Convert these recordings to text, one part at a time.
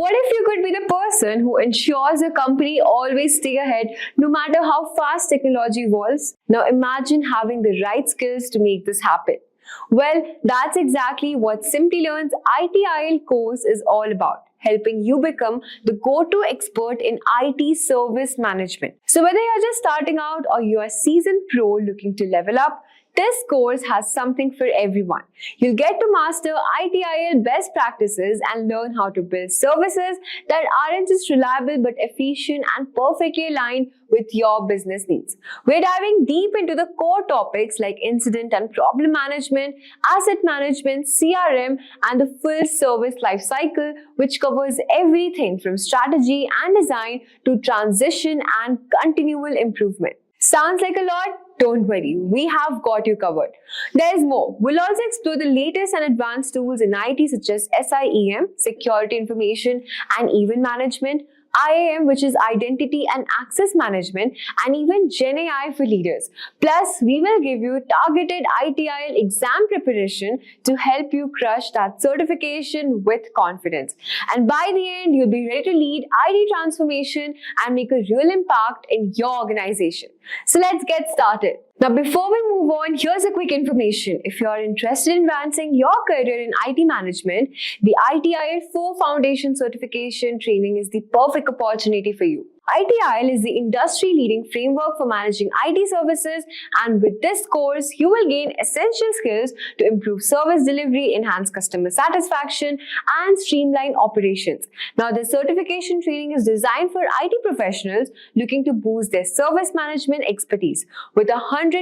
What if you could be the person who ensures your company always stay ahead no matter how fast technology evolves? Now imagine having the right skills to make this happen. Well, that's exactly what Simplilearn's ITIL course is all about, helping you become the go-to expert in IT service management. So whether you're just starting out or you're a seasoned pro looking to level up, this course has something for everyone. You'll get to master ITIL best practices and learn how to build services that aren't just reliable but efficient and perfectly aligned with your business needs. We're diving deep into the core topics like incident and problem management, asset management, CRM, and the full service lifecycle, which covers everything from strategy and design to transition and continual improvement. Sounds like a lot? Don't worry, we have got you covered. There's more. We'll also explore the latest and advanced tools in IT such as SIEM, Security Information and Event Management, IAM, which is Identity and Access Management, and even GenAI for leaders. Plus, we will give you targeted ITIL exam preparation to help you crush that certification with confidence. And by the end, you'll be ready to lead IT transformation and make a real impact in your organization. So let's get started. Now, before we move on, here's a quick information. If you are interested in advancing your career in IT management, the ITIL 4 Foundation Certification Training is the perfect opportunity for you. ITIL is the industry-leading framework for managing IT services, and with this course, you will gain essential skills to improve service delivery, enhance customer satisfaction, and streamline operations. Now, the certification training is designed for IT professionals looking to boost their service management expertise. With a 100%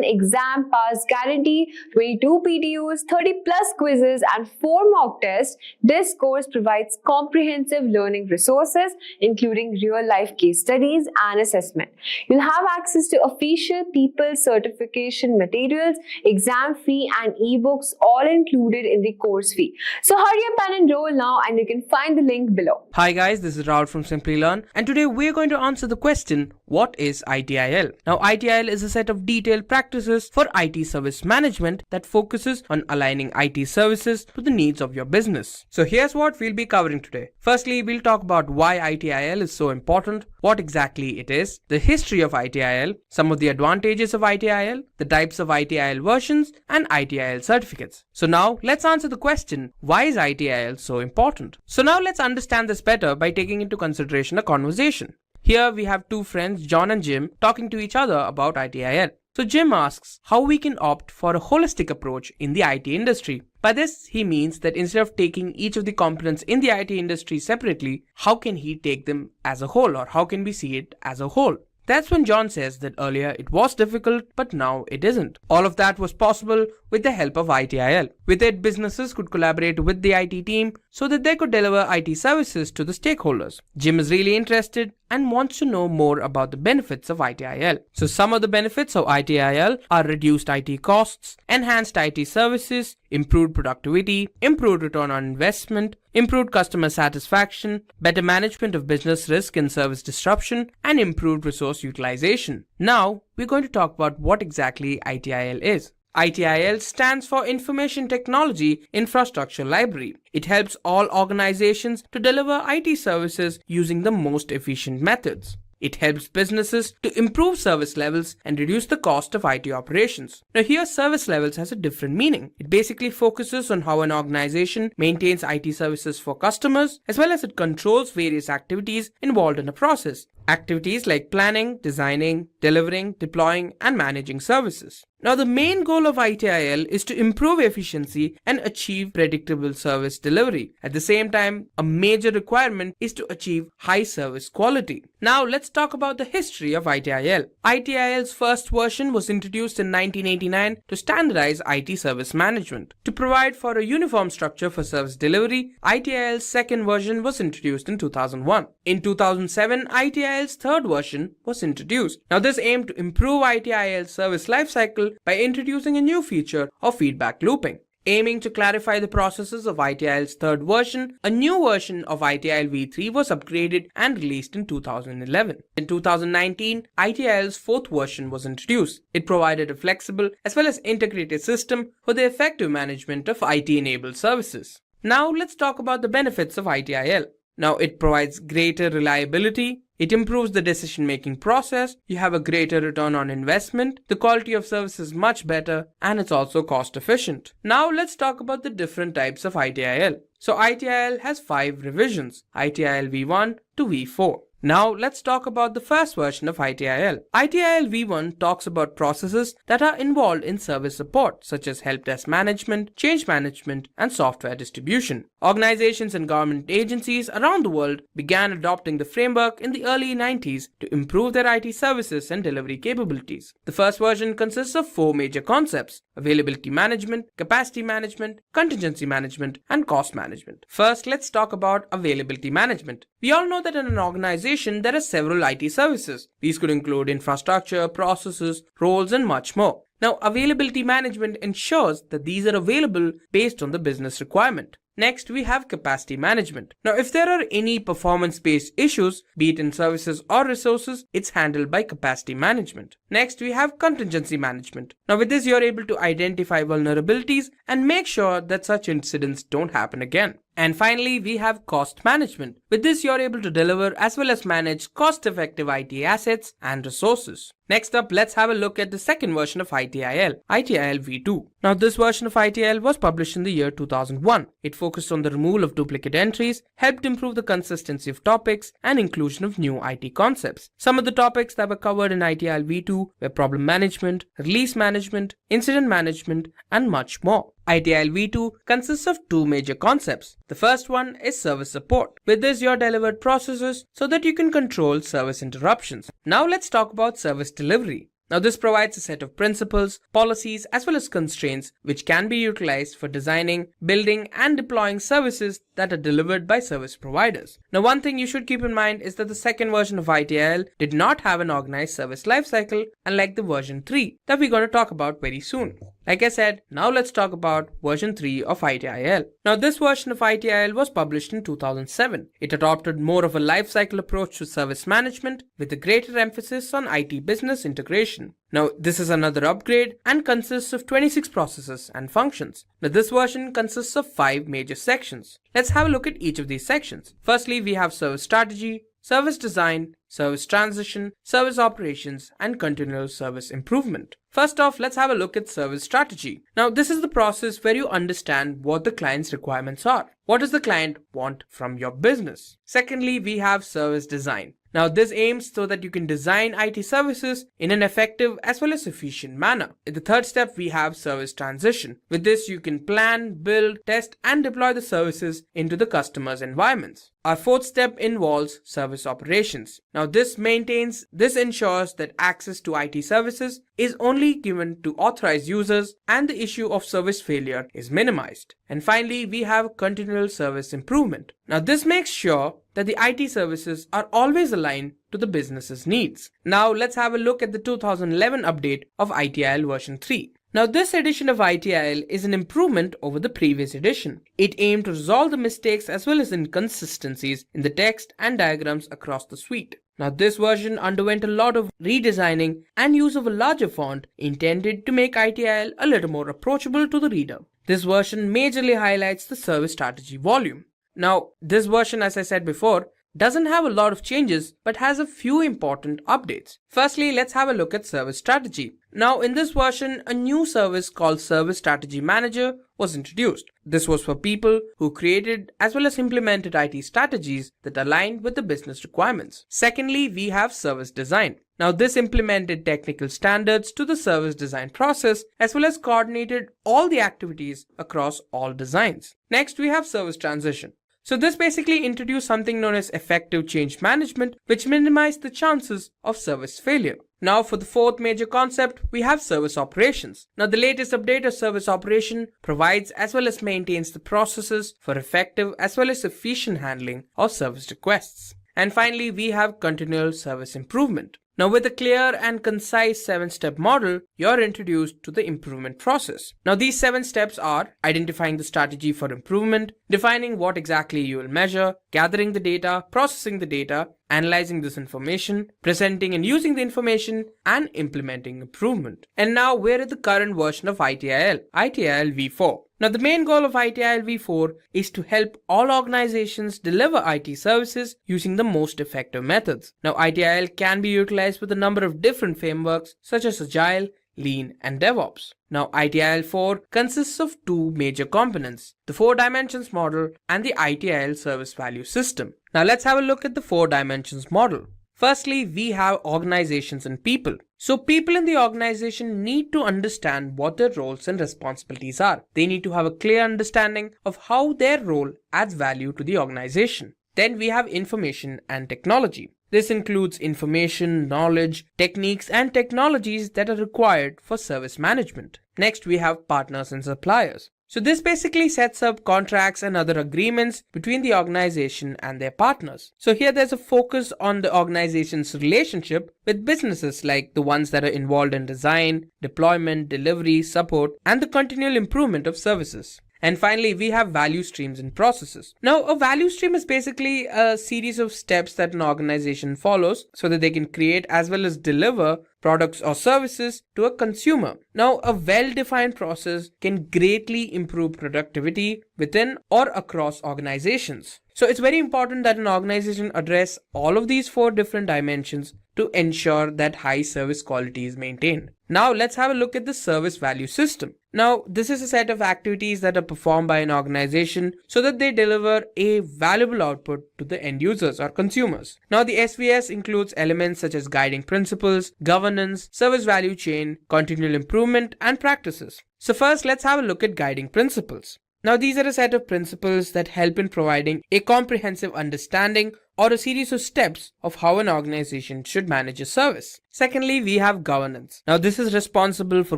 exam pass guarantee, 22 PTUs, 30+ quizzes, and 4 mock tests, this course provides comprehensive learning resources, including real-life case studies and assessment. You'll have access to official people certification materials, exam fee and ebooks all included in the course fee. So hurry up and enroll now, and you can find the link below. Hi guys, this is Rahul from Simplilearn, and today we're going to answer the question, what is ITIL? Now ITIL is a set of detailed practices for IT service management that focuses on aligning IT services to the needs of your business. So here's what we'll be covering today. Firstly, we'll talk about why ITIL is so important, what exactly it is, the history of ITIL, some of the advantages of ITIL, the types of ITIL versions, and ITIL certificates. So now let's answer the question, why is ITIL so important? So now let's understand this better by taking into consideration a conversation. Here we have two friends, John and Jim, talking to each other about ITIL. So Jim asks how we can opt for a holistic approach in the IT industry. By this, he means that instead of taking each of the components in the IT industry separately, how can he take them as a whole, or how can we see it as a whole? That's when John says that earlier it was difficult, but now it isn't. All of that was possible with the help of ITIL. With it, businesses could collaborate with the IT team so that they could deliver IT services to the stakeholders. Jim is really interested and wants to know more about the benefits of ITIL. So some of the benefits of ITIL are reduced IT costs, enhanced IT services, improved productivity, improved return on investment, improved customer satisfaction, better management of business risk and service disruption, and improved resource utilization. Now, we're going to talk about what exactly ITIL is. ITIL stands for Information Technology Infrastructure Library. It helps all organizations to deliver IT services using the most efficient methods. It helps businesses to improve service levels and reduce the cost of IT operations. Now here, service levels has a different meaning. It basically focuses on how an organization maintains IT services for customers, as well as it controls various activities involved in a process. Activities like planning, designing, delivering, deploying, and managing services. Now the main goal of ITIL is to improve efficiency and achieve predictable service delivery. At the same time, a major requirement is to achieve high service quality. Now let's talk about the history of ITIL. ITIL's first version was introduced in 1989 to standardize IT service management. To provide for a uniform structure for service delivery, ITIL's second version was introduced in 2001. In 2007, ITIL's third version was introduced. Now this aimed to improve ITIL's service lifecycle by introducing a new feature of feedback looping. Aiming to clarify the processes of ITIL's third version, a new version of ITIL v3 was upgraded and released in 2011. In 2019, ITIL's fourth version was introduced. It provided a flexible as well as integrated system for the effective management of IT-enabled services. Now let's talk about the benefits of ITIL. Now it provides greater reliability, it improves the decision-making process, you have a greater return on investment, the quality of service is much better, and it's also cost efficient. Now let's talk about the different types of ITIL. So ITIL has 5 revisions, ITIL V1 to V4. Now let's talk about the first version of ITIL. ITIL V1 talks about processes that are involved in service support, such as help desk management, change management, and software distribution. Organizations and government agencies around the world began adopting the framework in the early 90s to improve their IT services and delivery capabilities. The first version consists of 4 major concepts: availability management, capacity management, contingency management, and cost management. First, let's talk about availability management. We all know that in an organization there are several IT services. These could include infrastructure, processes, roles, and much more. Now, availability management ensures that these are available based on the business requirement. Next, we have capacity management. Now, if there are any performance-based issues, be it in services or resources, it's handled by capacity management. Next, we have contingency management. Now, with this, you're able to identify vulnerabilities and make sure that such incidents don't happen again. And finally, we have cost management. With this, you're able to deliver as well as manage cost-effective IT assets and resources. Next up, let's have a look at the second version of ITIL, ITIL V2. Now, this version of ITIL was published in the year 2001. It focused on the removal of duplicate entries, helped improve the consistency of topics, and inclusion of new IT concepts. Some of the topics that were covered in ITIL V2 were problem management, release management, incident management, and much more. ITIL V2 consists of 2 major concepts. The first one is service support. With this, you're delivered processes so that you can control service interruptions. Now let's talk about service delivery. Now this provides a set of principles, policies, as well as constraints which can be utilized for designing, building, and deploying services that are delivered by service providers. Now one thing you should keep in mind is that the second version of ITIL did not have an organized service lifecycle, unlike the version 3 that we're going to talk about very soon. Like I said, now let's talk about version 3 of ITIL. Now this version of ITIL was published in 2007. It adopted more of a lifecycle approach to service management with a greater emphasis on IT business integration. Now this is another upgrade and consists of 26 processes and functions. Now this version consists of 5 major sections. Let's have a look at each of these sections. Firstly, we have service strategy, service design, service transition, service operations, and continuous service improvement. First off, let's have a look at service strategy. Now, this is the process where you understand what the client's requirements are. What does the client want from your business? Secondly, we have service design. Now, this aims so that you can design IT services in an effective as well as efficient manner. In the third step, we have service transition. With this, you can plan, build, test, and deploy the services into the customer's environments. Our fourth step involves service operations. Now, this ensures that access to IT services is only given to authorized users and the issue of service failure is minimized. And finally, we have continual service improvement. Now, this makes sure that the IT services are always aligned to the business's needs. Now, let's have a look at the 2011 update of ITIL version 3. Now, this edition of ITIL is an improvement over the previous edition. It aimed to resolve the mistakes as well as inconsistencies in the text and diagrams across the suite. Now, this version underwent a lot of redesigning and use of a larger font intended to make ITIL a little more approachable to the reader. This version majorly highlights the service strategy volume. Now, this version, as I said before, doesn't have a lot of changes but has a few important updates. Firstly, let's have a look at service strategy. Now, in this version, a new service called Service Strategy Manager was introduced. This was for people who created as well as implemented IT strategies that aligned with the business requirements. Secondly, we have service design. Now, this implemented technical standards to the service design process as well as coordinated all the activities across all designs. Next, we have service transition. So this basically introduced something known as effective change management, which minimized the chances of service failure. Now for the fourth major concept, we have service operations. Now the latest update of service operation provides as well as maintains the processes for effective as well as efficient handling of service requests. And finally, we have continual service improvement. Now with a clear and concise 7-step model, you're introduced to the improvement process. Now these 7 steps are identifying the strategy for improvement, defining what exactly you will measure, gathering the data, processing the data, analyzing this information, presenting and using the information, and implementing improvement. And now we're at the current version of ITIL, ITIL V4. Now, the main goal of ITIL v4 is to help all organizations deliver IT services using the most effective methods. Now, ITIL can be utilized with a number of different frameworks such as Agile, Lean, and DevOps. Now, ITIL 4 consists of two major components, the 4 dimensions model and the ITIL service value system. Now, let's have a look at the 4 dimensions model. Firstly, we have organizations and people. So people in the organization need to understand what their roles and responsibilities are. They need to have a clear understanding of how their role adds value to the organization. Then we have information and technology. This includes information, knowledge, techniques, and technologies that are required for service management. Next, we have partners and suppliers. So this basically sets up contracts and other agreements between the organization and their partners. So here there's a focus on the organization's relationship with businesses like the ones that are involved in design, deployment, delivery, support, and the continual improvement of services. And finally, we have value streams and processes. Now, a value stream is basically a series of steps that an organization follows so that they can create as well as deliver products or services to a consumer. Now, a well-defined process can greatly improve productivity within or across organizations. So it's very important that an organization address all of these 4 different dimensions to ensure that high service quality is maintained. Now let's have a look at the service value system. Now this is a set of activities that are performed by an organization so that they deliver a valuable output to the end users or consumers. Now the SVS includes elements such as guiding principles, governance, service value chain, continual improvement, and practices. So first let's have a look at guiding principles. Now these are a set of principles that help in providing a comprehensive understanding or a series of steps of how an organization should manage a service. Secondly, we have governance. Now this is responsible for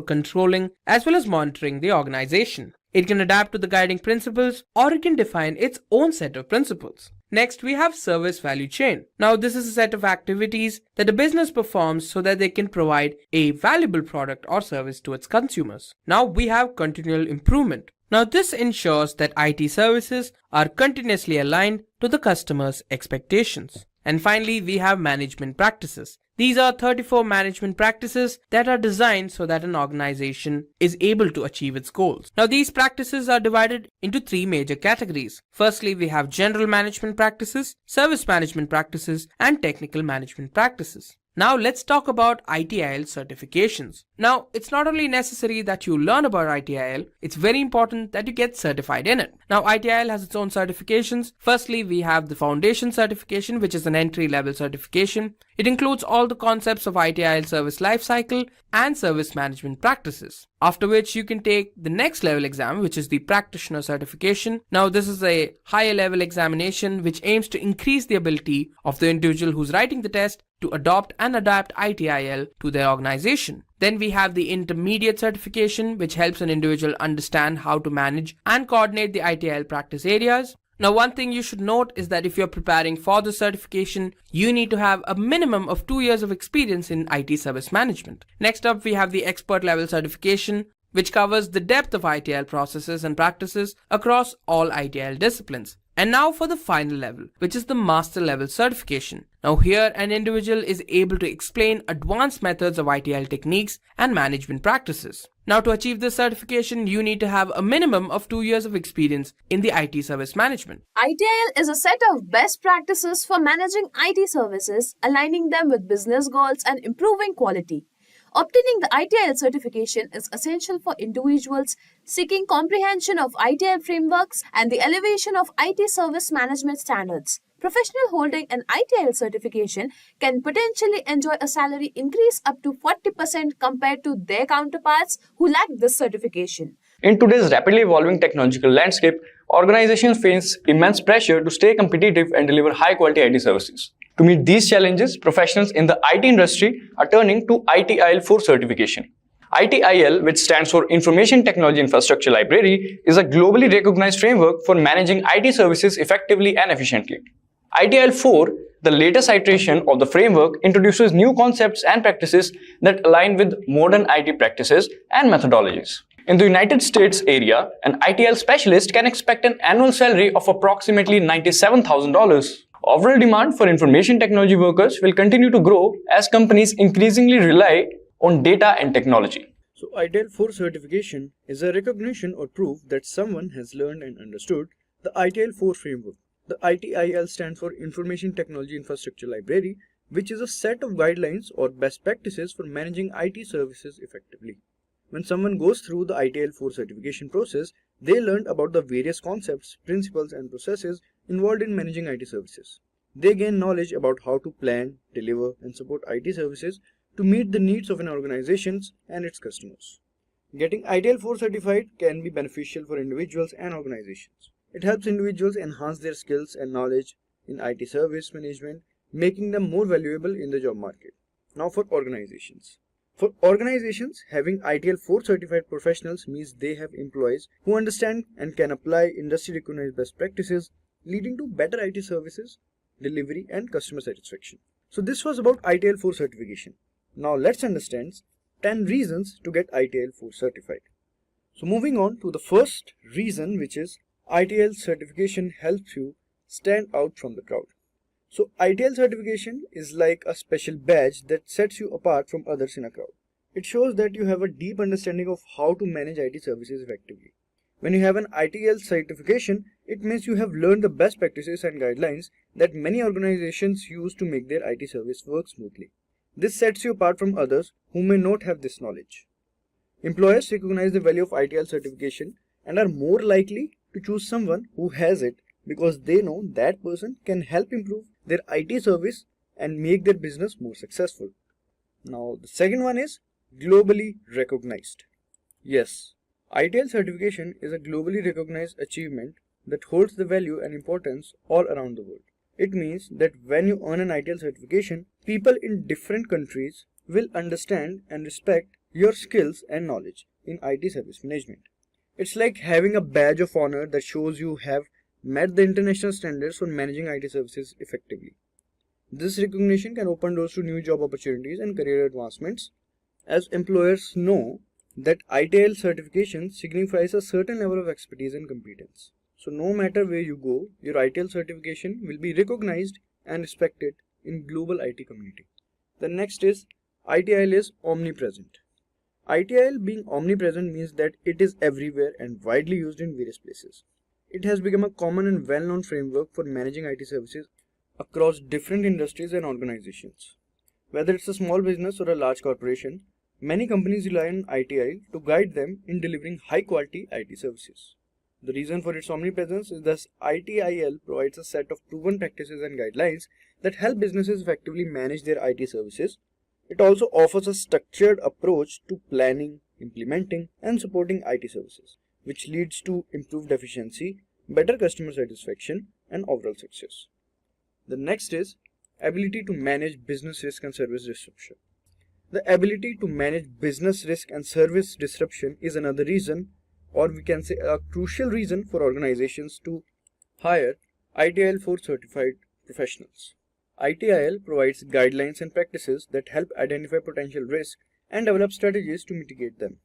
controlling as well as monitoring the organization. It can adapt to the guiding principles or it can define its own set of principles. Next, we have service value chain. Now this is a set of activities that a business performs so that they can provide a valuable product or service to its consumers. Now we have continual improvement. Now this ensures that IT services are continuously aligned to the customer's expectations. And finally, we have management practices. These are 34 management practices that are designed so that an organization is able to achieve its goals. Now these practices are divided into 3 major categories. Firstly, we have general management practices, service management practices, and technical management practices. Now let's talk about ITIL certifications. Now it's not only necessary that you learn about ITIL, it's very important that you get certified in it. Now ITIL has its own certifications. Firstly, we have the foundation certification, which is an entry-level certification. It includes all the concepts of ITIL service lifecycle and service management practices. After which you can take the next level exam, which is the practitioner certification. Now this is a higher level examination which aims to increase the ability of the individual who's writing the test to adopt and adapt ITIL to their organization. Then we have the intermediate certification, which helps an individual understand how to manage and coordinate the ITIL practice areas. Now one thing you should note is that if you're preparing for the certification, you need to have a minimum of 2 years of experience in IT service management. Next up, we have the expert level certification, which covers the depth of ITIL processes and practices across all ITIL disciplines. And now for the final level, which is the master level certification. Now here an individual is able to explain advanced methods of ITIL techniques and management practices. Now to achieve this certification, you need to have a minimum of 2 years of experience in the IT service management. ITIL is a set of best practices for managing IT services, aligning them with business goals and improving quality. Obtaining the ITIL certification is essential for individuals seeking comprehension of ITIL frameworks and the elevation of IT service management standards. Professionals holding an ITIL certification can potentially enjoy a salary increase up to 40% compared to their counterparts who lack this certification. In today's rapidly evolving technological landscape, organizations face immense pressure to stay competitive and deliver high-quality IT services. To meet these challenges, professionals in the IT industry are turning to ITIL 4 certification. ITIL, which stands for Information Technology Infrastructure Library, is a globally recognized framework for managing IT services effectively and efficiently. ITIL 4, the latest iteration of the framework, introduces new concepts and practices that align with modern IT practices and methodologies. In the United States area, an ITIL specialist can expect an annual salary of approximately $97,000. Overall demand for information technology workers will continue to grow as companies increasingly rely on data and technology. So ITIL 4 certification is a recognition or proof that someone has learned and understood the ITIL 4 framework. The ITIL stands for Information Technology Infrastructure Library, which is a set of guidelines or best practices for managing IT services effectively. When someone goes through the ITIL 4 certification process, they learn about the various concepts, principles, and processes involved in managing IT services. They gain knowledge about how to plan, deliver, and support IT services to meet the needs of an organization and its customers. Getting ITIL 4 certified can be beneficial for individuals and organizations. It helps individuals enhance their skills and knowledge in IT service management, making them more valuable in the job market. Now for organizations. For organizations, having ITIL 4 certified professionals means they have employees who understand and can apply industry recognized best practices, leading to better IT services, delivery, and customer satisfaction. So this was about ITIL 4 certification. Now let's understand 10 reasons to get ITIL 4 certified. So moving on to the first reason, which is ITIL certification helps you stand out from the crowd. So ITIL certification is like a special badge that sets you apart from others in a crowd. It shows that you have a deep understanding of how to manage IT services effectively. When you have an ITIL certification, it means you have learned the best practices and guidelines that many organizations use to make their IT service work smoothly. This sets you apart from others who may not have this knowledge. Employers recognize the value of ITIL certification and are more likely to choose someone who has it because they know that person can help improve their IT service and make their business more successful. Now the second one is globally recognized. Yes, ITIL certification is a globally recognized achievement that holds the value and importance all around the world. It means that when you earn an ITIL certification, people in different countries will understand and respect your skills and knowledge in IT service management. It's like having a badge of honor that shows you have met the international standards for managing IT services effectively. This recognition can open doors to new job opportunities and career advancements, as employers know that ITIL certification signifies a certain level of expertise and competence. So no matter where you go, your ITIL certification will be recognized and respected in global IT community. The next is ITIL is omnipresent. ITIL being omnipresent means that it is everywhere and widely used in various places. It has become a common and well-known framework for managing IT services across different industries and organizations. Whether it's a small business or a large corporation, many companies rely on ITIL to guide them in delivering high-quality IT services. The reason for its omnipresence is that ITIL provides a set of proven practices and guidelines that help businesses effectively manage their IT services. It also offers a structured approach to planning, implementing, and supporting IT services, which leads to improved efficiency, better customer satisfaction, and overall success. The next is ability to manage business risk and service disruption. The ability to manage business risk and service disruption is another reason, or we can say a crucial reason for organizations to hire ITIL 4 certified professionals. ITIL provides guidelines and practices that help identify potential risks and develop strategies to mitigate them.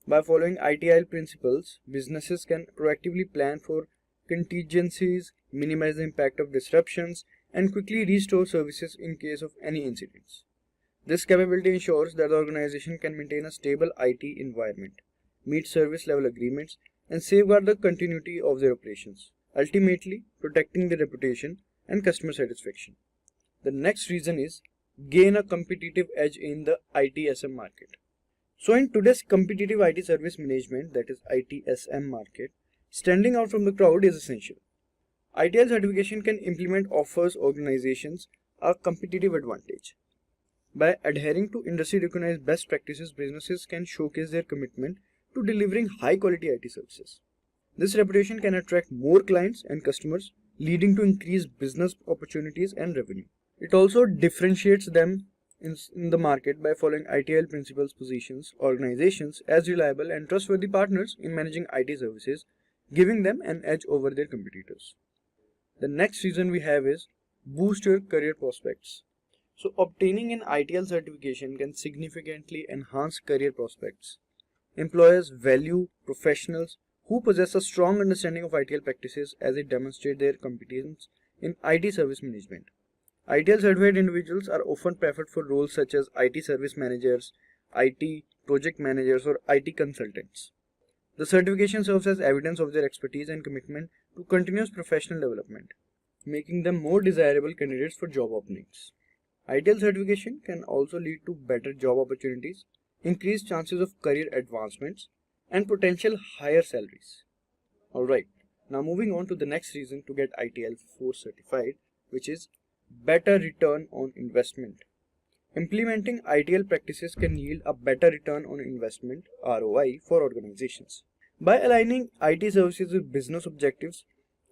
By following ITIL principles, businesses can proactively plan for contingencies, minimize the impact of disruptions, and quickly restore services in case of any incidents. This capability ensures that the organization can maintain a stable IT environment, meet service level agreements, and safeguard the continuity of their operations, ultimately protecting their reputation and customer satisfaction. The next reason is gain a competitive edge in the ITSM market. So in today's competitive IT service management, that is ITSM market, standing out from the crowd is essential. ITIL certification can offers organizations a competitive advantage. By adhering to industry recognized best practices, businesses can showcase their commitment to delivering high quality IT services. This reputation can attract more clients and customers, leading to increased business opportunities and revenue. It also differentiates them in the market by following ITIL principles, positions organizations as reliable and trustworthy partners in managing IT services, giving them an edge over their competitors. The next reason we have is boost your career prospects. So obtaining an ITIL certification can significantly enhance career prospects. Employers value professionals who possess a strong understanding of ITIL practices as it demonstrates their competence in IT service management. ITIL certified individuals are often preferred for roles such as IT service managers, IT project managers, or IT consultants. The certification serves as evidence of their expertise and commitment to continuous professional development, making them more desirable candidates for job openings. ITIL certification can also lead to better job opportunities, increased chances of career advancements, and potential higher salaries. Alright, now moving on to the next reason to get ITIL 4 certified, which is better return on investment. Implementing ITIL practices can yield a better return on investment (ROI) for organizations. By aligning IT services with business objectives,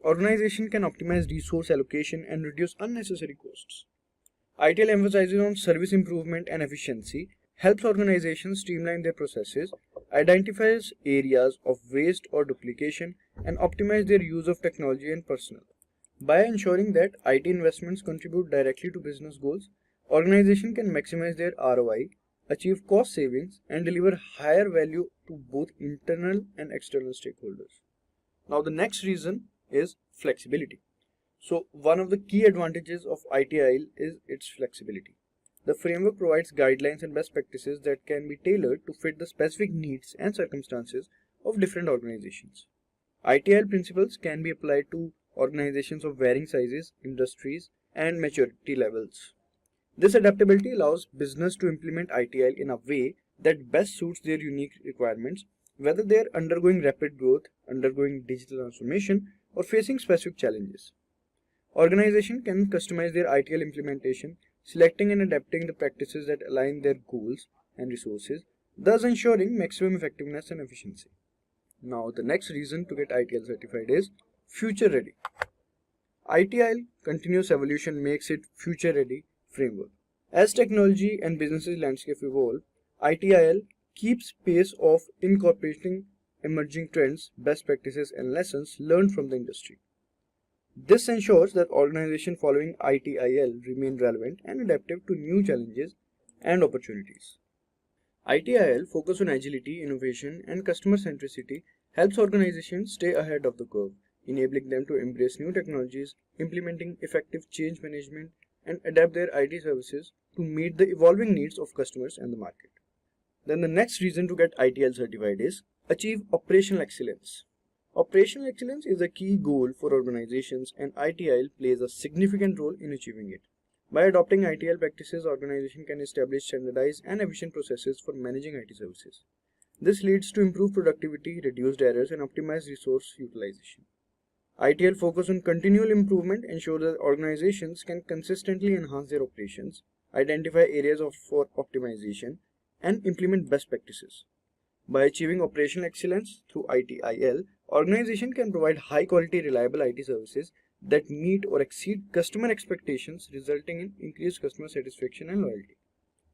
organizations can optimize resource allocation and reduce unnecessary costs. ITIL emphasizes on service improvement and efficiency, helps organizations streamline their processes, identifies areas of waste or duplication, and optimize their use of technology and personnel. By ensuring that IT investments contribute directly to business goals, organizations can maximize their ROI, achieve cost savings, and deliver higher value to both internal and external stakeholders. Now the next reason is flexibility. So one of the key advantages of ITIL is its flexibility. The framework provides guidelines and best practices that can be tailored to fit the specific needs and circumstances of different organizations. ITIL principles can be applied to organizations of varying sizes, industries, and maturity levels. This adaptability allows business to implement ITIL in a way that best suits their unique requirements, whether they are undergoing rapid growth, undergoing digital transformation, or facing specific challenges. Organizations can customize their ITIL implementation, selecting and adapting the practices that align their goals and resources, thus ensuring maximum effectiveness and efficiency. Now, the next reason to get ITIL certified is future ready. ITIL continuous evolution makes it future ready framework. As technology and businesses landscape evolve, ITIL keeps pace of incorporating emerging trends, best practices, and lessons learned from the industry. This ensures that organizations following ITIL remain relevant and adaptive to new challenges and opportunities. ITIL focus on agility, innovation, and customer centricity helps organizations stay ahead of the curve, enabling them to embrace new technologies, implementing effective change management, and adapt their IT services to meet the evolving needs of customers and the market. Then the next reason to get ITIL certified is achieve operational excellence. Operational excellence is a key goal for organizations, and ITIL plays a significant role in achieving it. By adopting ITIL practices, organizations can establish standardized and efficient processes for managing IT services. This leads to improved productivity, reduced errors, and optimized resource utilization. ITIL focus on continual improvement ensures that organizations can consistently enhance their operations, identify areas for optimization, and implement best practices. By achieving operational excellence through ITIL, organizations can provide high-quality, reliable IT services that meet or exceed customer expectations, resulting in increased customer satisfaction and loyalty.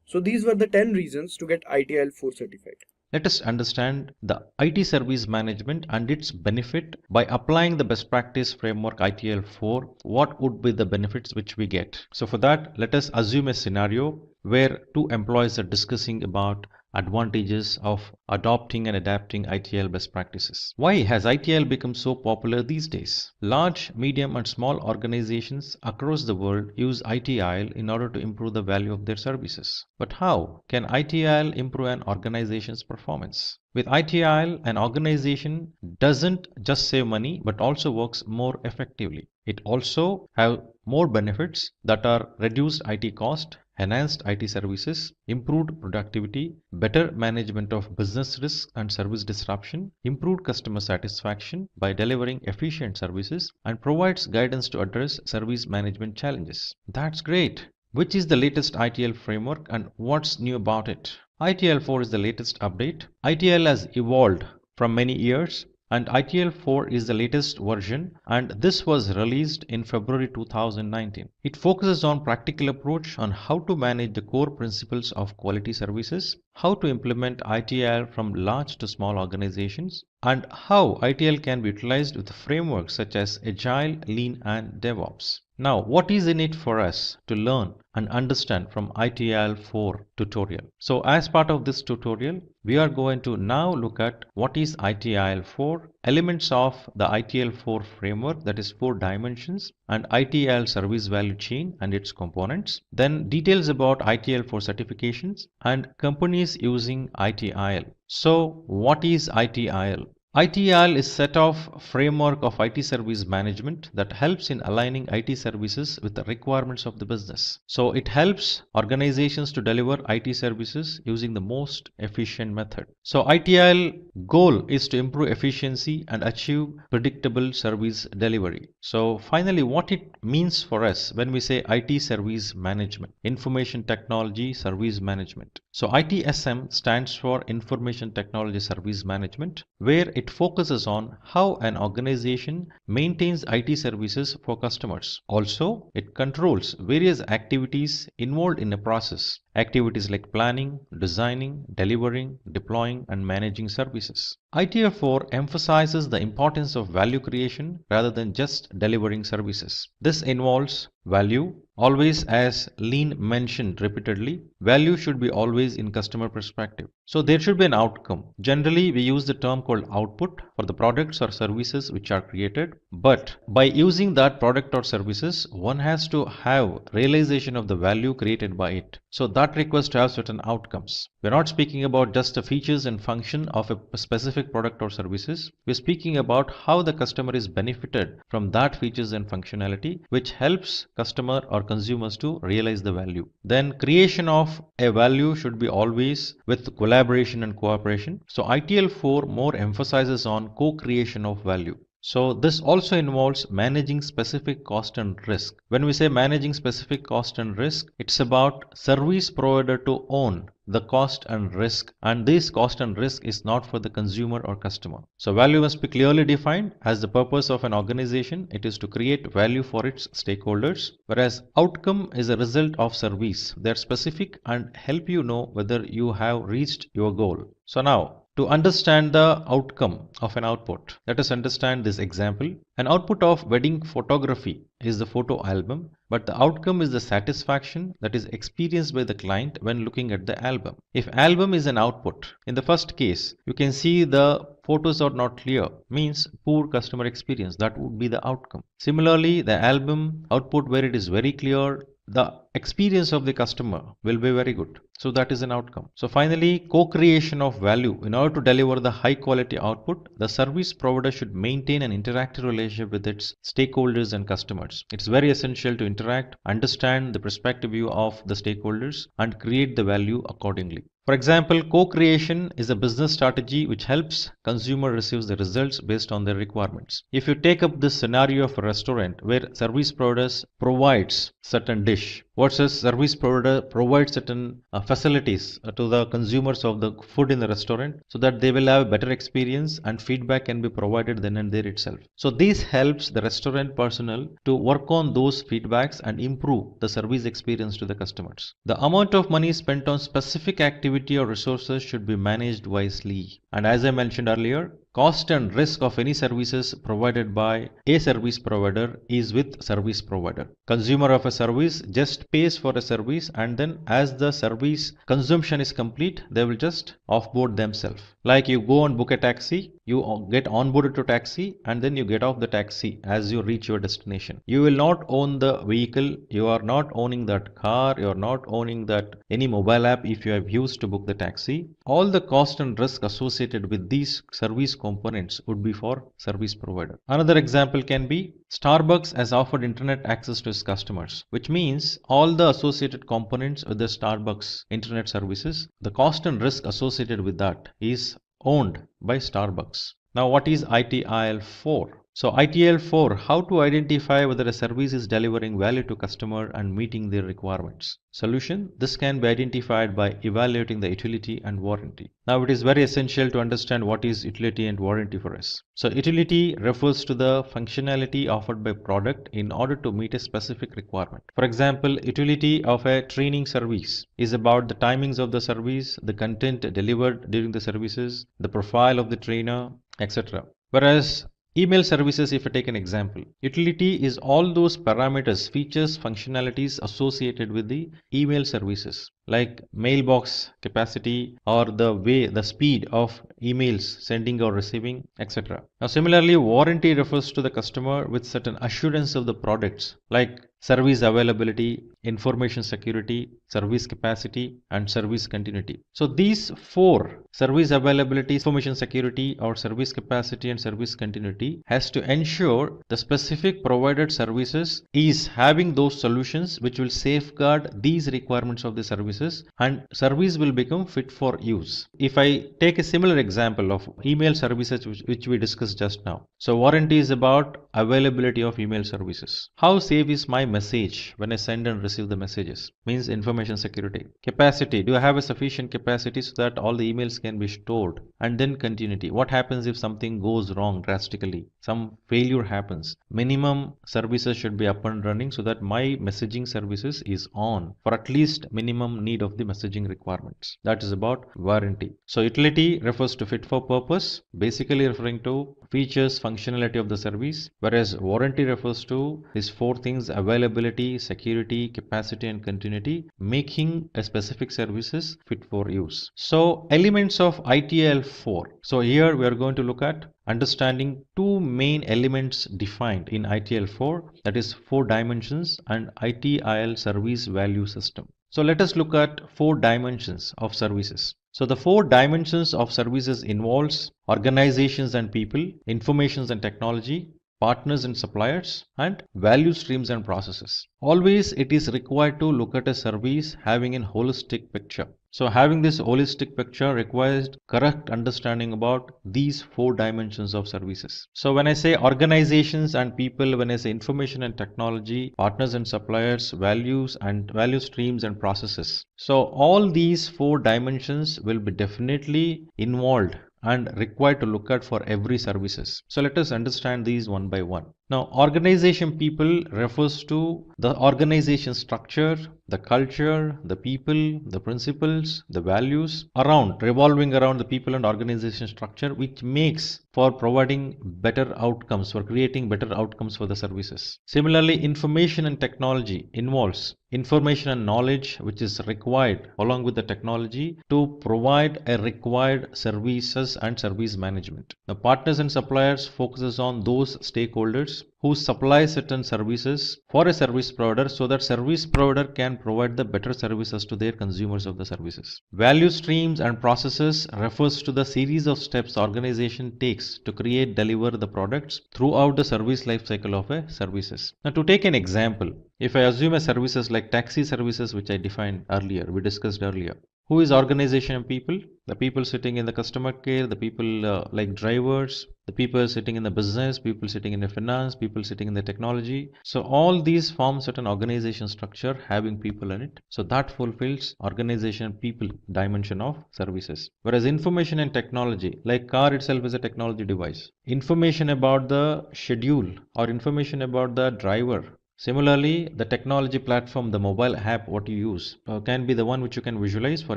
So these were the 10 reasons to get ITIL 4 certified. Let us understand the IT service management and its benefit. By applying the best practice framework ITIL 4, what would be the benefits which we get? So for that, let us assume a scenario where two employees are discussing about advantages of adopting and adapting ITIL best practices. Why has ITIL become so popular these days? Large, medium and small organizations across the world use ITIL in order to improve the value of their services. But how can ITIL improve an organization's performance? With ITIL, an organization doesn't just save money but also works more effectively. It also have more benefits that are reduced IT cost, enhanced IT services, improved productivity, better management of business risk and service disruption, improved customer satisfaction by delivering efficient services, and provides guidance to address service management challenges. That's great! Which is the latest ITIL framework and what's new about it? ITIL 4 is the latest update. ITIL has evolved from many years, and ITIL 4 is the latest version, and this was released in February 2019. It focuses on practical approach on how to manage the core principles of quality services, how to implement ITIL from large to small organizations, and how ITIL can be utilized with frameworks such as Agile, Lean, and DevOps. Now, what is in it for us to learn and understand from ITIL 4 tutorial? So as part of this tutorial, we are going to now look at what is ITIL 4, elements of the ITIL 4 framework, that is 4 dimensions, and ITIL service value chain and its components. Then details about ITIL 4 certifications and companies using ITIL. So what is ITIL? ITIL is set of framework of IT service management that helps in aligning IT services with the requirements of the business. So it helps organizations to deliver IT services using the most efficient method. So ITIL goal is to improve efficiency and achieve predictable service delivery. So finally, what it means for us when we say IT service management, information technology service management. So ITSM stands for Information Technology Service Management, where it focuses on how an organization maintains IT services for customers. Also, it controls various activities involved in a process. Activities like planning, designing, delivering, deploying, and managing services. ITIL 4 emphasizes the importance of value creation rather than just delivering services. This involves value. Always, as Lean mentioned repeatedly, value should be always in customer perspective. So there should be an outcome. Generally, we use the term called output for the products or services which are created. But by using that product or services, one has to have realization of the value created by it. So that requires to have certain outcomes. We're not speaking about just the features and function of a specific product or services. We're speaking about how the customer is benefited from that features and functionality, which helps customer or consumers to realize the value. Then creation of a value should be always with collaboration and cooperation. So ITIL 4 more emphasizes on co-creation of value. So this also involves managing specific cost and risk. When we say managing specific cost and risk, it's about service provider to own the cost and risk, and this cost and risk is not for the consumer or customer. So value must be clearly defined. As the purpose of an organization, it is to create value for its stakeholders, whereas outcome is a result of service. They are specific and help you know whether you have reached your goal. So now, to understand the outcome of an output, let us understand this example. An output of wedding photography is the photo album, but the outcome is the satisfaction that is experienced by the client when looking at the album. If album is an output, in the first case, you can see the photos are not clear, means poor customer experience. That would be the outcome. Similarly, the album output where it is very clear, the experience of the customer will be very good. So that is an outcome. So finally, co-creation of value. In order to deliver the high quality output, the service provider should maintain an interactive relationship with its stakeholders and customers. It's very essential to interact, understand the perspective view of the stakeholders, and create the value accordingly. For example, co-creation is a business strategy which helps consumer receive the results based on their requirements. If you take up this scenario of a restaurant where service providers provides certain dish versus service provider provides certain facilities to the consumers of the food in the restaurant so that they will have a better experience and feedback can be provided then and there itself. So this helps the restaurant personnel to work on those feedbacks and improve the service experience to the customers. The amount of money spent on specific activity or resources should be managed wisely. And as I mentioned earlier, cost and risk of any services provided by a service provider is with service provider. Consumer of a service just pays for a service, and then as the service consumption is complete, they will just offboard themselves. Like you go and book a taxi, you get onboarded to taxi, and then you get off the taxi as you reach your destination. You will not own the vehicle, you are not owning that car, you are not owning that any mobile app if you have used to book the taxi. All the cost and risk associated with these service components would be for service provider. Another example can be Starbucks has offered internet access to its customers, which means all the associated components with the Starbucks internet services, the cost and risk associated with that is owned by Starbucks. Now what is ITIL 4? So ITIL 4, how to identify whether a service is delivering value to customer and meeting their requirements. Solution, this can be identified by evaluating the utility and warranty. Now it is very essential to understand what is utility and warranty for us. So utility refers to the functionality offered by product in order to meet a specific requirement. For example, utility of a training service is about the timings of the service, the content delivered during the services, the profile of the trainer, etc. Whereas email services, if I take an example, utility is all those parameters, features, functionalities associated with the email services. like mailbox capacity or the speed of emails sending or receiving, etc. Now similarly, warranty refers to the customer with certain assurance of the products like service availability, information security, service capacity, and service continuity. So these four, service availability, information security, or service capacity and service continuity, has to ensure the specific provided services is having those solutions which will safeguard these requirements of the services, and service will become fit for use. If I take a similar example of email services which we discussed just now. So warranty is about availability of email services. How safe is my message when I send and receive the messages? Means information security. Capacity. Do I have a sufficient capacity so that all the emails can be stored? And then continuity. What happens if something goes wrong drastically? Some failure happens. Minimum services should be up and running so that my messaging services is on for at least minimum need of the messaging requirements. That is about warranty. So utility refers to fit for purpose, basically referring to features, functionality of the service, whereas warranty refers to these four things: availability, security, capacity, and continuity, making a specific services fit for use. So elements of ITIL 4. So here we are going to look at understanding two main elements defined in ITIL 4, that is 4 dimensions and ITIL service value system. So let us look at 4 dimensions of services. So the 4 dimensions of services involves organizations and people, informations and technology, partners and suppliers, and value streams and processes. Always it is required to look at a service having a holistic picture. So having this holistic picture requires correct understanding about these 4 dimensions of services. So when I say organizations and people, when I say information and technology, partners and suppliers, values and value streams and processes. So all these 4 dimensions will be definitely involved and required to look at for every services. So let us understand these one by one. Now, organization people refers to the organization structure, the culture, the people, the principles, the values revolving around the people and organization structure, which makes for providing better outcomes, for creating better outcomes for the services. Similarly, information and technology involves information and knowledge which is required along with the technology to provide a required services and service management. The partners and suppliers focuses on those stakeholders who supply certain services for a service provider so that service provider can provide the better services to their consumers of the services. Value streams and processes refers to the series of steps organization takes to create, deliver the products throughout the service life cycle of a services. Now to take an example, if I assume a services like taxi services which I defined earlier, we discussed earlier. Who is organization and people? The people sitting in the customer care, the people like drivers, the people sitting in the business, people sitting in the finance, people sitting in the technology. So all these form certain organization structure having people in it. So that fulfills organization and people dimension of services. Whereas information and technology, like car itself is a technology device. Information about the schedule or information about the driver. Similarly, the technology platform, the mobile app what you use can be the one which you can visualize for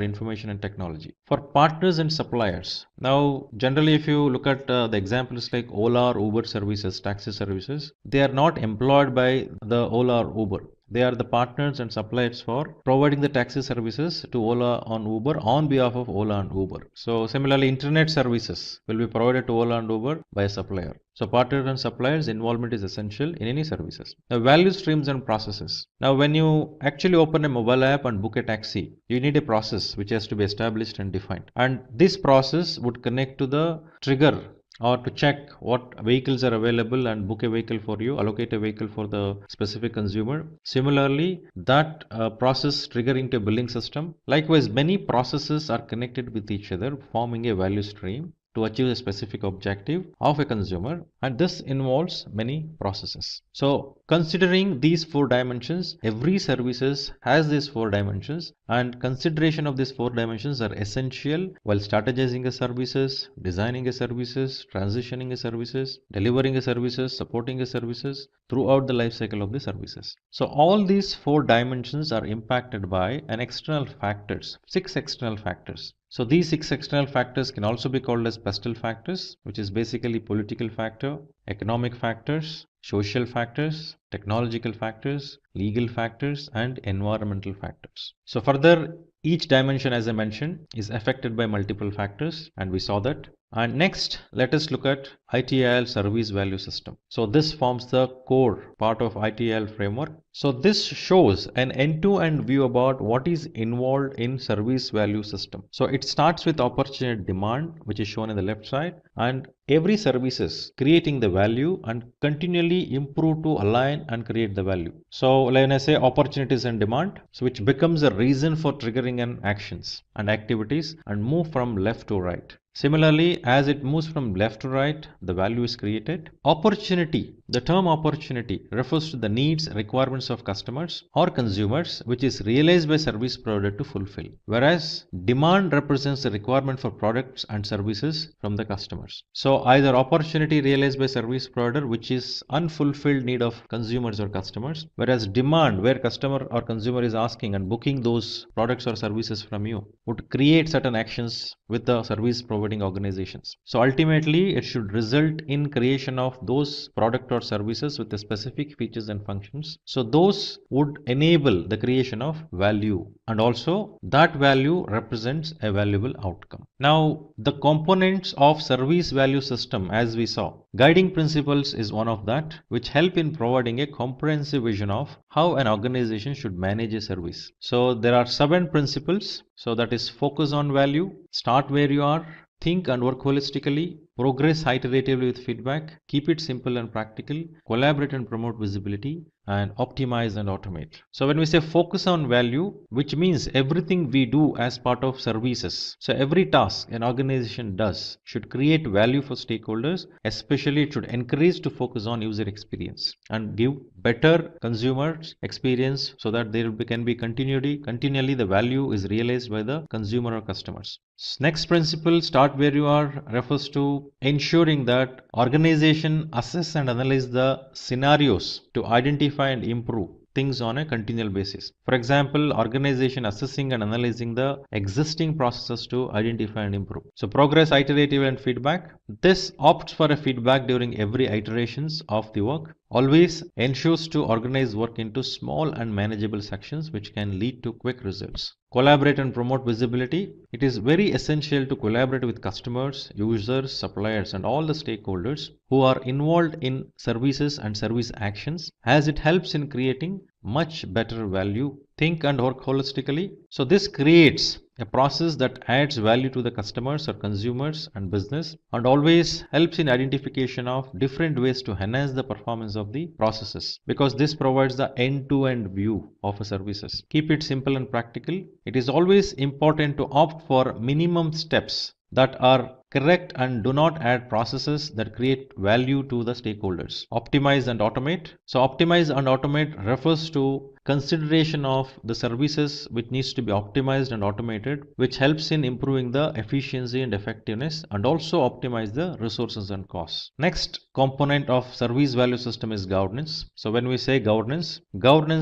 information and technology. For partners and suppliers, now generally if you look at the examples like Ola or Uber services, taxi services, they are not employed by the Ola or Uber. They are the partners and suppliers for providing the taxi services to Ola and Uber on behalf of Ola and Uber. So similarly, internet services will be provided to Ola and Uber by a supplier. So partners and suppliers involvement is essential in any services. Now value streams and processes. Now when you actually open a mobile app and book a taxi, you need a process which has to be established and defined. And this process would connect to the trigger or to check what vehicles are available and book a vehicle for you, allocate a vehicle for the specific consumer. Similarly, that process triggering to a billing system. Likewise, many processes are connected with each other, forming a value stream to achieve a specific objective of a consumer, and this involves many processes. So considering these 4 dimensions, every services has these 4 dimensions, and consideration of these 4 dimensions are essential while strategizing a services, designing a services, transitioning a services, delivering a services, supporting a services throughout the life cycle of the services. So all these 4 dimensions are impacted by an external factors, 6 external factors. So these 6 external factors can also be called as pestle factors, which is basically political factor, economic factors, social factors, technological factors, legal factors, and environmental factors. So further, each dimension, as I mentioned, is affected by multiple factors, and we saw that. And next, let us look at ITIL service value system. So this forms the core part of ITIL framework. So this shows an end-to-end view about what is involved in service value system. So it starts with opportunity demand, which is shown in the left side, and every services creating the value and continually improve to align and create the value. So when I say opportunities and demand, so which becomes a reason for triggering an actions and activities and move from left to right. Similarly, as it moves from left to right, the value is created. Opportunity, the term opportunity refers to the needs, requirements of customers or consumers, which is realized by service provider to fulfill. Whereas demand represents the requirement for products and services from the customers. So either opportunity realized by service provider, which is unfulfilled need of consumers or customers, whereas demand, where customer or consumer is asking and booking those products or services from you, would create certain actions with the service providing organizations. So ultimately, it should result in creation of those product or services with the specific features and functions. So those would enable the creation of value, and also that value represents a valuable outcome. Now, the components of service value system, as we saw, guiding principles is one of that, which help in providing a comprehensive vision of how an organization should manage a service. So there are 7 principles. So that is focus on value, start where you are, think and work holistically, progress iteratively with feedback, keep it simple and practical, collaborate and promote visibility, and optimize and automate. So when we say focus on value, which means everything we do as part of services. So every task an organization does should create value for stakeholders, especially it should encourage to focus on user experience and give better consumer experience so that there can be continually the value is realized by the consumer or customers. Next principle, start where you are, refers to ensuring that organization assess and analyze the scenarios to identify and improve things on a continual basis. For example, organization assessing and analyzing the existing processes to identify and improve. So progress, iterative and feedback. This opts for a feedback during every iterations of the work. Always ensures to organize work into small and manageable sections which can lead to quick results. Collaborate and promote visibility. It is very essential to collaborate with customers, users, suppliers and all the stakeholders who are involved in services and service actions, as it helps in creating much better value. Think and work holistically. So this creates a process that adds value to the customers or consumers and business, and always helps in identification of different ways to enhance the performance of the processes, because this provides the end-to-end view of a services. Keep it simple and practical. It is always important to opt for minimum steps that are correct and do not add processes that create value to the stakeholders. Optimize and automate. So optimize and automate refers to consideration of the services which needs to be optimized and automated, which helps in improving the efficiency and effectiveness and also optimize the resources and costs. Next component of service value system is governance. So when we say governance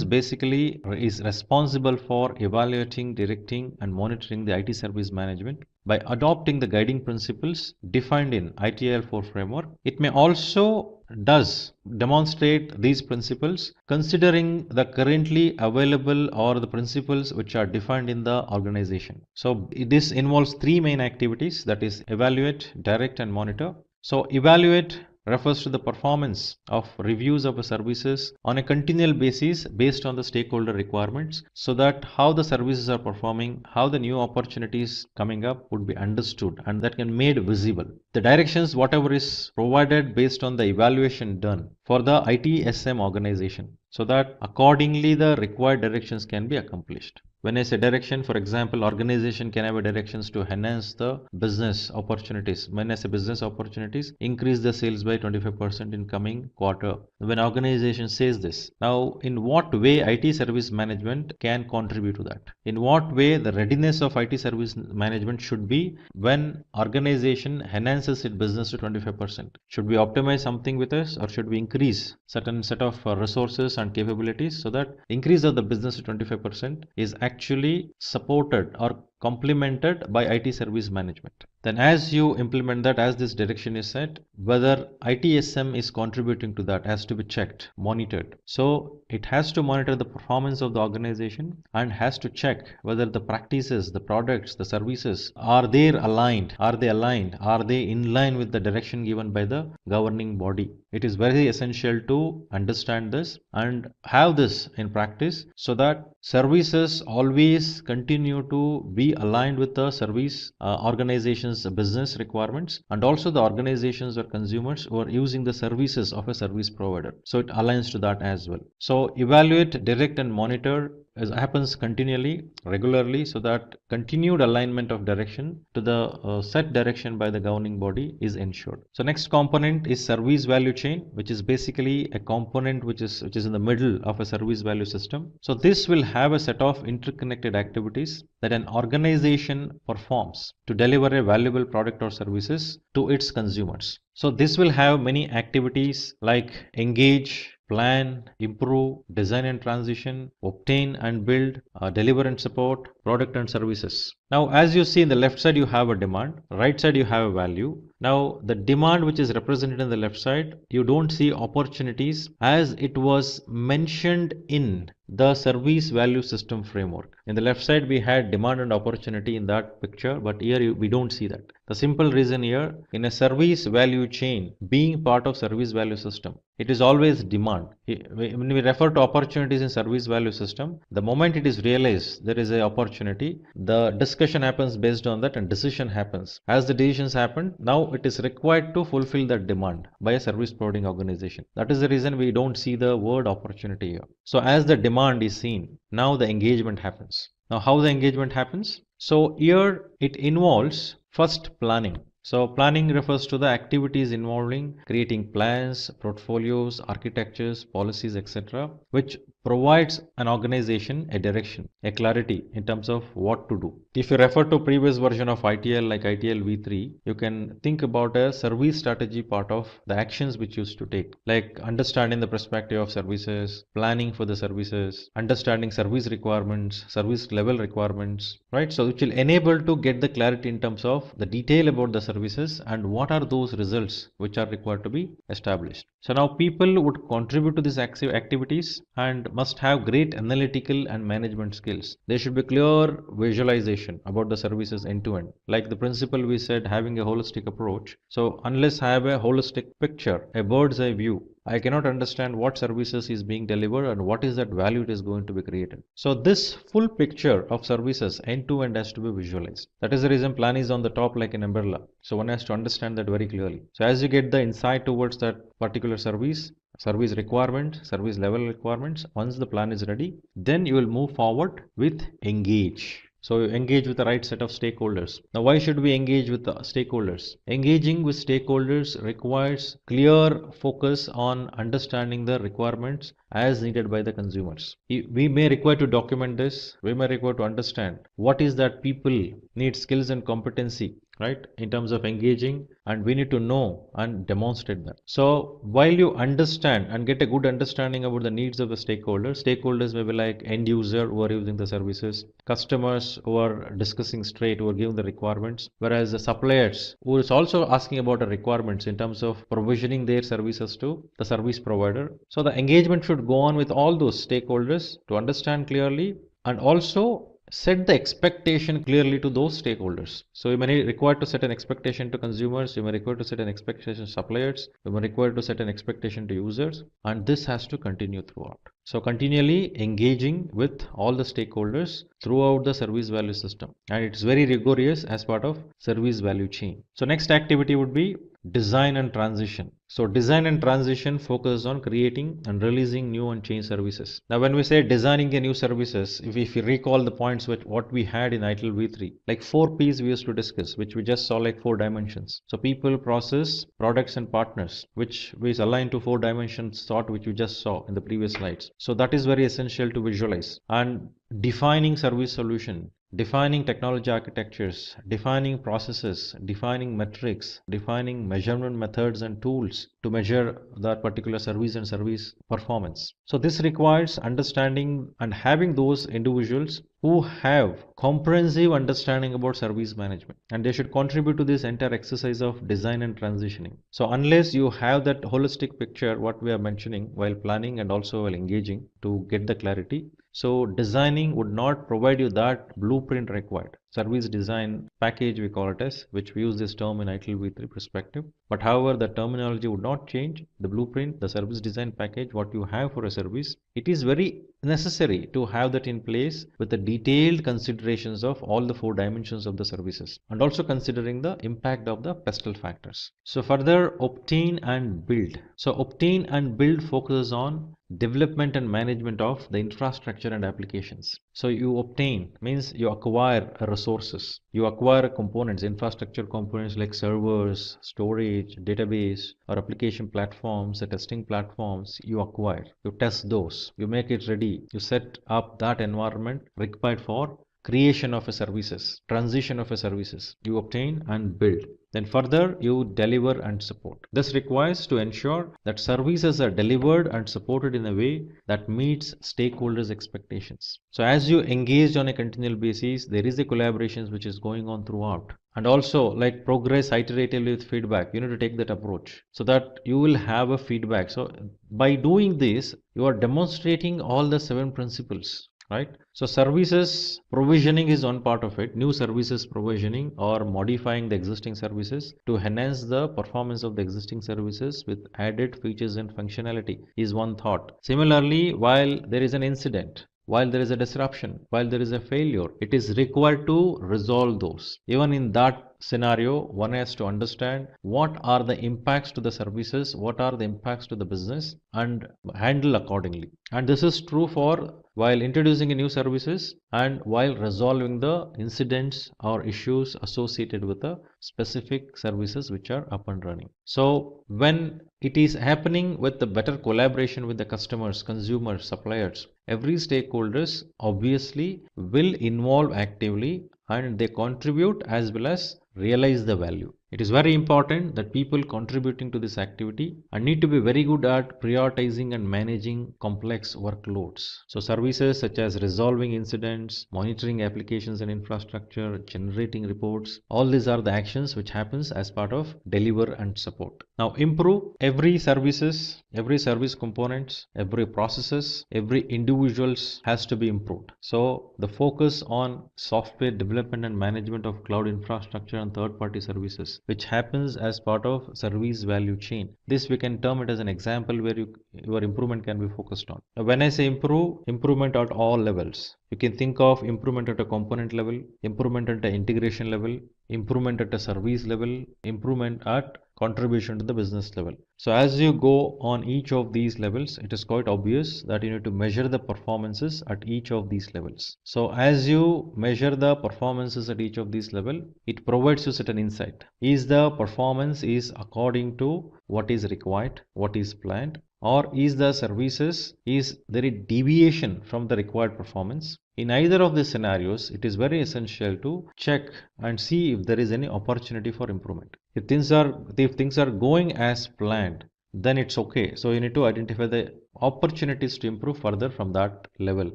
basically is responsible for evaluating, directing and monitoring the IT service management by adopting the guiding principles defined in ITIL 4 framework. It may also does demonstrate these principles considering the currently available or the principles which are defined in the organization. So this involves 3 main activities, that is evaluate, direct and monitor. So evaluate refers to the performance of reviews of the services on a continual basis based on the stakeholder requirements, so that how the services are performing, how the new opportunities coming up would be understood and that can be made visible. The directions, whatever is provided based on the evaluation done for the ITSM organization, so that accordingly the required directions can be accomplished. When I say direction, for example, organization can have a directions to enhance the business opportunities. When I say business opportunities, increase the sales by 25% in coming quarter. When organization says this, now in what way IT service management can contribute to that? In what way the readiness of IT service management should be when organization enhances its business to 25%? Should we optimize something with us, or should we increase certain set of resources and capabilities so that increase of the business to 25% is actually supported or complemented by IT service management. Then as you implement that, as this direction is set, whether ITSM is contributing to that has to be checked, monitored. So it has to monitor the performance of the organization and has to check whether the practices, the products, the services, are they aligned? Are they aligned? Are they in line with the direction given by the governing body? It is very essential to understand this and have this in practice so that services always continue to be aligned with the service organization's business requirements and also the organizations or consumers who are using the services of a service provider. So it aligns to that as well. So evaluate, direct and monitor happens continually, regularly, so that continued alignment of direction to the set direction by the governing body is ensured. So next component is service value chain, which is basically a component which is in the middle of a service value system. So this will have a set of interconnected activities that an organization performs to deliver a valuable product or services to its consumers. So this will have many activities like engage, plan, improve, design and transition, obtain and build, deliver and support, product and services. Now as you see in the left side you have a demand, right side you have a value. Now the demand which is represented in the left side, you don't see opportunities as it was mentioned in the service value system framework. In the left side we had demand and opportunity in that picture, but here we don't see that. The simple reason here, in a service value chain being part of service value system, it is always demand. When we refer to opportunities in service value system, the moment it is realized there is an opportunity, the discussion happens based on that and decision happens. As the decisions happen, now it is required to fulfill that demand by a service providing organization. That is the reason we don't see the word opportunity here. So as the demand is seen, now the engagement happens. Now how the engagement happens? So here it involves first planning. So planning refers to the activities involving creating plans, portfolios, architectures, policies, etc., which provides an organization a direction, a clarity in terms of what to do. If you refer to previous version of ITIL like ITIL V3, you can think about a service strategy part of the actions which used to take, like understanding the perspective of services, planning for the services, understanding service requirements, service level requirements, right? So which will enable to get the clarity in terms of the detail about the services and what are those results which are required to be established. So now people would contribute to these activities and must have great analytical and management skills. There should be clear visualization about the services end to end. Like the principle we said, having a holistic approach. So unless I have a holistic picture, a bird's eye view, I cannot understand what services is being delivered and what is that value it is going to be created. So this full picture of services end to end has to be visualized. That is the reason plan is on the top like an umbrella. So one has to understand that very clearly. So as you get the insight towards that particular service requirement, service level requirements, once the plan is ready, then you will move forward with engage. So engage with the right set of stakeholders. Now why should we engage with the stakeholders? Engaging with stakeholders requires clear focus on understanding the requirements as needed by the consumers. We may require to document this, we may require to understand what is that people need skills and competency, right, in terms of engaging, and we need to know and demonstrate that. So while you understand and get a good understanding about the needs of the stakeholders may be like end user who are using the services, customers who are discussing straight, who are giving the requirements, whereas the suppliers who is also asking about the requirements in terms of provisioning their services to the service provider. So the engagement should go on with all those stakeholders to understand clearly and also set the expectation clearly to those stakeholders. So you may require to set an expectation to consumers, you may require to set an expectation to suppliers, you may require to set an expectation to users, and this has to continue throughout. So continually engaging with all the stakeholders throughout the service value system, and it's very rigorous as part of service value chain. So next activity would be design and transition. So design and transition focus on creating and releasing new and changed services. Now when we say designing a new services, if you recall the points with what we had in ITIL V3, like 4 P's we used to discuss, which we just saw like 4 dimensions. So people, process, products and partners, which is aligned to 4 dimensions thought which we just saw in the previous slides. So that is very essential to visualize. And defining service solution, defining technology architectures, defining processes, defining metrics, defining measurement methods and tools to measure that particular service and service performance. So this requires understanding and having those individuals who have comprehensive understanding about service management, and they should contribute to this entire exercise of design and transitioning. So unless you have that holistic picture what we are mentioning while planning and also while engaging to get the clarity, so designing would not provide you that blueprint required. Service design package we call it as, which we use this term in ITIL V3 perspective. But however, the terminology would not change. The blueprint, the service design package, what you have for a service, it is very necessary to have that in place with the detailed considerations of all the 4 dimensions of the services and also considering the impact of the pestle factors. So further, obtain and build. So obtain and build focuses on development and management of the infrastructure and applications. So you obtain means you acquire resources, you acquire components, infrastructure components like servers, storage, database, or application platforms, or testing platforms. You acquire, you test those, you make it ready, you set up that environment required for creation of a services, transition of a services. You obtain and build. Then further you deliver and support. This requires to ensure that services are delivered and supported in a way that meets stakeholders' expectations. So as you engage on a continual basis, there is a collaboration which is going on throughout. And also like progress iteratively with feedback, you need to take that approach so that you will have a feedback. So by doing this, you are demonstrating all the 7 principles. Right. So services provisioning is one part of it. New services provisioning or modifying the existing services to enhance the performance of the existing services with added features and functionality is one thought. Similarly, while there is an incident, while there is a disruption, while there is a failure, it is required to resolve those. Even in that scenario, one has to understand what are the impacts to the services, what are the impacts to the business, and handle accordingly. And this is true for while introducing a new services and while resolving the incidents or issues associated with the specific services which are up and running. So when it is happening with the better collaboration with the customers, consumers, suppliers, every stakeholders obviously will involve actively and they contribute as well as realize the value. It is very important that people contributing to this activity and need to be very good at prioritizing and managing complex workloads. So services such as resolving incidents, monitoring applications and infrastructure, generating reports, all these are the actions which happens as part of deliver and support. Now improve every services, every service components, every processes, every individuals has to be improved. So the focus on software development and management of cloud infrastructure and third-party services, which happens as part of service value chain. This we can term it as an example where your improvement can be focused on. Now, when I say improve, improvement at all levels. You can think of improvement at a component level, improvement at an integration level, improvement at a service level, improvement at contribution to the business level. So as you go on each of these levels, it is quite obvious that you need to measure the performances at each of these levels. So as you measure the performances at each of these level, it provides you certain insight. Is the performance is according to what is required, what is planned, or is the services, is there a deviation from the required performance? In either of these scenarios, it is very essential to check and see if there is any opportunity for improvement. If things are going as planned, then it's okay. So you need to identify the opportunities to improve further from that level.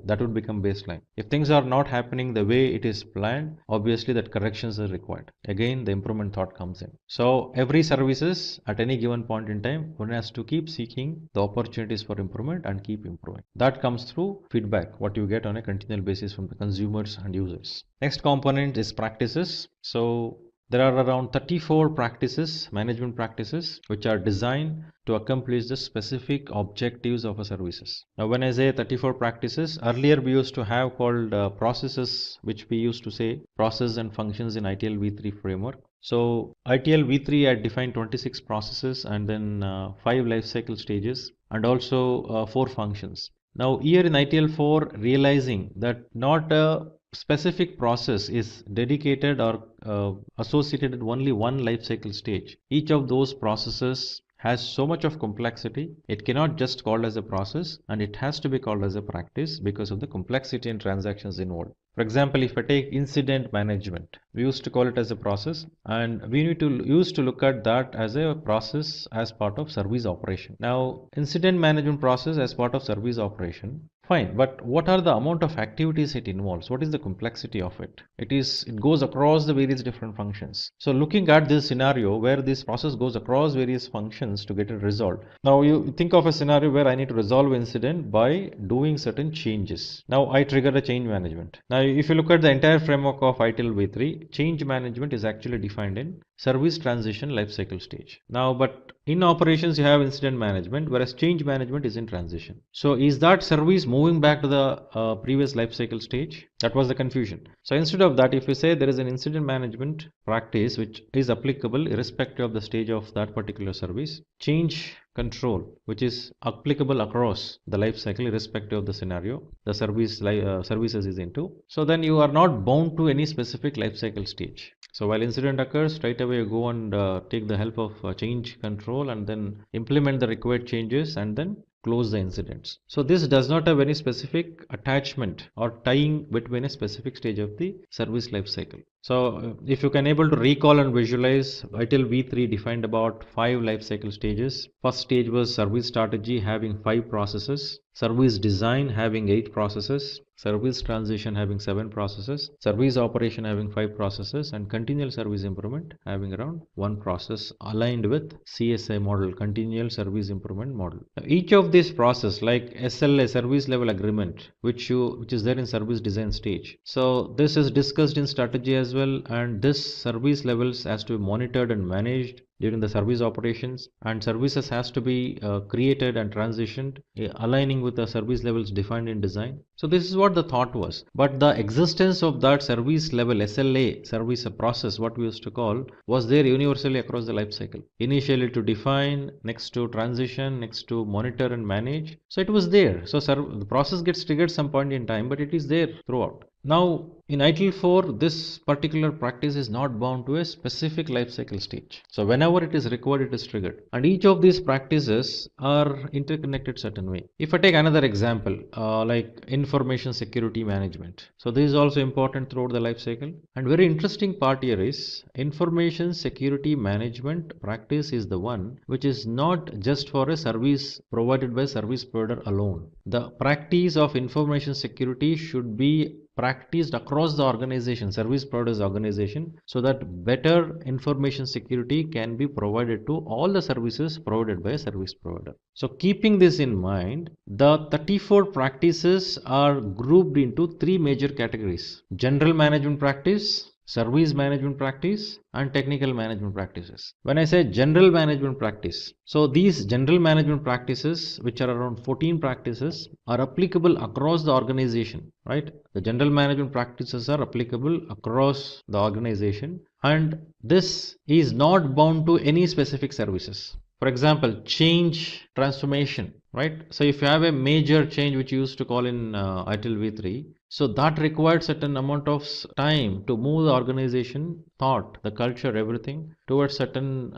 That would become baseline. If things are not happening the way it is planned, obviously that corrections are required. Again, the improvement thought comes in. So every services at any given point in time, one has to keep seeking the opportunities for improvement and keep improving. That comes through feedback, what you get on a continual basis from the consumers and users. Next component is practices. So there are around 34 practices, management practices, which are designed to accomplish the specific objectives of a services. Now, when I say 34 practices, earlier we used to have called processes, which we used to say process and functions in ITIL V3 framework. So ITIL V3 had defined 26 processes and then 5 life cycle stages and also 4 functions. Now here in ITIL 4, realizing that not a specific process is dedicated or associated with only one life cycle stage. Each of those processes has so much of complexity, it cannot just called as a process and it has to be called as a practice because of the complexity and transactions involved. For example, if I take incident management, we used to call it as a process, and we used to look at that as a process as part of service operation. Now, incident management process as part of service operation, fine, but what are the amount of activities it involves? What is the complexity of it? It goes across the various different functions. So looking at this scenario where this process goes across various functions to get it resolved. Now you think of a scenario where I need to resolve an incident by doing certain changes. Now I trigger a change management. Now if you look at the entire framework of ITIL V3, change management is actually defined in service transition lifecycle stage. Now, but in operations, you have incident management, whereas change management is in transition. So, is that service moving back to the previous lifecycle stage? That was the confusion. So, instead of that, if you say there is an incident management practice which is applicable irrespective of the stage of that particular service, change control which is applicable across the life cycle irrespective of the scenario the services is into, so then you are not bound to any specific life cycle stage. So while incident occurs, straight away you go and take the help of change control and then implement the required changes and then close the incidents. So this does not have any specific attachment or tying between a specific stage of the service life cycle. So if you can able to recall and visualize, ITIL V3 defined about 5 life cycle stages. First stage was service strategy having 5 processes, service design having 8 processes, service transition having 7 processes, service operation having 5 processes, and continual service improvement having around 1 process aligned with CSI model, continual service improvement model. Now, each of these process like SLA, service level agreement, which is there in service design stage. So this is discussed in strategy as well, and this service levels has to be monitored and managed during the service operations, and services has to be created and transitioned aligning with the service levels defined in design. So this is what the thought was, but the existence of that service level SLA service process, what we used to call, was there universally across the life cycle. Initially to define, next to transition, next to monitor and manage. So it was there. So the process gets triggered some point in time, but it is there throughout. Now in ITIL 4, this particular practice is not bound to a specific life cycle stage. So whenever it is required, it is triggered. And each of these practices are interconnected certain way. If I take another example, like information security management. So this is also important throughout the life cycle. And very interesting part here is information security management practice is the one which is not just for a service provided by service provider alone. The practice of information security should be practiced across the organization, service providers organization, so that better information security can be provided to all the services provided by a service provider. So keeping this in mind, the 34 practices are grouped into 3 major categories: general management practice, service management practice, and technical management practices. When I say general management practice, so these general management practices, which are around 14 practices, are applicable across the organization, right? The general management practices are applicable across the organization, and this is not bound to any specific services. For example, change transformation, right? So if you have a major change which you used to call in ITIL V3, so that required certain amount of time to move the organization, thought, the culture, everything towards certain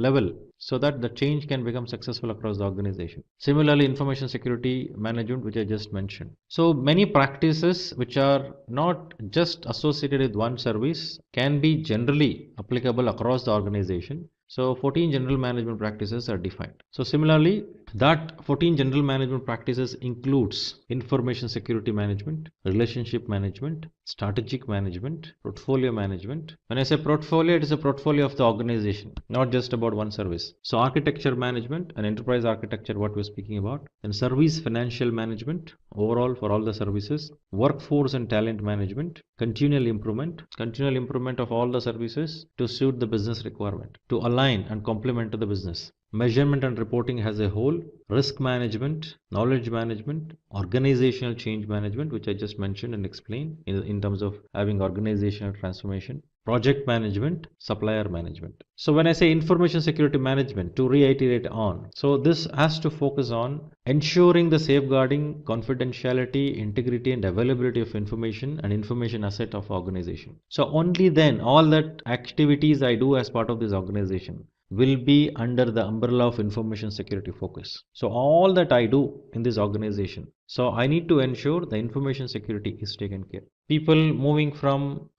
level, so that the change can become successful across the organization. Similarly, information security management, which I just mentioned. So many practices which are not just associated with one service can be generally applicable across the organization. So 14 general management practices are defined. So similarly, that 14 general management practices includes information security management, relationship management, strategic management, portfolio management. When I say portfolio, it is a portfolio of the organization, not just about one service. So architecture management and enterprise architecture, what we're speaking about, and service financial management overall for all the services, workforce and talent management, continual improvement of all the services to suit the business requirement, to align and complement to the business. Measurement and reporting as a whole, risk management, knowledge management, organizational change management, which I just mentioned and explained in terms of having organizational transformation, project management, supplier management. So when I say information security management, to reiterate on, so this has to focus on ensuring the safeguarding, confidentiality, integrity and availability of information and information asset of organization. So only then all that activities I do as part of this organization will be under the umbrella of information security focus. So all that I do in this organization, So I need to ensure the information security is taken care. People moving from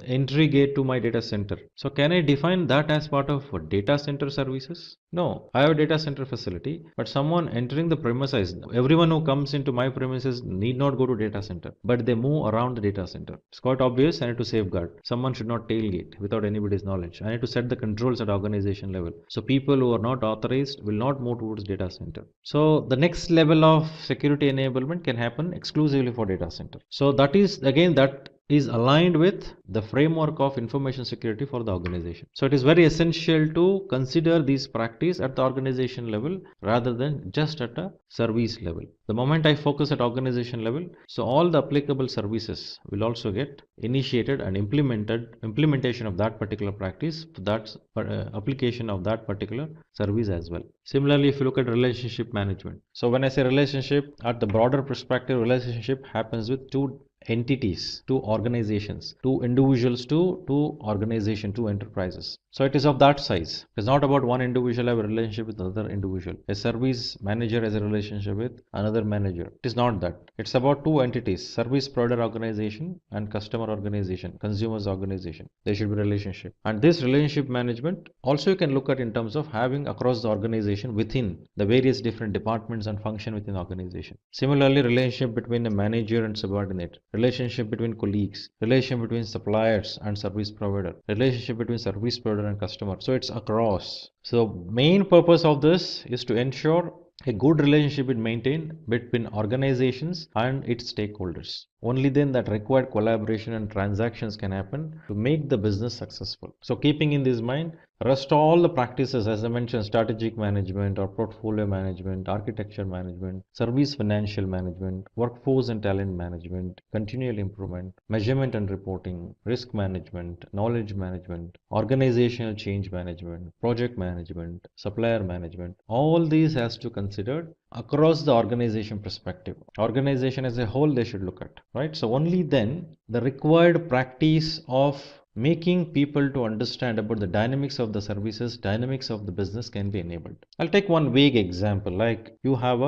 entry gate to my data center. So can I define that as part of data center services? No, I have a data center facility, but someone entering the premises, everyone who comes into my premises need not go to data center, but they move around the data center. It's quite obvious. I need to safeguard. Someone should not tailgate without anybody's knowledge. I need to set the controls at organization level. So people who are not authorized will not move towards data center. So the next level of security enablement can happen exclusively for data center. So that is again that is aligned with the framework of information security for the organization. So it is very essential to consider these practice at the organization level rather than just at a service level. The moment I focus at organization level, so all the applicable services will also get initiated and implementation of that particular practice, that application of that particular service as well. Similarly, if you look at relationship management. So when I say relationship, at the broader perspective, relationship happens with two entities, two organizations, two individuals to two organization, two enterprises. So it is of that size. It's not about one individual have a relationship with another individual. A service manager has a relationship with another manager. It is not that. It's about two entities, service provider organization and customer organization, consumers organization. There should be relationship. And this relationship management also you can look at in terms of having across the organization within the various different departments and function within the organization. Similarly, relationship between a manager and subordinate, relationship between colleagues, relationship between suppliers and service provider, relationship between service provider and customer. So it's across. So main purpose of this is to ensure a good relationship is maintained between organizations and its stakeholders. Only then that required collaboration and transactions can happen to make the business successful. So keeping in this mind, rest all the practices as I mentioned, strategic management or portfolio management, architecture management, service financial management, workforce and talent management, continual improvement, measurement and reporting, risk management, knowledge management, organizational change management, project management, supplier management, all these has to consider across the organization perspective. Organization as a whole they should look at, right? So only then the required practice of making people to understand about the dynamics of the services, dynamics of the business can be enabled. I'll take one vague example, like you have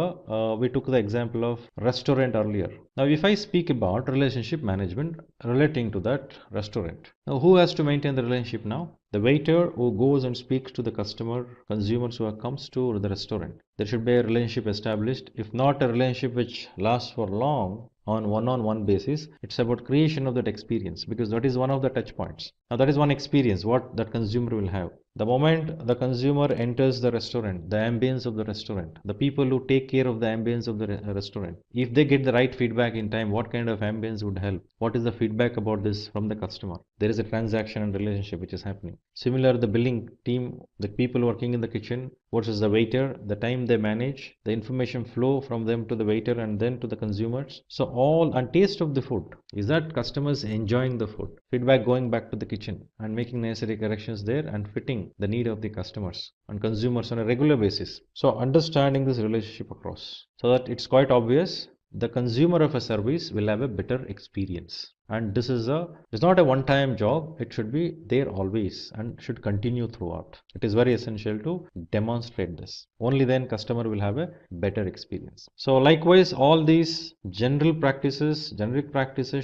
we took the example of restaurant earlier. Now if I speak about relationship management relating to that restaurant, now who has to maintain the relationship now? The waiter who goes and speaks to the customer, consumers who comes to the restaurant. There should be a relationship established, if not a relationship which lasts for long, on one-on-one basis. It's about creation of that experience, because that is one of the touch points. Now that is one experience what that consumer will have. The moment the consumer enters the restaurant, the ambience of the restaurant, the people who take care of the ambience of the restaurant, if they get the right feedback in time, what kind of ambience would help? What is the feedback about this from the customer? There is a transaction and relationship which is happening. Similar, the billing team, the people working in the kitchen versus the waiter, the time they manage, the information flow from them to the waiter and then to the consumers. So all, and taste of the food. Is that customers enjoying the food? Feedback going back to the kitchen and making necessary corrections there and fitting the need of the customers and consumers on a regular basis. So understanding this relationship across, so that it's quite obvious the consumer of a service will have a better experience. And this is it's not a one-time job. It should be there always and should continue throughout. It is very essential to demonstrate this. Only then customer will have a better experience. So likewise, all these generic practices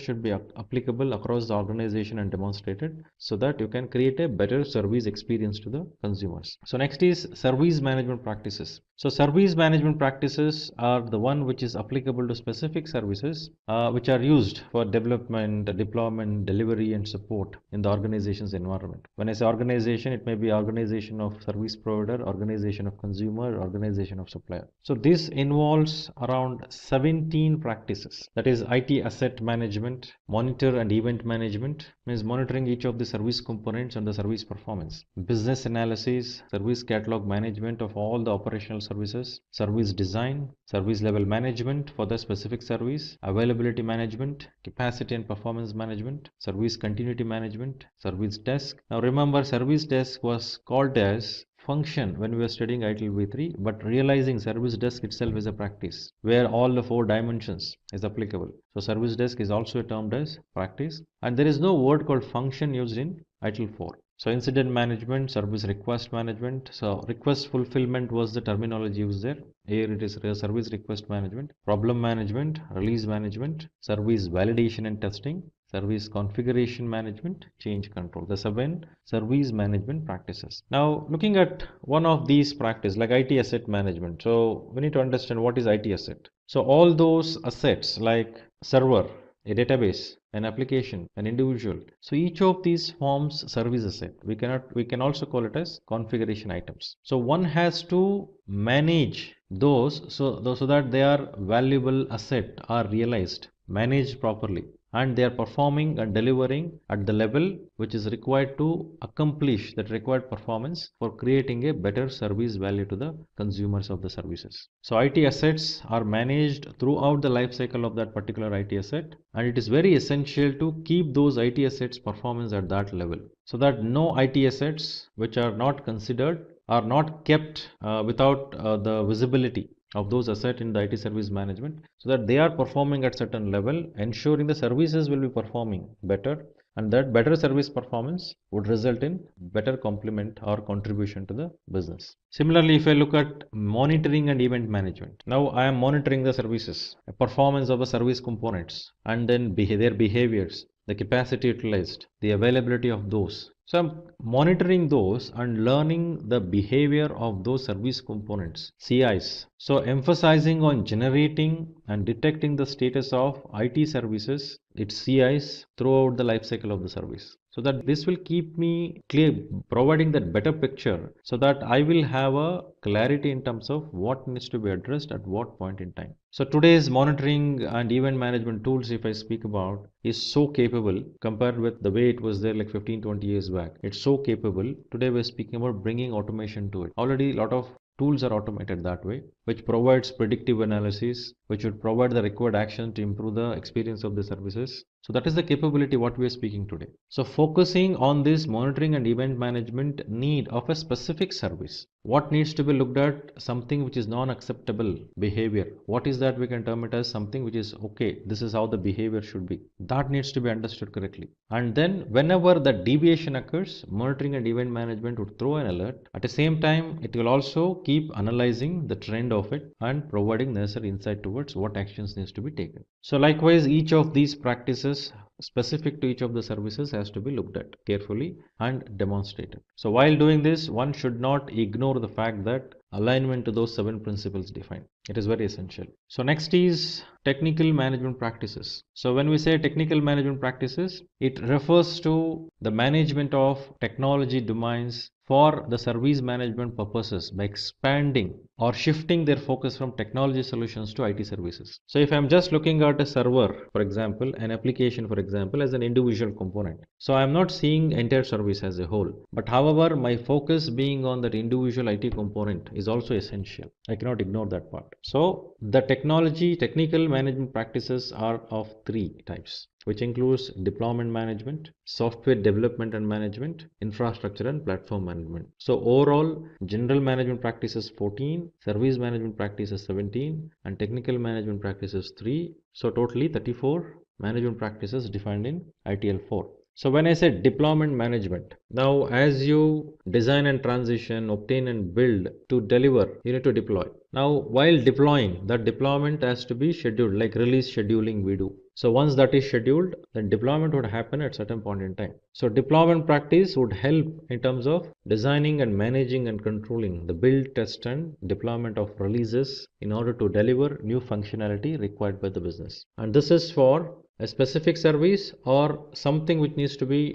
should be applicable across the organization and demonstrated, so that you can create a better service experience to the consumers. So next is service management practices. So service management practices are the one which is applicable to specific services which are used for development, deployment, delivery and support in the organization's environment. When I say organization, it may be organization of service provider, organization of consumer, organization of supplier. So this involves around 17 practices. That is IT asset management, monitor and event management, means monitoring each of the service components and the service performance. Business analysis, service catalog management of all the operational services, service design, service level management for the specific service, availability management, capacity and performance management, service continuity management, service desk. Now remember, service desk was called as function when we were studying ITIL V3, but realizing service desk itself is a practice where all the 4 dimensions is applicable. So service desk is also termed as practice, and there is no word called function used in ITIL 4. So incident management, service request management. So request fulfillment was the terminology used there. Here it is service request management, problem management, release management, service validation and testing, service configuration management, change control. The 7 service management practices. Now looking at one of these practices like IT asset management. So we need to understand what is IT asset. So all those assets like server, a database, an application, an individual. So each of these forms service asset. We can also call it as configuration items. So one has to manage those so that their valuable asset are realized, managed properly, and they are performing and delivering at the level which is required to accomplish that required performance for creating a better service value to the consumers of the services. So IT assets are managed throughout the life cycle of that particular IT asset, and it is very essential to keep those IT assets performance at that level so that no IT assets which are not considered are not kept without the visibility of those assets in the IT service management, so that they are performing at certain level, ensuring the services will be performing better, and that better service performance would result in better complement or contribution to the business. Similarly, if I look at monitoring and event management, now I am monitoring the services, performance of the service components, and then their behaviors, the capacity utilized, the availability of those. So I'm monitoring those and learning the behavior of those service components, CIs. So emphasizing on generating and detecting the status of IT services, its CIs throughout the life cycle of the service. So that this will keep me clear, providing that better picture so that I will have a clarity in terms of what needs to be addressed at what point in time. So today's monitoring and event management tools, if I speak about, is so capable compared with the way it was there like 15-20 years back. It's so capable. Today we're speaking about bringing automation to it. Already a lot of tools are automated that way, which provides predictive analysis, which would provide the required action to improve the experience of the services. So that is the capability what we are speaking today. So focusing on this monitoring and event management need of a specific service. What needs to be looked at? Something which is non-acceptable behavior. What is that? We can term it as something which is okay, this is how the behavior should be. That needs to be understood correctly. And then whenever the deviation occurs, monitoring and event management would throw an alert. At the same time, it will also keep analyzing the trend of it and providing necessary insight towards what actions needs to be taken. So likewise, each of these practices specific to each of the services has to be looked at carefully and demonstrated. So while doing this, one should not ignore the fact that alignment to those 7 principles defined. It is very essential. So next is technical management practices. So when we say technical management practices, it refers to the management of technology domains for the service management purposes by expanding or shifting their focus from technology solutions to IT services. So if I'm just looking at a server, for example, an application, for example, as an individual component, so I'm not seeing entire service as a whole. But however, my focus being on that individual IT component is also essential. I cannot ignore that part. So the technical management practices are of 3 types, which includes deployment management, software development and management, infrastructure and platform management. So overall, general management practices 14, service management practices 17, and technical management practices 3. So totally 34 management practices defined in ITIL 4. So when I say deployment management, now as you design and transition, obtain and build to deliver, you need to deploy. Now while deploying, that deployment has to be scheduled, like release scheduling we do. So once that is scheduled, then deployment would happen at certain point in time. So deployment practice would help in terms of designing and managing and controlling the build, test and deployment of releases in order to deliver new functionality required by the business. And this is for a specific service or something which needs to be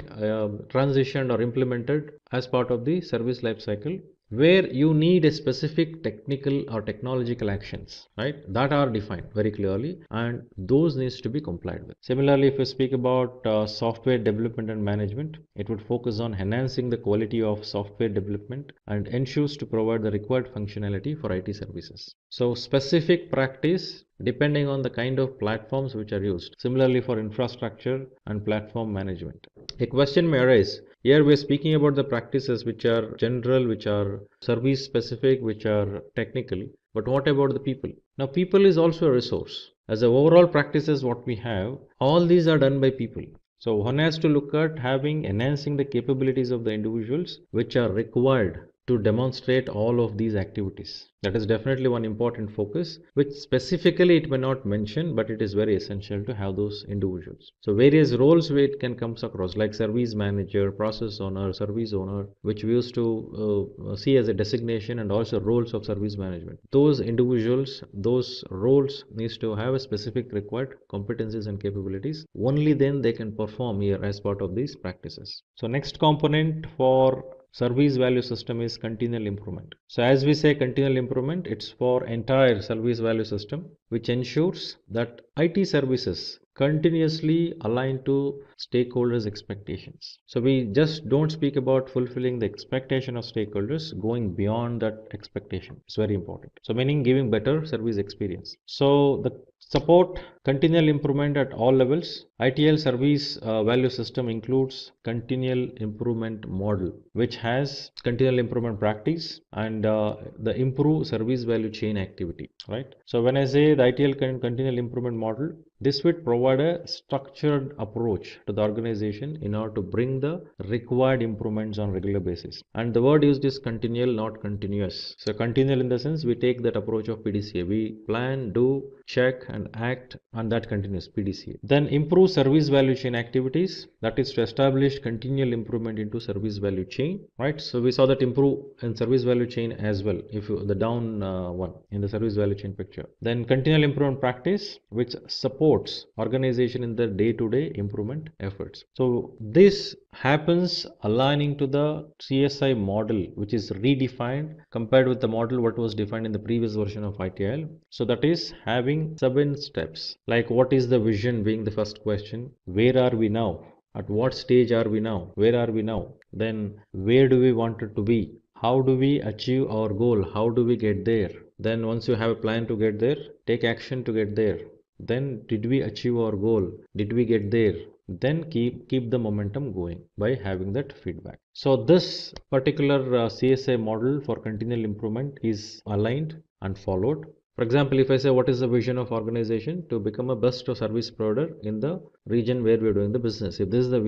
transitioned or implemented as part of the service lifecycle, where you need a specific technical or technological actions, right, that are defined very clearly, and those needs to be complied with. Similarly, if we speak about software development and management, it would focus on enhancing the quality of software development and ensures to provide the required functionality for IT services. So specific practice depending on the kind of platforms which are used. Similarly for infrastructure and platform management. A question may arise. Here we are speaking about the practices which are general, which are service specific, which are technical. But what about the people? Now people is also a resource. As a overall practices what we have, all these are done by people. So one has to look at enhancing the capabilities of the individuals which are required to demonstrate all of these activities. That is definitely one important focus, which specifically it may not mention, but it is very essential to have those individuals. So various roles where it can comes across, like service manager, process owner, service owner, which we used to see as a designation, and also roles of service management. Those individuals, those roles needs to have a specific required competencies and capabilities. Only then they can perform here as part of these practices. So next component for service value system is continual improvement. So as we say continual improvement, it's for entire service value system, which ensures that IT services continuously align to stakeholders' expectations. So we just don't speak about fulfilling the expectation of stakeholders, going beyond that expectation. It's very important. So meaning giving better service experience. So the support continual improvement at all levels. ITIL service value system includes continual improvement model, which has continual improvement practice and the improve service value chain activity, right? So when I say the ITIL continual improvement model, this would provide a structured approach to the organization in order to bring the required improvements on regular basis. And the word used is continual, not continuous. So continual in the sense we take that approach of PDCA. We plan, do, check and act, and that continues PDCA. Then improve service value chain activities, that is to establish continual improvement into service value chain, right? So we saw that improve in service value chain as well, if you, the down one in the service value chain picture. Then continual improvement practice, which supports organization in the day-to-day improvement efforts. So this happens aligning to the CSI model, which is redefined compared with the model what was defined in the previous version of ITIL. So that is having 7 steps. Like what is the vision being the first question. Where are we now? At what stage are we now? Where are we now? Then where do we want it to be? How do we achieve our goal? How do we get there? Then once you have a plan to get there, take action to get there. Then did we achieve our goal? Did we get there? Then keep the momentum going by having that feedback. So this particular CSI model for continual improvement is aligned and followed. For example, if I say what is the vision of organization to become a best service provider in the region where we are doing the business. If this is the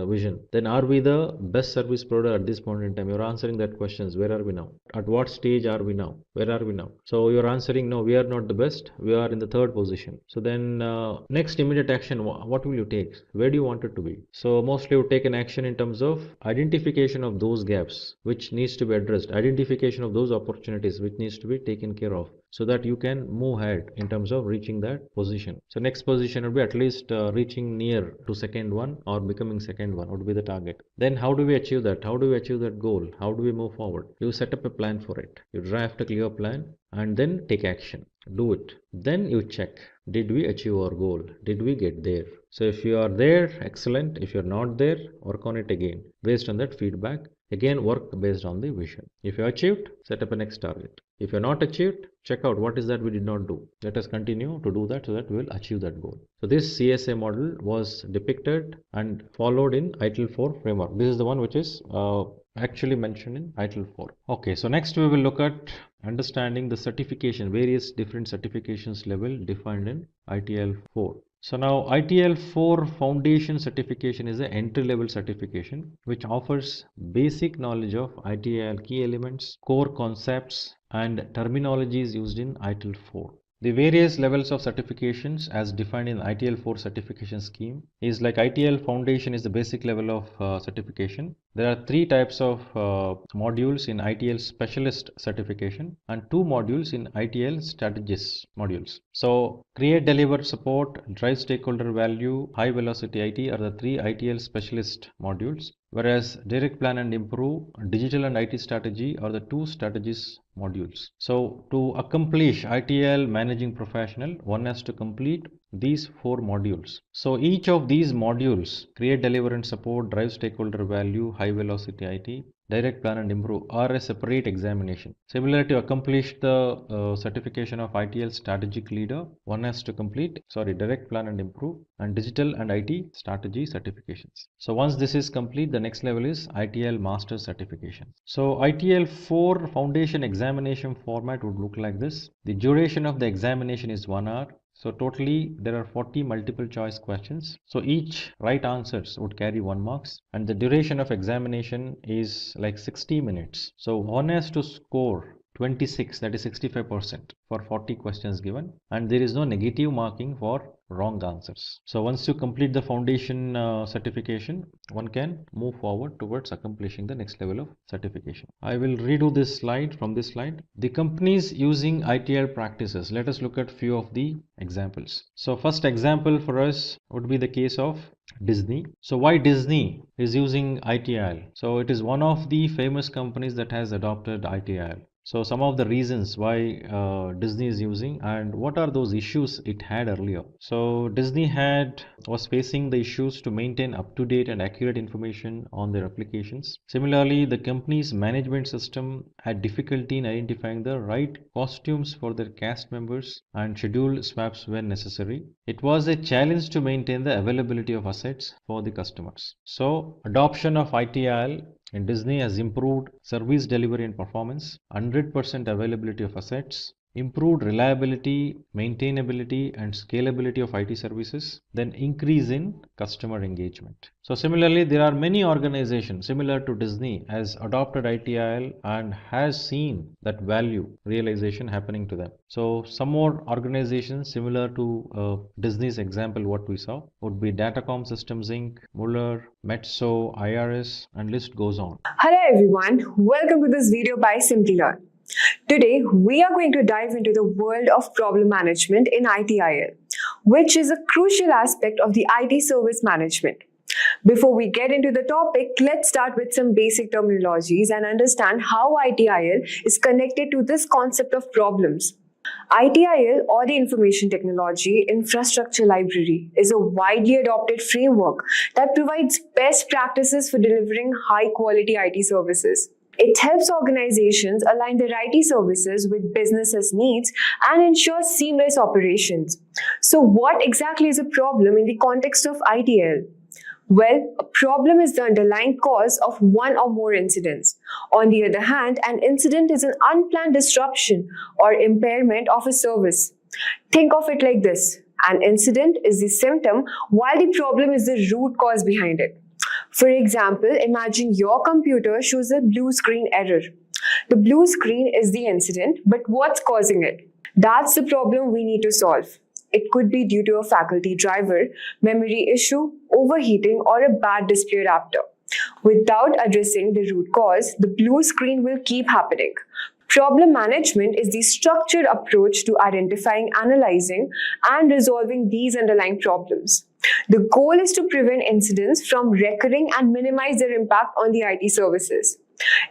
vision, then are we the best service provider at this point in time? You're answering that questions. Where are we now? At what stage are we now? Where are we now? So you're answering no, we are not the best. We are in the 3rd position. So then next immediate action, what will you take? Where do you want it to be? So mostly you take an action in terms of identification of those gaps which needs to be addressed, identification of those opportunities which needs to be taken care of, so that you can move ahead in terms of reaching that position. So next position would be at least reaching near to second one or becoming second one would be the target. Then how do we achieve that? How do we achieve that goal? How do we move forward? You set up a plan for it. You draft a clear plan and then take action. Do it. Then you check. Did we achieve our goal? Did we get there? So if you are there, excellent. If you're not there, work on it again. Based on that feedback, again work based on the vision. If you achieved, set up a next target. If you're not achieved, check out what is that we did not do. Let us continue to do that so that we will achieve that goal. So this CSA model was depicted and followed in ITIL 4 framework. This is the one which is actually mentioned in ITIL 4. Okay, so next we will look at understanding the certification, various different certifications level defined in ITIL 4. So now ITIL 4 foundation certification is an entry level certification which offers basic knowledge of ITIL key elements, core concepts and terminologies used in ITIL 4. The various levels of certifications as defined in ITIL 4 certification scheme is like ITIL foundation is the basic level of certification. There are 3 types of modules in ITIL specialist certification and 2 modules in ITIL strategist modules. So create, deliver, support, drive stakeholder value, high velocity IT are the 3 ITIL specialist modules. Whereas direct plan and improve, digital and IT strategy are the 2 strategies modules. So to accomplish ITIL managing professional, one has to complete these 4 modules. So each of these modules, create, deliver and support, drive stakeholder value, high velocity IT, direct plan and improve are a separate examination. Similarly, to accomplish the certification of ITIL strategic leader, one has to complete direct plan and improve and digital and IT strategy certifications. So once this is complete, the next level is ITIL master certification. So ITIL 4 foundation examination format would look like this. The duration of the examination is 1 hour. So totally there are 40 multiple choice questions. So each right answers would carry 1 marks, and the duration of examination is like 60 minutes. So one has to score 26, that is 65% for 40 questions given, and there is no negative marking for wrong answers. So once you complete the foundation certification, one can move forward towards accomplishing the next level of certification. I will redo this slide from this slide. The companies using ITIL practices. Let us look at few of the examples. So first example for us would be the case of Disney. So why Disney is using ITIL? So it is one of the famous companies that has adopted ITIL. So some of the reasons why Disney is using, and what are those issues it had earlier. So Disney was facing the issues to maintain up-to-date and accurate information on their applications. Similarly, the company's management system had difficulty in identifying the right costumes for their cast members and schedule swaps when necessary. It was a challenge to maintain the availability of assets for the customers. So adoption of ITIL in Disney has improved service delivery and performance, 100% availability of assets, improved reliability, maintainability and scalability of IT services, then increase in customer engagement. So similarly, there are many organizations similar to Disney has adopted ITIL and has seen that value realization happening to them. So some more organizations similar to Disney's example what we saw would be Datacom Systems Inc., Muller, Metso, IRS, and list goes on. Hello everyone, welcome to this video by Simplilearn. Today, we are going to dive into the world of problem management in ITIL, which is a crucial aspect of the IT service management. Before we get into the topic, let's start with some basic terminologies and understand how ITIL is connected to this concept of problems. ITIL, or the Information Technology Infrastructure Library, is a widely adopted framework that provides best practices for delivering high-quality IT services. It helps organizations align their IT services with business's needs and ensure seamless operations. So what exactly is a problem in the context of ITIL? Well, a problem is the underlying cause of one or more incidents. On the other hand, an incident is an unplanned disruption or impairment of a service. Think of it like this. An incident is the symptom while the problem is the root cause behind it. For example, imagine your computer shows a blue screen error. The blue screen is the incident, but what's causing it? That's the problem we need to solve. It could be due to a faculty driver, memory issue, overheating, or a bad display adapter. Without addressing the root cause, the blue screen will keep happening. Problem management is the structured approach to identifying, analyzing, and resolving these underlying problems. The goal is to prevent incidents from recurring and minimize their impact on the IT services.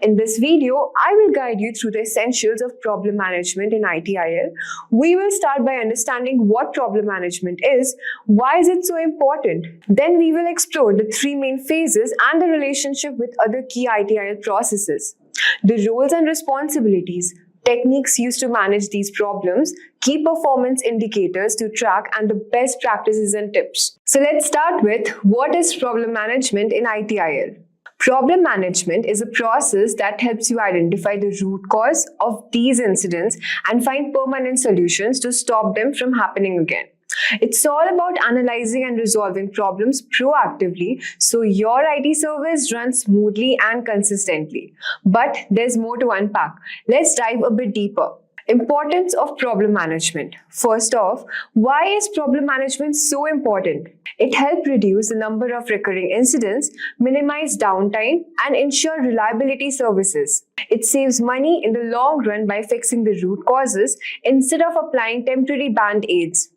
In this video, I will guide you through the essentials of problem management in ITIL. We will start by understanding what problem management is, why is it so important. Then we will explore the three main phases and the relationship with other key ITIL processes, the roles and responsibilities, techniques used to manage these problems, key performance indicators to track, and the best practices and tips. So let's start with what is problem management in ITIL. Problem management is a process that helps you identify the root cause of these incidents and find permanent solutions to stop them from happening again. It's all about analyzing and resolving problems proactively so your IT service runs smoothly and consistently. But there's more to unpack. Let's dive a bit deeper. Importance of problem management. First off, why is problem management so important? It helps reduce the number of recurring incidents, minimize downtime, and ensure reliability services. It saves money in the long run by fixing the root causes instead of applying temporary band-aids.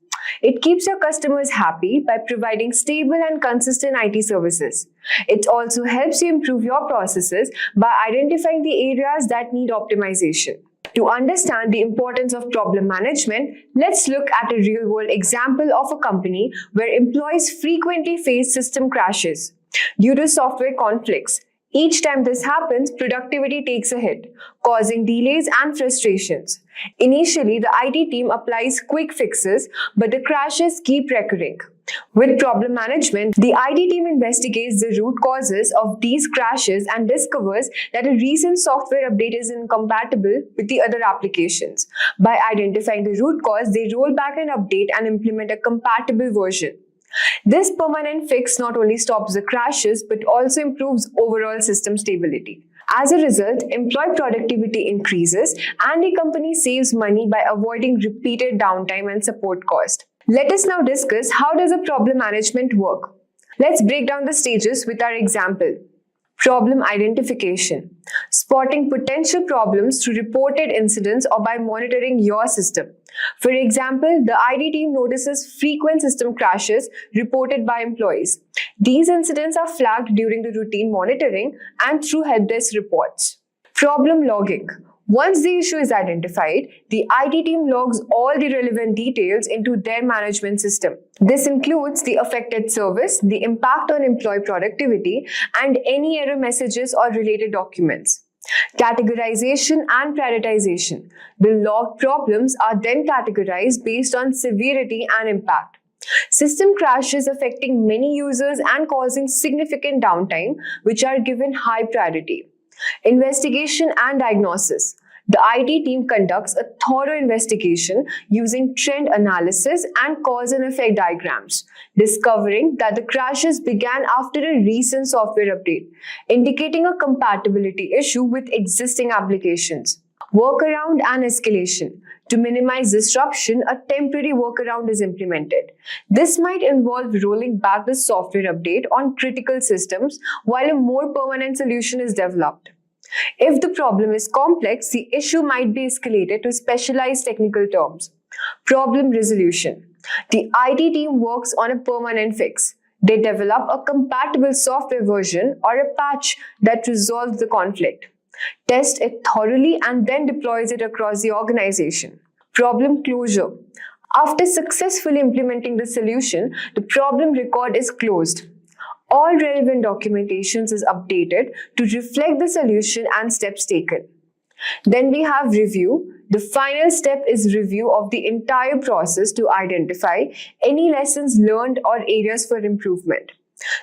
It keeps your customers happy by providing stable and consistent IT services. It also helps you improve your processes by identifying the areas that need optimization. To understand the importance of problem management, let's look at a real-world example of a company where employees frequently face system crashes due to software conflicts. Each time this happens, productivity takes a hit, causing delays and frustrations. Initially, the IT team applies quick fixes, but the crashes keep recurring. With problem management, the IT team investigates the root causes of these crashes and discovers that a recent software update is incompatible with the other applications. By identifying the root cause, they roll back an update and implement a compatible version. This permanent fix not only stops the crashes but also improves overall system stability. As a result, employee productivity increases and the company saves money by avoiding repeated downtime and support cost. Let us now discuss how does a problem management work. Let's break down the stages with our example. Problem identification. Spotting potential problems through reported incidents or by monitoring your system. For example, the IT team notices frequent system crashes reported by employees. These incidents are flagged during the routine monitoring and through helpdesk reports. Problem logging. Once the issue is identified, the IT team logs all the relevant details into their management system. This includes the affected service, the impact on employee productivity, and any error messages or related documents. Categorization and prioritization. The logged problems are then categorized based on severity and impact. System crashes affecting many users and causing significant downtime, which are given high priority. Investigation and diagnosis. The IT team conducts a thorough investigation using trend analysis and cause and effect diagrams, discovering that the crashes began after a recent software update, indicating a compatibility issue with existing applications. Workaround and escalation. To minimize disruption, a temporary workaround is implemented. This might involve rolling back the software update on critical systems while a more permanent solution is developed. If the problem is complex, the issue might be escalated to specialized technical terms. Problem resolution. The IT team works on a permanent fix. They develop a compatible software version or a patch that resolves the conflict, test it thoroughly, and then deploys it across the organization. Problem closure. After successfully implementing the solution, the problem record is closed. All relevant documentations is updated to reflect the solution and steps taken. Then we have review. The final step is review of the entire process to identify any lessons learned or areas for improvement.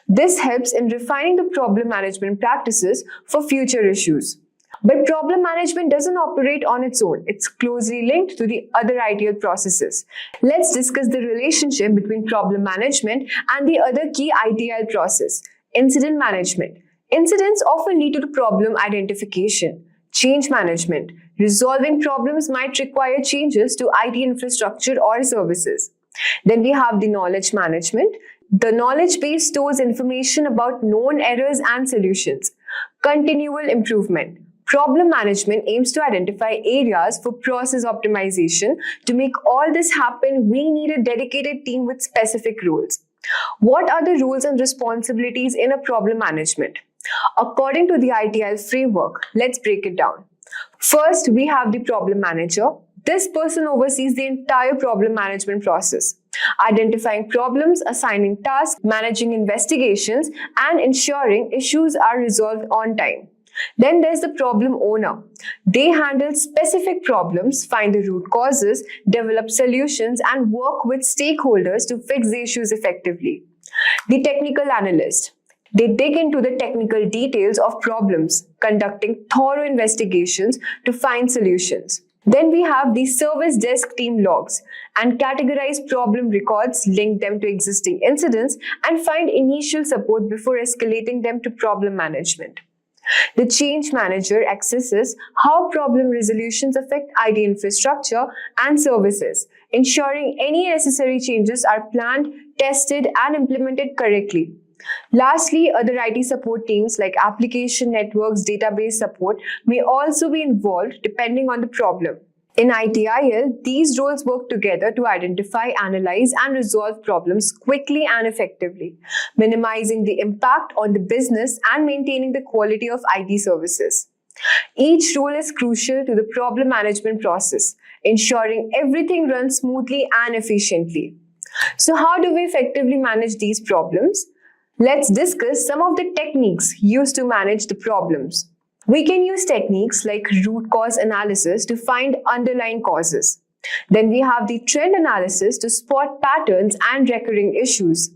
This helps in refining the problem management practices for future issues. But problem management doesn't operate on its own. It's closely linked to the other ITIL processes. Let's discuss the relationship between problem management and the other key ITIL process, incident management. Incidents often lead to the problem identification. Change management. Resolving problems might require changes to IT infrastructure or services. Then we have the knowledge management. The knowledge base stores information about known errors and solutions. Continual improvement. Problem management aims to identify areas for process optimization. To make all this happen, we need a dedicated team with specific roles. What are the roles and responsibilities in a problem management? According to the ITIL framework, let's break it down. First, we have the problem manager. This person oversees the entire problem management process, identifying problems, assigning tasks, managing investigations, and ensuring issues are resolved on time. Then there's the problem owner. They handle specific problems, find the root causes, develop solutions, and work with stakeholders to fix the issues effectively. The technical analyst. They dig into the technical details of problems, conducting thorough investigations to find solutions. Then we have the service desk team logs and categorize problem records, link them to existing incidents, and find initial support before escalating them to problem management. The change manager assesses how problem resolutions affect IT infrastructure and services, ensuring any necessary changes are planned, tested, and implemented correctly. Lastly, other IT support teams like application, networks, database support may also be involved depending on the problem. In ITIL, these roles work together to identify, analyze, and resolve problems quickly and effectively, minimizing the impact on the business and maintaining the quality of IT services. Each role is crucial to the problem management process, ensuring everything runs smoothly and efficiently. So how do we effectively manage these problems? Let's discuss some of the techniques used to manage the problems. We can use techniques like root cause analysis to find underlying causes. Then we have the trend analysis to spot patterns and recurring issues.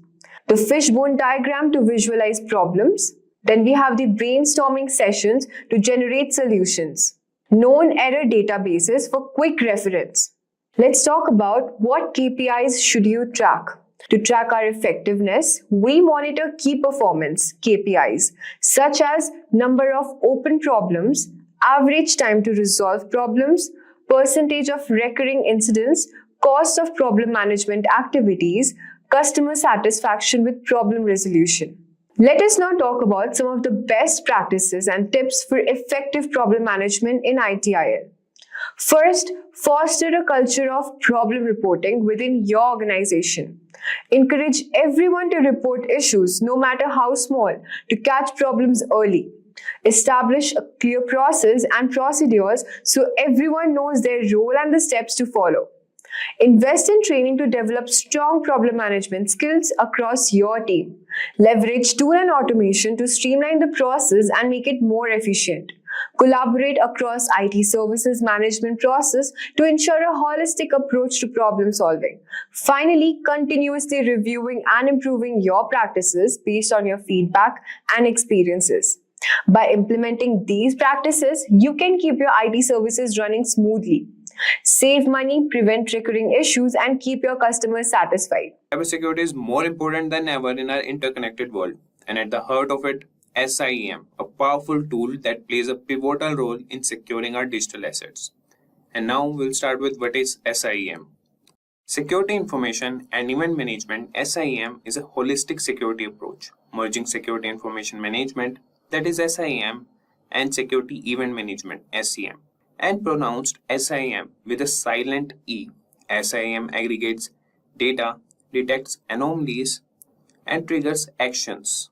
the fishbone diagram to visualize problems. Then we have the brainstorming sessions to generate solutions. Known error databases for quick reference. Let's talk about what KPIs should you track. To track our effectiveness, we monitor key performance KPIs such as number of open problems, average time to resolve problems, percentage of recurring incidents, cost of problem management activities, customer satisfaction with problem resolution. Let us now talk about some of the best practices and tips for effective problem management in ITIL. First, foster a culture of problem reporting within your organization. Encourage everyone to report issues, no matter how small, to catch problems early. Establish a clear process and procedures so everyone knows their role and the steps to follow. Invest in training to develop strong problem management skills across your team. Leverage tool and automation to streamline the process and make it more efficient. Collaborate across IT services management process to ensure a holistic approach to problem solving. Finally, continuously reviewing and improving your practices based on your feedback and experiences. By implementing these practices, you can keep your IT services running smoothly, save money, prevent recurring issues, and keep your customers satisfied. Cybersecurity is more important than ever in our interconnected world, and at the heart of it, SIEM, a powerful tool that plays a pivotal role in securing our digital assets. And now we'll start with what is SIEM. Security Information and Event Management, SIEM, is a holistic security approach, merging security information management, that is SIEM, and security event management, SEM, and pronounced SIEM with a silent E. SIEM aggregates data, detects anomalies, and triggers actions.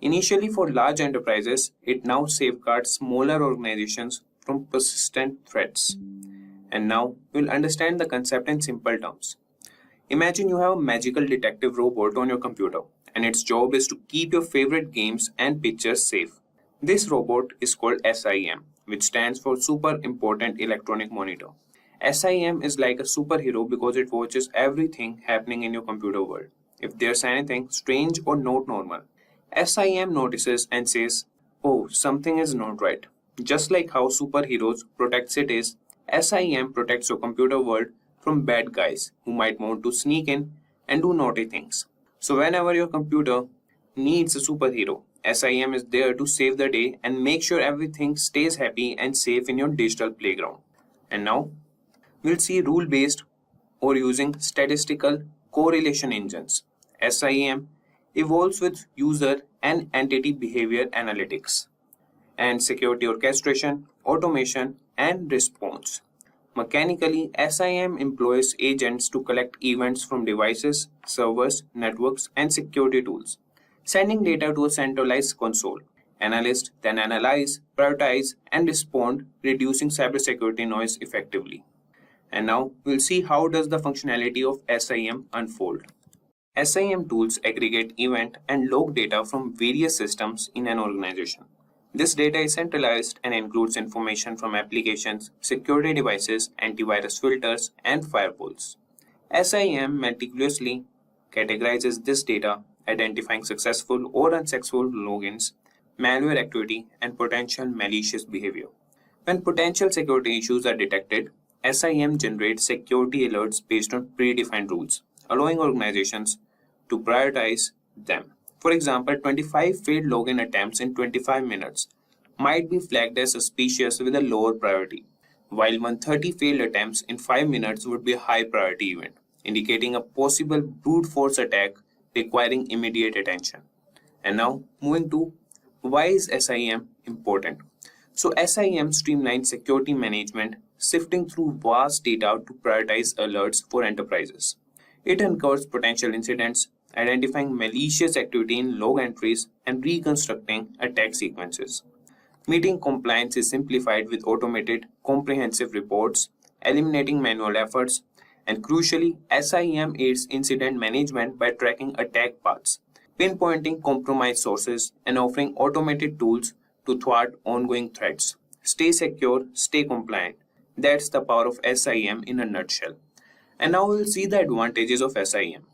Initially for large enterprises, it now safeguards smaller organizations from persistent threats. And now we'll understand the concept in simple terms. Imagine you have a magical detective robot on your computer, and its job is to keep your favorite games and pictures safe. This robot is called SIEM, which stands for Super Important Electronic Monitor. SIEM is like a superhero because it watches everything happening in your computer world. If there's anything strange or not normal, SIEM notices and says, "Oh, something is not right." Just like how superheroes protect cities, SIEM protects your computer world from bad guys who might want to sneak in and do naughty things. So whenever your computer needs a superhero, SIEM is there to save the day and make sure everything stays happy and safe in your digital playground. And now, we'll see rule-based or using statistical correlation engines. SIEM evolves with user and entity behavior analytics and security orchestration, automation, and response. Mechanically, SIEM employs agents to collect events from devices, servers, networks, and security tools, sending data to a centralized console. Analysts then analyze, prioritize, and respond, reducing cybersecurity noise effectively. And now we'll see how does the functionality of SIEM unfold. SIEM tools aggregate event and log data from various systems in an organization. This data is centralized and includes information from applications, security devices, antivirus filters, and firewalls. SIEM meticulously categorizes this data, identifying successful or unsuccessful logins, malware activity, and potential malicious behavior. When potential security issues are detected, SIEM generates security alerts based on predefined rules, allowing organizations to prioritize them. For example, 25 failed login attempts in 25 minutes might be flagged as suspicious with a lower priority, while 130 failed attempts in 5 minutes would be a high priority event, indicating a possible brute force attack requiring immediate attention. And now, moving to why is SIEM important? So SIEM streamlines security management, sifting through vast data to prioritize alerts for enterprises. It uncovers potential incidents, identifying malicious activity in log entries, and reconstructing attack sequences. Meeting compliance is simplified with automated, comprehensive reports, eliminating manual efforts, and crucially, SIEM aids incident management by tracking attack paths, pinpointing compromised sources, and offering automated tools to thwart ongoing threats. Stay secure, stay compliant. That's the power of SIEM in a nutshell. And now we'll see the advantages of SIEM.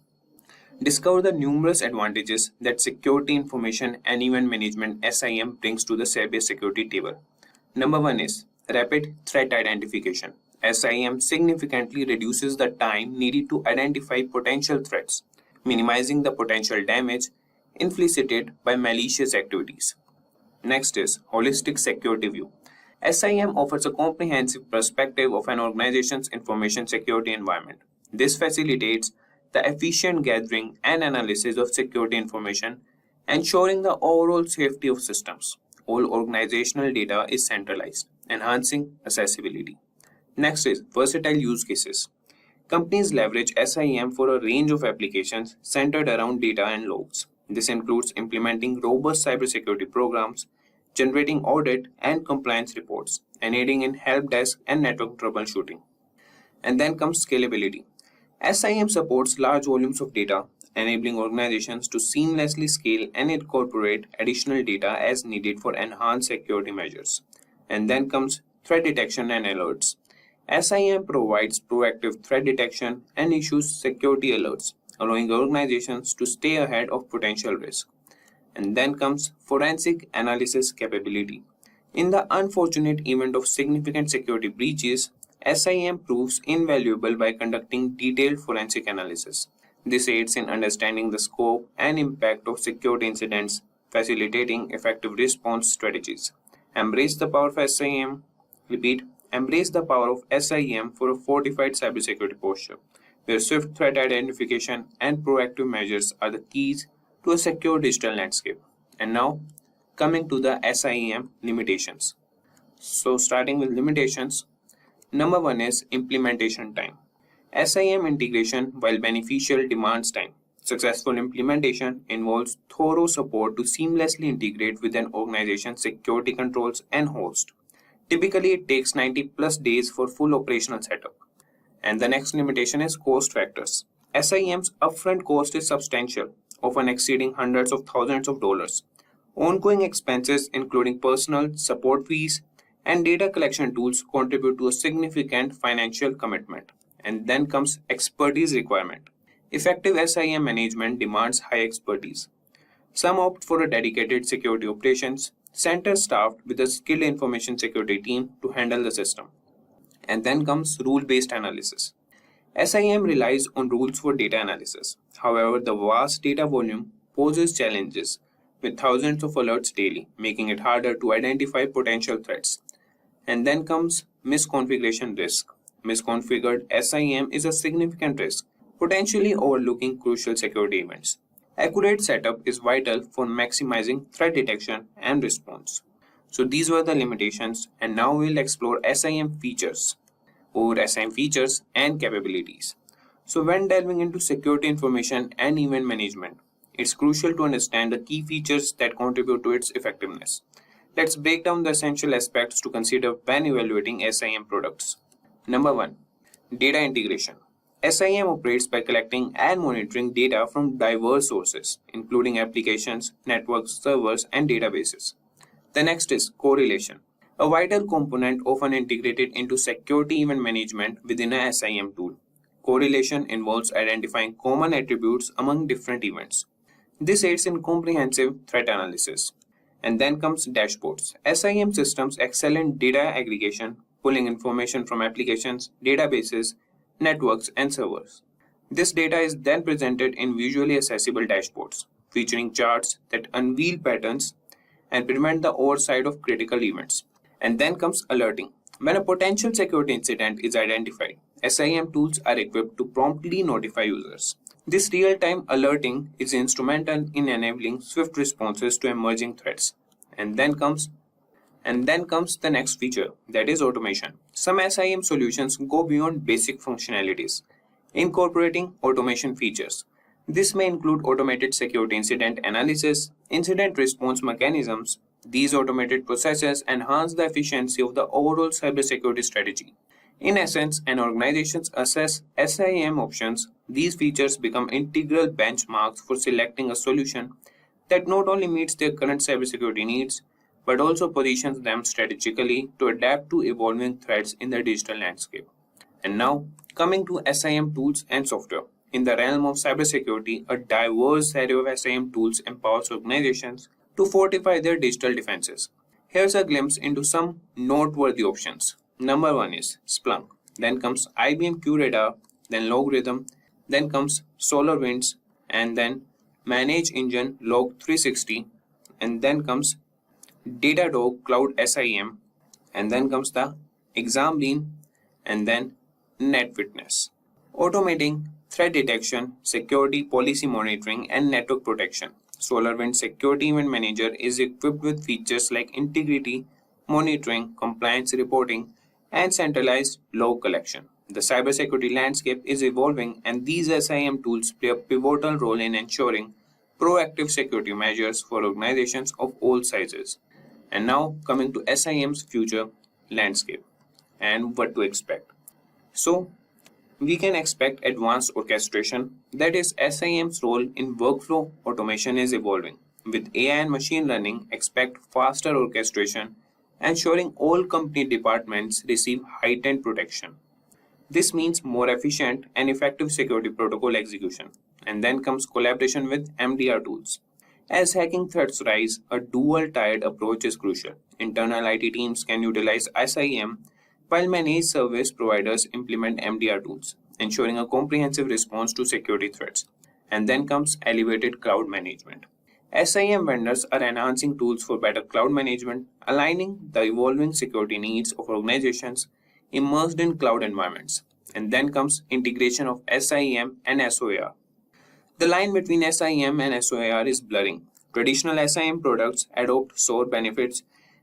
Discover the numerous advantages that security information and event management SIM brings to the cybersecurity table. Number 1 is rapid threat identification. SIM significantly reduces the time needed to identify potential threats, minimizing the potential damage inflicted by malicious activities. Next is holistic security view. SIM offers a comprehensive perspective of an organization's information security environment. This facilitates the efficient gathering and analysis of security information, ensuring the overall safety of systems. All organizational data is centralized, enhancing accessibility. Next is versatile use cases. Companies leverage SIM for a range of applications centered around data and logs. This includes implementing robust cybersecurity programs, generating audit and compliance reports, and aiding in help desk and network troubleshooting. And then comes scalability. SIM supports large volumes of data, enabling organizations to seamlessly scale and incorporate additional data as needed for enhanced security measures. And then comes threat detection and alerts. SIM provides proactive threat detection and issues security alerts, allowing organizations to stay ahead of potential risk. And then comes forensic analysis capability. In the unfortunate event of significant security breaches, SIM proves invaluable by conducting detailed forensic analysis. This aids in understanding the scope and impact of security incidents, facilitating effective response strategies. Embrace the power of SIM. Repeat, embrace the power of SIM for a fortified cybersecurity posture, where swift threat identification and proactive measures are the keys to a secure digital landscape. And now, coming to the SIM limitations. So, starting with limitations, number 1 is implementation time. SIM integration, while beneficial, demands time. Successful implementation involves thorough support to seamlessly integrate with an organization's security controls and host. Typically, it takes 90 plus days for full operational setup. And the next limitation is cost factors. SIM's upfront cost is substantial, often exceeding hundreds of thousands of dollars. Ongoing expenses, including personnel, support fees, and data collection tools, contribute to a significant financial commitment. And then comes expertise requirement. Effective SIM management demands high expertise. Some opt for a dedicated security operations center staffed with a skilled information security team to handle the system. And then comes rule-based analysis. SIM relies on rules for data analysis. However, the vast data volume poses challenges with thousands of alerts daily, making it harder to identify potential threats. And then comes misconfiguration risk. Misconfigured SIM is a significant risk, potentially overlooking crucial security events. Accurate setup is vital for maximizing threat detection and response. So these were the limitations, and now we'll explore SIM features and capabilities. So when delving into security information and event management, it's crucial to understand the key features that contribute to its effectiveness. Let's break down the essential aspects to consider when evaluating SIM products. Number 1. Data integration. SIM operates by collecting and monitoring data from diverse sources, including applications, networks, servers, and databases. The next is correlation, a vital component often integrated into security event management within a SIM tool. Correlation involves identifying common attributes among different events. This aids in comprehensive threat analysis. And then comes dashboards. SIM systems excel in data aggregation, pulling information from applications, databases, networks, and servers. This data is then presented in visually accessible dashboards, featuring charts that unveil patterns and prevent the oversight of critical events. And then comes alerting. When a potential security incident is identified, SIM tools are equipped to promptly notify users. This real-time alerting is instrumental in enabling swift responses to emerging threats. And then comes the next feature, that is automation. Some SIM solutions go beyond basic functionalities, incorporating automation features. This may include automated security incident analysis, incident response mechanisms. These automated processes enhance the efficiency of the overall cybersecurity strategy. In essence, an organization's assess SIM options. These features become integral benchmarks for selecting a solution that not only meets their current cybersecurity needs, but also positions them strategically to adapt to evolving threats in the digital landscape. And now, coming to SIM tools and software. in the realm of cybersecurity, a diverse array of SIEM tools empowers organizations to fortify their digital defenses. Here's a glimpse into some noteworthy options. Number 1 is Splunk. Then comes IBM QRadar, then Logarithm, then comes SolarWinds, and then Manage Engine Log 360, and then comes Datadog Cloud SIEM, and then comes the ExamBeam, and then NetWitness. Automating threat detection, security policy monitoring, and network protection. SolarWinds Security Event Manager is equipped with features like integrity, monitoring, compliance reporting, and centralized log collection. The cybersecurity landscape is evolving, and these SIEM tools play a pivotal role in ensuring proactive security measures for organizations of all sizes. And now coming to SIEM's future landscape and what to expect. So, we can expect advanced orchestration, that is, SIEM's role in workflow automation is evolving. With AI and machine learning, expect faster orchestration, ensuring all company departments receive heightened protection. This means more efficient and effective security protocol execution. And then comes collaboration with MDR tools. As hacking threats rise, a dual-tiered approach is crucial. Internal IT teams can utilize SIEM while managed service providers implement MDR tools, ensuring a comprehensive response to security threats. And then comes elevated cloud management. SIEM vendors are enhancing tools for better cloud management, aligning the evolving security needs of organizations immersed in cloud environments. And then comes integration of SIEM and SOAR. The line between SIEM and SOAR is blurring. Traditional SIEM products adopt SOAR benefits,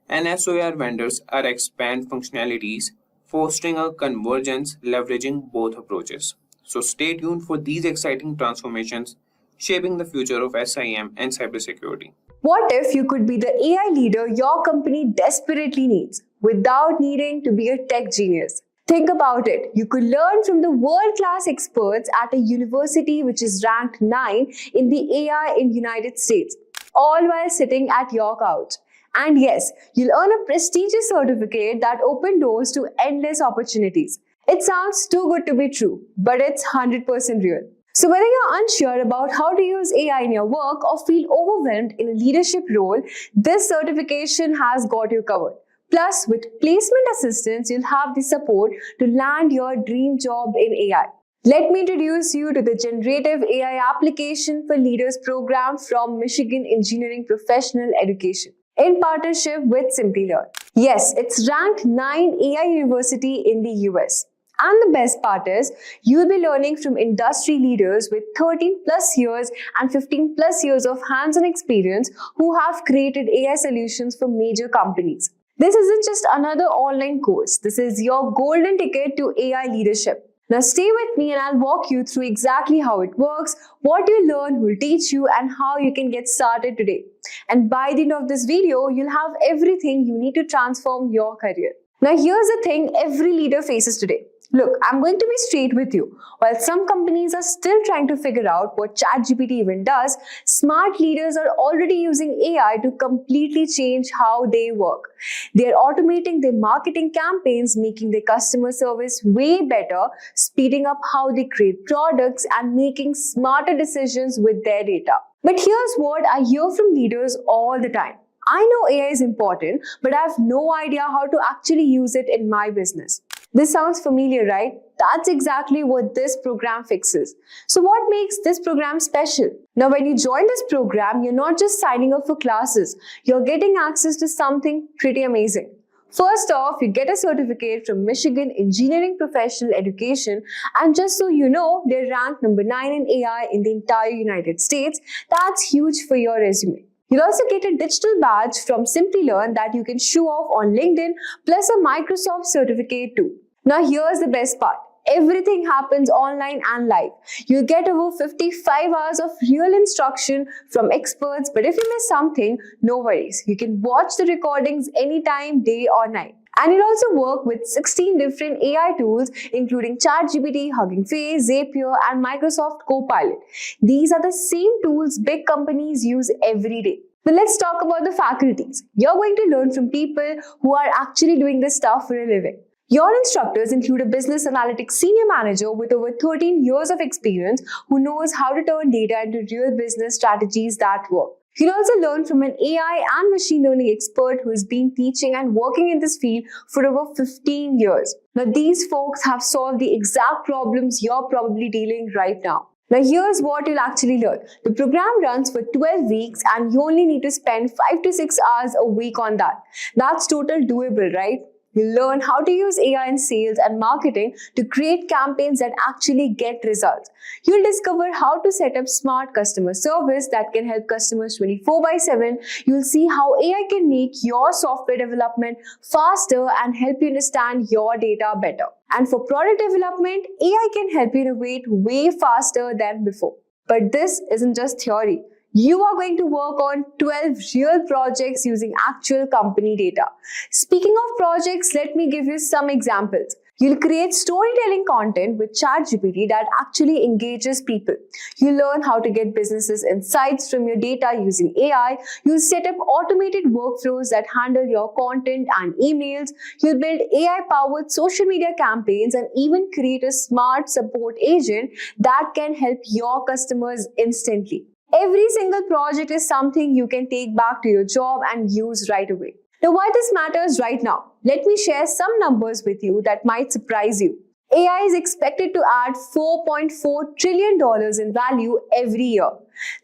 and SOAR vendors are expand functionalities, fostering a convergence leveraging both approaches. So stay tuned for these exciting transformations shaping the future of SIEM and cybersecurity. What if you could be the AI leader your company desperately needs without needing to be a tech genius? Think about it. You could learn from the world-class experts at a university which is ranked 9 in the AI in United States, all while sitting at your couch. And yes, you'll earn a prestigious certificate that opens doors to endless opportunities. It sounds too good to be true, but it's 100% real. So whether you're unsure about how to use AI in your work or feel overwhelmed in a leadership role, this certification has got you covered. Plus, with placement assistance, you'll have the support to land your dream job in AI. Let me introduce you to the Generative AI Application for Leaders program from Michigan Engineering Professional Education in partnership with Simplilearn. Yes, it's ranked 9 AI University in the US. And the best part is, you'll be learning from industry leaders with 13 plus years and 15 plus years of hands-on experience who have created AI solutions for major companies. This isn't just another online course. This is your golden ticket to AI leadership. Now stay with me and I'll walk you through exactly how it works, what you learn, who will teach you, and how you can get started today. And by the end of this video, you'll have everything you need to transform your career. Now here's the thing every leader faces today. Look, I'm going to be straight with you. While some companies are still trying to figure out what ChatGPT even does, smart leaders are already using AI to completely change how they work. They're automating their marketing campaigns, making their customer service way better, speeding up how they create products, and making smarter decisions with their data. But here's what I hear from leaders all the time. I know AI is important, but I have no idea how to actually use it in my business. This sounds familiar, right? That's exactly what this program fixes. So what makes this program special? Now, when you join this program, you're not just signing up for classes. You're getting access to something pretty amazing. First off, you get a certificate from Michigan Engineering Professional Education, and just so you know, they're ranked number 9 in AI in the entire United States. That's huge for your resume. You'll also get a digital badge from Simplilearn that you can show off on LinkedIn, plus a Microsoft certificate too. Now here's the best part. Everything happens online and live. You'll get over 55 hours of real instruction from experts, but if you miss something, no worries. You can watch the recordings anytime, day or night. And it'll also work with 16 different AI tools, including ChatGPT, Hugging Face, Zapier, and Microsoft Copilot. These are the same tools big companies use every day. Now let's talk about the faculties. You're going to learn from people who are actually doing this stuff for a living. Your instructors include a business analytics senior manager with over 13 years of experience who knows how to turn data into real business strategies that work. You'll also learn from an AI and machine learning expert who has been teaching and working in this field for over 15 years. Now, these folks have solved the exact problems you're probably dealing right now. Now, here's what you'll actually learn. The program runs for 12 weeks and you only need to spend 5 to 6 hours a week on that. That's total doable, right? You'll learn how to use AI in sales and marketing to create campaigns that actually get results. You'll discover how to set up smart customer service that can help customers 24/7. You'll see how AI can make your software development faster and help you understand your data better. And for product development, AI can help you innovate way faster than before. But this isn't just theory. You are going to work on 12 real projects using actual company data. Speaking of projects, let me give you some examples. You'll create storytelling content with ChatGPT that actually engages people. You'll learn how to get businesses insights from your data using AI. You'll set up automated workflows that handle your content and emails. You'll build AI-powered social media campaigns and even create a smart support agent that can help your customers instantly. Every single project is something you can take back to your job and use right away. Now, why this matters right now? Let me share some numbers with you that might surprise you. AI is expected to add $4.4 trillion in value every year.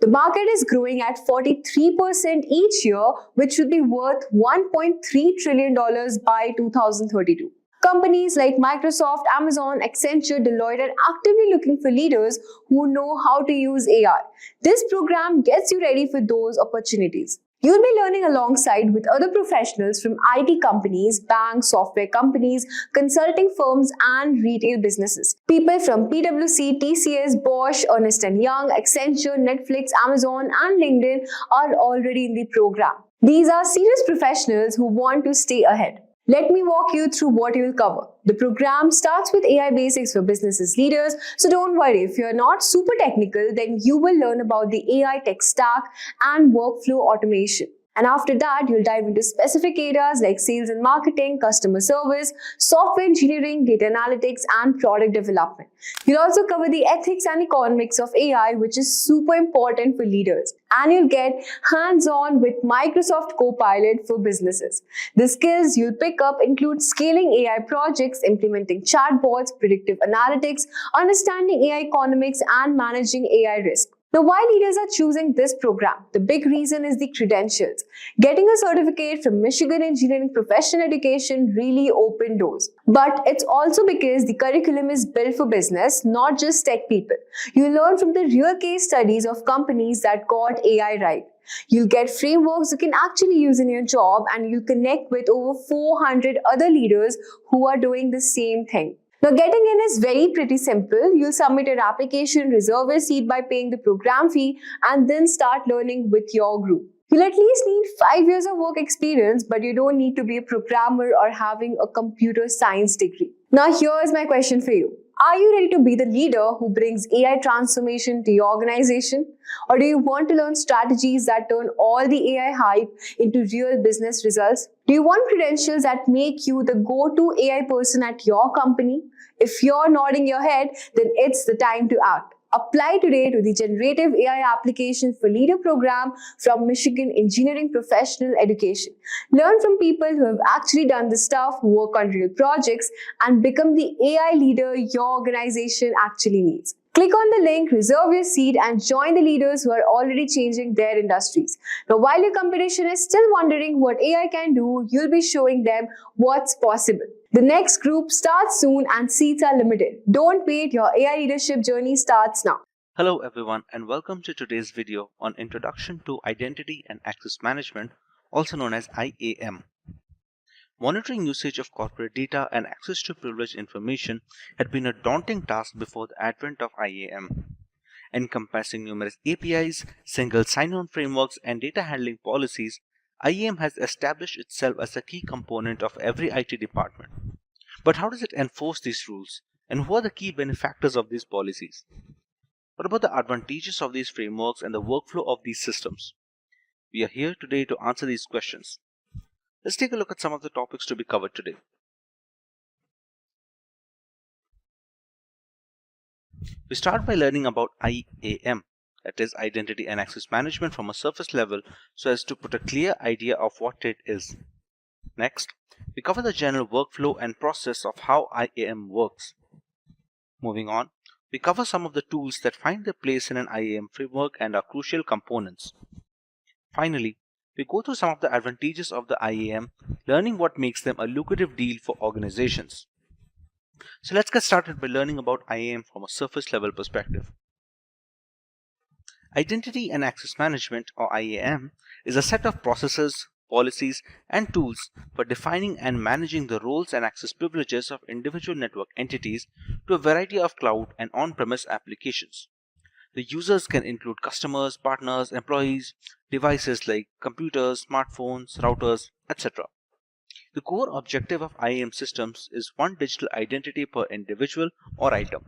The market is growing at 43% each year, which will be worth $1.3 trillion by 2032. Companies like Microsoft, Amazon, Accenture, Deloitte are actively looking for leaders who know how to use AI. This program gets you ready for those opportunities. You'll be learning alongside with other professionals from IT companies, banks, software companies, consulting firms, and retail businesses. People from PwC, TCS, Bosch, Ernst & Young, Accenture, Netflix, Amazon, and LinkedIn are already in the program. These are serious professionals who want to stay ahead. Let me walk you through what you will cover. The program starts with AI basics for businesses leaders, so don't worry if you're not super technical, then you will learn about the AI tech stack and workflow automation. And after that, you'll dive into specific areas like sales and marketing, customer service, software engineering, data analytics, and product development. You'll also cover the ethics and economics of AI, which is super important for leaders. And you'll get hands-on with Microsoft Copilot for businesses. The skills you'll pick up include scaling AI projects, implementing chatbots, predictive analytics, understanding AI economics, and managing AI risk. Now, why leaders are choosing this program? The big reason is the credentials. Getting a certificate from Michigan Engineering Professional Education really opened doors. But it's also because the curriculum is built for business, not just tech people. You learn from the real case studies of companies that got AI right. You'll get frameworks you can actually use in your job, and you'll connect with over 400 other leaders who are doing the same thing. Now, getting in is pretty simple. You'll submit your application, reserve your seat by paying the program fee, and then start learning with your group. You'll at least need 5 years of work experience, but you don't need to be a programmer or having a computer science degree. Now, here's my question for you. Are you ready to be the leader who brings AI transformation to your organization? Or do you want to learn strategies that turn all the AI hype into real business results? Do you want credentials that make you the go-to AI person at your company? If you're nodding your head, then it's the time to act. Apply today to the Generative AI Application for Leader program from Michigan Engineering Professional Education. Learn from people who have actually done the stuff, work on real projects, and become the AI leader your organization actually needs. Click on the link, reserve your seat, and join the leaders who are already changing their industries. Now, while your competition is still wondering what AI can do, you'll be showing them what's possible. The next group starts soon and seats are limited. Don't wait, your AI leadership journey starts now. Hello everyone and welcome to today's video on Introduction to Identity and Access Management, also known as IAM. Monitoring usage of corporate data and access to privileged information had been a daunting task before the advent of IAM. Encompassing numerous APIs, single sign-on frameworks, and data handling policies, IAM has established itself as a key component of every IT department. But how does it enforce these rules, and who are the key benefactors of these policies? What about the advantages of these frameworks and the workflow of these systems? We are here today to answer these questions. Let's take a look at some of the topics to be covered today. We start by learning about IAM, that is Identity and Access Management, from a surface level so as to put a clear idea of what it is. Next, we cover the general workflow and process of how IAM works. Moving on, we cover some of the tools that find their place in an IAM framework and are crucial components. Finally, we go through some of the advantages of the IAM, learning what makes them a lucrative deal for organizations. So let's get started by learning about IAM from a surface level perspective. Identity and Access Management, or IAM, is a set of processes, policies, and tools for defining and managing the roles and access privileges of individual network entities to a variety of cloud and on-premise applications. The users can include customers, partners, employees, devices like computers, smartphones, routers, etc. The core objective of IAM systems is one digital identity per individual or item.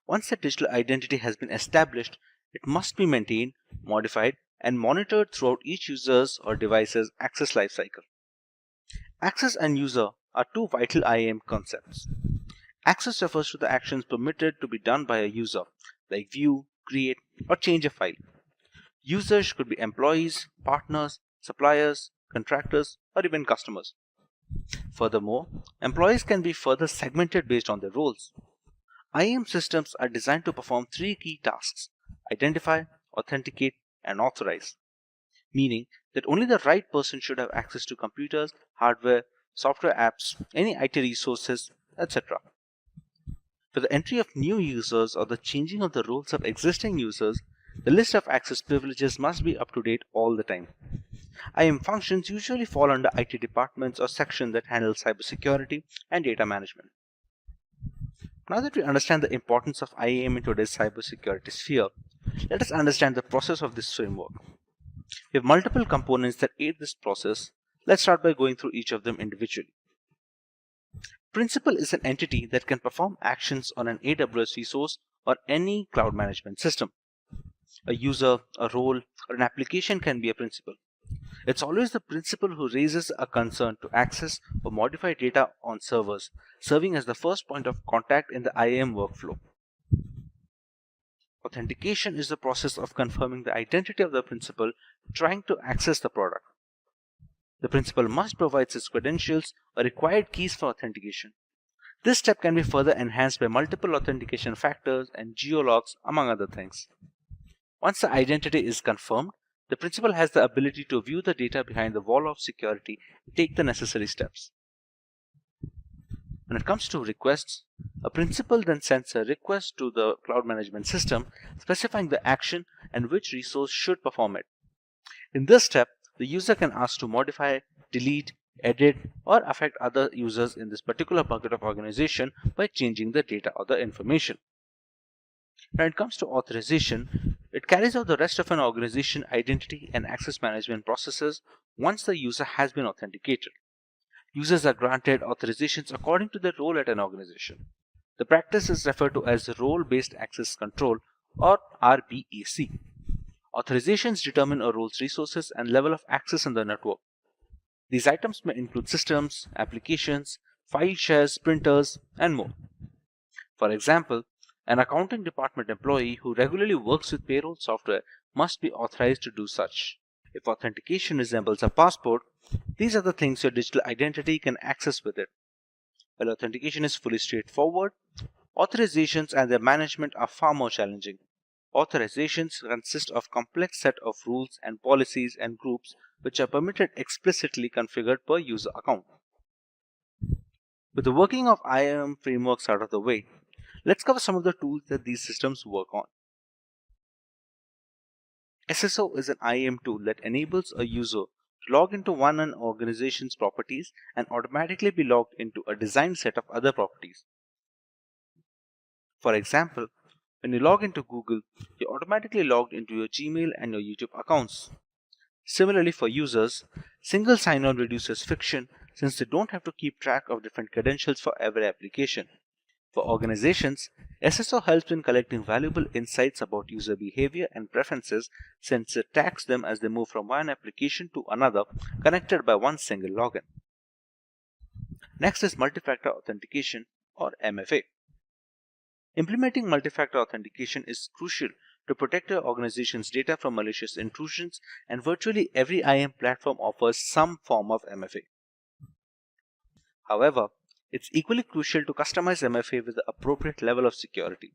Once the digital identity has been established, it must be maintained, modified, and monitored throughout each user's or device's access lifecycle. Access and user are two vital IAM concepts. Access refers to the actions permitted to be done by a user, like view, create, or change a file. Users could be employees, partners, suppliers, contractors, or even customers. Furthermore, employees can be further segmented based on their roles. IAM systems are designed to perform three key tasks: identify, authenticate, and authorize, meaning that only the right person should have access to computers, hardware, software apps, any IT resources, etc. For the entry of new users or the changing of the roles of existing users, the list of access privileges must be up to date all the time. IAM functions usually fall under IT departments or sections that handle cybersecurity and data management. Now that we understand the importance of IAM in today's cybersecurity sphere, let us understand the process of this framework. We have multiple components that aid this process. Let's start by going through each of them individually. Principal is an entity that can perform actions on an AWS resource or any cloud management system. A user, a role, or an application can be a principal. It's always the principal who raises a concern to access or modify data on servers, serving as the first point of contact in the IAM workflow. Authentication is the process of confirming the identity of the principal trying to access the product. The principal must provide its credentials or required keys for authentication. This step can be further enhanced by multiple authentication factors and geologs, among other things. Once the identity is confirmed, the principal has the ability to view the data behind the wall of security and take the necessary steps. When it comes to requests, a principal then sends a request to the cloud management system specifying the action and which resource should perform it. In this step, the user can ask to modify, delete, edit, or affect other users in this particular bucket of organization by changing the data or the information. When it comes to authorization, it carries out the rest of an organization identity and access management processes once the user has been authenticated. Users are granted authorizations according to their role at an organization. The practice is referred to as Role-Based Access Control, or RBAC. Authorizations determine a role's resources and level of access in the network. These items may include systems, applications, file shares, printers, and more. For example, an accounting department employee who regularly works with payroll software must be authorized to do such. If authentication resembles a passport, these are the things your digital identity can access with it. While authentication is fully straightforward, authorizations and their management are far more challenging. Authorizations consist of a complex set of rules and policies and groups which are permitted explicitly configured per user account. With the working of IAM frameworks out of the way, let's cover some of the tools that these systems work on. SSO is an IAM tool that enables a user to log into one an organization's properties and automatically be logged into a designed set of other properties. For example, when you log into Google, you're automatically logged into your Gmail and your YouTube accounts. Similarly, for users, single sign-on reduces friction since they don't have to keep track of different credentials for every application. For organizations, SSO helps in collecting valuable insights about user behavior and preferences since it tags them as they move from one application to another connected by one single login. Next is multi-factor authentication, or MFA. Implementing multi-factor authentication is crucial to protect your organization's data from malicious intrusions, and virtually every IAM platform offers some form of MFA. However, it's equally crucial to customize MFA with the appropriate level of security.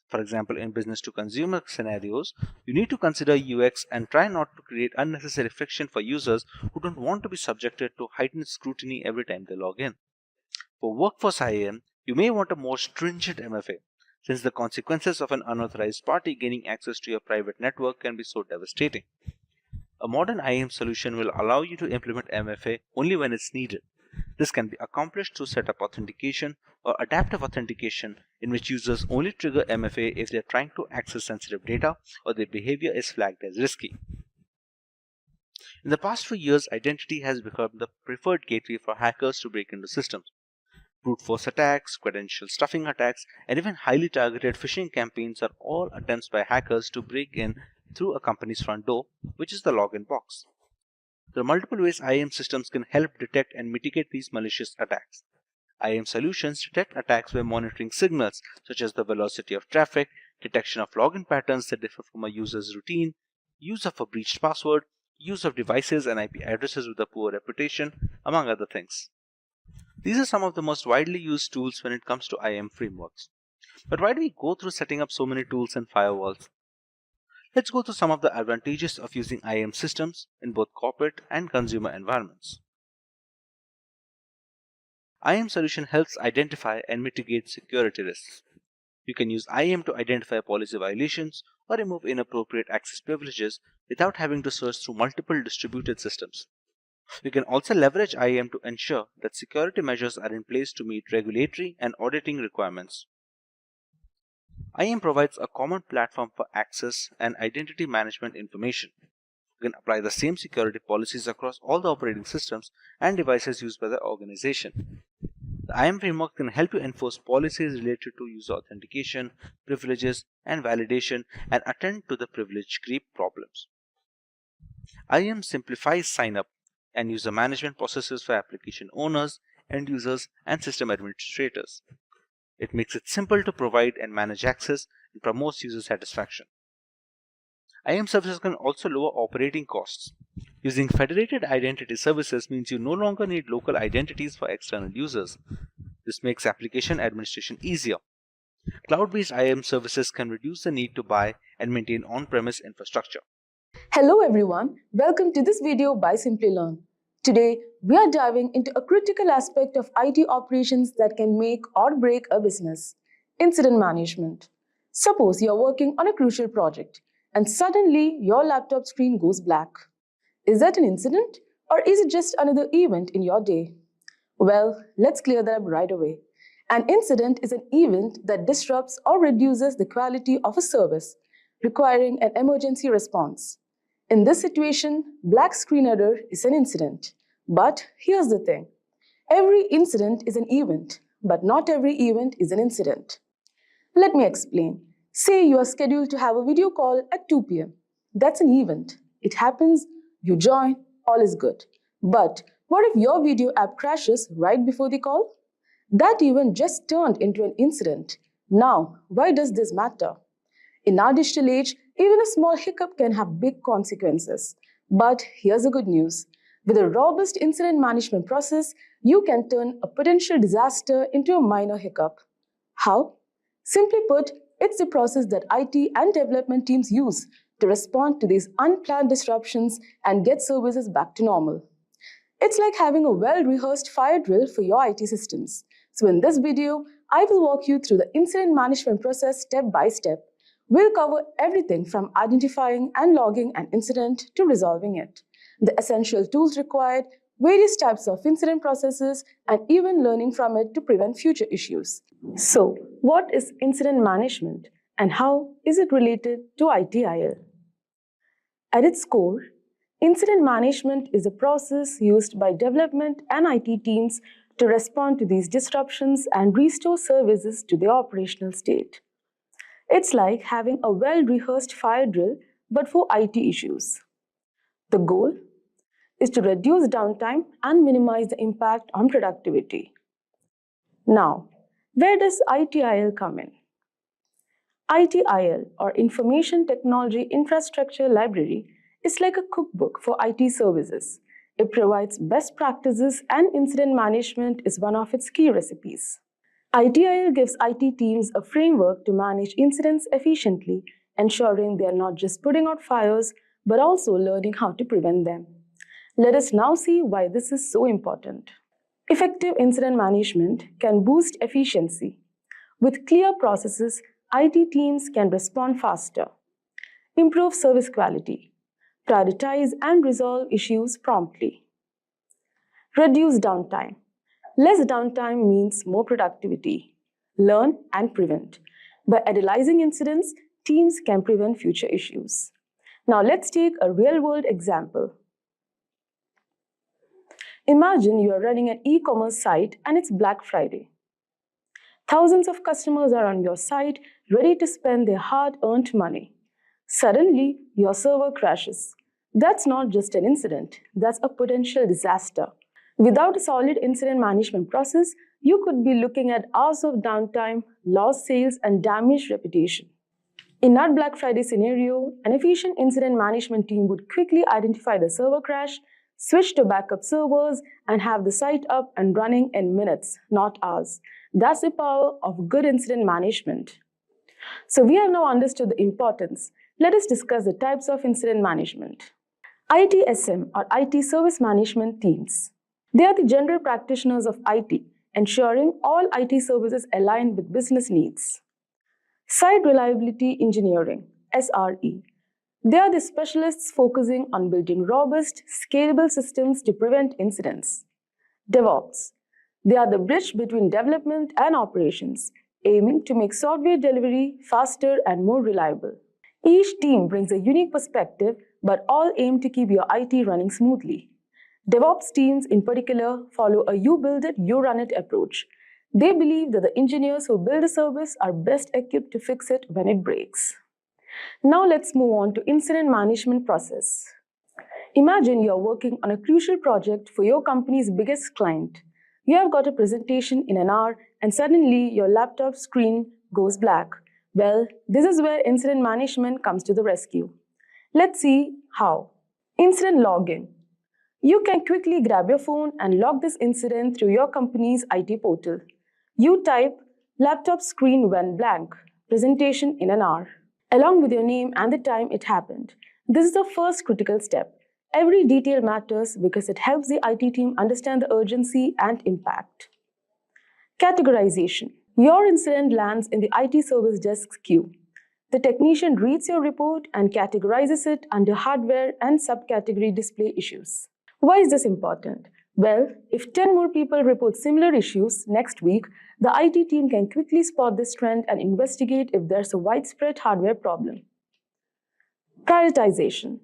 For example, in business-to-consumer scenarios, you need to consider UX and try not to create unnecessary friction for users who don't want to be subjected to heightened scrutiny every time they log in. For workforce IAM, you may want a more stringent MFA, since the consequences of an unauthorized party gaining access to your private network can be so devastating. A modern IAM solution will allow you to implement MFA only when it's needed. This can be accomplished through setup authentication or adaptive authentication, in which users only trigger MFA if they are trying to access sensitive data or their behavior is flagged as risky. In the past few years, identity has become the preferred gateway for hackers to break into systems. Brute force attacks, credential stuffing attacks, and even highly targeted phishing campaigns are all attempts by hackers to break in through a company's front door, which is the login box. There are multiple ways IAM systems can help detect and mitigate these malicious attacks. IAM solutions detect attacks by monitoring signals such as the velocity of traffic, detection of login patterns that differ from a user's routine, use of a breached password, use of devices and IP addresses with a poor reputation, among other things. These are some of the most widely used tools when it comes to IAM frameworks. But why do we go through setting up so many tools and firewalls? Let's go through some of the advantages of using IAM systems in both corporate and consumer environments. IAM solution helps identify and mitigate security risks. You can use IAM to identify policy violations or remove inappropriate access privileges without having to search through multiple distributed systems. You can also leverage IAM to ensure that security measures are in place to meet regulatory and auditing requirements. IAM provides a common platform for access and identity management information. You can apply the same security policies across all the operating systems and devices used by the organization. The IAM framework can help you enforce policies related to user authentication, privileges, and validation, and attend to the privilege creep problems. IAM simplifies sign-up and user management processes for application owners, end users, and system administrators. It makes it simple to provide and manage access and promotes user satisfaction. IAM services can also lower operating costs. Using federated identity services means you no longer need local identities for external users. This makes application administration easier. Cloud-based IAM services can reduce the need to buy and maintain on-premise infrastructure. Hello everyone, welcome to this video by Simplilearn. Today, we are diving into a critical aspect of IT operations that can make or break a business: incident management. Suppose you're working on a crucial project and suddenly your laptop screen goes black. Is that an incident or is it just another event in your day? Well, let's clear that up right away. An incident is an event that disrupts or reduces the quality of a service, requiring an emergency response. In this situation, black screen error is an incident. But here's the thing. Every incident is an event, but not every event is an incident. Let me explain. Say you are scheduled to have a video call at 2 p.m. That's an event. It happens, you join, all is good. But what if your video app crashes right before the call? That event just turned into an incident. Now, why does this matter? In our digital age, even a small hiccup can have big consequences. But here's the good news. With a robust incident management process, you can turn a potential disaster into a minor hiccup. How? Simply put, it's the process that IT and development teams use to respond to these unplanned disruptions and get services back to normal. It's like having a well-rehearsed fire drill for your IT systems. So in this video, I will walk you through the incident management process step by step. We'll cover everything from identifying and logging an incident to resolving it, the essential tools required, various types of incident processes, and even learning from it to prevent future issues. So, what is incident management and how is it related to ITIL? At its core, incident management is a process used by development and IT teams to respond to these disruptions and restore services to their operational state. It's like having a well-rehearsed fire drill, but for IT issues. The goal is to reduce downtime and minimize the impact on productivity. Now, where does ITIL come in? ITIL, or Information Technology Infrastructure Library, is like a cookbook for IT services. It provides best practices, and incident management is one of its key recipes. ITIL gives IT teams a framework to manage incidents efficiently, ensuring they are not just putting out fires, but also learning how to prevent them. Let us now see why this is so important. Effective incident management can boost efficiency. With clear processes, IT teams can respond faster, improve service quality, prioritize and resolve issues promptly. Reduce downtime. Less downtime means more productivity. Learn and prevent. By analyzing incidents, teams can prevent future issues. Now let's take a real-world example. Imagine you are running an e-commerce site and it's Black Friday. Thousands of customers are on your site, ready to spend their hard-earned money. Suddenly, your server crashes. That's not just an incident, that's a potential disaster. Without a solid incident management process, you could be looking at hours of downtime, lost sales, and damaged reputation. In that Black Friday scenario, an efficient incident management team would quickly identify the server crash, switch to backup servers, and have the site up and running in minutes, not hours. That's the power of good incident management. So we have now understood the importance. Let us discuss the types of incident management. ITSM, or IT Service Management Teams. They are the general practitioners of IT, ensuring all IT services align with business needs. Site Reliability Engineering, SRE. They are the specialists focusing on building robust, scalable systems to prevent incidents. DevOps. They are the bridge between development and operations, aiming to make software delivery faster and more reliable. Each team brings a unique perspective, but all aim to keep your IT running smoothly. DevOps teams in particular follow a you build it, you run it approach. They believe that the engineers who build a service are best equipped to fix it when it breaks. Now let's move on to incident management process. Imagine you're working on a crucial project for your company's biggest client. You have got a presentation in an hour and suddenly your laptop screen goes black. Well, this is where incident management comes to the rescue. Let's see how. Incident login. You can quickly grab your phone and log this incident through your company's IT portal. You type, laptop screen went blank, presentation in an hour, along with your name and the time it happened. This is the first critical step. Every detail matters because it helps the IT team understand the urgency and impact. Categorization. Your incident lands in the IT service desk's queue. The technician reads your report and categorizes it under hardware and subcategory display issues. Why is this important? Well, if 10 more people report similar issues next week, the IT team can quickly spot this trend and investigate if there's a widespread hardware problem. Prioritization.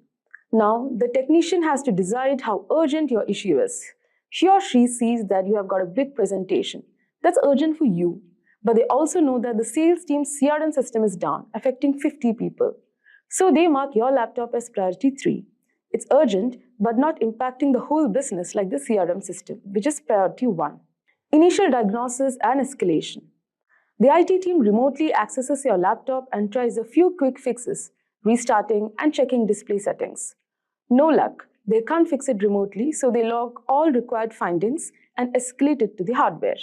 Now, the technician has to decide how urgent your issue is. He or she sees that you have got a big presentation. That's urgent for you. But they also know that the sales team's CRM system is down, affecting 50 people. So they mark your laptop as priority 3. It's urgent, but not impacting the whole business like the CRM system, which is priority 1. Initial diagnosis and escalation. The IT team remotely accesses your laptop and tries a few quick fixes, restarting and checking display settings. No luck, they can't fix it remotely, so they log all required findings and escalate it to the hardware.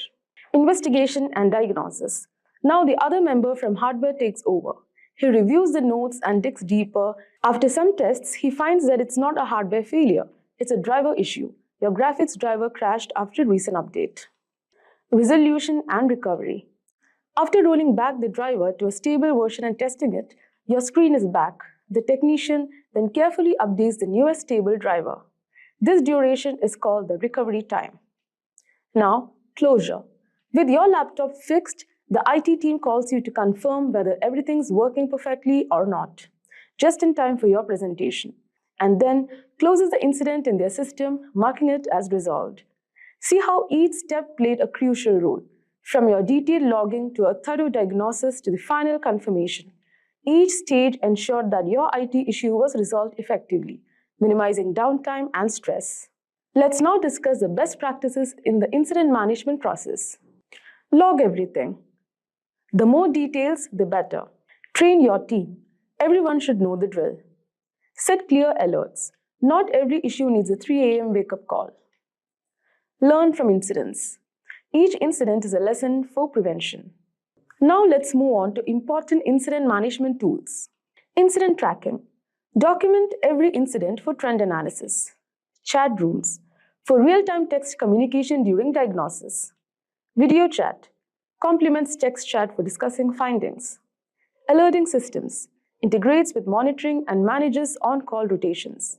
Investigation and diagnosis. Now the other member from hardware takes over. He reviews the notes and digs deeper. After some tests, he finds that it's not a hardware failure, it's a driver issue. Your graphics driver crashed after a recent update. Resolution and recovery. After rolling back the driver to a stable version and testing it, your screen is back. The technician then carefully updates the newest stable driver. This duration is called the recovery time. Now, closure. With your laptop fixed, the IT team calls you to confirm whether everything's working perfectly or not, just in time for your presentation, and then closes the incident in their system, marking it as resolved. See how each step played a crucial role, from your detailed logging to a thorough diagnosis to the final confirmation. Each stage ensured that your IT issue was resolved effectively, minimizing downtime and stress. Let's now discuss the best practices in the incident management process. Log everything. The more details, the better. Train your team. Everyone should know the drill. Set clear alerts. Not every issue needs a 3 a.m. wake-up call. Learn from incidents. Each incident is a lesson for prevention. Now let's move on to important incident management tools. Incident tracking. Document every incident for trend analysis. Chat rooms. For real-time text communication during diagnosis. Video chat. Complements text chat for discussing findings. Alerting systems. Integrates with monitoring and manages on-call rotations.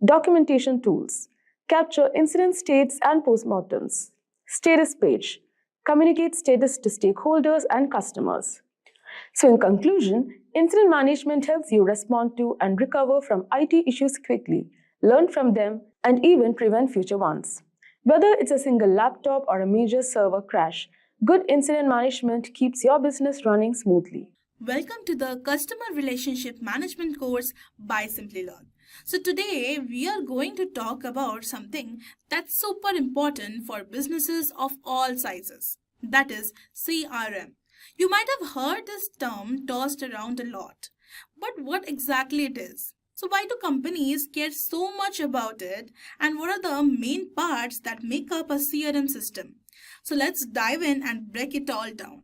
Documentation tools. Capture incident states and postmortems. Status page. Communicate status to stakeholders and customers. So in conclusion, incident management helps you respond to and recover from IT issues quickly, learn from them, and even prevent future ones. Whether it's a single laptop or a major server crash, good incident management keeps your business running smoothly. Welcome to the Customer Relationship Management course by Simplilearn. So today we are going to talk about something that's super important for businesses of all sizes. That is CRM. You might have heard this term tossed around a lot. But what exactly it is? So why do companies care so much about it? And what are the main parts that make up a CRM system? So let's dive in and break it all down.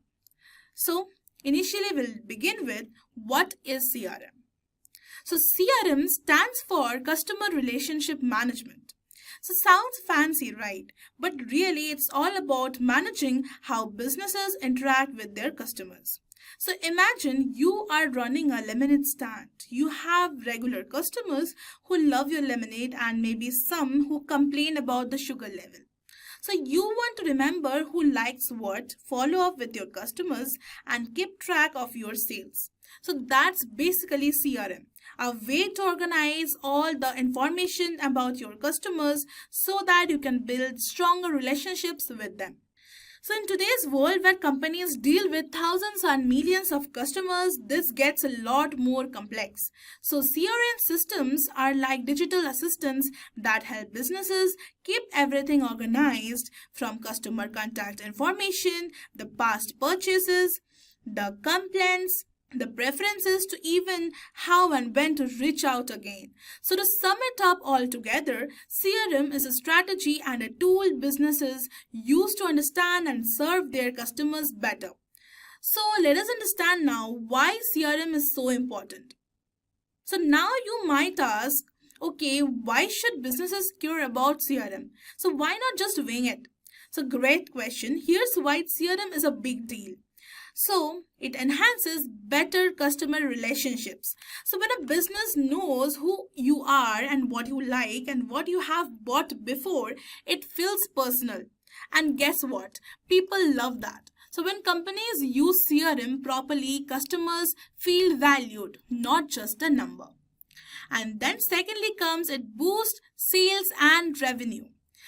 So initially we'll begin with what is CRM? So CRM stands for Customer Relationship Management. So sounds fancy, right? But really it's all about managing how businesses interact with their customers. So imagine you are running a lemonade stand. You have regular customers who love your lemonade and maybe some who complain about the sugar level. So you want to remember who likes what, follow up with your customers and keep track of your sales. So that's basically CRM, a way to organize all the information about your customers so that you can build stronger relationships with them. So in today's world where companies deal with thousands and millions of customers, this gets a lot more complex. So CRM systems are like digital assistants that help businesses keep everything organized, from customer contact information, the past purchases, the complaints, the preferences, to even how and when to reach out again. So to sum it up all together, CRM is a strategy and a tool businesses use to understand and serve their customers better. So let us understand now why CRM is so important. So now you might ask, okay, why should businesses care about CRM? So why not just wing it? So great question. Here's why CRM is a big deal. So it enhances better customer relationships. So when a business knows who you are and what you like and what you have bought before, it feels personal. And guess what? People love that. So when companies use CRM properly, customers feel valued, not just a number. And then secondly comes it boosts sales and revenue.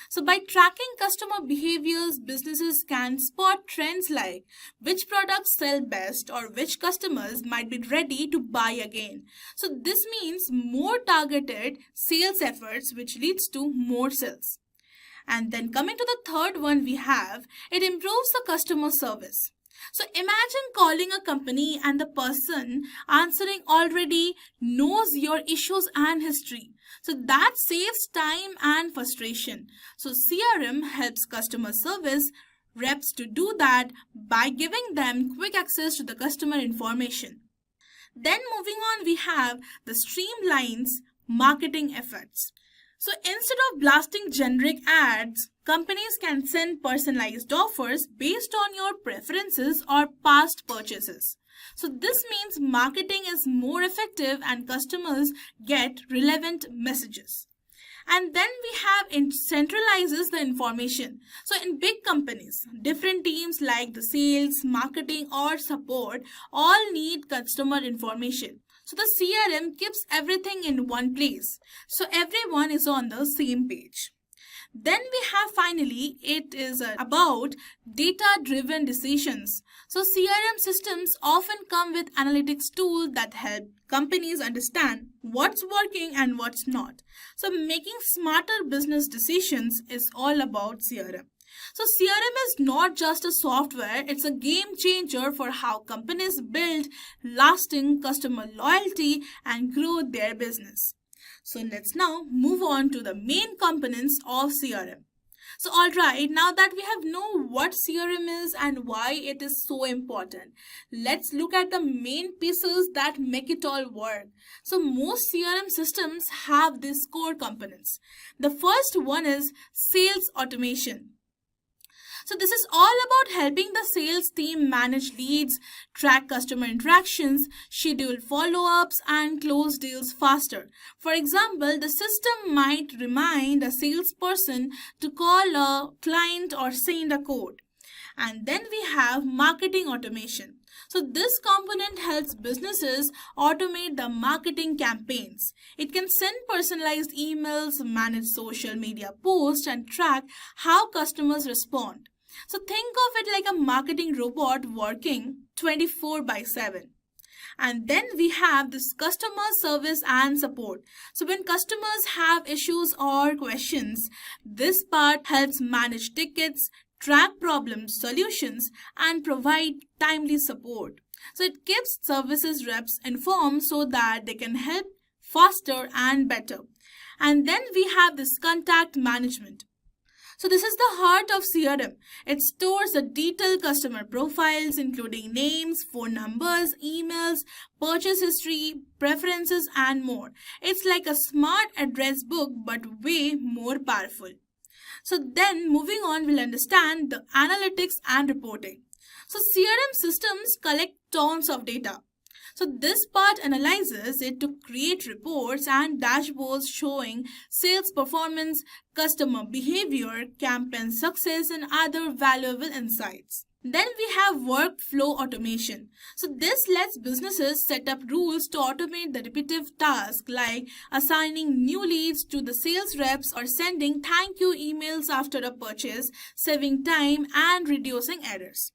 So by tracking customer behaviors, businesses can spot trends like which products sell best or which customers might be ready to buy again. So this means more targeted sales efforts, which leads to more sales. And then coming to the third one we have, it improves the customer service. So imagine calling a company and the person answering already knows your issues and history. So that saves time and frustration. So CRM helps customer service reps to do that by giving them quick access to the customer information. Then moving on, we have the streamlines marketing efforts. So instead of blasting generic ads, companies can send personalized offers based on your preferences or past purchases. So this means marketing is more effective and customers get relevant messages. And then we have it centralizes the information. So in big companies, different teams like the sales, marketing or support all need customer information. So the CRM keeps everything in one place. So everyone is on the same page. Then we have finally, it is about data-driven decisions. So CRM systems often come with analytics tools that help companies understand what's working and what's not. So making smarter business decisions is all about CRM. So CRM is not just a software, it's a game changer for how companies build lasting customer loyalty and grow their business. So let's now move on to the main components of CRM. So alright, now that we have known what CRM is and why it is so important, let's look at the main pieces that make it all work. So most CRM systems have these core components. The first one is sales automation. So this is all about helping the sales team manage leads, track customer interactions, schedule follow-ups, and close deals faster. For example, the system might remind a salesperson to call a client or send a quote. And then we have marketing automation. So this component helps businesses automate the marketing campaigns. It can send personalized emails, manage social media posts, and track how customers respond. So think of it like a marketing robot working 24/7. And then we have this customer service and support. So when customers have issues or questions, this part helps manage tickets, track problem solutions, and provide timely support. So it keeps services reps informed so that they can help faster and better. And then we have this contact management. So this is the heart of CRM. It stores the detailed customer profiles including names, phone numbers, emails, purchase history, preferences, and more. It's like a smart address book but way more powerful. So then moving on, we'll understand the analytics and reporting. So CRM systems collect tons of data. So this part analyzes it to create reports and dashboards showing sales performance, customer behavior, campaign success, and other valuable insights. Then we have workflow automation. So this lets businesses set up rules to automate the repetitive tasks like assigning new leads to the sales reps or sending thank you emails after a purchase, saving time and reducing errors.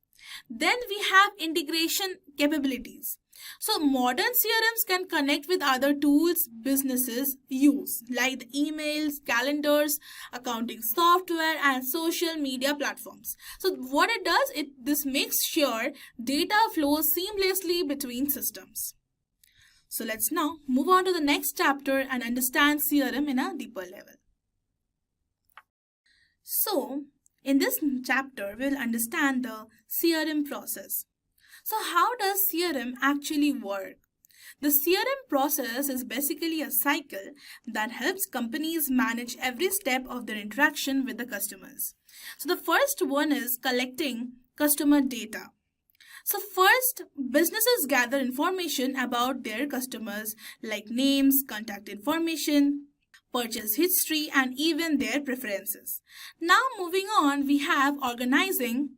Then we have integration capabilities. So modern CRMs can connect with other tools businesses use like the emails, calendars, accounting software, and social media platforms. So what it does, this makes sure data flows seamlessly between systems. So let's now move on to the next chapter and understand CRM in a deeper level. So in this chapter, we'll understand the CRM process. So how does CRM actually work? The CRM process is basically a cycle that helps companies manage every step of their interaction with the customers. So the first one is collecting customer data. So first, businesses gather information about their customers like names, contact information, purchase history, and even their preferences. Now moving on, we have organizing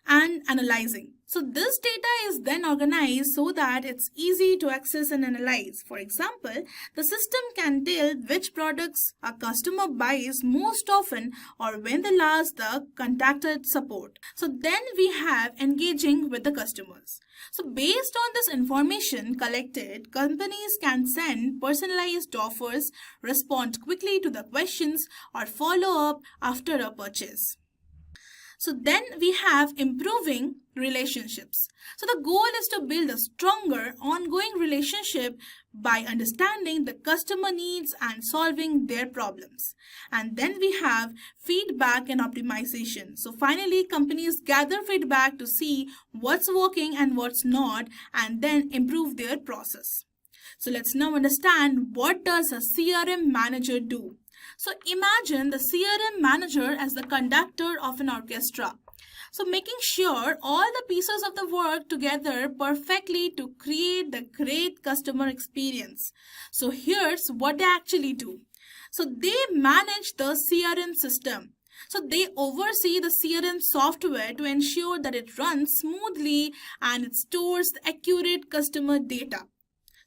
and analyzing. So this data is then organized so that it's easy to access and analyze. For example, the system can tell which products a customer buys most often or when they last the contacted support. So then we have engaging with the customers. So based on this information collected, companies can send personalized offers, respond quickly to the questions, or follow up after a purchase. So then we have improving relationships. So the goal is to build a stronger ongoing relationship by understanding the customer needs and solving their problems. And then we have feedback and optimization. So finally, companies gather feedback to see what's working and what's not and then improve their process. So let's now understand, what does a CRM manager do? So imagine the CRM manager as the conductor of an orchestra. So making sure all the pieces of the work together perfectly to create the great customer experience. So here's what they actually do. So they manage the CRM system. So they oversee the CRM software to ensure that it runs smoothly and it stores the accurate customer data.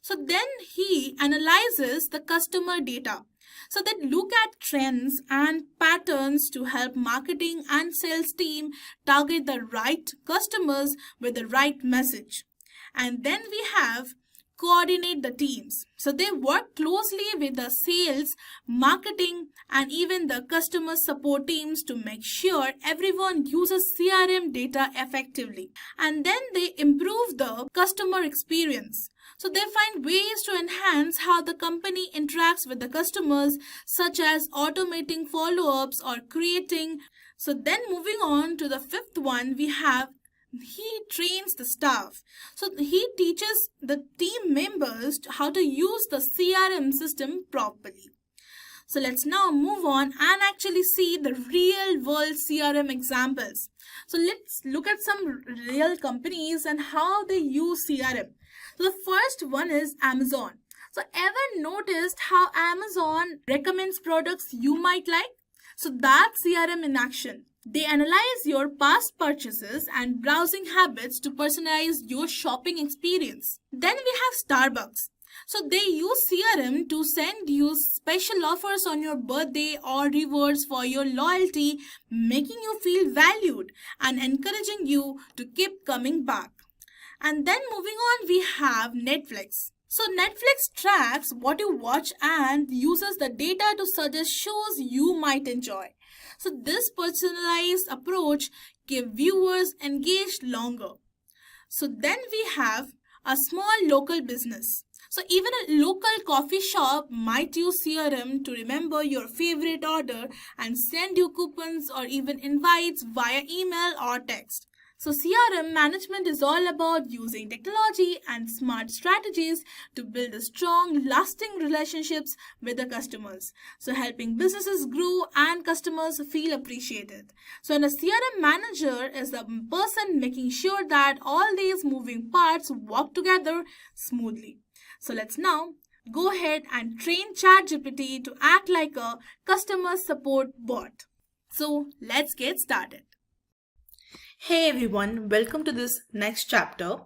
So then he analyzes the customer data. So they look at trends and patterns to help marketing and sales team target the right customers with the right message. And then we have coordinate the teams. So they work closely with the sales, marketing, and even the customer support teams to make sure everyone uses CRM data effectively. And then they improve the customer experience. So they find ways to enhance how the company interacts with the customers, such as automating follow-ups or creating. So then moving on to the fifth one, we have he trains the staff. So he teaches the team members how to use the CRM system properly. So let's now move on and actually see the real world CRM examples. So let's look at some real companies and how they use CRM. So the first one is Amazon. So ever noticed how Amazon recommends products you might like? So that's CRM in action. They analyze your past purchases and browsing habits to personalize your shopping experience. Then we have Starbucks. So they use CRM to send you special offers on your birthday or rewards for your loyalty, making you feel valued and encouraging you to keep coming back. And then moving on, we have Netflix. So Netflix tracks what you watch and uses the data to suggest shows you might enjoy. So this personalized approach keeps viewers engaged longer. So then we have a small local business. So even a local coffee shop might use CRM to remember your favorite order and send you coupons or even invites via email or text. So CRM management is all about using technology and smart strategies to build strong, lasting relationships with the customers. So helping businesses grow and customers feel appreciated. So a CRM manager is the person making sure that all these moving parts work together smoothly. So let's now go ahead and train ChatGPT to act like a customer support bot. So let's get started. Hey everyone, welcome to this next chapter.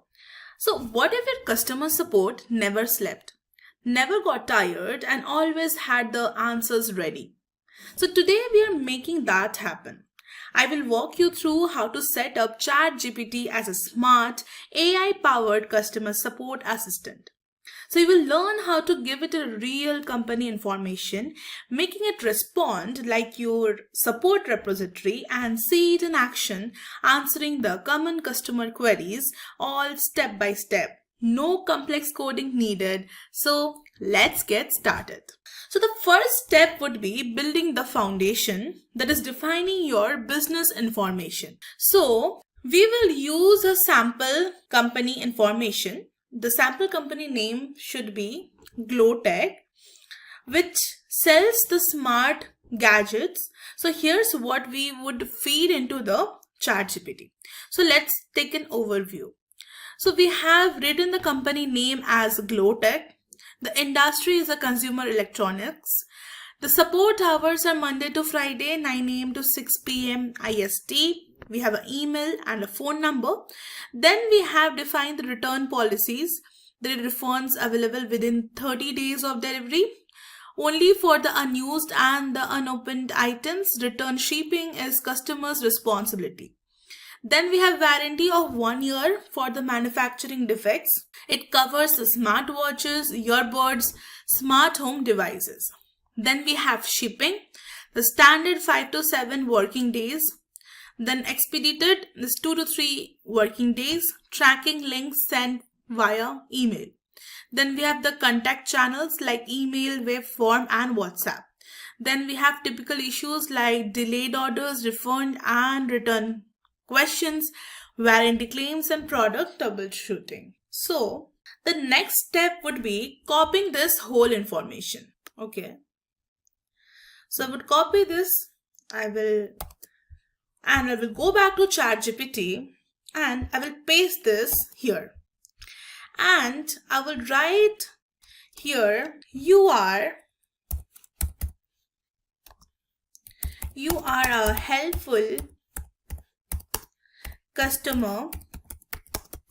So what if your customer support never slept, never got tired and always had the answers ready? So today we are making that happen. I will walk you through how to set up ChatGPT as a smart AI-powered customer support assistant. So you will learn how to give it a real company information, making it respond like your support repository and see it in action, answering the common customer queries all step by step. No complex coding needed. So let's get started. So the first step would be building the foundation, that is defining your business information. So we will use a sample company information. The sample company name should be Glowtech, which sells the smart gadgets. So here's what we would feed into the ChatGPT. So let's take an overview. So we have written the company name as Glowtech. The industry is a consumer electronics. The support hours are Monday to Friday, 9 a.m. to 6 p.m. IST. We have an email and a phone number. Then we have defined the return policies. The refunds available within 30 days of delivery. Only for the unused and the unopened items, return shipping is customer's responsibility. Then we have warranty of 1 year for the manufacturing defects. It covers the smartwatches, earbuds, smart home devices. Then we have shipping, the standard 5 to 7 working days. Then expedited is 2 to 3 working days. Tracking links sent via email. Then we have the contact channels like email, web form and WhatsApp. Then we have typical issues like delayed orders, refund and return questions, warranty claims and product troubleshooting. So the next step would be copying this whole information. Okay. So I would copy this. I will go back to ChatGPT and I will paste this here. And I will write here, you are a helpful customer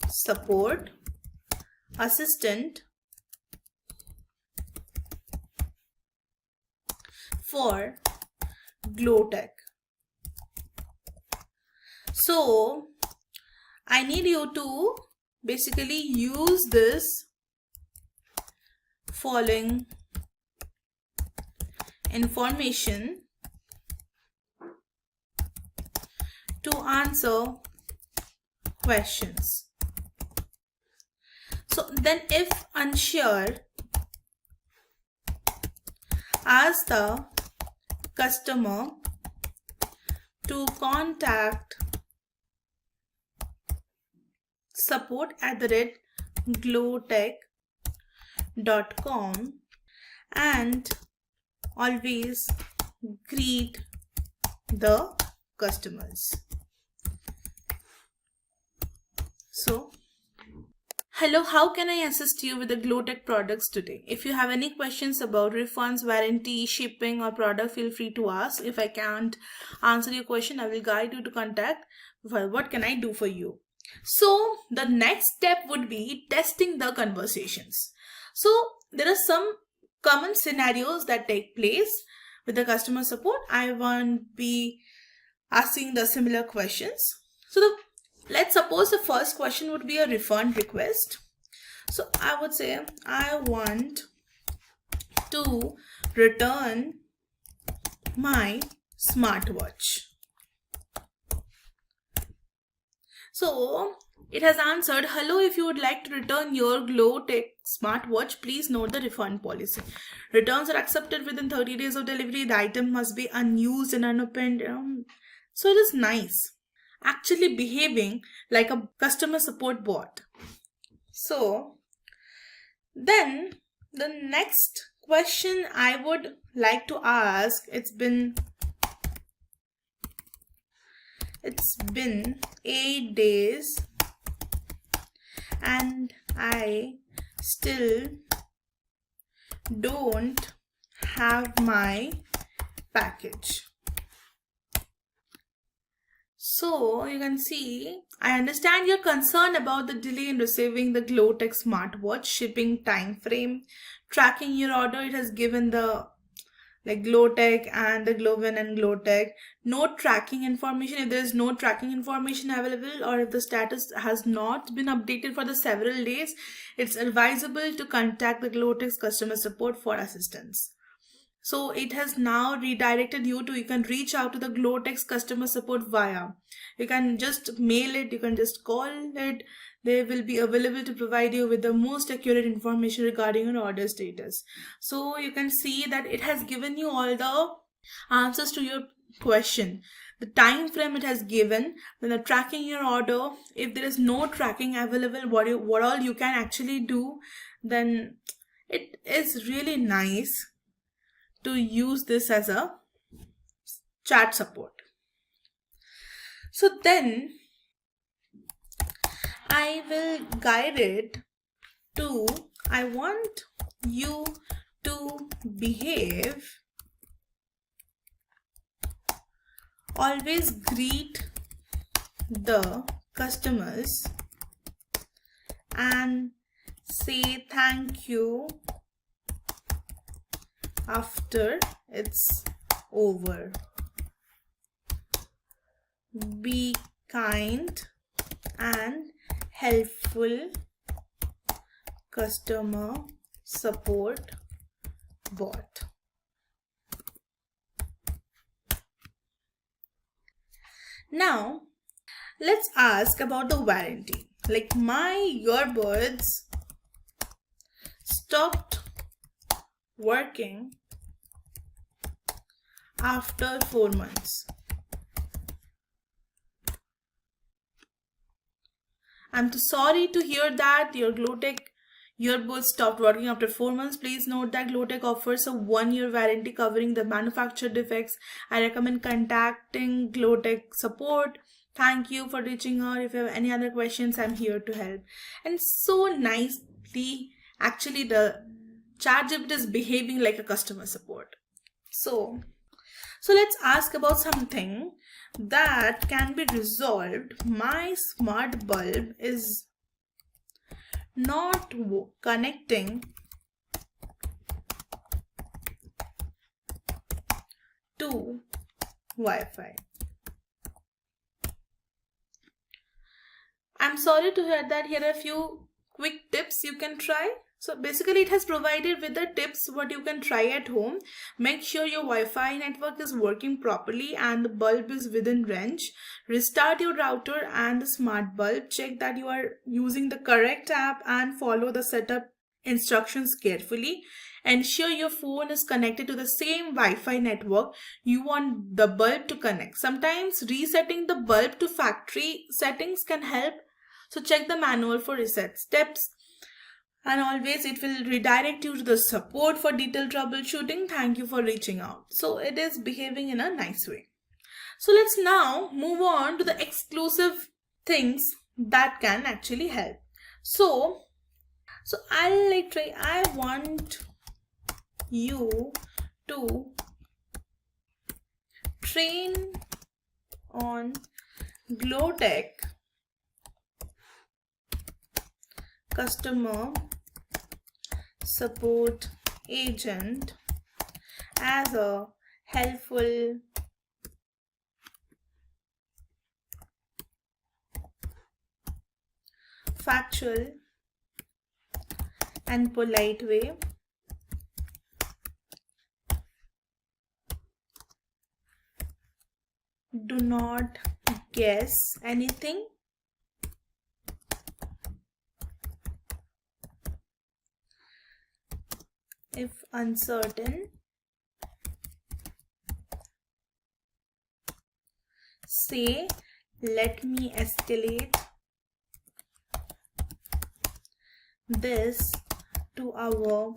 support assistant for Glowtech. So I need you to basically use this following information to answer questions. So then if unsure, ask the customer to contact support@glowtech.com and always greet the customers. So, hello, how can I assist you with the GlowTech products today? If you have any questions about refunds, warranty, shipping or product, feel free to ask. If I can't answer your question, I will guide you to contact. Well, what can I do for you? So the next step would be testing the conversations. So there are some common scenarios that take place with the customer support. I won't be asking the similar questions. So let's suppose the first question would be a refund request. So I would say, I want to return my smartwatch. So it has answered, hello, if you would like to return your GlowTech smartwatch, please note the refund policy. Returns are accepted within 30 days of delivery. The item must be unused and unopened. So it is nice, actually behaving like a customer support bot. So then the next question I would like to ask, it's been 8 days and I still don't have my package. So you can see, I understand your concern about the delay in receiving the GlowTech smartwatch, shipping time frame, tracking your order. It has given the GlowTech and the Glowin and GlowTech. No tracking information. If there is no tracking information available, or if the status has not been updated for the several days, it's advisable to contact the GlowTech's customer support for assistance. So it has now redirected you can reach out to the GlowTech's customer support via. You can just mail it, you can just call it. They will be available to provide you with the most accurate information regarding your order status. So you can see that it has given you all the answers to your question. The time frame it has given, then the tracking your order. If there is no tracking available, what all you can actually do, then it is really nice to use this as a chat support. So then I will guide it to, I want you to behave, always greet the customers and say thank you after it's over. Be kind and helpful customer support bot. Now let's ask about the warranty. Like, my earbuds stopped working after 4 months. I'm too sorry to hear that your GlowTech earbuds stopped working after 4 months. Please note that GlowTech offers a 1-year warranty covering the manufacturer defects. I recommend contacting GlowTech support. Thank you for reaching out. If you have any other questions, I'm here to help. And so nicely, actually, the ChatGPT is behaving like a customer support. So let's ask about something that can be resolved. My smart bulb is not connecting to Wi-Fi. I'm sorry to hear that. Here are a few quick tips you can try. So basically it has provided with the tips what you can try at home. Make sure your Wi-Fi network is working properly and the bulb is within range. Restart your router and the smart bulb. Check that you are using the correct app and follow the setup instructions carefully. Ensure your phone is connected to the same Wi-Fi network you want the bulb to connect. Sometimes resetting the bulb to factory settings can help. So check the manual for reset steps. And always it will redirect you to the support for detailed troubleshooting. Thank you for reaching out. So it is behaving in a nice way. So let's now move on to the exclusive things that can actually help. So I want you to train on Glowtech customer support agent as a helpful factual and polite way. Do not guess anything. If uncertain, say, let me escalate this to our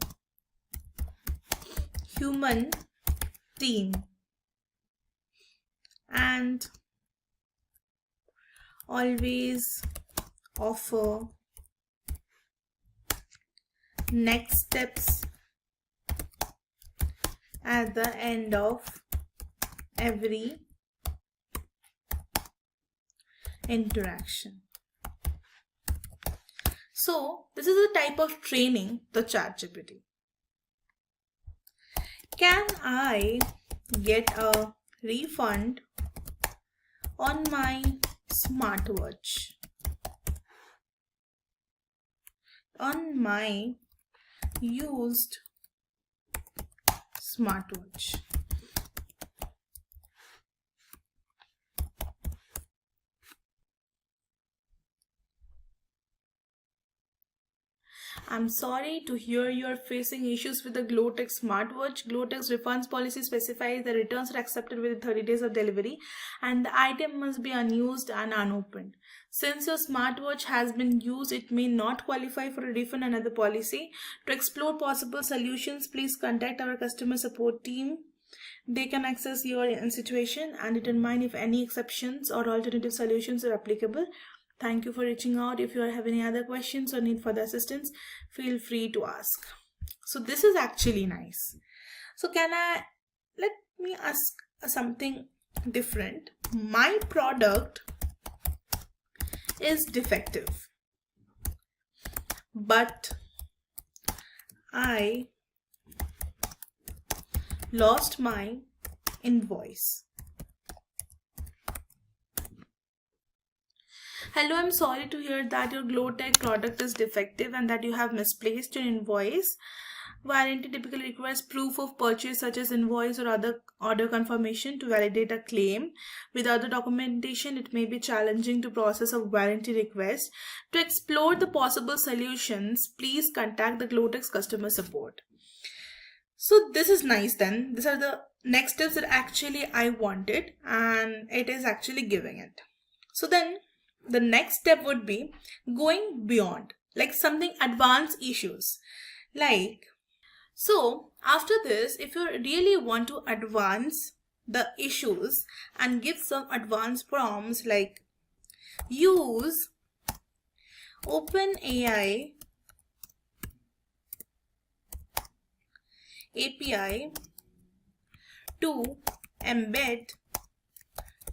human team, and always offer next steps at the end of every interaction. So this is a type of training the ChatGPT. Can I get a refund on my smartwatch? On my used smartwatch. I'm sorry to hear you are facing issues with the Glowtech smartwatch. Glowtech's refunds policy specifies the returns are accepted within 30 days of delivery and the item must be unused and unopened. Since your smartwatch has been used, it may not qualify for a refund under the policy. To explore possible solutions, please contact our customer support team. They can assess your situation and determine if any exceptions or alternative solutions are applicable. Thank you for reaching out. If you have any other questions or need further assistance, feel free to ask. So this is actually nice. So let me ask something different. My product is defective, but I lost my invoice. Hello, I'm sorry to hear that your Glowtech product is defective and that you have misplaced your invoice. Warranty typically requires proof of purchase such as invoice or other order confirmation to validate a claim. Without the documentation, it may be challenging to process a warranty request. To explore the possible solutions, please contact the Glowtech customer support. So this is nice then. These are the next steps that actually I wanted and it is actually giving it. So then the next step would be going beyond, like something advanced issues. So after this, if you really want to advance the issues and give some advanced prompts like use OpenAI API to embed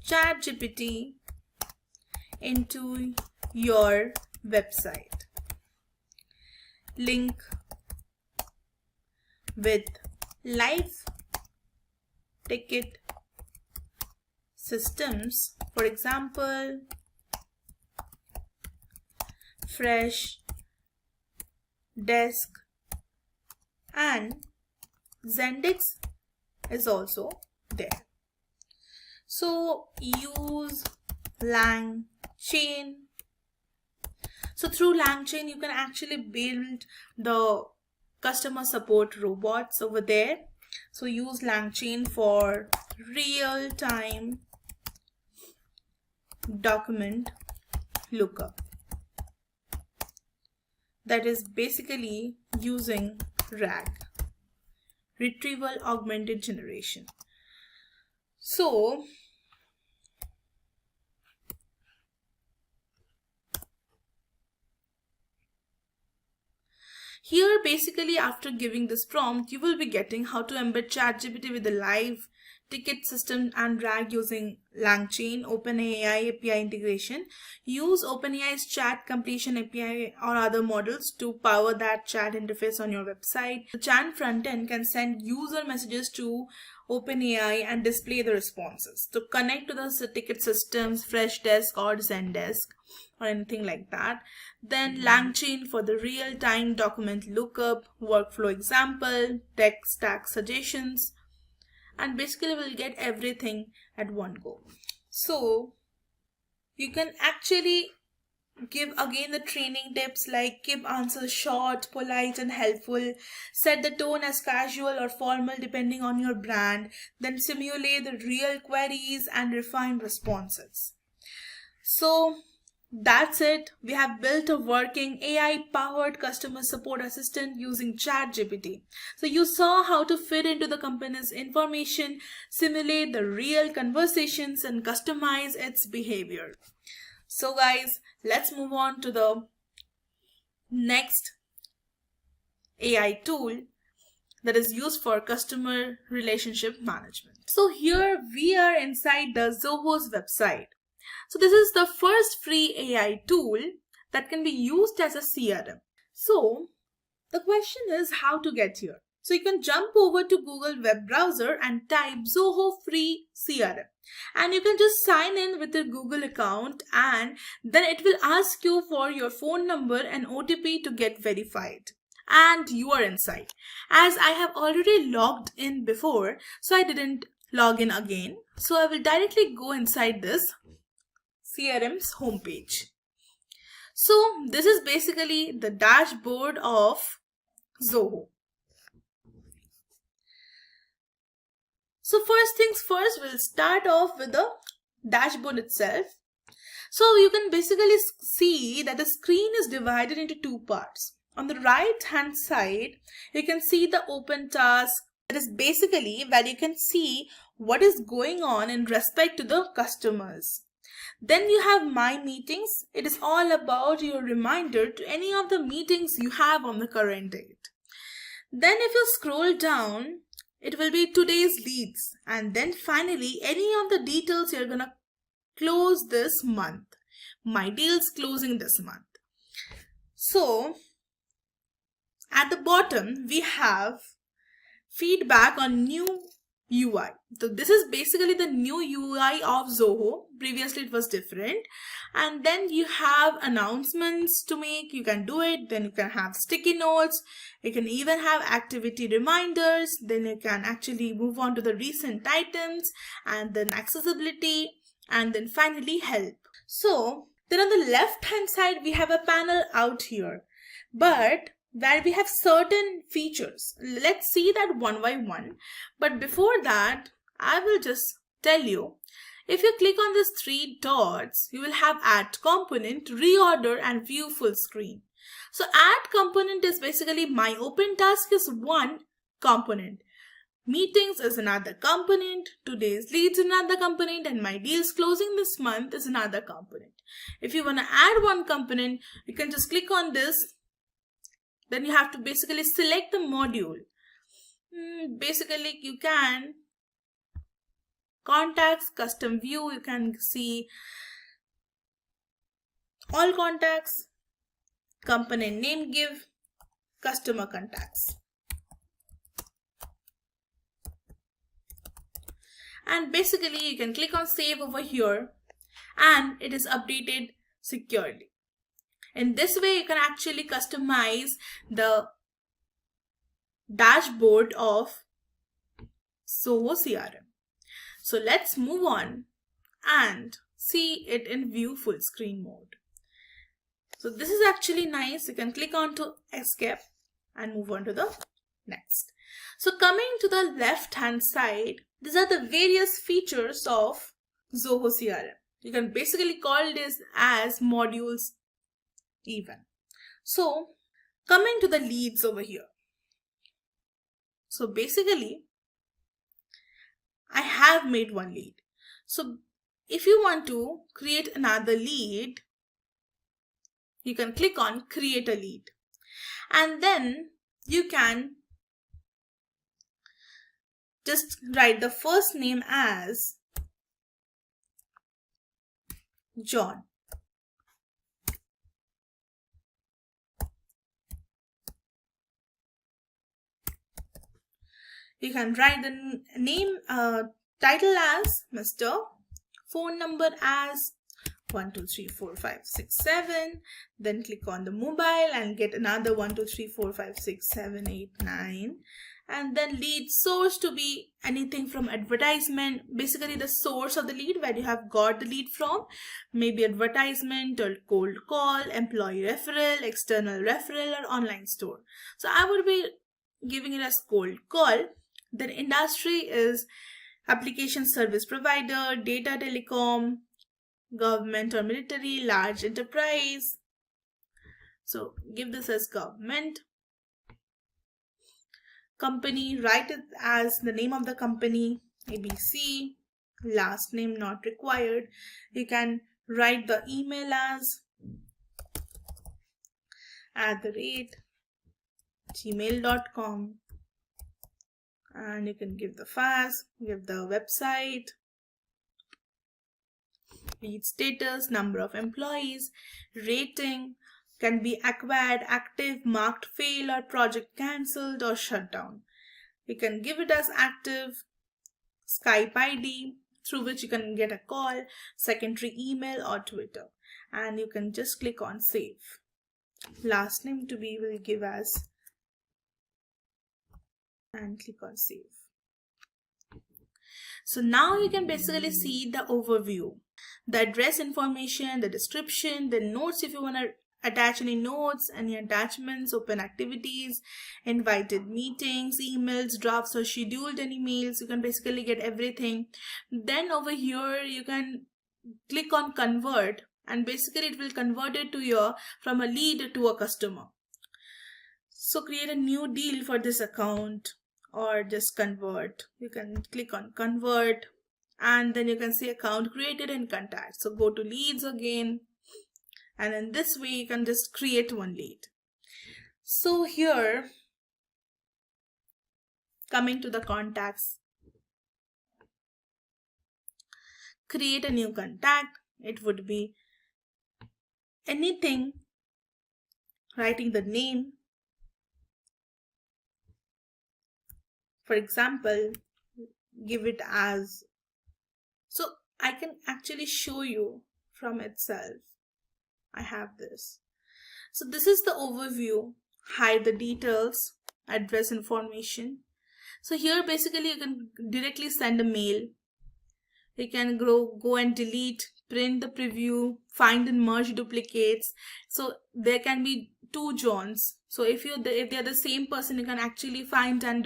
ChatGPT into your website. Link with live ticket systems, for example, fresh desk, and Zendesk is also there. So use LangChain. So through LangChain, you can actually build the customer support robots over there. So use LangChain for real-time document lookup. That is basically using RAG, Retrieval Augmented Generation. So here basically after giving this prompt, you will be getting how to embed ChatGPT with the live ticket system and RAG using LangChain, OpenAI API integration. Use OpenAI's chat completion API or other models to power that chat interface on your website. The chat frontend can send user messages to OpenAI and display the responses. To connect to the ticket systems, Freshdesk or Zendesk or anything like that. Then LangChain for the real-time document lookup, workflow example, tech stack suggestions, and basically we'll get everything at one go. So you can actually give again the training tips like keep answers short, polite and helpful, set the tone as casual or formal depending on your brand, then simulate the real queries and refine responses. So that's it. We have built a working AI-powered customer support assistant using ChatGPT. So you saw how to fit into the company's information, simulate the real conversations, and customize its behavior. So guys, let's move on to the next AI tool that is used for customer relationship management. So here we are inside the Zoho's website. So this is the first free AI tool that can be used as a CRM. So the question is how to get here. So you can jump over to Google web browser and type Zoho free CRM. And you can just sign in with your Google account and then it will ask you for your phone number and OTP to get verified. And you are inside. As I have already logged in before, so I didn't log in again. So I will directly go inside this CRM's homepage. So this is basically the dashboard of Zoho. So first things first, we'll start off with the dashboard itself. So you can basically see that the screen is divided into two parts. On the right hand side, you can see the open task. That is basically where you can see what is going on in respect to the customers. Then you have My Meetings. It is all about your reminder to any of the meetings you have on the current date. Then if you scroll down, it will be today's leads. And then finally, any of the details you're going to close this month. My deals closing this month. So at the bottom, we have feedback on new UI. So this is basically the new UI of Zoho. Previously it was different. And then you have announcements to make. You can do it. Then you can have sticky notes. You can even have activity reminders. Then you can actually move on to the recent items and then accessibility and then finally help. So then on the left hand side we have a panel out here. But where we have certain features. Let's see that one by one. But before that, I will just tell you, if you click on these three dots, you will have add component, reorder and view full screen. So add component is basically my open task is one component. Meetings is another component, today's leads another component, and my deals closing this month is another component. If you want to add one component, you can just click on this. Then you have to basically select the module. Basically, you can contacts, custom view, you can see all contacts, component name give, customer contacts. And basically, you can click on save over here and it is updated securely. In this way, you can actually customize the dashboard of Zoho CRM. So let's move on and see it in view full screen mode. So this is actually nice. You can click on to escape and move on to the next. So coming to the left hand side, these are the various features of Zoho CRM. You can basically call this as modules even. So coming to the leads over here. So basically, I have made one lead. So if you want to create another lead, you can click on create a lead. And then you can just write the first name as John. You can write the name, title as Mr. Phone number as 1 2 3 4 5 6 7. Then click on the mobile and get another 1 2 3 4 5 6 7 8 9. And then lead source to be anything from advertisement, basically the source of the lead, where you have got the lead from, maybe advertisement or cold call, employee referral, external referral, or online store. So I would be giving it as cold call. Then industry is application service provider, data telecom, government or military, large enterprise. So give this as government. Company, write it as the name of the company, ABC, last name not required. You can write the email as @gmail.com, and you can give the FAS, give the website, lead status, number of employees, rating, can be acquired, active, marked fail, or project cancelled or shut down. You can give it as active, Skype ID, through which you can get a call, secondary email or Twitter. And you can just click on save. Last name to be will give as, and click on save. So now you can basically see the overview, the address information, the description, the notes if you want to attach any notes, any attachments, open activities, invited meetings, emails, drafts, or scheduled any mails. You can basically get everything. Then over here you can click on convert, and basically it will convert it to your from a lead to a customer. So create a new deal for this account or just convert. You can click on convert, and then you can see account created and contact. So go to leads again, and in this way you can just create one lead. So here, coming to the contacts, create a new contact. It would be anything, writing the name. For example, give it as, so I can actually show you from itself. I have this. So this is the overview, hide the details, address information. So here basically you can directly send a mail. You can go and delete, print the preview, find and merge duplicates. So there can be two Johns. So if they're the same person, you can actually find and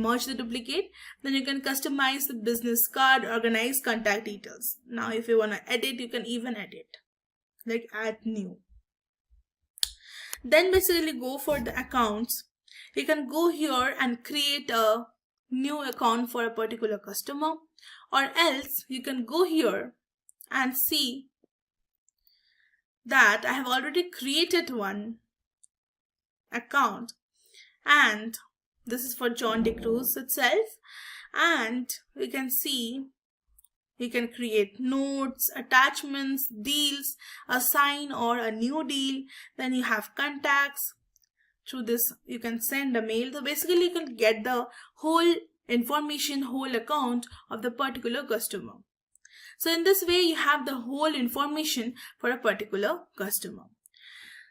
merge the duplicate. Then you can customize the business card, organize contact details. Now if you want to edit, you can even edit, like add new. Then basically go for the accounts. You can go here and create a new account for a particular customer, or else you can go here and see that I have already created one account, and this is for John DeCruz itself, and you can see you can create notes, attachments, deals, assign or a new deal. Then you have contacts. Through this you can send a mail. So basically you can get the whole information, whole account of the particular customer. So in this way, you have the whole information for a particular customer.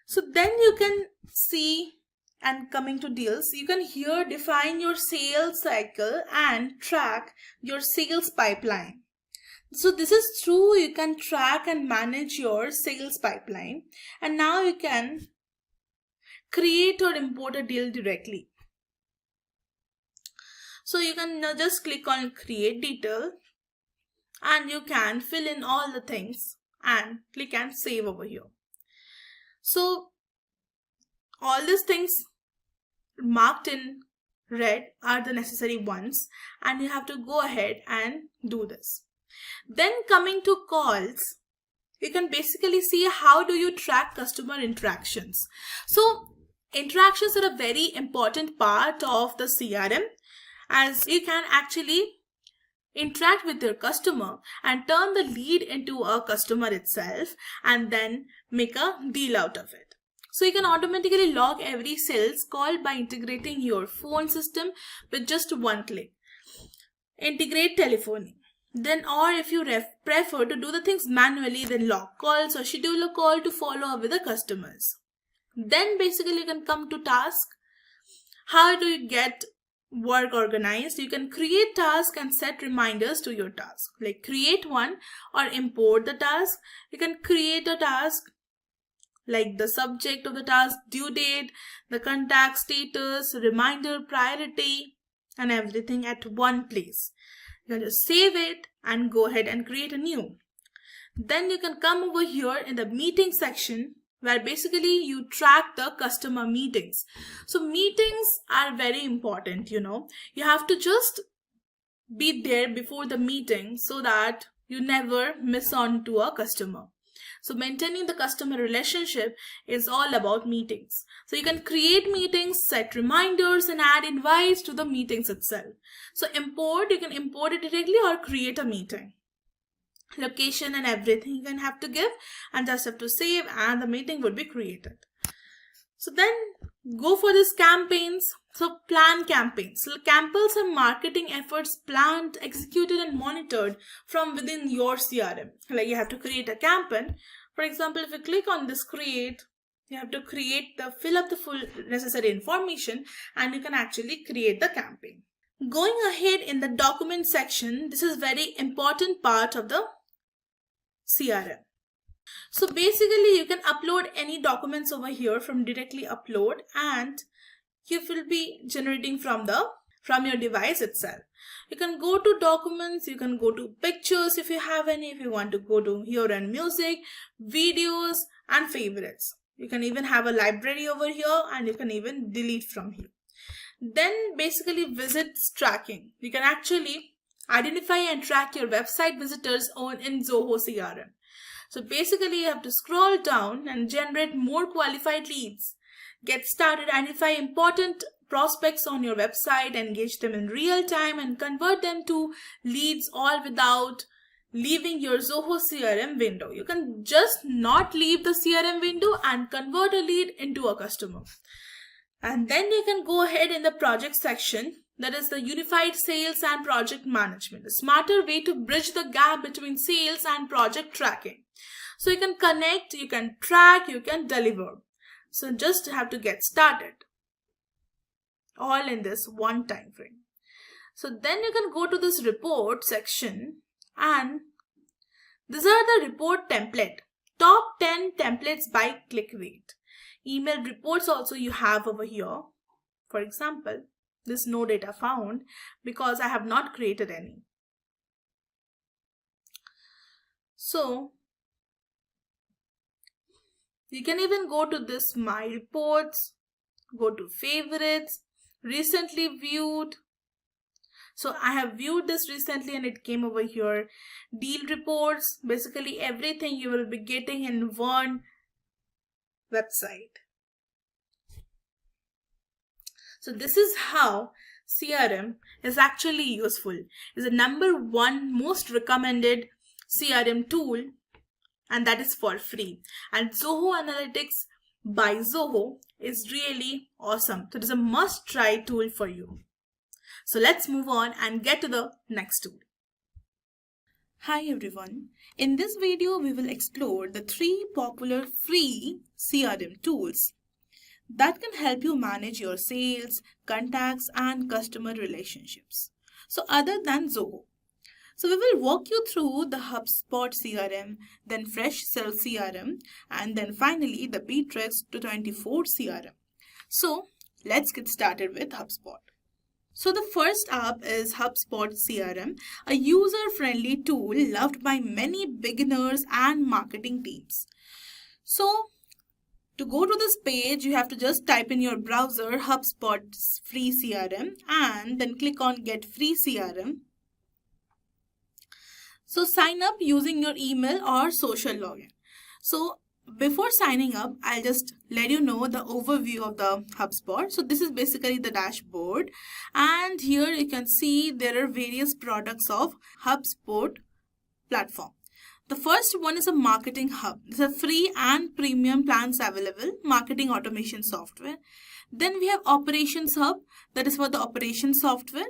So then you can see, and coming to deals, you can here define your sales cycle and track your sales pipeline. So this is true, you can track and manage your sales pipeline, and now you can create or import a deal directly. So you can just click on create detail and you can fill in all the things and click and save over here. So all these things marked in red are the necessary ones, and you have to go ahead and do this. Then coming to calls, you can basically see how do you track customer interactions. So interactions are a very important part of the CRM, as you can actually interact with your customer and turn the lead into a customer itself and then make a deal out of it. So you can automatically log every sales call by integrating your phone system with just one click. Integrate telephony. Then, or if you prefer to do the things manually, then log calls or schedule a call to follow up with the customers. Then basically you can come to task. How do you get work organized? You can create task and set reminders to your task, like create one or import the task. You can create a task like the subject of the task, due date, the contact status, reminder, priority, and everything at one place. You can just save it and go ahead and create a new. Then you can come over here in the meeting section, where basically you track the customer meetings. So meetings are very important, you have to just be there before the meeting so that you never miss on to a customer. So maintaining the customer relationship is all about meetings. So you can create meetings, set reminders, and add invites to the meetings itself. So import, you can import it directly or create a meeting. Location and everything you can have to give, and just have to save, and the meeting would be created. So then go for these campaigns. So plan campaigns. So campaigns are marketing efforts planned, executed, and monitored from within your CRM. Like you have to create a campaign. For example, if you click on this create, you have to fill up the full necessary information, and you can actually create the campaign. Going ahead in the document section, this is very important part of the CRM. So basically you can upload any documents over here from directly upload, and you will be generating from your device itself. You can go to documents, you can go to pictures if you have any, if you want to go to here and music, videos, and favorites. You can even have a library over here, and you can even delete from here. Then basically visits tracking. You can actually identify and track your website visitors in Zoho CRM. So basically you have to scroll down and generate more qualified leads. Get started, identify important prospects on your website, engage them in real time, and convert them to leads, all without leaving your Zoho CRM window. You can just not leave the CRM window and convert a lead into a customer. And then you can go ahead in the project section, that is the unified sales and project management, a smarter way to bridge the gap between sales and project tracking. So you can connect, you can track, you can deliver. So just have to get started, all in this one time frame. So then you can go to this report section, and these are the report template, top 10 templates by click rate. Email reports also you have over here. For example, this no data found because I have not created any. So you can even go to this my reports, go to favorites, recently viewed. So I have viewed this recently and it came over here. Deal reports, basically everything you will be getting in one website. So this is how CRM is actually useful. It's the #1 most recommended CRM tool, and that is for free. And Zoho Analytics by Zoho is really awesome. So it is a must-try tool for you. So let's move on and get to the next tool. Hi everyone. In this video, we will explore the 3 popular free CRM tools that can help you manage your sales, contacts, and customer relationships. So other than Zoho. So we will walk you through the HubSpot CRM, then Freshsell CRM, and then finally the Bittrex 224 CRM. So let's get started with HubSpot. So the first app is HubSpot CRM, a user-friendly tool loved by many beginners and marketing teams. So to go to this page, you have to just type in your browser HubSpot's free CRM and then click on Get Free CRM. So sign up using your email or social login. So before signing up, I'll just let you know the overview of the HubSpot. So this is basically the dashboard, and here you can see there are various products of HubSpot platform. The first one is a marketing hub. There's a free and premium plans available, marketing automation software. Then we have operations hub, that is for the operation software.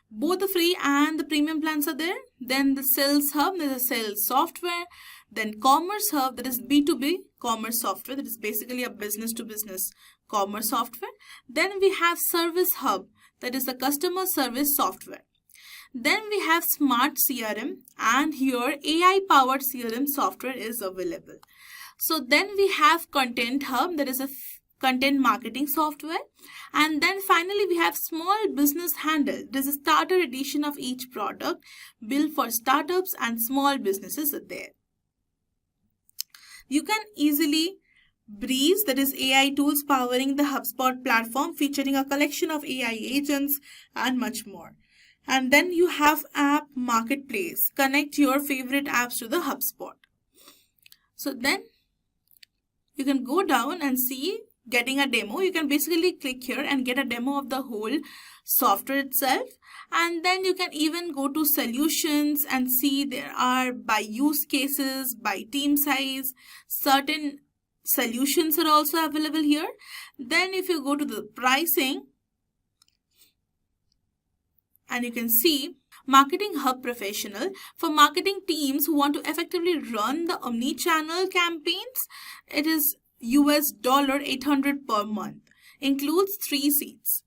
Both the free and the premium plans are there. Then the sales hub, there's a sales software. Then commerce hub, that is B2B commerce software, that is basically a business to business commerce software. Then we have service hub, that is the customer service software. Then we have smart CRM, and here AI powered CRM software is available. So then we have content hub, that is a content marketing software. And then finally we have small business handle. This is a starter edition of each product built for startups and small businesses are there. You can easily Breeze, that is AI tools powering the HubSpot platform, featuring a collection of AI agents and much more. And then you have App Marketplace. Connect your favorite apps to the HubSpot. So then you can go down and see getting a demo. You can basically click here and get a demo of the whole software itself. And then you can even go to solutions and see there are by use cases, by team size, certain solutions are also available here. Then if you go to the pricing, and you can see Marketing Hub Professional for marketing teams who want to effectively run the omni-channel campaigns. It is $800 per month, includes 3 seats.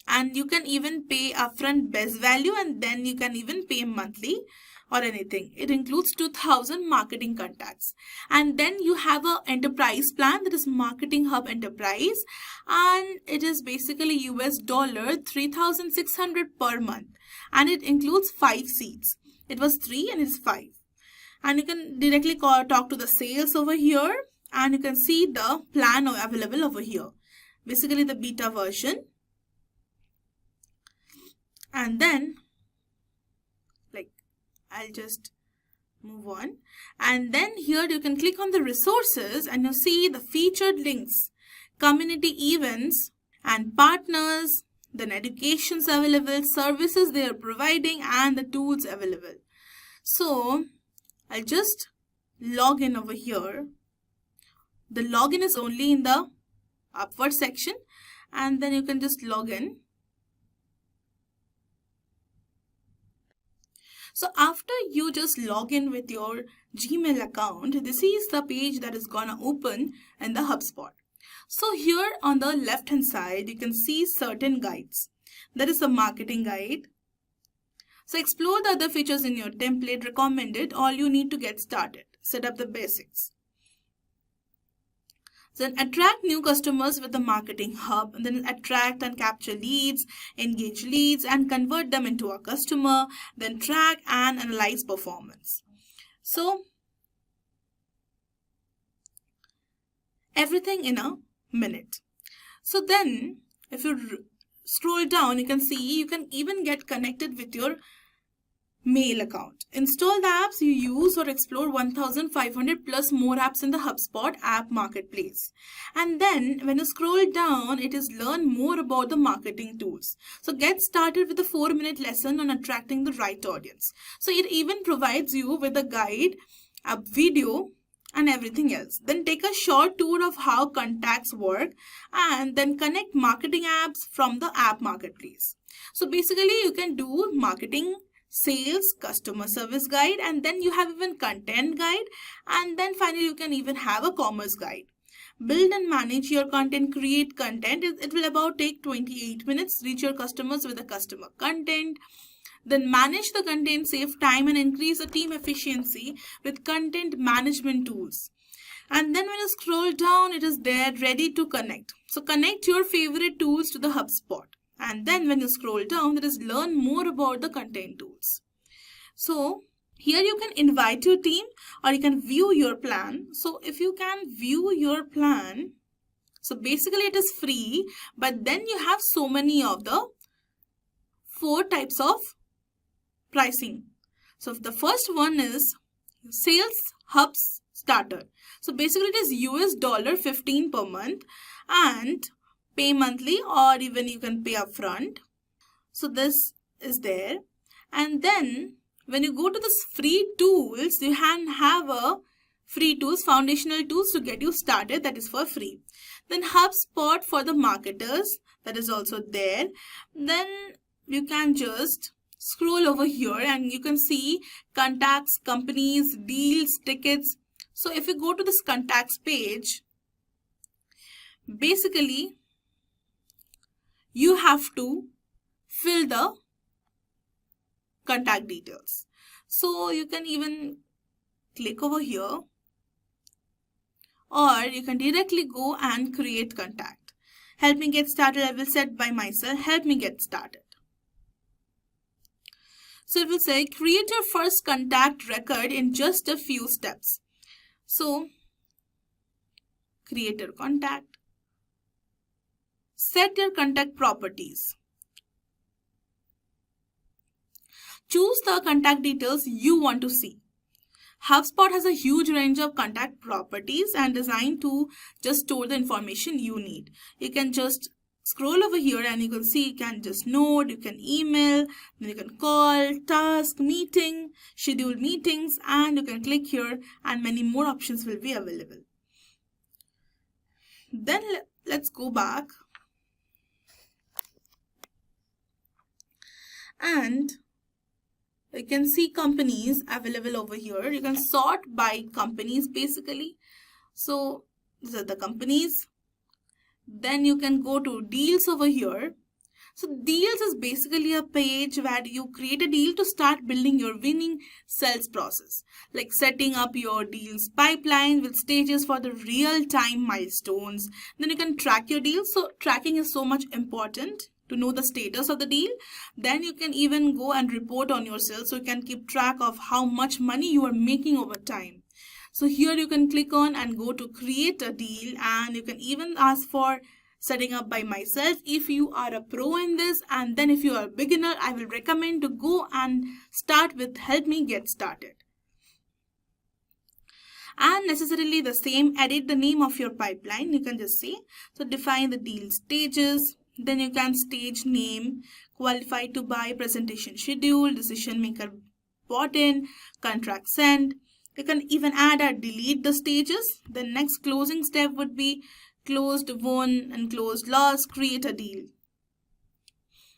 And you can even pay upfront best value, and then you can even pay monthly or anything. It includes 2,000 marketing contacts. And then you have an enterprise plan, that is Marketing Hub Enterprise, and it is basically $3,600 per month, and it includes 5 seats. It was 3 and it's 5. And you can directly talk to the sales over here, and you can see the plan available over here. Basically the beta version. And then I'll just move on. And then here you can click on the resources and you see the featured links, community events and partners, then educations available, services they are providing, and the tools available. So I'll just log in over here. The login is only in the upward section, and then you can just log in. So after you just log in with your Gmail account, this is the page that is gonna open in the HubSpot. So here on the left hand side, you can see certain guides. There is a marketing guide. So explore the other features in your template recommended. All you need to get started. Set up the basics. Then attract new customers with the Marketing Hub, and then attract and capture leads, engage leads and convert them into a customer, then track and analyze performance. So everything in a minute. So then if you scroll down, you can see you can even get connected with your mail account. Install the apps you use or explore 1,500 plus more apps in the HubSpot app marketplace. And then when you scroll down, it is learn more about the marketing tools. So get started with a 4-minute lesson on attracting the right audience. So it even provides you with a guide, a video and everything else. Then take a short tour of how contacts work and then connect marketing apps from the app marketplace. So basically you can do marketing sales, customer service guide, and then you have even content guide, and then finally you can even have a commerce guide. Build and manage your content, create content. It will about take 28 minutes. Reach your customers with the customer content. Then manage the content, save time and increase the team efficiency with content management tools. And then when you scroll down, it is there ready to connect. So connect your favorite tools to the HubSpot. And then when you scroll down, there is learn more about the content tools. So here you can invite your team or you can view your plan. So if you can view your plan, so basically it is free, but then you have so many of the 4 types of pricing. So the first one is Sales Hubs Starter. So basically it is $15 per month and pay monthly, or even you can pay upfront. So this is there. And then when you go to this free tools, you can have a free tools, foundational tools to get you started, that is for free. Then HubSpot for the marketers, that is also there. Then you can just scroll over here and you can see contacts, companies, deals, tickets. So if you go to this contacts page, basically you have to fill the contact details. So you can even click over here, or you can directly go and create contact. Help me get started. I will set by myself. Help me get started. So it will say create your first contact record in just a few steps. So create your contact. Set your contact properties. Choose the contact details you want to see. HubSpot has a huge range of contact properties and designed to just store the information you need. You can just scroll over here and you can see you can just note, you can email, then you can call, task, meeting, schedule meetings, and you can click here and many more options will be available. Then let's go back. And you can see companies available over here. You can sort by companies basically. So these are the companies. Then you can go to deals over here. So deals is basically a page where you create a deal to start building your winning sales process, like setting up your deals pipeline with stages for the real-time milestones. Then you can track your deals. So tracking is so much important to know the status of the deal. Then you can even go and report on your sales, so you can keep track of how much money you are making over time. So here you can click on and go to create a deal, and you can even ask for setting up by myself if you are a pro in this. And then if you are a beginner, I will recommend to go and start with help me get started. And necessarily the same, edit the name of your pipeline. You can just see, so define the deal stages. Then you can stage name, qualified to buy, presentation schedule, decision maker bought in, contract sent. You can even add or delete the stages. The next closing step would be closed won and closed loss, create a deal.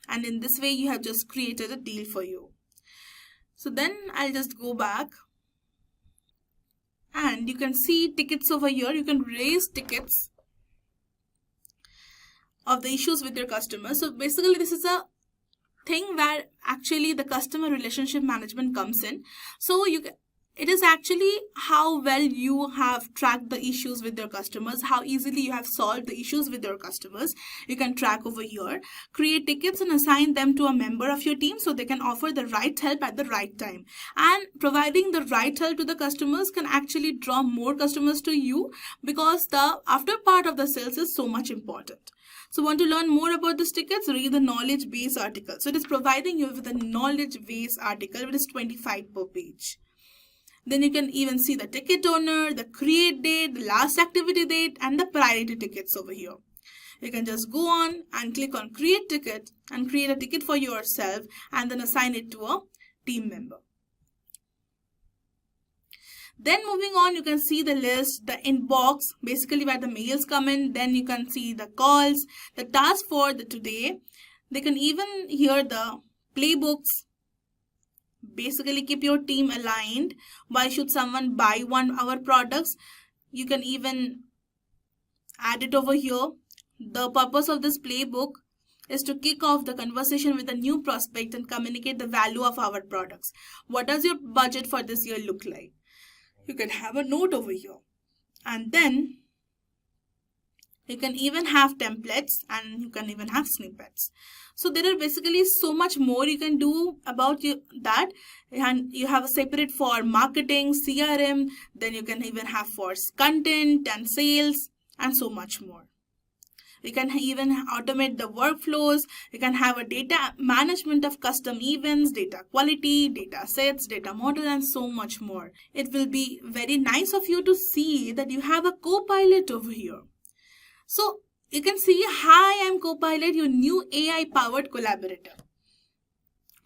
And in this way you have just created a deal for you. So then I'll just go back. And you can see tickets over here. You can raise tickets of the issues with your customers. So basically this is a thing where actually the customer relationship management comes in. So it is actually how well you have tracked the issues with your customers, how easily you have solved the issues with your customers. You can track over here, create tickets and assign them to a member of your team so they can offer the right help at the right time. And providing the right help to the customers can actually draw more customers to you, because the after part of the sales is so much important. So want to learn more about these tickets? Read the knowledge base article. So it is providing you with a knowledge base article, which is 25 per page. Then you can even see the ticket owner, the create date, the last activity date, and the priority tickets over here. You can just go on and click on create ticket and create a ticket for yourself and then assign it to a team member. Then moving on, you can see the list, the inbox, basically where the mails come in. Then you can see the calls, the task for the today. They can even hear the playbooks, basically keep your team aligned. Why should someone buy our products? You can even add it over here. The purpose of this playbook is to kick off the conversation with a new prospect and communicate the value of our products. What does your budget for this year look like? You can have a note over here. And then you can even have templates and you can even have snippets. So there are basically so much more you can do about that. And you have a separate for marketing, CRM, then you can even have for content and sales and so much more. You can even automate the workflows. You can have a data management of custom events, data quality, data sets, data model, and so much more. It will be very nice of you to see that you have a co-pilot over here. So you can see, hi, I'm Copilot, your new AI-powered collaborator.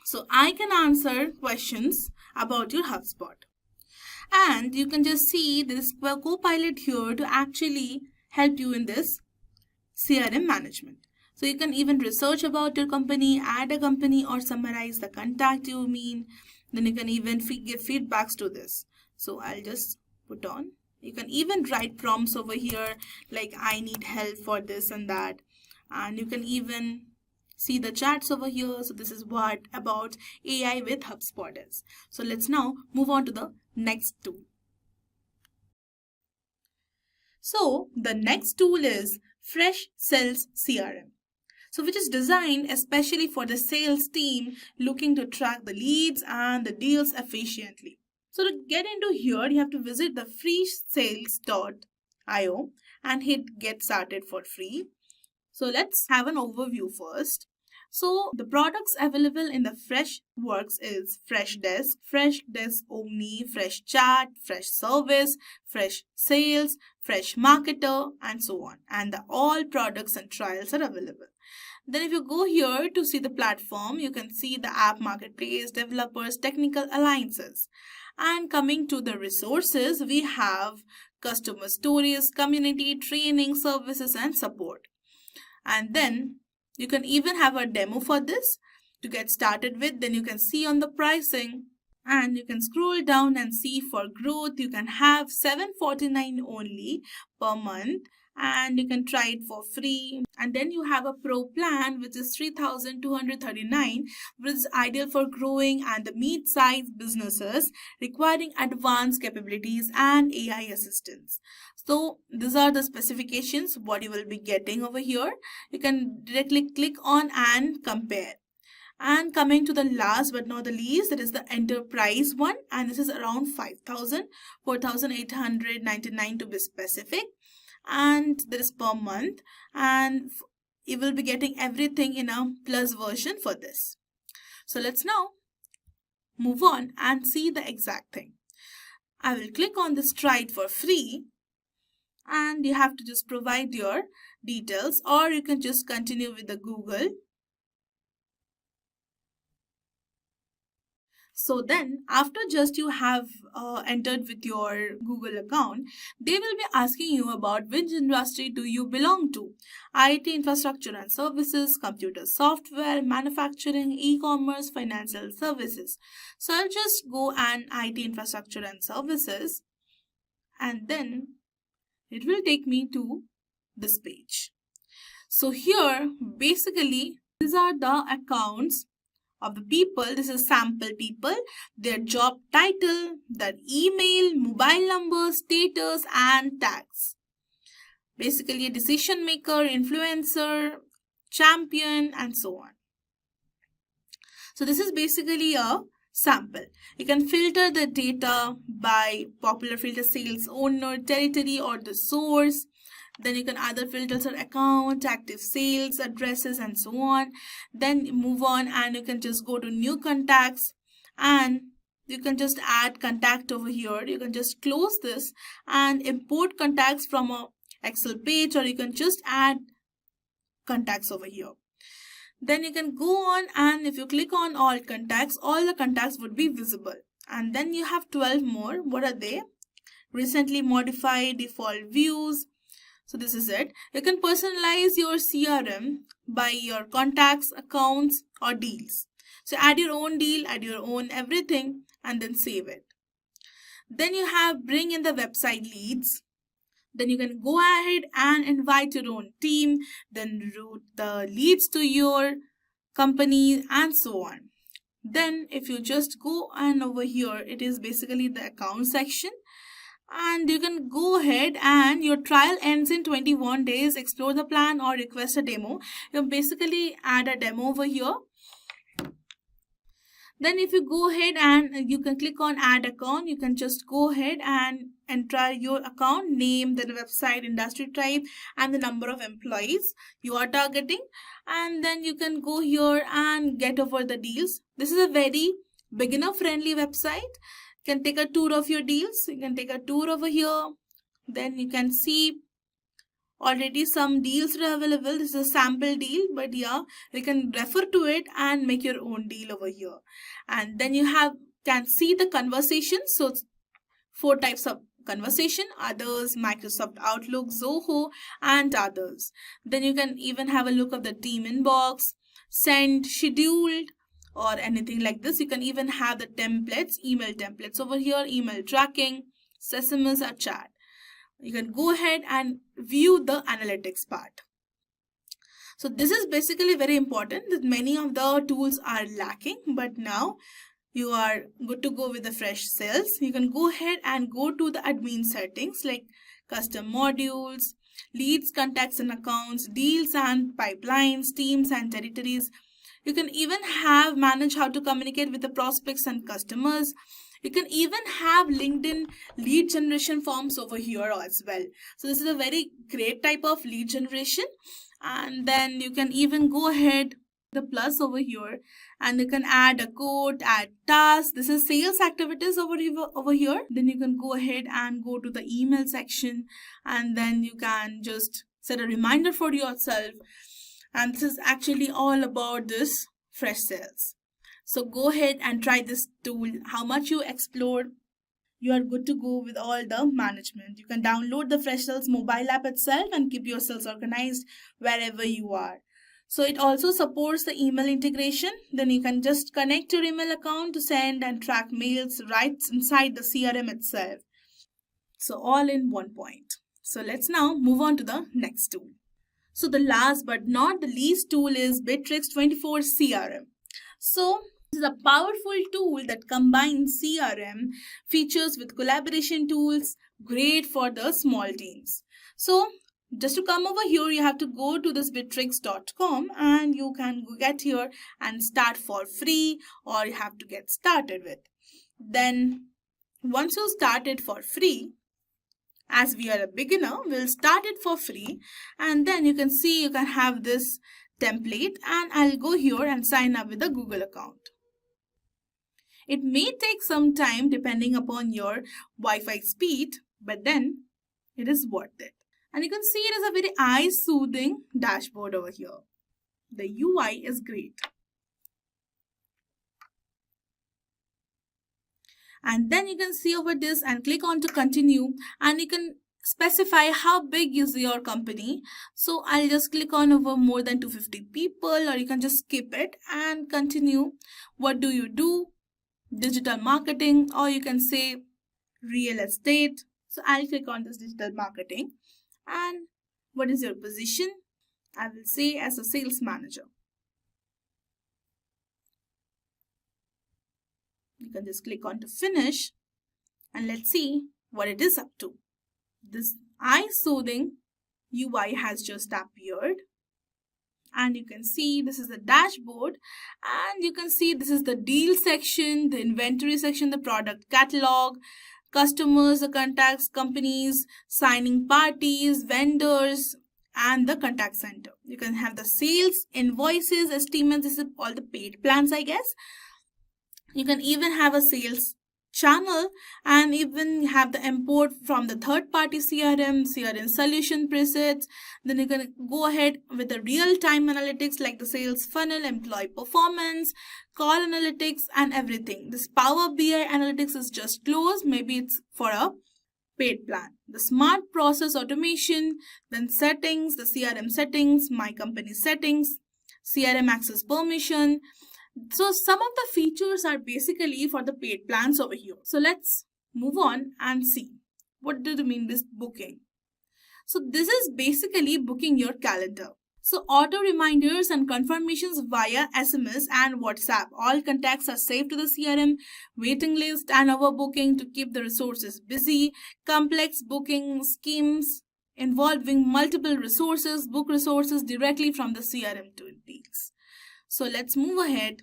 So I can answer questions about your HubSpot. And you can just see this Copilot here to actually help you in this CRM management. So you can even research about your company, add a company, or summarize the contact you mean. Then you can even give feedbacks to this. So I'll just put on. You can even write prompts over here like I need help for this and that. And you can even see the chats over here. So this is what about AI with HubSpot is. So let's now move on to the next tool. So the next tool is Fresh Sales CRM. So which is designed especially for the sales team looking to track the leads and the deals efficiently. So to get into here, you have to visit the freesales.io and hit get started for free. So let's have an overview first. So the products available in the Fresh Works is Fresh Desk Omni, Fresh Chat, Fresh Service, Fresh Sales, Fresh Marketer, and so on. And all products and trials are available. Then if you go here to see the platform, you can see the app marketplace, developers, technical alliances. And coming to the resources, we have customer stories, community, training, services, and support. And then you can even have a demo for this to get started with. Then you can see on the pricing and you can scroll down and see for growth. You can have $749 only per month and you can try it for free. And then you have a pro plan which is $3,239, which is ideal for growing and the mid-sized businesses requiring advanced capabilities and AI assistance. So these are the specifications what you will be getting over here. You can directly click on and compare. And coming to the last but not the least, that is the enterprise one, and this is around 4,899 to be specific, and that is per month, and you will be getting everything in a plus version for this. So let's now move on and see the exact thing. I will click on this try it for free, and you have to just provide your details, or you can just continue with the Google. So then after just you have entered with your Google account, they will be asking you about which industry do you belong to. IT infrastructure and services, computer software, manufacturing, e-commerce, financial services. So I'll just go and IT infrastructure and services, and then it will take me to this page. So here basically these are the accounts of the people. This is sample people, their job title, their email, mobile number, status, and tags. Basically a decision maker, influencer, champion, and so on. So this is basically a sample. You can filter the data by popular filter, sales owner, territory, or the source. Then you can other filters or account, active sales, addresses, and so on. Then move on and you can just go to new contacts and you can just add contact over here. You can just close this and import contacts from a Excel page, or you can just add contacts over here. Then you can go on and if you click on all the contacts would be visible. And then you have 12 more. What are they? Recently modified, default views. So this is it. You can personalize your CRM by your contacts, accounts, or deals. So add your own deal, add your own everything, and then save it. Then you have bring in the website leads. Then you can go ahead and invite your own team, then route the leads to your company and so on. Then if you just go and over here, it is basically the account section, and you can go ahead and your trial ends in 21 days. Explore the plan or request a demo. You basically add a demo over here. Then if you go ahead and you can click on add account, you can just go ahead and enter your account name, the website, industry type, and the number of employees you are targeting. And then you can go here and get over the deals. This is a very beginner friendly website. You can take a tour of your deals. You can take a tour over here. Then you can see already some deals are available. This is a sample deal, but yeah, you can refer to it and make your own deal over here. And then you can see the conversation. So 4 types of conversation: others, Microsoft Outlook, Zoho, and others. Then you can even have a look of the team inbox, sent, scheduled, or anything like this. You can even have the templates, email templates over here, email tracking, SMS, or chat. You can go ahead and view the analytics part. So this is basically very important, that many of the tools are lacking, but now you are good to go with the fresh sales. You can go ahead and go to the admin settings like custom modules, leads, contacts and accounts, deals and pipelines, teams and territories. You can even manage how to communicate with the prospects and customers. You can even have LinkedIn lead generation forms over here as well. So this is a very great type of lead generation. And then you can even go ahead the plus over here, and you can add a code, add tasks. This is sales activities over here. Then you can go ahead and go to the email section, and then you can just set a reminder for yourself. And this is actually all about this fresh sales. So go ahead and try this tool. How much you explored, you are good to go with all the management. You can download the Fresh Sales mobile app itself and keep yourselves organized wherever you are. So it also supports the email integration. Then you can just connect your email account to send and track mails right inside the CRM itself. So all in one point. So let's now move on to the next tool. So the last but not the least tool is Bittrex 24 CRM. So this is a powerful tool that combines CRM features with collaboration tools, great for the small teams. So just to come over here, you have to go to this bittrex.com and you can get here and start for free, or you have to get started with. Then once you start it for free, as we are a beginner, we'll start it for free, and then you can see you can have this template, and I'll go here and sign up with a Google account. It may take some time depending upon your Wi-Fi speed, but then it is worth it. And you can see it is a very eye-soothing dashboard over here. The UI is great. And then you can see over this and click on to continue, and you can specify how big is your company. So I'll just click on over more than 250 people, or you can just skip it and continue. What do you do? Digital marketing, or you can say real estate. So I'll click on this digital marketing. And what is your position? I will say as a sales manager. You can just click on to finish, and let's see what it is up to. This eye-soothing UI has just appeared, and you can see this is the dashboard, and you can see this is the deal section, the inventory section, the product catalog, customers, the contacts, companies, signing parties, vendors, and the contact center. You can have the sales, invoices, estimates. This is all the paid plans, I guess. You can even have a sales channel, and even have the import from the third-party CRM solution presets. Then you can go ahead with the real-time analytics like the sales funnel, employee performance, call analytics, and everything. This Power BI analytics is just closed. Maybe it's for a paid plan. The smart process automation, then settings, the CRM settings, my company settings, CRM access permission, So some of the features are basically for the paid plans over here. So let's move on and see. What do you mean this booking? So this is basically booking your calendar. So auto reminders and confirmations via SMS and WhatsApp. All contacts are saved to the CRM, waiting list and overbooking to keep the resources busy. Complex booking schemes involving multiple resources, book resources directly from the CRM tools. So let's move ahead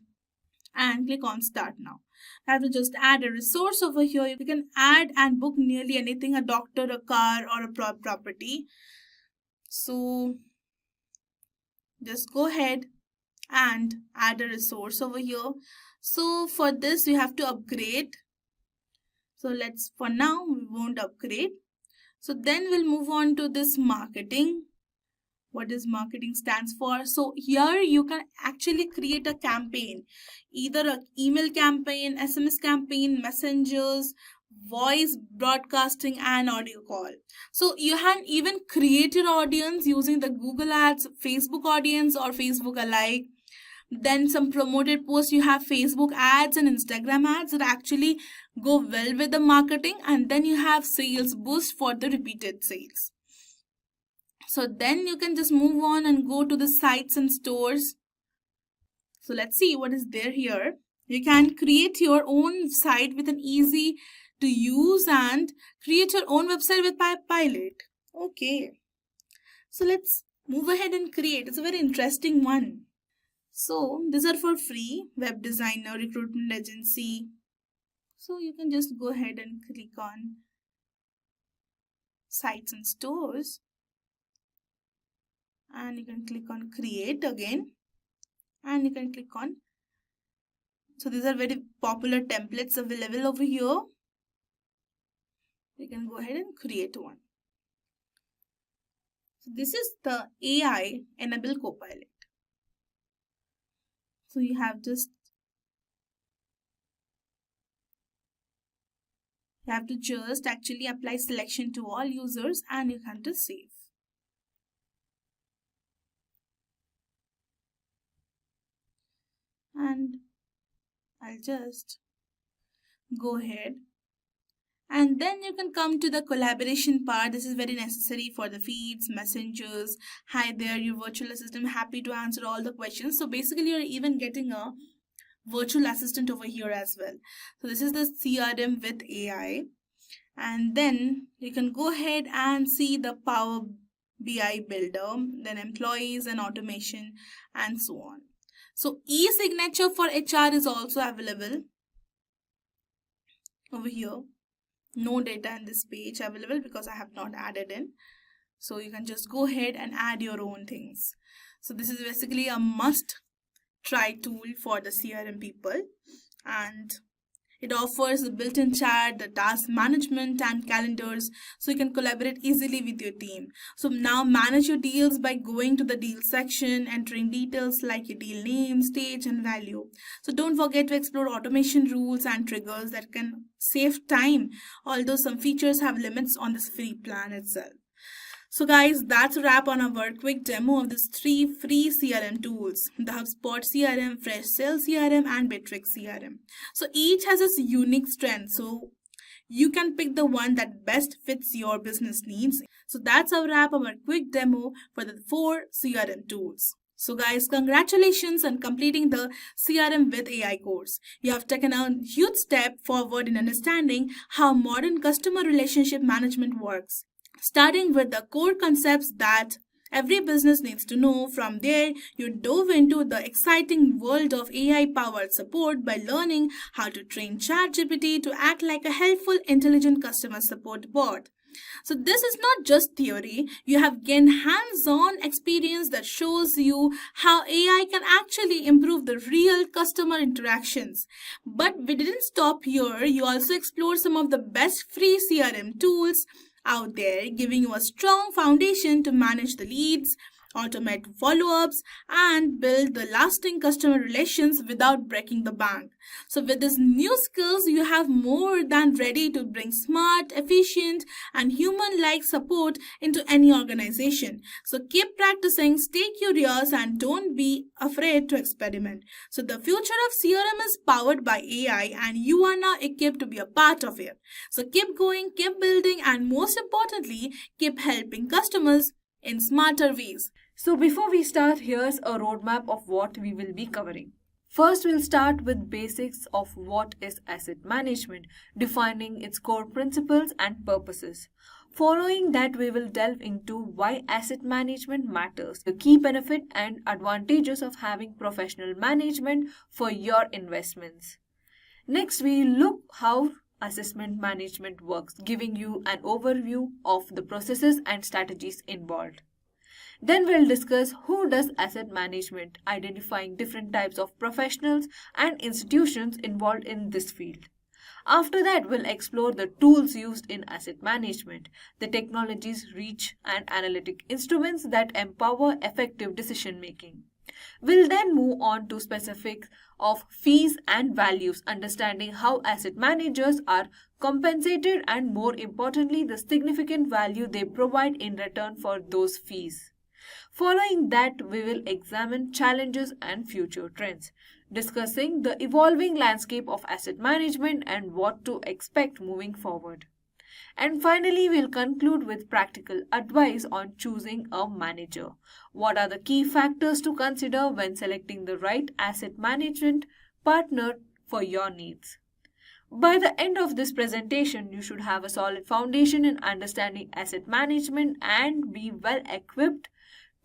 and click on start now. I have to just add a resource over here. You can add and book nearly anything, a doctor, a car or a property. So just go ahead and add a resource over here. So for this we have to upgrade. So for now we won't upgrade. So then we'll move on to this marketing. What does marketing stands for? So here you can actually create a campaign, either an email campaign, SMS campaign, messengers, voice broadcasting and audio call. So you can even create your audience using the Google Ads, Facebook audience or Facebook alike. Then some promoted posts, you have Facebook ads and Instagram ads that actually go well with the marketing, and then you have sales boost for the repeated sales. So then you can just move on and go to the sites and stores. So let's see what is there here. You can create your own site with an easy to use and create your own website with Pilot. Okay. So let's move ahead and create. It's a very interesting one. So these are for free. Web designer, recruitment agency. So you can just go ahead and click on sites and stores. And you can click on create again, and you can click on. So these are very popular templates available over here. You can go ahead and create one. So this is the AI enable copilot. So you have to just actually apply selection to all users, and you can just save. And I'll just go ahead, and then you can come to the collaboration part. This is very necessary for the feeds, messengers. Hi there, your virtual assistant, happy to answer all the questions. So basically you're even getting a virtual assistant over here as well. So this is the CRM with AI, and then you can go ahead and see the Power BI builder, then employees and automation and so on. So e-signature for HR is also available over here. No data in this page available because I have not added in. So you can just go ahead and add your own things. So this is basically a must try tool for the CRM people, and it offers the built-in chat, the task management and calendars, so you can collaborate easily with your team. So now manage your deals by going to the deal section, entering details like your deal name, stage and value. So don't forget to explore automation rules and triggers that can save time, although some features have limits on this free plan itself. So guys, that's a wrap on our quick demo of these 3 free CRM tools, the HubSpot CRM, Freshsale CRM and Bitrix CRM. So each has its unique strength, so you can pick the one that best fits your business needs. So that's a wrap on our quick demo for the 4 CRM tools. So guys, congratulations on completing the CRM with AI course. You have taken a huge step forward in understanding how modern customer relationship management works, starting with the core concepts that every business needs to know. From there, you dove into the exciting world of AI-powered support by learning how to train ChatGPT to act like a helpful, intelligent customer support bot. So this is not just theory. You have gained hands-on experience that shows you how AI can actually improve the real customer interactions. But we didn't stop here. You also explored some of the best free CRM tools out there, giving you a strong foundation to manage the leads, automate follow-ups, and build the lasting customer relations without breaking the bank. So with these new skills, you have more than ready to bring smart, efficient, and human-like support into any organization. So keep practicing, stay curious, and don't be afraid to experiment. So the future of CRM is powered by AI, and you are now equipped to be a part of it. So keep going, keep building, and most importantly, keep helping customers in smarter ways. So before we start, here's a roadmap of what we will be covering. First, we'll start with basics of what is asset management, defining its core principles and purposes. Following that, we will delve into why asset management matters, the key benefit and advantages of having professional management for your investments. Next, we look how assessment management works, giving you an overview of the processes and strategies involved. Then we'll discuss who does asset management, identifying different types of professionals and institutions involved in this field. After that, we'll explore the tools used in asset management, the technologies, reach, and analytic instruments that empower effective decision making. We'll then move on to specifics of fees and values, understanding how asset managers are compensated and, more importantly, the significant value they provide in return for those fees. Following that, we will examine challenges and future trends, discussing the evolving landscape of asset management and what to expect moving forward. And finally, we'll conclude with practical advice on choosing a manager. What are the key factors to consider when selecting the right asset management partner for your needs? By the end of this presentation, you should have a solid foundation in understanding asset management and be well equipped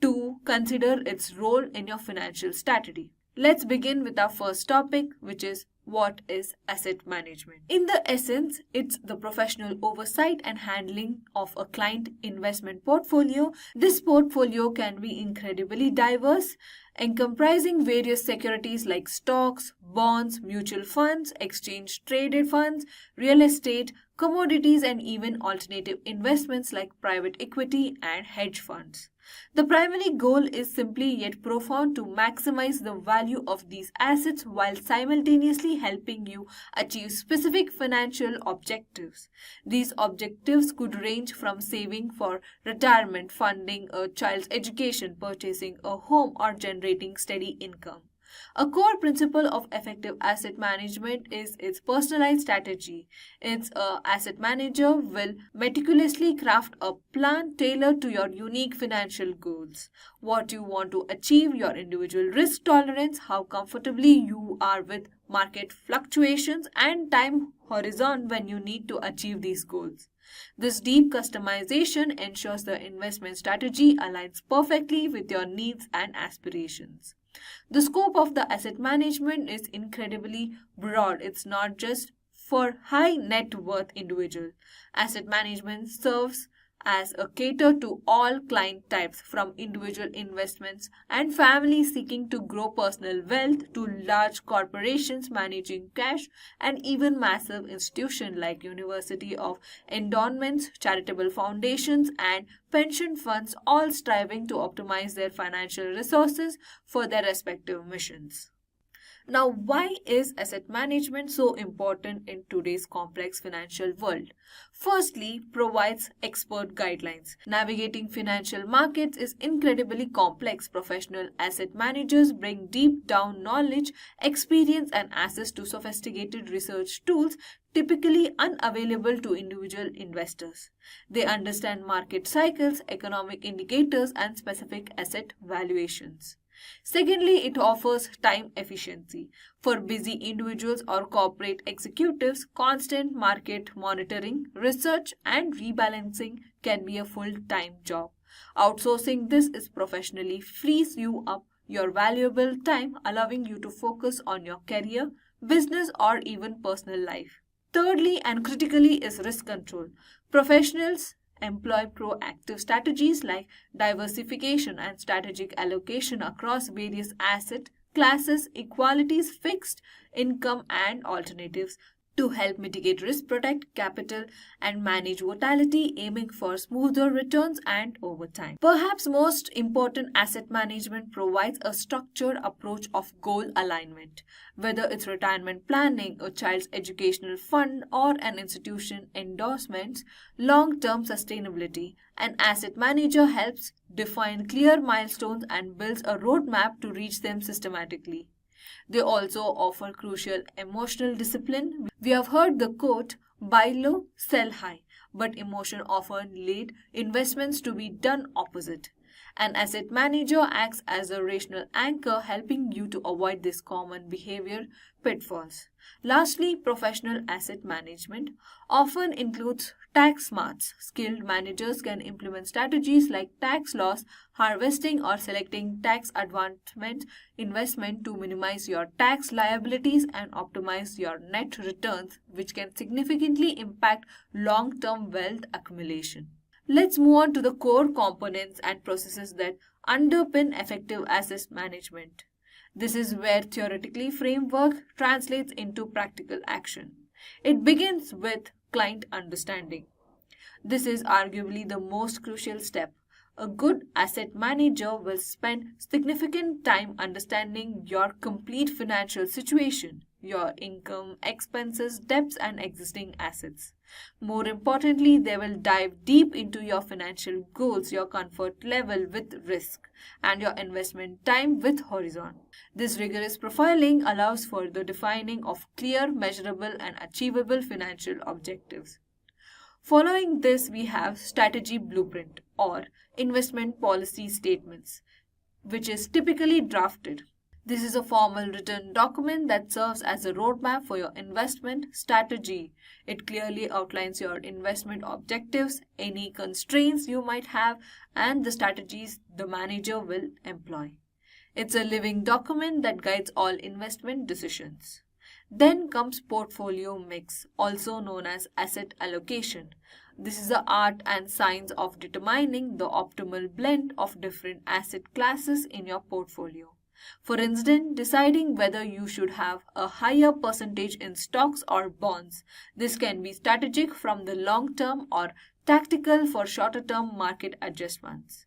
to consider its role in your financial strategy. Let's begin with our first topic, which is what is asset management. In the essence, it's the professional oversight and handling of a client investment portfolio. This portfolio can be incredibly diverse, encompassing various securities like stocks, bonds, mutual funds, exchange traded funds, real estate, commodities, and even alternative investments like private equity and hedge funds. The primary goal is simply yet profound to maximize the value of these assets while simultaneously helping you achieve specific financial objectives. These objectives could range from saving for retirement, funding a child's education, purchasing a home, or generating steady income. A core principle of effective asset management is its personalized strategy. Its asset manager will meticulously craft a plan tailored to your unique financial goals, what you want to achieve, your individual risk tolerance, how comfortably you are with market fluctuations, and time horizon when you need to achieve these goals. This deep customization ensures the investment strategy aligns perfectly with your needs and aspirations. The scope of the asset management is incredibly broad. It's not just for high net worth individuals. Asset management serves as a cater to all client types, from individual investments and families seeking to grow personal wealth to large corporations managing cash, and even massive institutions like university of endowments, charitable foundations, and pension funds, all striving to optimize their financial resources for their respective missions. Now, why is asset management so important in today's complex financial world? Firstly, provides expert guidelines. Navigating financial markets is incredibly complex. Professional asset managers bring deep down knowledge, experience, and access to sophisticated research tools typically unavailable to individual investors. They understand market cycles, economic indicators, and specific asset valuations. Secondly, it offers time efficiency. For busy individuals or corporate executives, constant market monitoring, research, and rebalancing can be a full-time job. Outsourcing this is professionally frees you up your valuable time, allowing you to focus on your career, business, or even personal life. Thirdly, and critically, is risk control. Professionals employ proactive strategies like diversification and strategic allocation across various asset classes, equalities, fixed income, and alternatives to help mitigate risk, protect capital, and manage volatility, aiming for smoother returns and over time. Perhaps most important, asset management provides a structured approach of goal alignment. Whether it's retirement planning, a child's educational fund, or an institution endorsements long-term sustainability, an asset manager helps define clear milestones and builds a roadmap to reach them systematically. They also offer crucial emotional discipline. We have heard the quote, buy low, sell high, but emotion often lead investments to be done opposite. An asset manager acts as a rational anchor, helping you to avoid this common behavior pitfalls. Lastly, professional asset management often includes tax smarts. Skilled managers can implement strategies like tax loss harvesting or selecting tax advancement investment to minimize your tax liabilities and optimize your net returns, which can significantly impact long-term wealth accumulation. Let's move on to the core components and processes that underpin effective asset management. This is where theoretically framework translates into practical action. It begins with client understanding. This is arguably the most crucial step. A good asset manager will spend significant time understanding your complete financial situation, your income, expenses, debts, and existing assets. More importantly, they will dive deep into your financial goals, your comfort level with risk, and your investment time with horizon. This rigorous profiling allows for the defining of clear, measurable, and achievable financial objectives. Following this, we have strategy blueprint or investment policy statements, which is typically drafted. This is a formal written document that serves as a roadmap for your investment strategy. It clearly outlines your investment objectives, any constraints you might have, and the strategies the manager will employ. It's a living document that guides all investment decisions. Then comes portfolio mix, also known as asset allocation. This is the art and science of determining the optimal blend of different asset classes in your portfolio. For instance, deciding whether you should have a higher percentage in stocks or bonds. This can be strategic from the long term or tactical for shorter term market adjustments.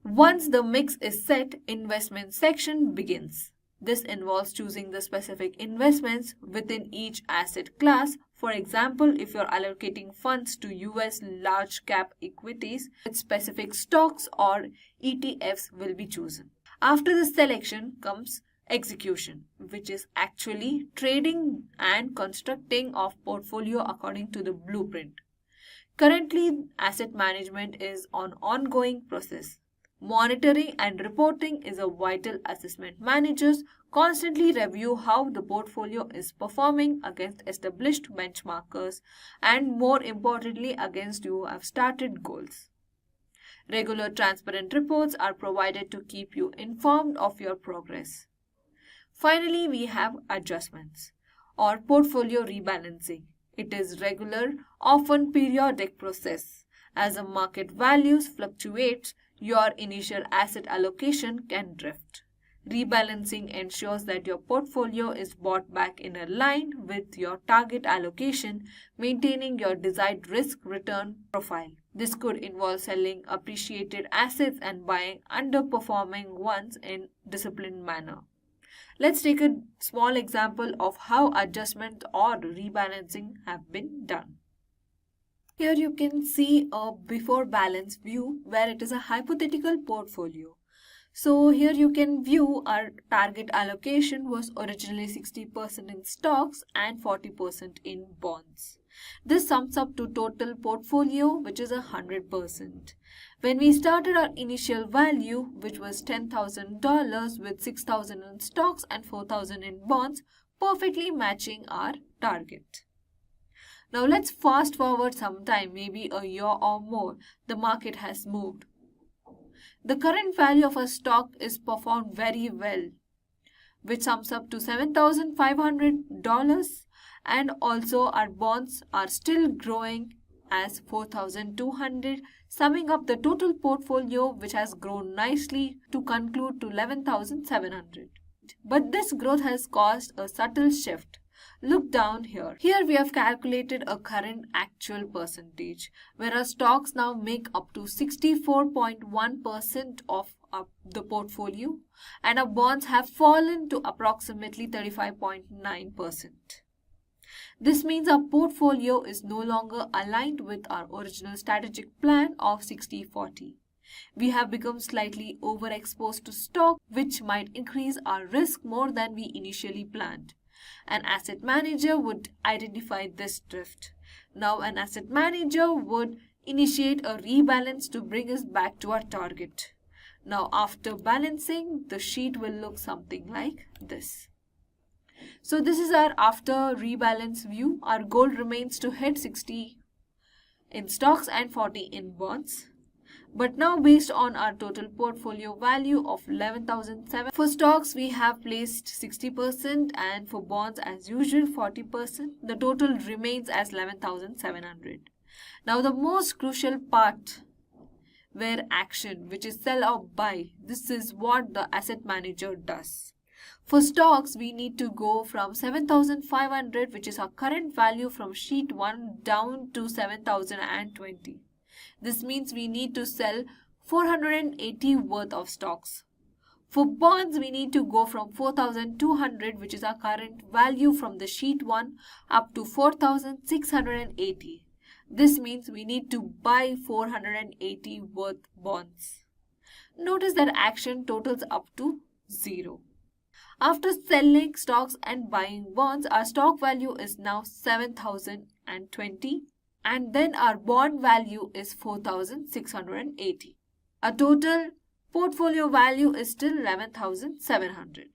Once the mix is set, investment section begins. This involves choosing the specific investments within each asset class. For example, if you're allocating funds to US large cap equities, specific stocks or ETFs will be chosen. After the selection comes execution, which is actually trading and constructing of portfolio according to the blueprint. Currently, asset management is an ongoing process. Monitoring and reporting is a vital assessment. Managers constantly review how the portfolio is performing against established benchmarks and, more importantly, against your started goals. Regular transparent reports are provided to keep you informed of your progress. Finally, we have adjustments or portfolio rebalancing. It is regular, often periodic process. As the market values fluctuate, your initial asset allocation can drift. Rebalancing ensures that your portfolio is brought back in line with your target allocation, maintaining your desired risk-return profile. This could involve selling appreciated assets and buying underperforming ones in a disciplined manner. Let's take a small example of how adjustment or rebalancing have been done. Here you can see a before balance view where it is a hypothetical portfolio. So here you can view our target allocation was originally 60% in stocks and 40% in bonds. This sums up to total portfolio, which is 100%. When we started our initial value, which was $10,000 with $6,000 in stocks and $4,000 in bonds, perfectly matching our target. Now let's fast forward some time, maybe a year or more. The market has moved. The current value of a stock is performed very well, which sums up to $7,500, and also our bonds are still growing as $4,200, summing up the total portfolio, which has grown nicely to conclude to $11,700. But this growth has caused a subtle shift. Look down here. Here we have calculated a current actual percentage, where our stocks now make up to 64.1% of the portfolio and our bonds have fallen to approximately 35.9%. This means our portfolio is no longer aligned with our original strategic plan of 60-40. We have become slightly overexposed to stock, which might increase our risk more than we initially planned. An asset manager would identify this drift. Now, an asset manager would initiate a rebalance to bring us back to our target. Now, after balancing, the sheet will look something like this. So this is our after rebalance view. Our goal remains to hit 60 in stocks and 40 in bonds. But now, based on our total portfolio value of 11,007, for stocks we have placed 60% and for bonds as usual 40%. The total remains as 11,700. Now the most crucial part, where action, which is sell or buy, this is what the asset manager does. For stocks, we need to go from 7,500, which is our current value from sheet 1, down to 7,020. This means we need to sell 480 worth of stocks. For bonds, we need to go from 4,200, which is our current value from the sheet 1, up to 4,680. This means we need to buy 480 worth bonds. Notice that action totals up to 0. After selling stocks and buying bonds, our stock value is now 7,020 and then our bond value is 4,680. Our total portfolio value is still 11,700.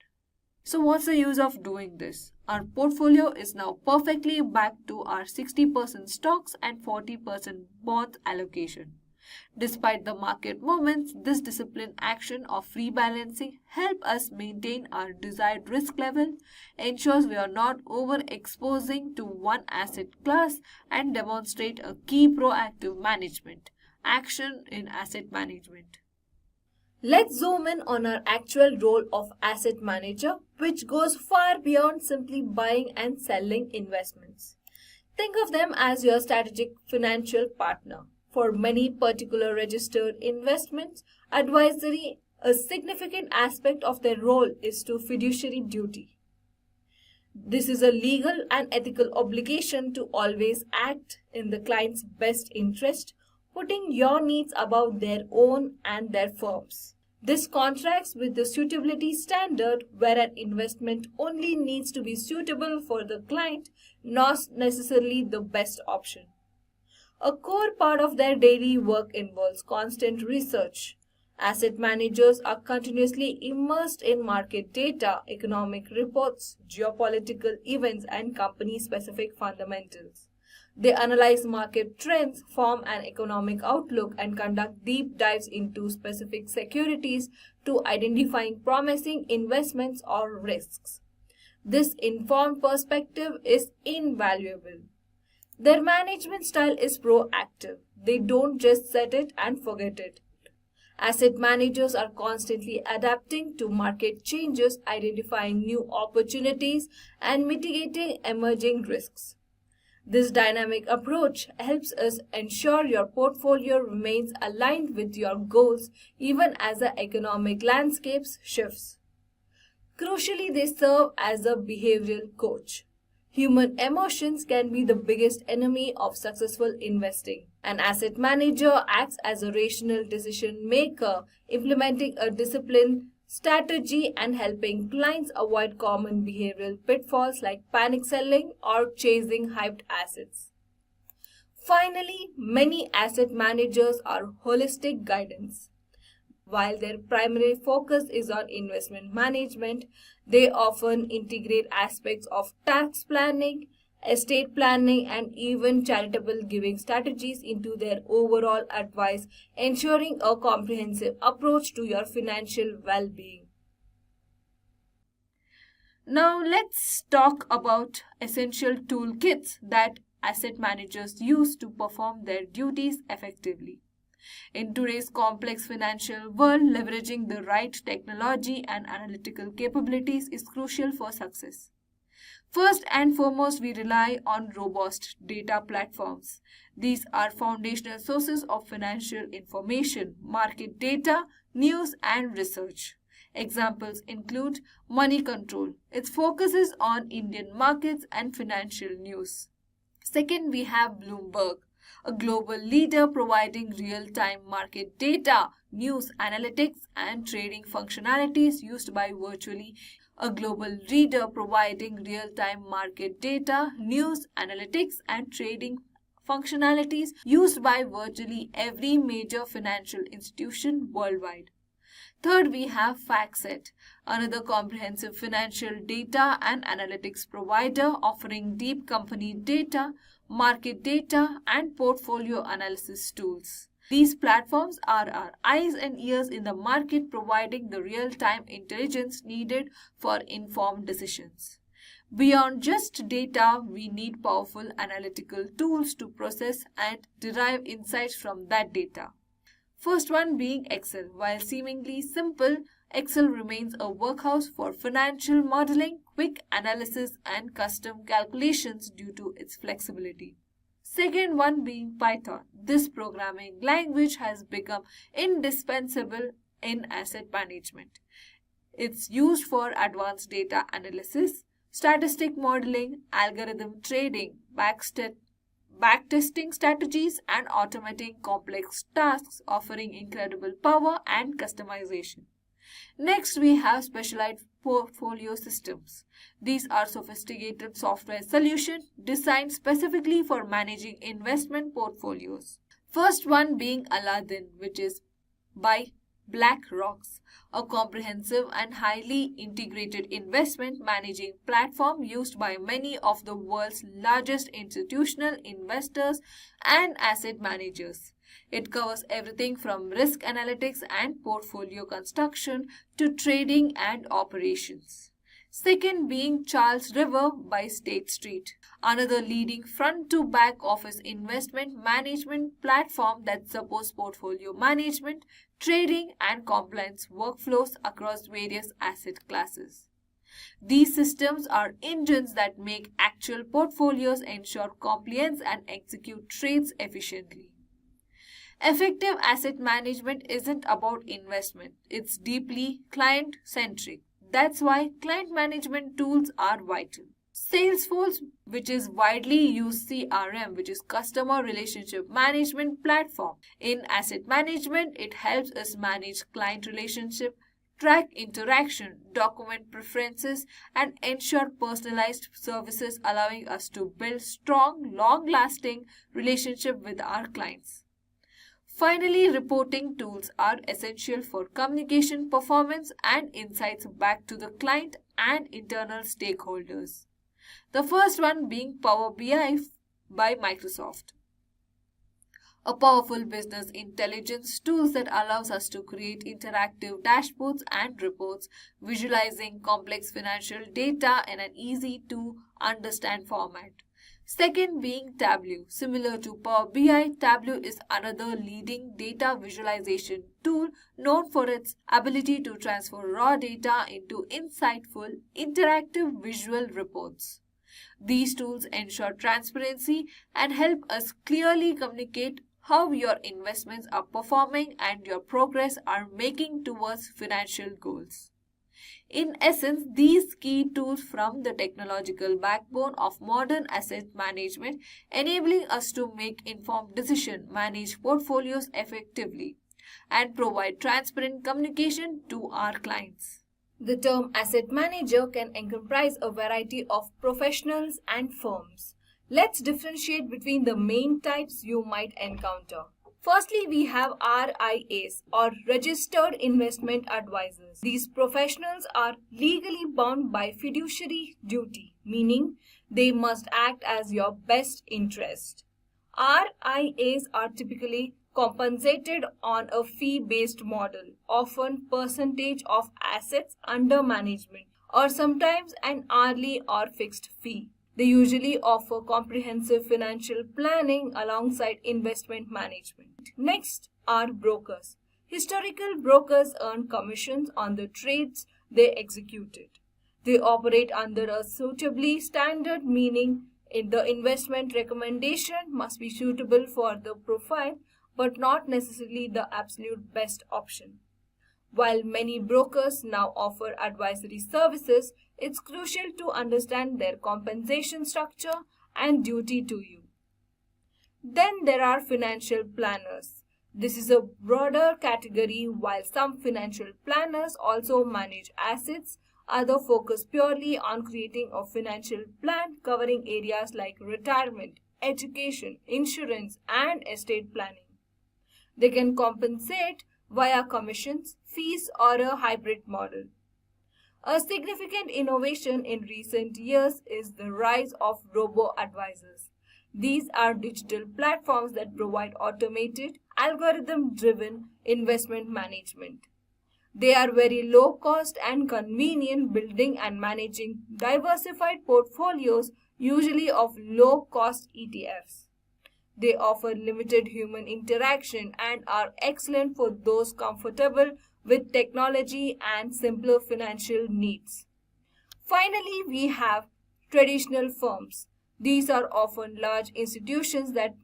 So what's the use of doing this? Our portfolio is now perfectly back to our 60% stocks and 40% bonds allocation. Despite the market movements, this disciplined action of rebalancing helps us maintain our desired risk level, ensures we are not overexposing to one asset class, and demonstrate a key proactive management action in asset management. Let's zoom in on our actual role of asset manager, which goes far beyond simply buying and selling investments. Think of them as your strategic financial partner. For many particular registered investments, advisory, a significant aspect of their role is to fiduciary duty. This is a legal and ethical obligation to always act in the client's best interest, putting your needs above their own and their firm's. This contrasts with the suitability standard, where an investment only needs to be suitable for the client, not necessarily the best option. A core part of their daily work involves constant research. Asset managers are continuously immersed in market data, economic reports, geopolitical events, and company-specific fundamentals. They analyze market trends, form an economic outlook, and conduct deep dives into specific securities to identifying promising investments or risks. This informed perspective is invaluable. Their management style is proactive. They don't just set it and forget it. Asset managers are constantly adapting to market changes, identifying new opportunities, and mitigating emerging risks. This dynamic approach helps us ensure your portfolio remains aligned with your goals even as the economic landscape shifts. Crucially, they serve as a behavioral coach. Human emotions can be the biggest enemy of successful investing. An asset manager acts as a rational decision maker, implementing a disciplined strategy and helping clients avoid common behavioral pitfalls like panic selling or chasing hyped assets. Finally, many asset managers are holistic guidance. While their primary focus is on investment management, they often integrate aspects of tax planning, estate planning, and even charitable giving strategies into their overall advice, ensuring a comprehensive approach to your financial well-being. Now let's talk about essential toolkits that asset managers use to perform their duties effectively. In today's complex financial world, leveraging the right technology and analytical capabilities is crucial for success. First and foremost, we rely on robust data platforms. These are foundational sources of financial information, market data, news, and research. Examples include Money Control. It focuses on Indian markets and financial news. Second, we have Bloomberg, a global leader providing real-time market data, news analytics, and trading functionalities used by virtually real-time market data, news analytics, and trading functionalities used by virtually every major financial institution worldwide. Third, we have FactSet, another comprehensive financial data and analytics provider offering deep company data, market data, and portfolio analysis tools. These platforms are our eyes and ears in the market, providing the real-time intelligence needed for informed decisions. Beyond just data, we need powerful analytical tools to process and derive insights from that data. First one being Excel. While seemingly simple, Excel remains a workhorse for financial modeling, quick analysis, and custom calculations due to its flexibility. Second one being Python. This programming language has become indispensable in asset management. It's used for advanced data analysis, statistic modeling, algorithm trading, backtesting strategies, and automating complex tasks, offering incredible power and customization. Next, we have specialized portfolio systems. These are sophisticated software solutions designed specifically for managing investment portfolios. First one being Aladdin, which is by BlackRock, a comprehensive and highly integrated investment managing platform used by many of the world's largest institutional investors and asset managers. It covers everything from risk analytics and portfolio construction to trading and operations. Second being Charles River by State Street, another leading front-to-back office investment management platform that supports portfolio management, trading, and compliance workflows across various asset classes. These systems are engines that make actual portfolios ensure compliance and execute trades efficiently. Effective asset management isn't about investment, it's deeply client-centric. That's why client management tools are vital. Salesforce, which is widely used CRM, which is customer relationship management platform. In asset management, it helps us manage client relationship, track interaction, document preferences, and ensure personalized services, allowing us to build strong, long-lasting relationship with our clients. Finally, reporting tools are essential for communication performance and insights back to the client and internal stakeholders. The first one being Power BI by Microsoft, a powerful business intelligence tool that allows us to create interactive dashboards and reports, visualizing complex financial data in an easy to understand format. Second being Tableau. Similar to Power BI, Tableau is another leading data visualization tool known for its ability to transfer raw data into insightful, interactive visual reports. These tools ensure transparency and help us clearly communicate how your investments are performing and your progress are making towards financial goals. In essence, these key tools form the technological backbone of modern asset management, enabling us to make informed decisions, manage portfolios effectively, and provide transparent communication to our clients. The term asset manager can encompass a variety of professionals and firms. Let's differentiate between the main types you might encounter. Firstly, we have RIAs or Registered Investment Advisors. These professionals are legally bound by fiduciary duty, meaning they must act as your best interest. RIAs are typically compensated on a fee-based model, often percentage of assets under management, or sometimes an hourly or fixed fee. They usually offer comprehensive financial planning alongside investment management. Next are brokers. Historical brokers earn commissions on the trades they executed. They operate under a suitably standard, meaning the investment recommendation must be suitable for the profile but not necessarily the absolute best option. While many brokers now offer advisory services, it's crucial to understand their compensation structure and duty to you. Then there are financial planners. This is a broader category. While some financial planners also manage assets, others focus purely on creating a financial plan covering areas like retirement, education, insurance, and estate planning. They can compensate via commissions, fees, or a hybrid model. A significant innovation in recent years is the rise of robo-advisors. These are digital platforms that provide automated, algorithm-driven investment management. They are very low cost and convenient, building and managing diversified portfolios, usually of low cost ETFs. They offer limited human interaction and are excellent for those comfortable with technology and simpler financial needs. Finally, we have traditional firms. These are often large institutions that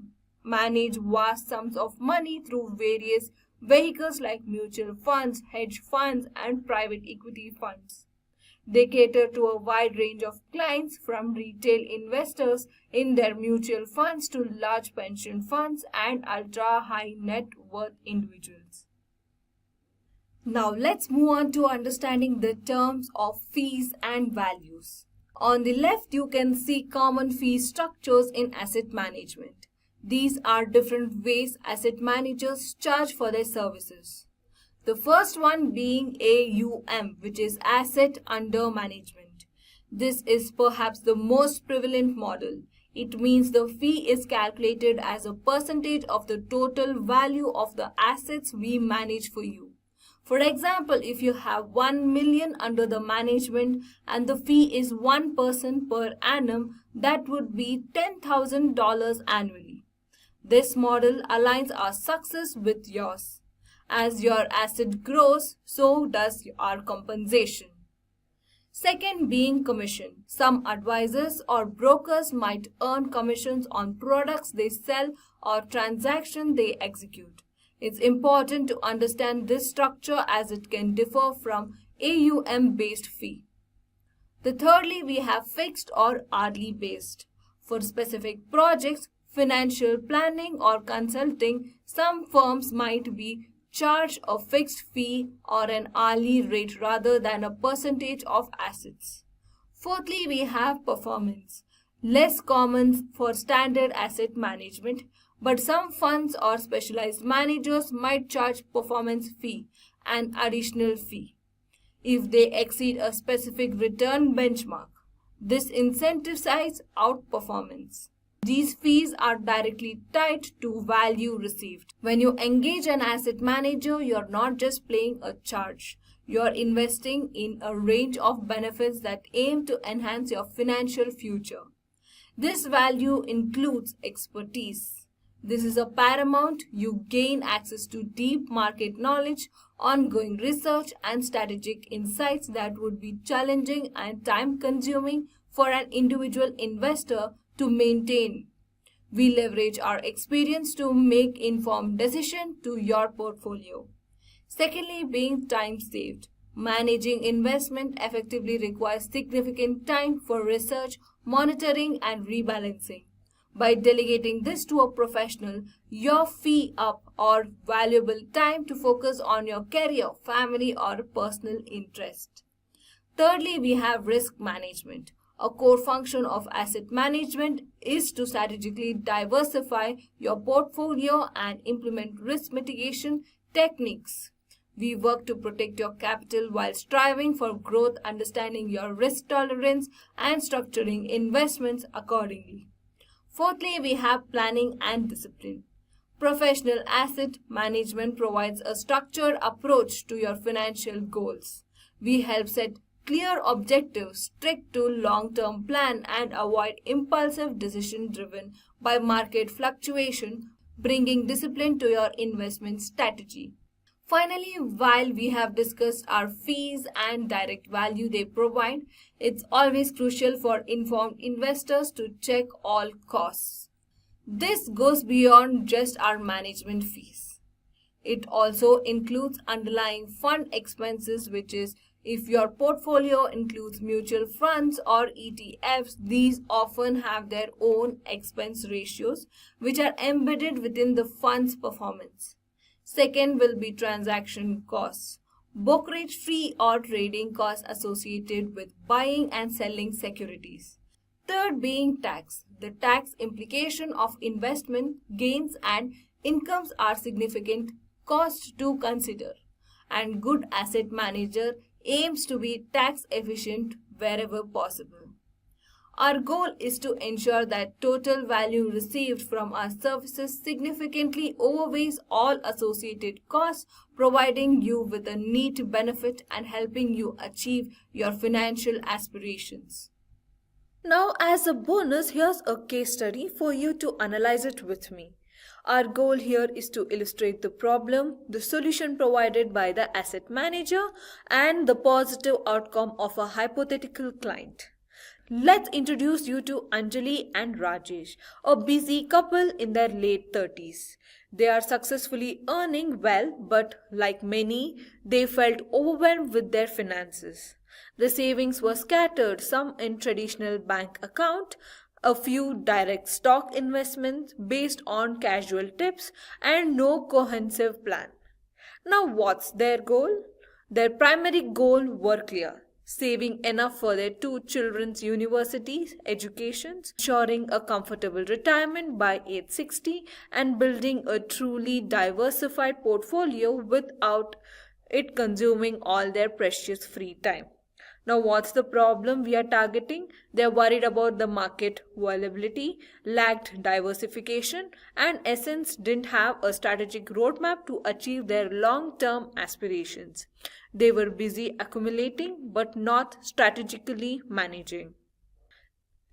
manage vast sums of money through various vehicles like mutual funds, hedge funds, and private equity funds. They cater to a wide range of clients, from retail investors in their mutual funds to large pension funds and ultra-high net worth individuals. Now let's move on to understanding the terms of fees and values. On the left, you can see common fee structures in asset management. These are different ways asset managers charge for their services. The first one being AUM, which is Asset Under Management. This is perhaps the most prevalent model. It means the fee is calculated as a percentage of the total value of the assets we manage for you. For example, if you have 1 million under the management and the fee is 1% per annum, that would be $10,000 annually. This model aligns our success with yours. As your asset grows, so does our compensation. Second being commission. Some advisors or brokers might earn commissions on products they sell or transactions they execute. It's important to understand this structure as it can differ from AUM-based fee. Thirdly, we have fixed or hourly based. For specific projects, financial planning or consulting, some firms might be charged a fixed fee or an hourly rate rather than a percentage of assets. Fourthly, we have performance. Less common for standard asset management, but some funds or specialized managers might charge performance fee, an additional fee, if they exceed a specific return benchmark. This incentivizes outperformance. These fees are directly tied to value received. When you engage an asset manager, you're not just paying a charge. You're investing in a range of benefits that aim to enhance your financial future. This value includes expertise. This is a paramount. You gain access to deep market knowledge, ongoing research, and strategic insights that would be challenging and time-consuming for an individual investor to maintain. We leverage our experience to make informed decisions to your portfolio. Secondly, being time saved. Managing investment effectively requires significant time for research, monitoring, and rebalancing. By delegating this to a professional, your free up or valuable time to focus on your career, family, or personal interest. Thirdly, we have risk management. A core function of asset management is to strategically diversify your portfolio and implement risk mitigation techniques. We work to protect your capital while striving for growth, understanding your risk tolerance, and structuring investments accordingly. Fourthly, we have planning and discipline. Professional asset management provides a structured approach to your financial goals. We help set clear objectives, stick to long-term plan, and avoid impulsive decision driven by market fluctuation, bringing discipline to your investment strategy. Finally, while we have discussed our fees and direct value they provide, it's always crucial for informed investors to check all costs. This goes beyond just our management fees. It also includes underlying fund expenses, which is if your portfolio includes mutual funds or ETFs, these often have their own expense ratios, which are embedded within the fund's performance. Second will be transaction costs, brokerage fee or trading costs associated with buying and selling securities. Third being tax. The tax implication of investment gains and incomes are significant costs to consider, and good asset manager aims to be tax efficient wherever possible. Our goal is to ensure that total value received from our services significantly outweighs all associated costs, providing you with a neat benefit and helping you achieve your financial aspirations. Now, as a bonus, here's a case study for you to analyze it with me. Our goal here is to illustrate the problem, the solution provided by the asset manager, and the positive outcome of a hypothetical client. Let's introduce you to Anjali and Rajesh, a busy couple in their late 30s. They are successfully earning well, but like many, they felt overwhelmed with their finances. The savings were scattered, some in traditional bank account, a few direct stock investments based on casual tips, and no cohesive plan. Now what's their goal? Their primary goal were clear: saving enough for their two children's university educations, ensuring a comfortable retirement by age 60, and building a truly diversified portfolio without it consuming all their precious free time. Now, what's the problem we are targeting? They're worried about the market volatility, lacked diversification, and essence didn't have a strategic roadmap to achieve their long-term aspirations. They were busy accumulating but not strategically managing.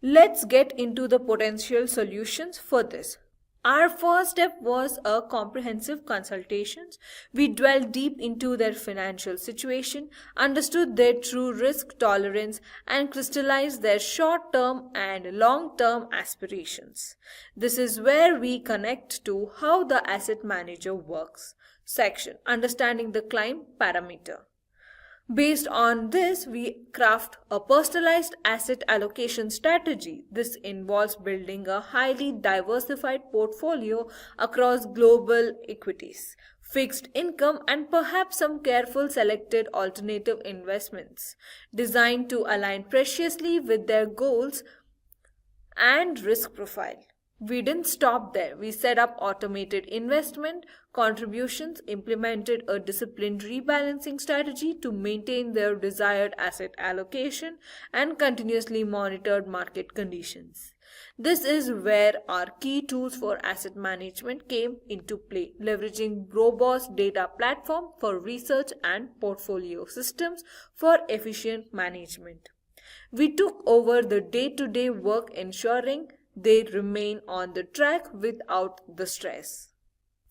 Let's get into the potential solutions for this. Our first step was a comprehensive consultation. We dwelled deep into their financial situation, understood their true risk tolerance, and crystallized their short-term and long-term aspirations. This is where we connect to how the asset manager works. Section: Understanding the client parameter. Based on this, we craft a personalized asset allocation strategy. This involves building a highly diversified portfolio across global equities, fixed income, and perhaps some careful selected alternative investments, designed to align precisely with their goals and risk profile. We didn't stop there. We set up automated investment contributions, implemented a disciplined rebalancing strategy to maintain their desired asset allocation, and continuously monitored market conditions. This is where our key tools for asset management came into play, leveraging robust data platform for research and portfolio systems for efficient management. We took over the day-to-day work, ensuring they remain on the track without the stress.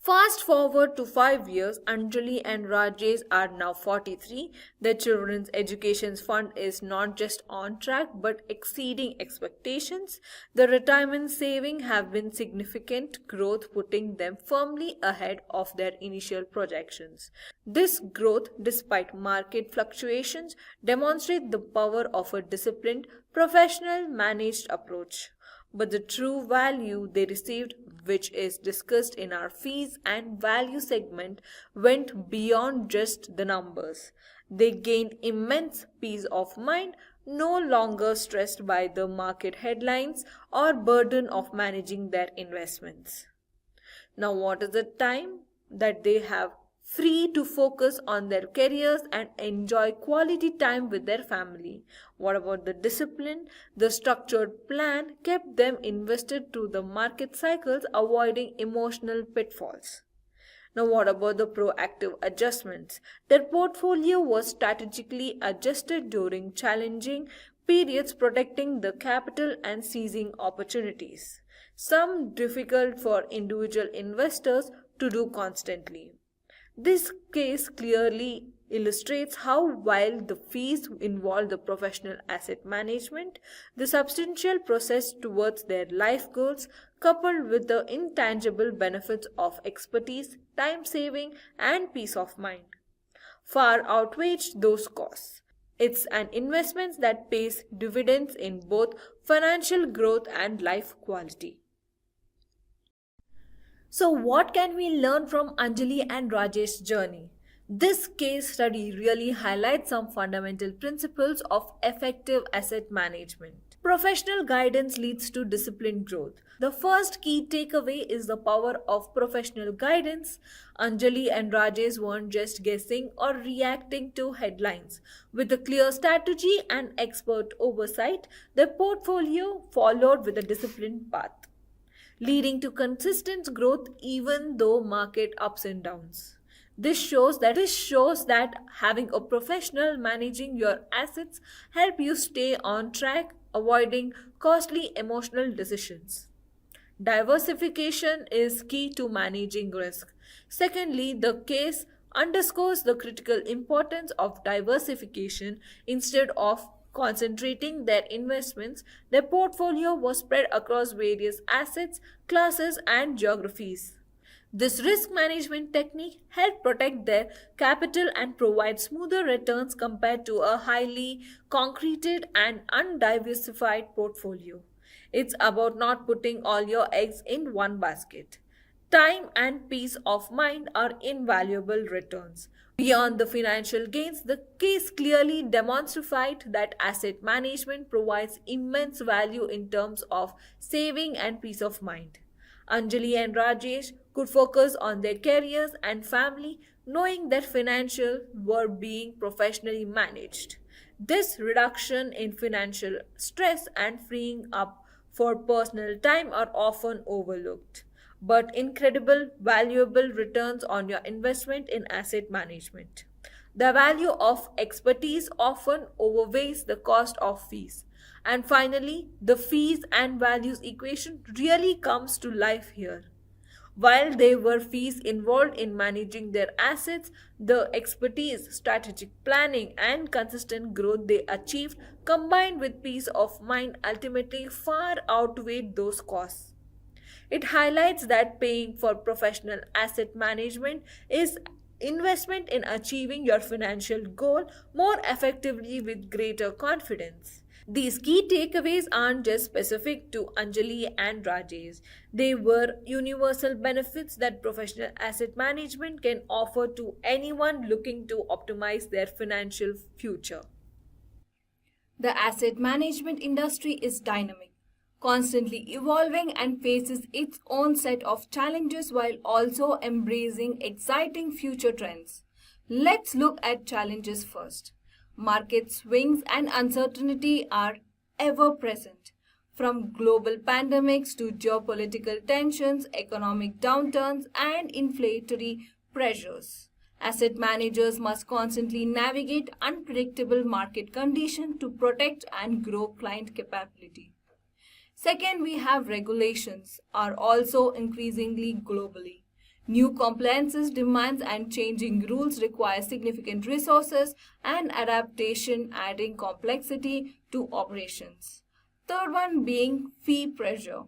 Fast forward to 5 years, Anjali and Rajesh are now 43. Their children's education fund is not just on track but exceeding expectations. The retirement savings have been significant growth, putting them firmly ahead of their initial projections. This growth, despite market fluctuations, demonstrates the power of a disciplined, professional, managed approach. But the true value they received, which is discussed in our fees and value segment, went beyond just the numbers. They gained immense peace of mind, no longer stressed by the market headlines or burden of managing their investments. Now, what is the time that they have free to focus on their careers and enjoy quality time with their family? What about the discipline? The structured plan kept them invested through the market cycles, avoiding emotional pitfalls. Now, what about the proactive adjustments? Their portfolio was strategically adjusted during challenging periods, protecting the capital and seizing opportunities, some difficult for individual investors to do constantly. This case clearly illustrates how, while the fees involve the professional asset management, the substantial process towards their life goals, coupled with the intangible benefits of expertise, time saving, and peace of mind, far outweighs those costs. It's an investment that pays dividends in both financial growth and life quality. So, what can we learn from Anjali and Rajesh's journey? This case study really highlights some fundamental principles of effective asset management. Professional guidance leads to disciplined growth. The first key takeaway is the power of professional guidance. Anjali and Rajesh weren't just guessing or reacting to headlines. With a clear strategy and expert oversight, their portfolio followed with a disciplined path, leading to consistent growth even though market ups and downs. This shows that having a professional managing your assets help you stay on track, avoiding costly emotional decisions. Diversification is key to managing risk. Secondly, the case underscores the critical importance of diversification. Instead of concentrating their investments, their portfolio was spread across various assets, classes, and geographies. This risk management technique helped protect their capital and provide smoother returns compared to a highly concreted and undiversified portfolio. It's about not putting all your eggs in one basket. Time and peace of mind are invaluable returns. Beyond the financial gains, the case clearly demonstrated that asset management provides immense value in terms of saving and peace of mind. Anjali and Rajesh could focus on their careers and family, knowing that financial were being professionally managed. This reduction in financial stress and freeing up for personal time are often overlooked, but incredible valuable returns on your investment in asset management. The value of expertise often outweighs the cost of fees. And finally, the fees and values equation really comes to life here. While there were fees involved in managing their assets, the expertise, strategic planning, and consistent growth they achieved, combined with peace of mind, ultimately far outweighed those costs. It highlights that paying for professional asset management is investment in achieving your financial goal more effectively with greater confidence. These key takeaways aren't just specific to Anjali and Rajesh. They were universal benefits that professional asset management can offer to anyone looking to optimize their financial future. The asset management industry is dynamic, constantly evolving, and faces its own set of challenges while also embracing exciting future trends. Let's look at challenges first. Market swings and uncertainty are ever present. From global pandemics to geopolitical tensions, economic downturns, and inflationary pressures, asset managers must constantly navigate unpredictable market conditions to protect and grow client capability. Second, we have regulations are also increasingly globally. New compliances demands and changing rules require significant resources and adaptation, adding complexity to operations. Third one being fee pressure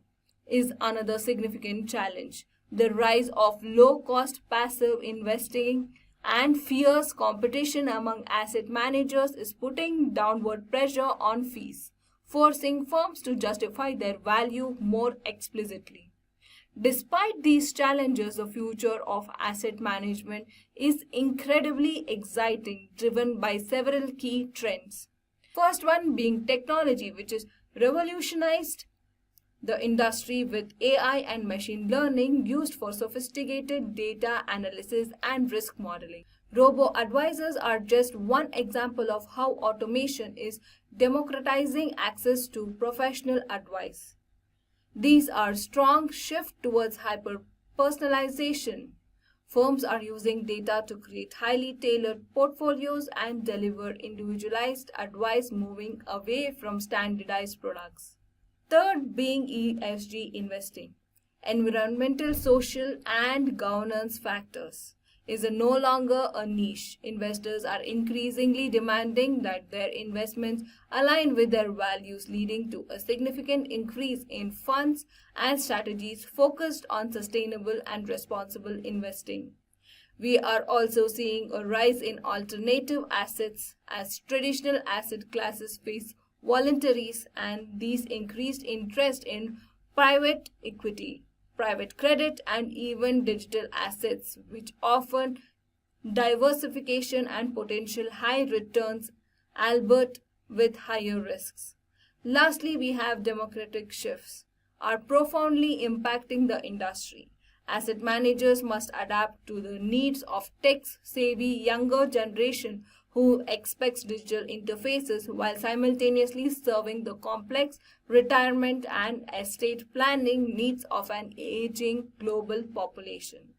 is another significant challenge. The rise of low-cost passive investing and fierce competition among asset managers is putting downward pressure on fees, forcing firms to justify their value more explicitly. Despite these challenges, the future of asset management is incredibly exciting, driven by several key trends. First one being technology, which is revolutionized the industry with AI and machine learning used for sophisticated data analysis and risk modeling. Robo-advisors are just one example of how automation is democratizing access to professional advice. These are strong shift towards hyper-personalization. Firms are using data to create highly tailored portfolios and deliver individualized advice, moving away from standardized products. Third being ESG investing, environmental, social, and governance factors. is no longer a niche. Investors are increasingly demanding that their investments align with their values, leading to a significant increase in funds and strategies focused on sustainable and responsible investing. We are also seeing a rise in alternative assets as traditional asset classes face voluntaries, and these increased interest in private equity, private credit, and even digital assets, which offer diversification and potential high returns, albeit with higher risks. Lastly, we have democratic shifts are profoundly impacting the industry. Asset managers must adapt to the needs of tech-savvy younger generation who expects digital interfaces while simultaneously serving the complex retirement and estate planning needs of an aging global population.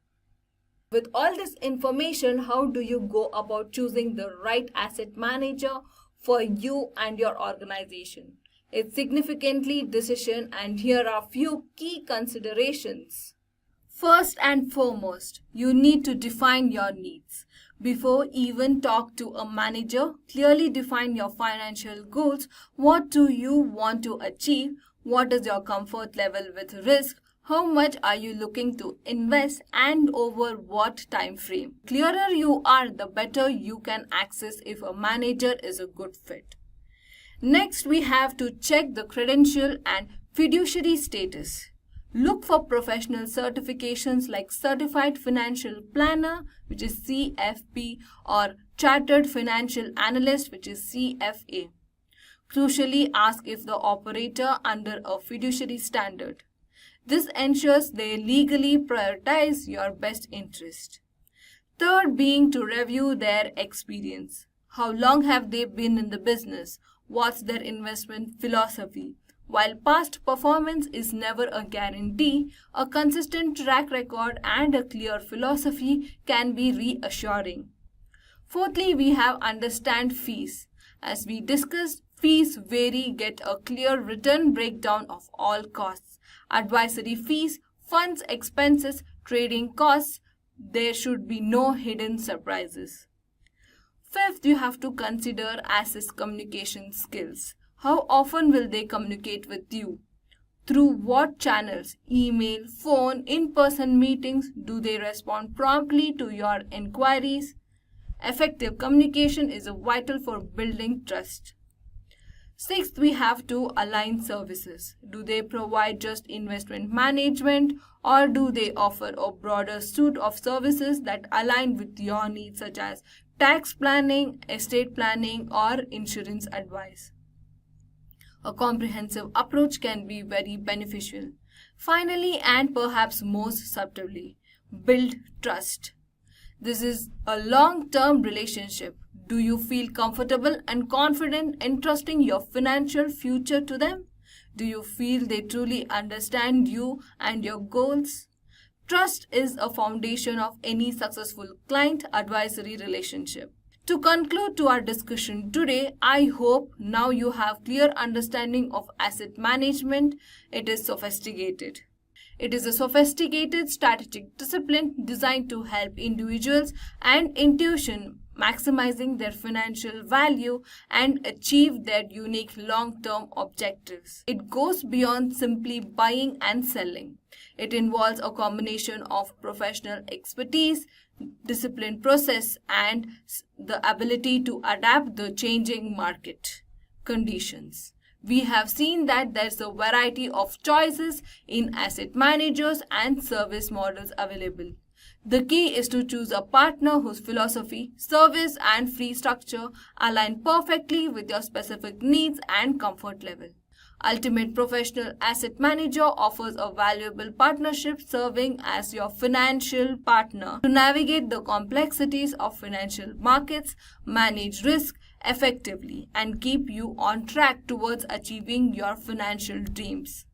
With all this information, how do you go about choosing the right asset manager for you and your organization? It's significantly decision, and here are few key considerations. First and foremost, you need to define your needs. Before even talk to a manager, clearly define your financial goals. What do you want to achieve? What is your comfort level with risk? How much are you looking to invest and over what time frame? Clearer you are, the better you can access if a manager is a good fit. Next, we have to check the credential and fiduciary status. Look for professional certifications like Certified Financial Planner, which is CFP, or Chartered Financial Analyst, which is CFA. Crucially, ask if the operator under a fiduciary standard. This ensures they legally prioritize your best interest. Third being to review their experience. How long have they been in the business? What's their investment philosophy? While past performance is never a guarantee, a consistent track record and a clear philosophy can be reassuring. Fourthly, we have understand fees. As we discussed, fees vary. Get a clear written breakdown of all costs. Advisory fees, funds expenses, trading costs. There should be no hidden surprises. Fifth, you have to consider assess communication skills. How often will they communicate with you? Through what channels? Email, phone, in-person meetings? Do they respond promptly to your inquiries? Effective communication is vital for building trust. Sixth, we have to align services. Do they provide just investment management, or do they offer a broader suite of services that align with your needs, such as tax planning, estate planning, or insurance advice? A comprehensive approach can be very beneficial. Finally, and perhaps most subtly, build trust. This is a long-term relationship. Do you feel comfortable and confident entrusting your financial future to them? Do you feel they truly understand you and your goals? Trust is a foundation of any successful client advisory relationship. To conclude to our discussion today, I hope now you have clear understanding of asset management. It is sophisticated. It is a sophisticated strategic discipline designed to help individuals and intuition maximizing their financial value and achieve their unique long-term objectives. It goes beyond simply buying and selling. It involves a combination of professional expertise, disciplined process, and the ability to adapt the changing market conditions. We have seen that there's a variety of choices in asset managers and service models available. The key is to choose a partner whose philosophy, service, and fee structure align perfectly with your specific needs and comfort level. Ultimate Professional Asset Manager offers a valuable partnership serving as your financial partner to navigate the complexities of financial markets, manage risk effectively, and keep you on track towards achieving your financial dreams.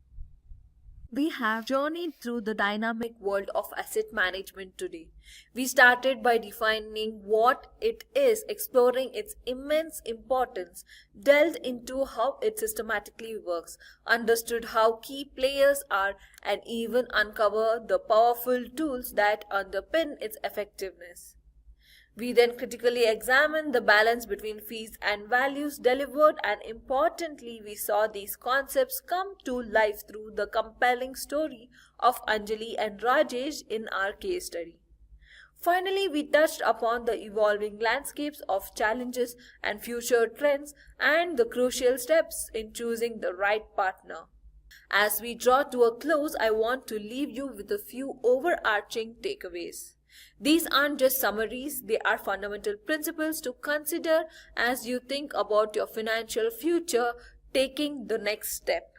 We have journeyed through the dynamic world of asset management today. We started by defining what it is, exploring its immense importance, delved into how it systematically works, understood how key players are, and even uncovered the powerful tools that underpin its effectiveness. We then critically examined the balance between fees and values delivered, and importantly, we saw these concepts come to life through the compelling story of Anjali and Rajesh in our case study. Finally, we touched upon the evolving landscapes of challenges and future trends and the crucial steps in choosing the right partner. As we draw to a close, I want to leave you with a few overarching takeaways. These aren't just summaries, they are fundamental principles to consider as you think about your financial future taking the next step.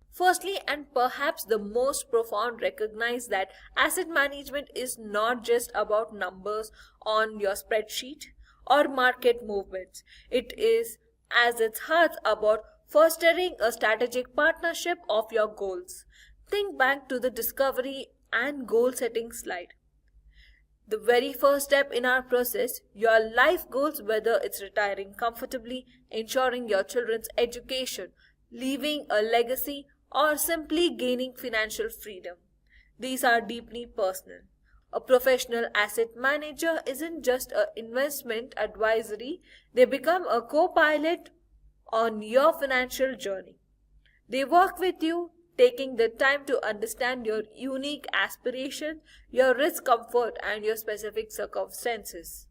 Firstly, and perhaps the most profound, recognize that asset management is not just about numbers on your spreadsheet or market movements. It is, as its heart, about fostering a strategic partnership of your goals. Think back to the discovery and goal setting slide. The very first step in our process, your life goals, whether it's retiring comfortably, ensuring your children's education, leaving a legacy, or simply gaining financial freedom. These are deeply personal. A professional asset manager isn't just an investment advisory, they become a co-pilot on your financial journey. They work with you, taking the time to understand your unique aspirations, your risk comfort, and your specific circumstances.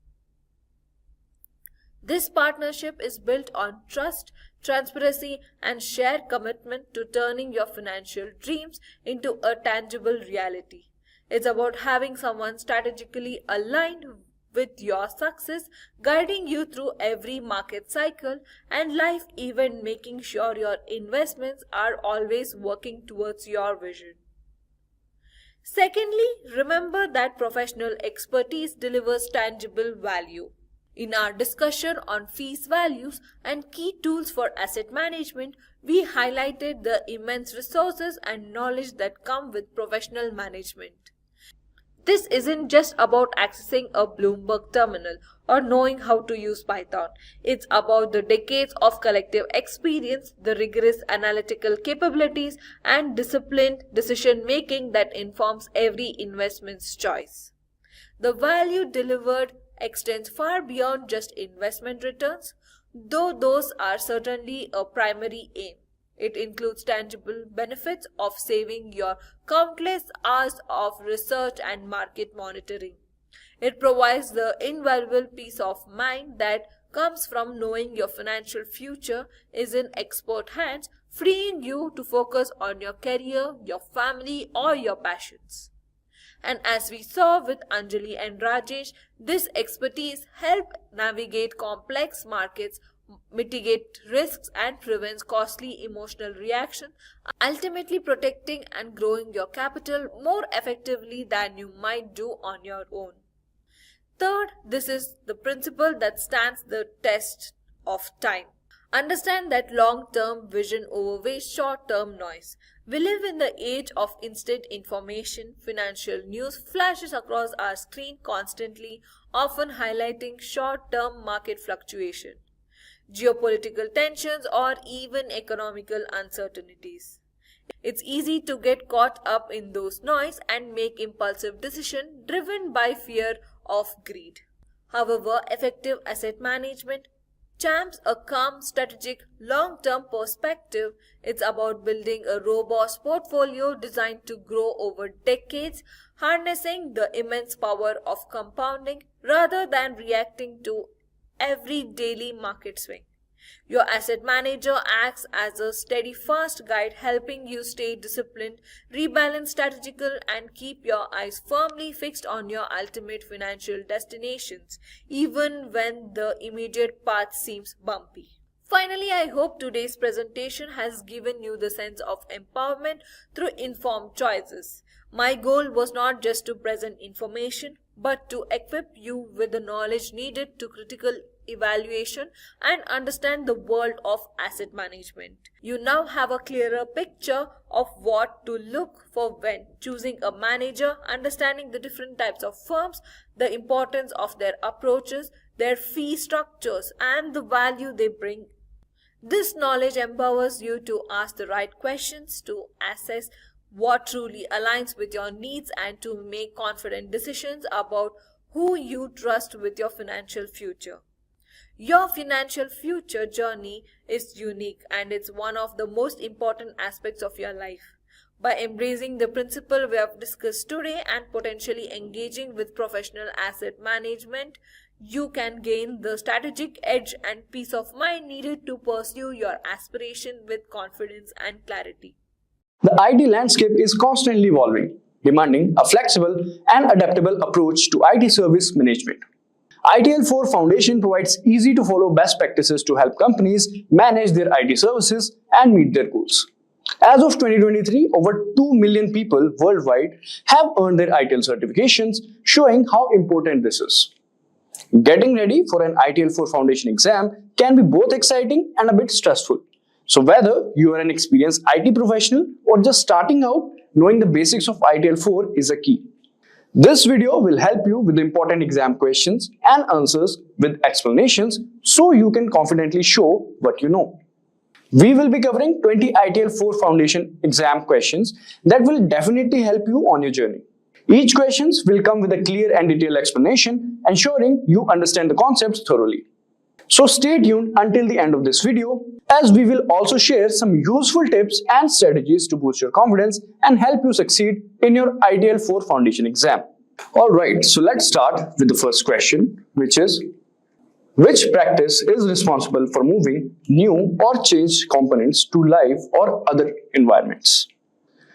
This partnership is built on trust, transparency, and shared commitment to turning your financial dreams into a tangible reality. It's about having someone strategically aligned with your success, guiding you through every market cycle and life event, making sure your investments are always working towards your vision. Secondly, remember that professional expertise delivers tangible value. In our discussion on fees, values, and key tools for asset management, we highlighted the immense resources and knowledge that come with professional management. This isn't just about accessing a Bloomberg terminal or knowing how to use Python. It's about the decades of collective experience, the rigorous analytical capabilities, and disciplined decision making that informs every investment's choice. The value delivered extends far beyond just investment returns, though those are certainly a primary aim. It includes tangible benefits of saving your countless hours of research and market monitoring. It provides the invaluable peace of mind that comes from knowing your financial future is in expert hands, freeing you to focus on your career, your family, or your passions. And as we saw with Anjali and Rajesh, this expertise helps navigate complex markets, mitigate risks, and prevents costly emotional reactions, ultimately protecting and growing your capital more effectively than you might do on your own. Third, this is the principle that stands the test of time. Understand that long-term vision outweighs short-term noise. We live in the age of instant information. Financial news flashes across our screen constantly, often highlighting short-term market fluctuation, geopolitical tensions, or even economical uncertainties. It's easy to get caught up in those noise and make impulsive decisions driven by fear of greed. However, effective asset management champs a calm, strategic, long-term perspective. It's about building a robust portfolio designed to grow over decades, harnessing the immense power of compounding rather than reacting to every daily market swing. Your asset manager acts as a steadfast guide, helping you stay disciplined, rebalance strategical, and keep your eyes firmly fixed on your ultimate financial destinations, even when the immediate path seems bumpy. Finally, I hope today's presentation has given you the sense of empowerment through informed choices. My goal was not just to present information, but to equip you with the knowledge needed to critically evaluation, and understand the world of asset management. You now have a clearer picture of what to look for when choosing a manager, understanding the different types of firms, the importance of their approaches, their fee structures, and the value they bring. This knowledge empowers you to ask the right questions, to assess what truly aligns with your needs, and to make confident decisions about who you trust with your financial future. Your financial future journey is unique, and it's one of the most important aspects of your life. By embracing the principle we have discussed today and potentially engaging with professional asset management, you can gain the strategic edge and peace of mind needed to pursue your aspiration with confidence and clarity. The IT landscape is constantly evolving, demanding a flexible and adaptable approach to IT service management. ITIL 4 Foundation provides easy to follow best practices to help companies manage their IT services and meet their goals. As of 2023, over 2 million people worldwide have earned their ITIL certifications, showing how important this is. Getting ready for an ITIL 4 Foundation exam can be both exciting and a bit stressful. So whether you are an experienced IT professional or just starting out, knowing the basics of ITIL 4 is a key. This video will help you with the important exam questions and answers with explanations so you can confidently show what you know. We will be covering 20 ITIL 4 Foundation exam questions that will definitely help you on your journey. Each question will come with a clear and detailed explanation, ensuring you understand the concepts thoroughly. So stay tuned until the end of this video, as we will also share some useful tips and strategies to boost your confidence and help you succeed in your ITIL 4 Foundation exam. Alright, so let's start with the first question, which is, which practice is responsible for moving new or changed components to live or other environments?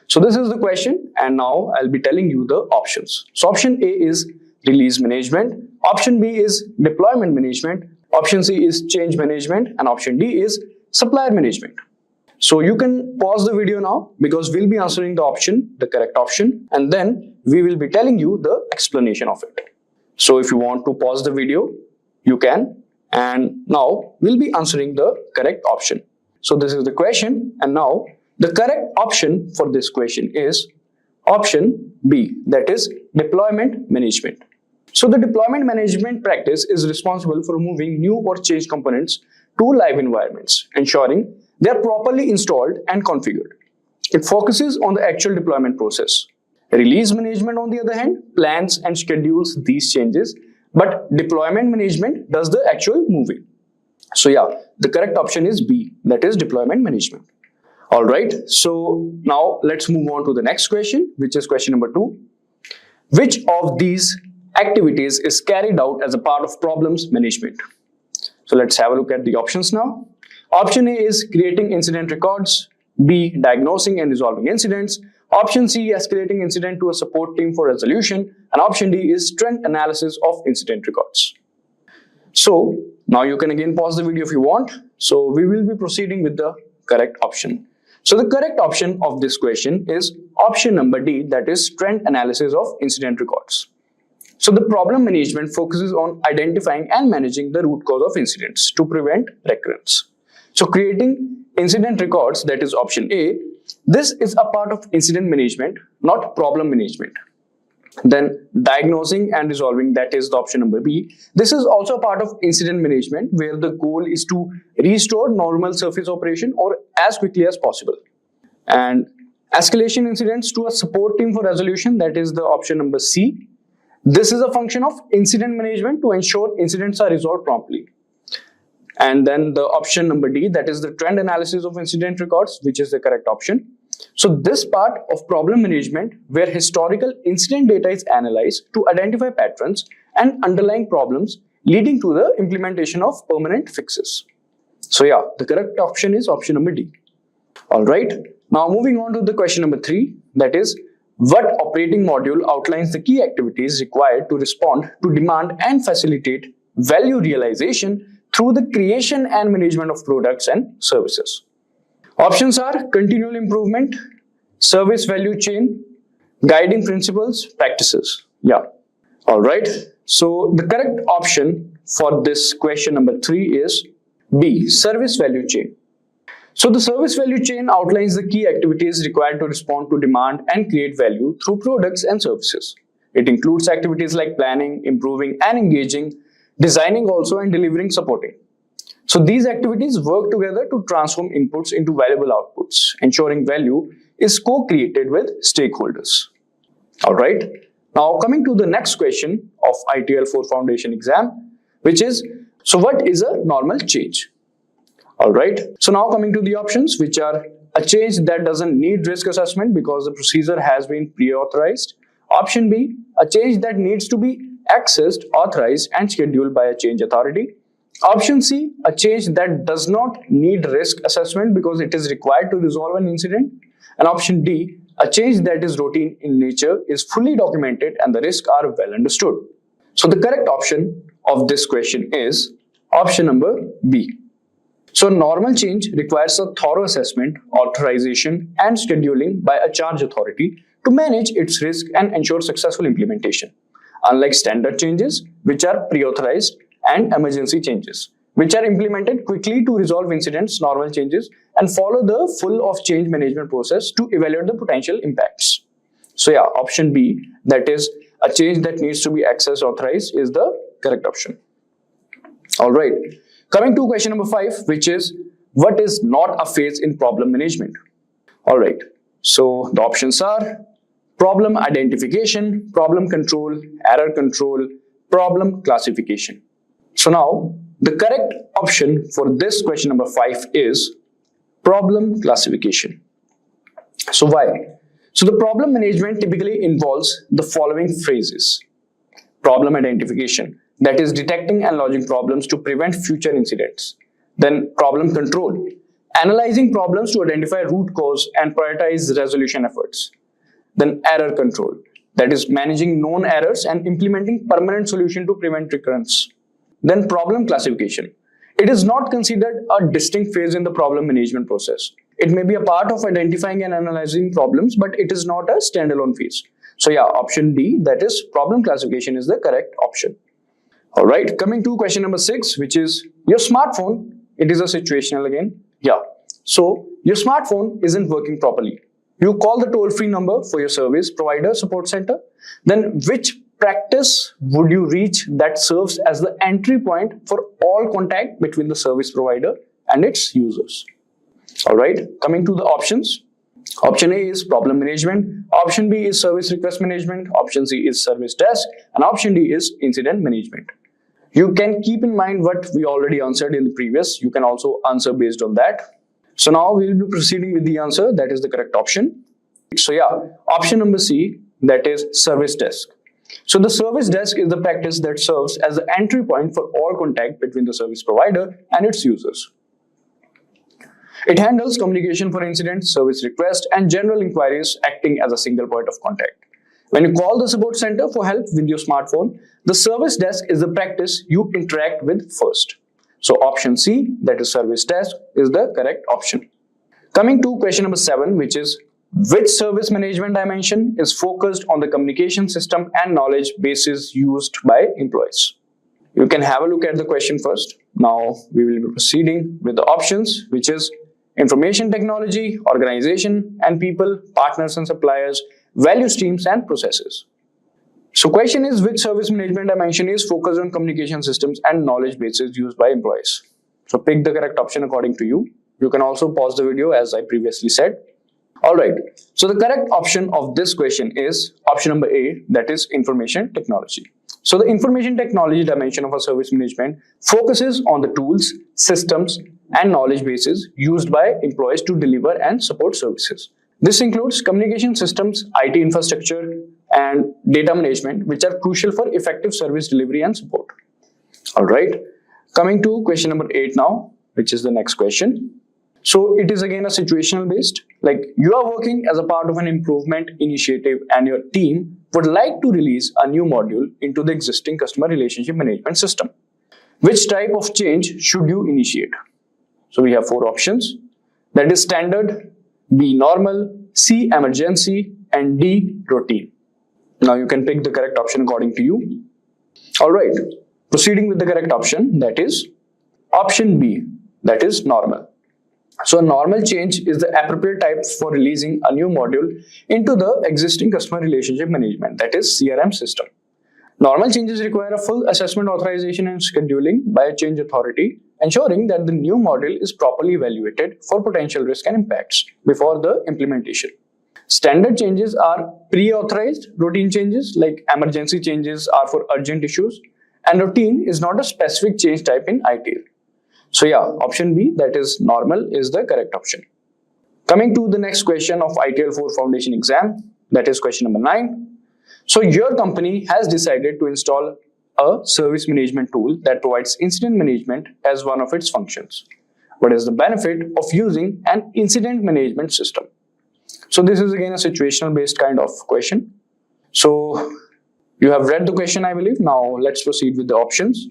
So this is the question, and now I'll be telling you the options. So option A is release management, option B is deployment management, option C is change management, and option D is supplier management. So you can pause the video now because we'll be answering the correct option, and then we will be telling you the explanation of it. So if you want to pause the video, you can, and now we'll be answering the correct option. So this is the question, and now the correct option for this question is option B, that is deployment management. So the deployment management practice is responsible for moving new or changed components to live environments, ensuring they are properly installed and configured. It focuses on the actual deployment process. Release management, on the other hand, plans and schedules these changes, but deployment management does the actual moving. So yeah, the correct option is B, that is deployment management. Alright, so now let's move on to the next question, which is question number 2. Which of these activities is carried out as a part of problems management? So let's have a look at the options now. Option A is creating incident records, B, diagnosing and resolving incidents, option C, escalating incident to a support team for resolution, and option D is trend analysis of incident records. So now you can again pause the video if you want. So we will be proceeding with the correct option. So the correct option of this question is option number D, that is trend analysis of incident records. So the problem management focuses on identifying and managing the root cause of incidents to prevent recurrence. So creating incident records, that is option A, this is a part of incident management, not problem management. Then diagnosing and resolving, that is the option number B. This is also a part of incident management where the goal is to restore normal surface operation or as quickly as possible. And escalation incidents to a support team for resolution, that is the option number C. This is a function of incident management to ensure incidents are resolved promptly. And then the option number D, that is the trend analysis of incident records, which is the correct option. So this part of problem management where historical incident data is analyzed to identify patterns and underlying problems leading to the implementation of permanent fixes. So yeah, the correct option is option number D. Alright, now moving on to the question number 3, that is, what operating module outlines the key activities required to respond to demand and facilitate value realization through the creation and management of products and services? Options are continual improvement, service value chain, guiding principles, practices. Yeah. Alright. So the correct option for this question number 3 is B. Service value chain. So the service value chain outlines the key activities required to respond to demand and create value through products and services. It includes activities like planning, improving and engaging, designing also, and delivering, supporting. So these activities work together to transform inputs into valuable outputs, ensuring value is co-created with stakeholders. Alright, now coming to the next question of ITIL 4 Foundation exam, which is, so what is a normal change? Alright, so now coming to the options, which are a change that doesn't need risk assessment because the procedure has been pre-authorized. Option B, a change that needs to be accessed, authorized and scheduled by a change authority. Option C, a change that does not need risk assessment because it is required to resolve an incident. And option D, a change that is routine in nature, is fully documented and the risks are well understood. So the correct option of this question is option number B. So normal change requires a thorough assessment, authorization and scheduling by a charge authority to manage its risk and ensure successful implementation. Unlike standard changes, which are pre-authorized, and emergency changes, which are implemented quickly to resolve incidents, normal changes, and follow the full of change management process to evaluate the potential impacts. So yeah, option B, that is a change that needs to be accessed, authorized, is the correct option. Alright, coming to question number 5, which is, what is not a phase in problem management? Alright, so the options are problem identification, problem control, error control, problem classification. So now, the correct option for this question number 5 is problem classification. So why? So the problem management typically involves the following phases. Problem identification, that is detecting and logging problems to prevent future incidents. Then problem control, analyzing problems to identify root cause and prioritize resolution efforts. Then error control, that is managing known errors and implementing permanent solution to prevent recurrence. Then problem classification. It is not considered a distinct phase in the problem management process. It may be a part of identifying and analyzing problems, but it is not a standalone phase. So yeah, option D, that is problem classification, is the correct option. Alright, coming to question number 6, which is your smartphone. It is a situational again. Yeah, so your smartphone isn't working properly. You call the toll-free number for your service provider support center. Then which practice would you reach that serves as the entry point for all contact between the service provider and its users? Alright, coming to the options. Option A is problem management, option B is service request management, option C is service desk, and option D is incident management. You can keep in mind what we already answered in the previous. You can also answer based on that. So now we will be proceeding with the answer. That is the correct option. So yeah, option number C, that is service desk. So the service desk is the practice that serves as the entry point for all contact between the service provider and its users. It handles communication for incidents, service requests, and general inquiries, acting as a single point of contact. When you call the support center for help with your smartphone, the service desk is the practice you interact with first. So option C, that is service desk, is the correct option. Coming to question number 7, which is, which service management dimension is focused on the communication system and knowledge bases used by employees? You can have a look at the question first. Now we will be proceeding with the options, which is information technology, organization and people, partners and suppliers, value streams and processes. So question is, which service management dimension is focused on communication systems and knowledge bases used by employees? So pick the correct option according to you. You can also pause the video as I previously said. Alright, so the correct option of this question is option number A, that is information technology. So the information technology dimension of a service management focuses on the tools, systems and knowledge bases used by employees to deliver and support services. This includes communication systems, IT infrastructure and data management, which are crucial for effective service delivery and support. Alright, coming to question number 8 now, which is the next question. So it is again a situational based, like you are working as a part of an improvement initiative and your team would like to release a new module into the existing customer relationship management system. Which type of change should you initiate? So we have 4 options, that is standard, B normal, C emergency and D routine. Now you can pick the correct option according to you. Alright, proceeding with the correct option, that is option B, that is normal. So a normal change is the appropriate type for releasing a new module into the existing customer relationship management, that is CRM system. Normal changes require a full assessment, authorization and scheduling by a change authority, ensuring that the new module is properly evaluated for potential risk and impacts before the implementation. Standard changes are pre-authorized. Routine changes like emergency changes are for urgent issues, and routine is not a specific change type in ITIL. So yeah, option B, that is normal, is the correct option. Coming to the next question of ITIL 4 foundation exam, that is question number 9. So your company has decided to install a service management tool that provides incident management as one of its functions. What is the benefit of using an incident management system? So this is again a situational based kind of question. So you have read the question, I believe. Now let's proceed with the options.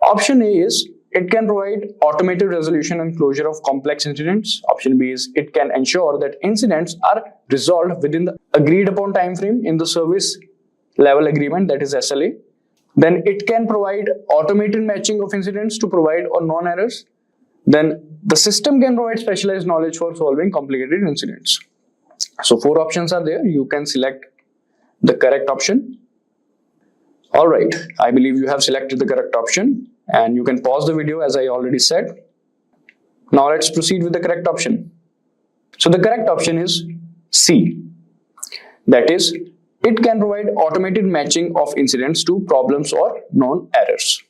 Option A is it can provide automated resolution and closure of complex incidents. Option B is it can ensure that incidents are resolved within the agreed upon time frame in the service level agreement, that is SLA. Then it can provide automated matching of incidents to provide or non-errors. Then the system can provide specialized knowledge for solving complicated incidents. So 4 options are there. You can select the correct option. All right, I believe you have selected the correct option, and you can pause the video as I already said. Now let's proceed with the correct option. So the correct option is C. That is, it can provide automated matching of incidents to problems or known errors.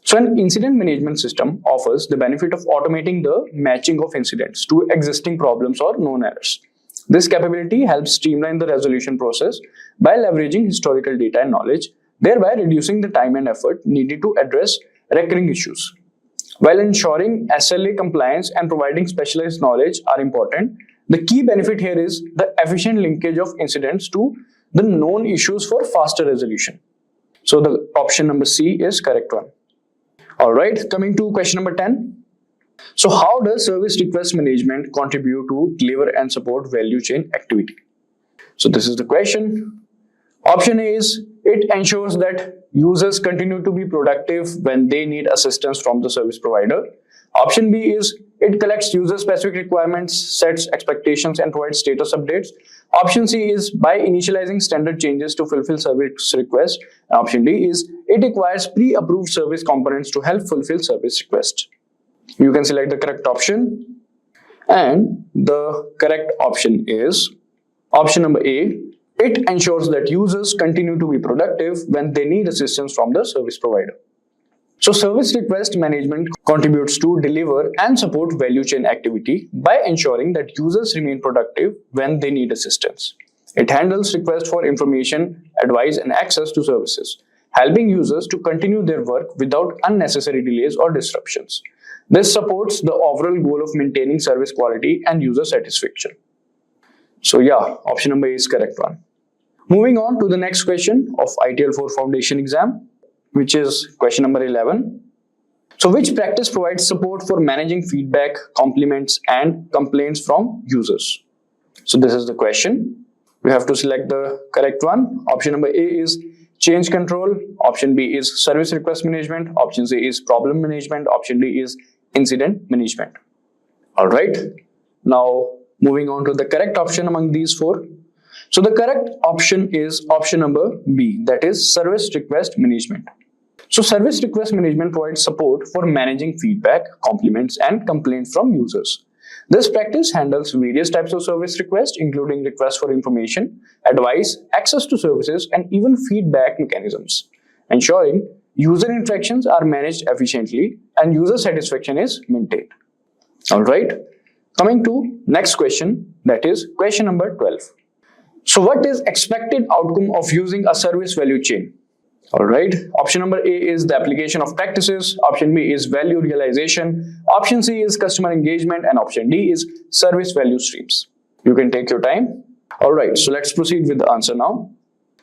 So an incident management system offers the benefit of automating the matching of incidents to existing problems or known errors. This capability helps streamline the resolution process by leveraging historical data and knowledge, thereby reducing the time and effort needed to address recurring issues. While ensuring SLA compliance and providing specialized knowledge are important, the key benefit here is the efficient linkage of incidents to the known issues for faster resolution. So the option number C is correct one. All right, coming to question number 10. So how does service request management contribute to deliver and support value chain activity? So this is the question. Option A is it ensures that users continue to be productive when they need assistance from the service provider. Option B is it collects user-specific requirements, sets expectations, and provides status updates. Option C is by initializing standard changes to fulfill service requests. And option D is it requires pre-approved service components to help fulfill service requests. You can select the correct option, and the correct option is option number A. It ensures that users continue to be productive when they need assistance from the service provider. So service request management contributes to deliver and support value chain activity by ensuring that users remain productive when they need assistance. It handles requests for information, advice, and access to services, helping users to continue their work without unnecessary delays or disruptions. This supports the overall goal of maintaining service quality and user satisfaction. So yeah, option number A is correct one. Moving on to the next question of ITIL 4 foundation exam, which is question number 11. So which practice provides support for managing feedback, compliments, and complaints from users? So this is the question. We have to select the correct one. Option number A is change control. Option B is service request management. Option C is problem management. Option D is incident management. All right. Now moving on to the correct option among these 4. So the correct option is option number B, that is service request management. So service request management provides support for managing feedback, compliments, and complaints from users. This practice handles various types of service requests, including requests for information, advice, access to services, and even feedback mechanisms, ensuring user interactions are managed efficiently and user satisfaction is maintained. All right. Coming to next question, that is question number 12. So what is expected outcome of using a service value chain? All right. Option number A is the application of practices. Option B is value realization. Option C is customer engagement. And option D is service value streams. You can take your time. All right. So let's proceed with the answer now.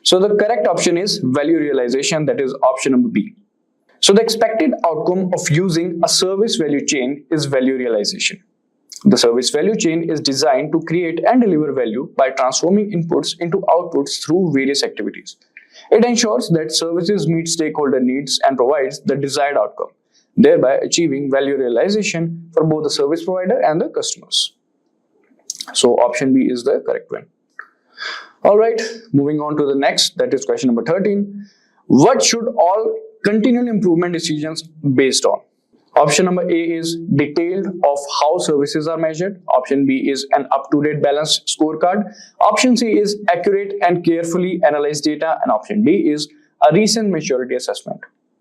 So the correct option is value realization. That is option number B. So the expected outcome of using a service value chain is value realization. The service value chain is designed to create and deliver value by transforming inputs into outputs through various activities. It ensures that services meet stakeholder needs and provides the desired outcome, thereby achieving value realization for both the service provider and the customers. So option B is the correct one. Alright, moving on to the next, that is question number 13. What should all continual improvement decisions based on? Option number A is detailed of how services are measured. Option B is an up-to-date balanced scorecard. Option C is accurate and carefully analyzed data. And option D is a recent maturity assessment.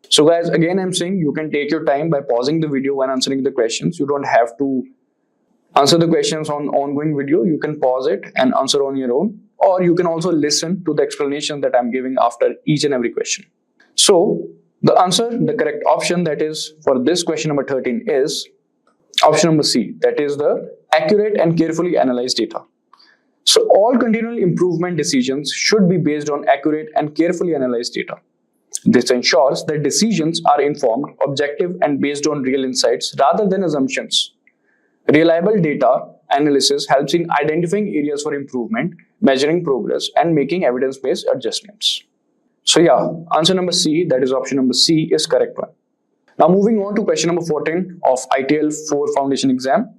So guys, again I'm saying you can take your time by pausing the video when answering the questions. You don't have to answer the questions on ongoing video. You can pause it and answer on your own. Or you can also listen to the explanation that I'm giving after each and every question. So the answer, the correct option that is for this question number 13 is option number C, that is the accurate and carefully analyzed data. So all continual improvement decisions should be based on accurate and carefully analyzed data. This ensures that decisions are informed, objective and based on real insights rather than assumptions. Reliable data analysis helps in identifying areas for improvement, measuring progress and making evidence-based adjustments. So yeah, answer number C, that is option number C, is correct one. Now moving on to question number 14 of ITIL 4 foundation exam.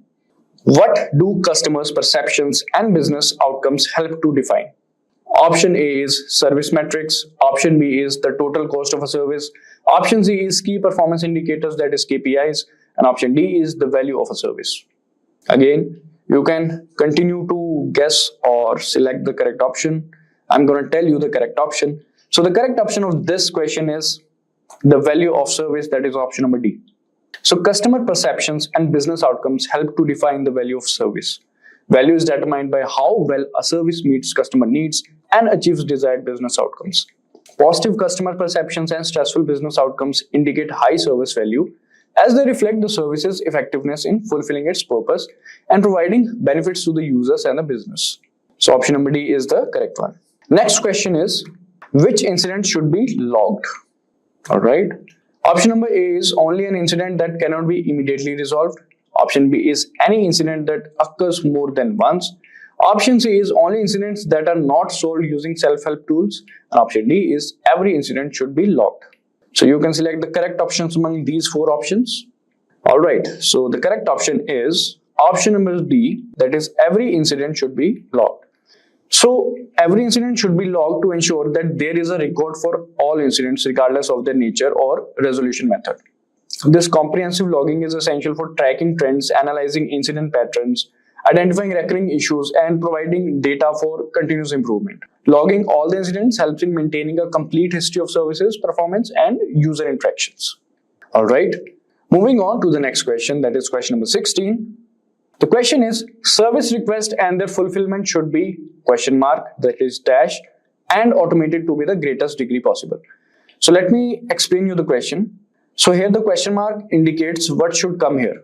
What do customers' perceptions and business outcomes help to define? Option A is service metrics. Option B is the total cost of a service. Option C is key performance indicators, that is KPIs. And option D is the value of a service. Again, you can continue to guess or select the correct option. I'm going to tell you the correct option. So the correct option of this question is the value of service, that is option number D. So customer perceptions and business outcomes help to define the value of service. Value is determined by how well a service meets customer needs and achieves desired business outcomes. Positive customer perceptions and stressful business outcomes indicate high service value as they reflect the service's effectiveness in fulfilling its purpose and providing benefits to the users and the business. So option number D is the correct one. Next question is, which incident should be logged? Alright. Option number A is only an incident that cannot be immediately resolved. Option B is any incident that occurs more than once. Option C is only incidents that are not solved using self-help tools. And option D is every incident should be logged. So you can select the correct options among these 4 options. Alright, so the correct option is option number D, that is every incident should be logged. So every incident should be logged to ensure that there is a record for all incidents regardless of their nature or resolution method. This comprehensive logging is essential for tracking trends, analyzing incident patterns, identifying recurring issues and providing data for continuous improvement. Logging all the incidents helps in maintaining a complete history of services, performance and user interactions. Alright, moving on to the next question, that is question number 16. The question is, service request and their fulfillment should be question mark, that is dash, and automated to be the greatest degree possible. So let me explain you the question. So here the question mark indicates what should come here.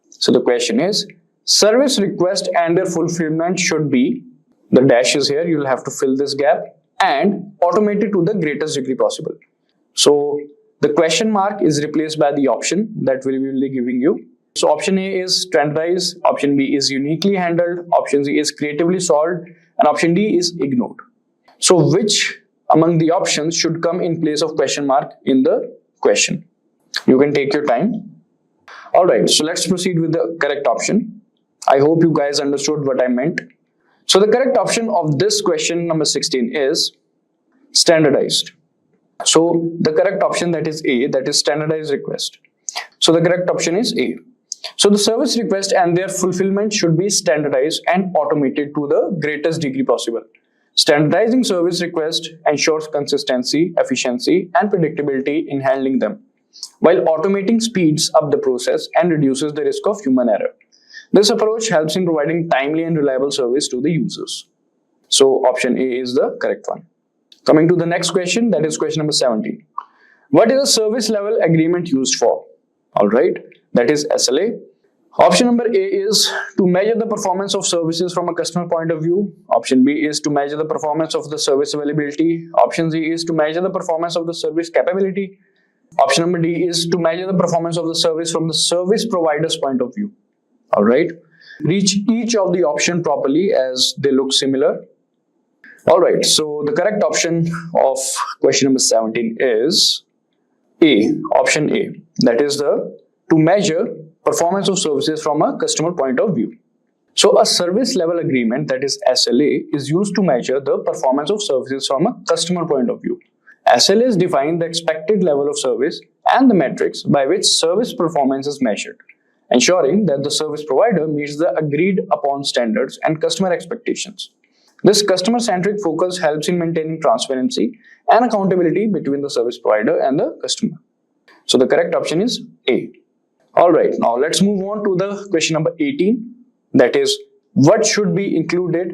So the question is, service request and their fulfillment should be, the dash is here, you'll have to fill this gap, and automated to the greatest degree possible. So the question mark is replaced by the option that we will be giving you. So option A is standardized, option B is uniquely handled, option C is creatively solved, and option D is ignored. So which among the options should come in place of question mark in the question? You can take your time. Alright, so let's proceed with the correct option. I hope you guys understood what I meant. So the correct option of this question number 16 is standardized. So the correct option, that is A, that is standardized request. So the correct option is A. So the service request and their fulfillment should be standardized and automated to the greatest degree possible. Standardizing service request ensures consistency, efficiency, and predictability in handling them, while automating speeds up the process and reduces the risk of human error. This approach helps in providing timely and reliable service to the users. So option A is the correct one. Coming to the next question, that is question number 17. What is a service level agreement used for? Alright, that is SLA. Option number A is to measure the performance of services from a customer point of view. Option B is to measure the performance of the service availability. Option C is to measure the performance of the service capability. Option number D is to measure the performance of the service from the service provider's point of view. Alright, reach each of the option properly as they look similar. Alright, so the correct option of question number 17 is A, option A. That is to measure performance of services from a customer point of view. So a service level agreement, that is SLA, is used to measure the performance of services from a customer point of view. SLAs define the expected level of service and the metrics by which service performance is measured, ensuring that the service provider meets the agreed upon standards and customer expectations. This customer-centric focus helps in maintaining transparency and accountability between the service provider and the customer. So the correct option is A. Alright, now let's move on to the question number 18. That is, what should be included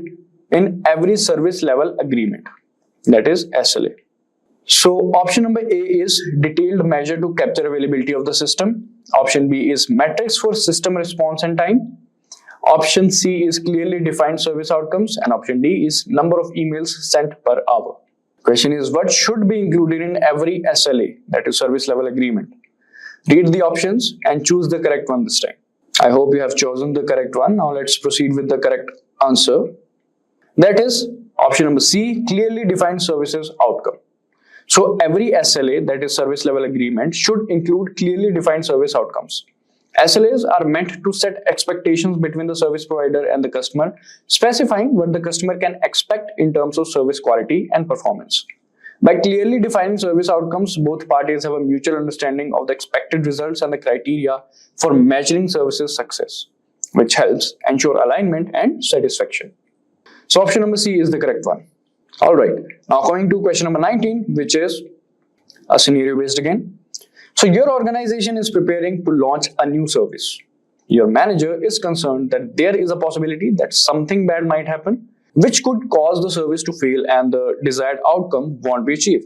in every service level agreement? That is SLA. So option number A is detailed measure to capture availability of the system. Option B is metrics for system response and time. Option C is clearly defined service outcomes, and option D is number of emails sent per hour. Question is, what should be included in every SLA, that is service level agreement? Read the options and choose the correct one this time. I hope you have chosen the correct one. Now let's proceed with the correct answer. That is option number C, clearly defined services outcome. So every SLA, that is service level agreement, should include clearly defined service outcomes. SLAs are meant to set expectations between the service provider and the customer, specifying what the customer can expect in terms of service quality and performance. By clearly defining service outcomes, both parties have a mutual understanding of the expected results and the criteria for measuring services success, which helps ensure alignment and satisfaction. So option number C is the correct one. Alright, now coming to question number 19, which is a scenario based again. So your organization is preparing to launch a new service. Your manager is concerned that there is a possibility that something bad might happen, which could cause the service to fail and the desired outcome won't be achieved.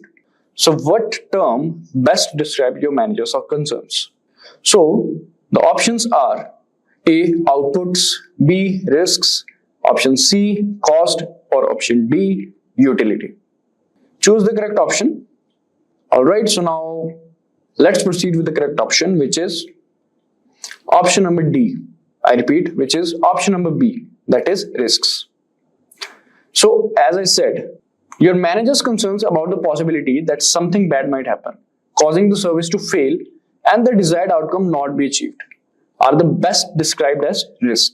So what term best describes your manager's concerns? So the options are A, outputs, B, risks, option C, cost, or option D, utility. Choose the correct option. Alright, so now let's proceed with the correct option, which is option number D. I repeat, which is option number B, that is risks. So as I said, your manager's concerns about the possibility that something bad might happen, causing the service to fail and the desired outcome not be achieved, are the best described as risk.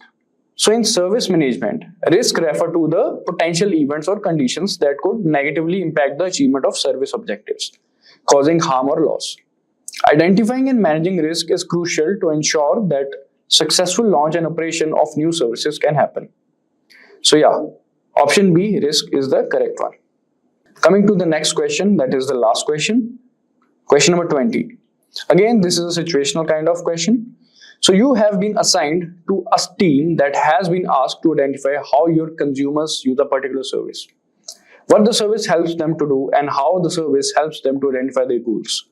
So in service management, risk refer to the potential events or conditions that could negatively impact the achievement of service objectives, causing harm or loss. Identifying and managing risk is crucial to ensure that successful launch and operation of new services can happen. So yeah, option B, risk, is the correct one. Coming to the next question, that is the last question. Question number 20. Again, this is a situational kind of question. So you have been assigned to a team that has been asked to identify how your consumers use a particular service, what the service helps them to do, and how the service helps them to identify their goals.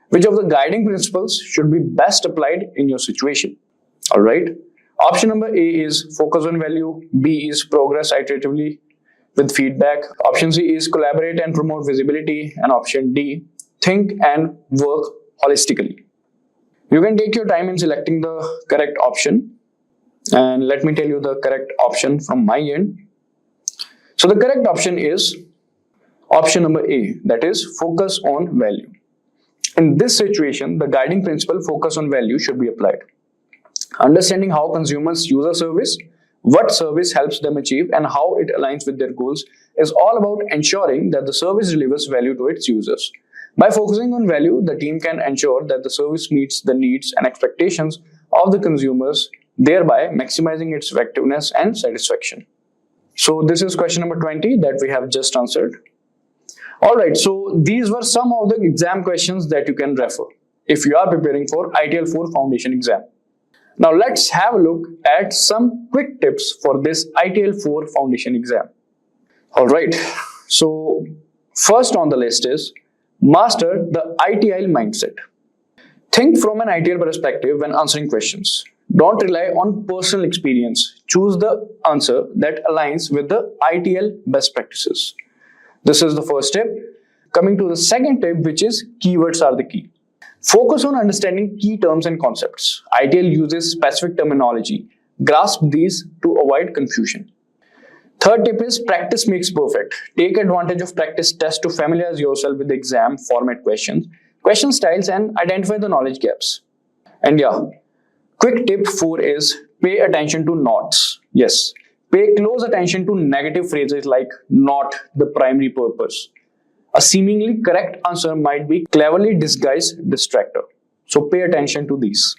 Which of the guiding principles should be best applied in your situation? Alright. Option number A is focus on value. B is progress iteratively with feedback. Option C is collaborate and promote visibility. And option D, think and work holistically. You can take your time in selecting the correct option. And let me tell you the correct option from my end. So the correct option is option number A, that is focus on value. In this situation, the guiding principle focus on value should be applied. Understanding how consumers use a service, what service helps them achieve, and how it aligns with their goals is all about ensuring that the service delivers value to its users. By focusing on value, the team can ensure that the service meets the needs and expectations of the consumers, thereby maximizing its effectiveness and satisfaction. So this is question number 20 that we have just answered. Alright, so these were some of the exam questions that you can refer if you are preparing for ITIL 4 foundation exam. Now let's have a look at some quick tips for this ITIL 4 foundation exam. Alright, so first on the list is master the ITIL mindset. Think from an ITIL perspective when answering questions. Don't rely on personal experience. Choose the answer that aligns with the ITIL best practices. This is the first tip. Coming to the second tip, which is keywords are the key. Focus on understanding key terms and concepts. ITIL uses specific terminology. Grasp these to avoid confusion. Third tip is practice makes perfect. Take advantage of practice tests to familiarize yourself with the exam format questions, question styles, and identify the knowledge gaps. And yeah, quick tip 4 is pay attention to nots. Yes, pay close attention to negative phrases like not the primary purpose. A seemingly correct answer might be cleverly disguised distractor. So pay attention to these.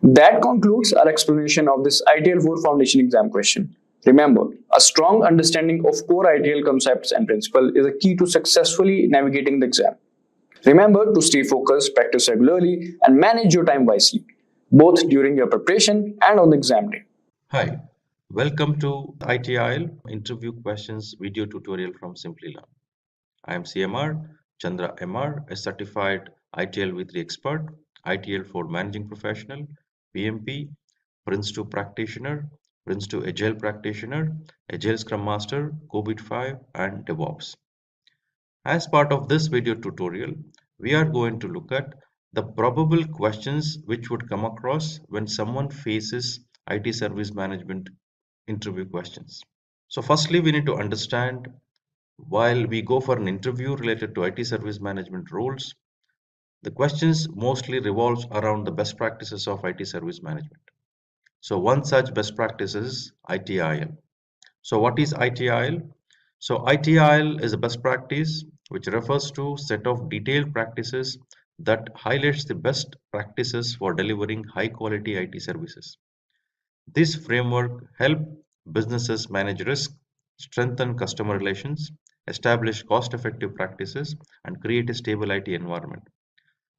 That concludes our explanation of this ITIL 4 foundation exam question. Remember, a strong understanding of core ITIL concepts and principles is a key to successfully navigating the exam. Remember to stay focused, practice regularly, and manage your time wisely, both during your preparation and on the exam day. Hi, welcome to ITIL Interview Questions video tutorial from Simplilearn. I am CMR Chandra MR, a certified ITIL V3 expert, ITIL 4 managing professional, PMP, Prince 2 practitioner, Prince 2 Agile practitioner, Agile Scrum Master, COVID 5, and DevOps. As part of this video tutorial, we are going to look at the probable questions which would come across when someone faces IT service management interview questions. So firstly, we need to understand while we go for an interview related to IT service management roles, the questions mostly revolves around the best practices of IT service management. So one such best practice is ITIL. So what is ITIL? So ITIL is a best practice which refers to set of detailed practices that highlights the best practices for delivering high quality IT services. This framework helps businesses manage risk, strengthen customer relations, establish cost effective practices, and create a stable IT environment.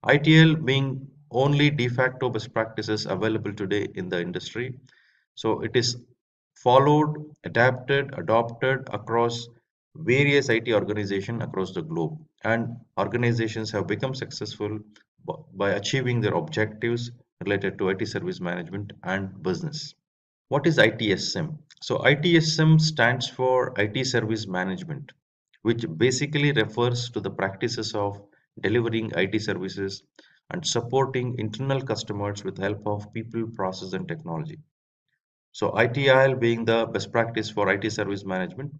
ITL being only de facto best practices available today in the industry. So it is followed, adopted across various IT organizations across the globe. And organizations have become successful by achieving their objectives related to IT service management and business. What is ITSM? So ITSM stands for IT service management, which basically refers to the practices of delivering IT services and supporting internal customers with help of people, process, and technology. So ITIL being the best practice for IT service management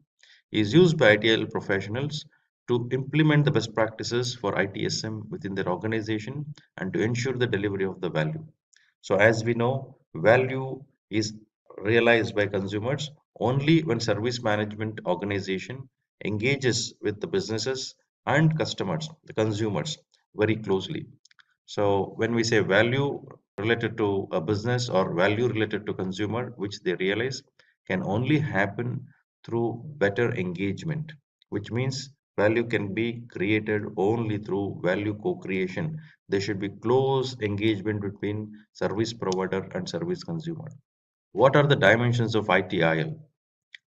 is used by ITIL professionals to implement the best practices for ITSM within their organization and to ensure the delivery of the value. So as we know, value is realized by consumers only when service management organization engages with the businesses and customers, the consumers, very closely. So when we say value related to a business or value related to consumer, which they realize can only happen through better engagement, which means value can be created only through value co-creation. There should be close engagement between service provider and service consumer. What are the dimensions of ITIL?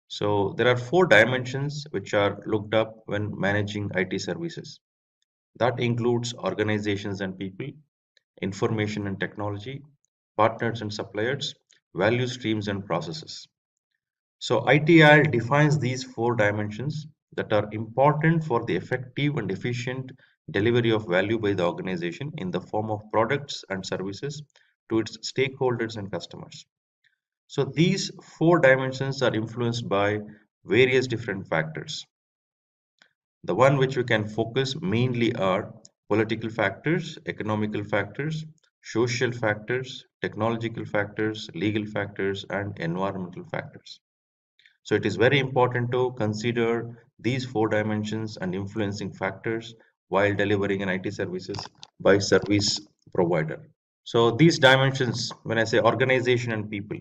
So there are 4 dimensions which are looked up when managing IT services. That includes organizations and people, information and technology, partners and suppliers, value streams and processes. So ITIL defines these 4 dimensions that are important for the effective and efficient delivery of value by the organization in the form of products and services to its stakeholders and customers. So these 4 dimensions are influenced by various different factors. The one which we can focus mainly are political factors, economical factors, social factors, technological factors, legal factors, and environmental factors. So it is very important to consider these 4 dimensions and influencing factors while delivering an IT services by service provider. So these dimensions, when I say organization and people,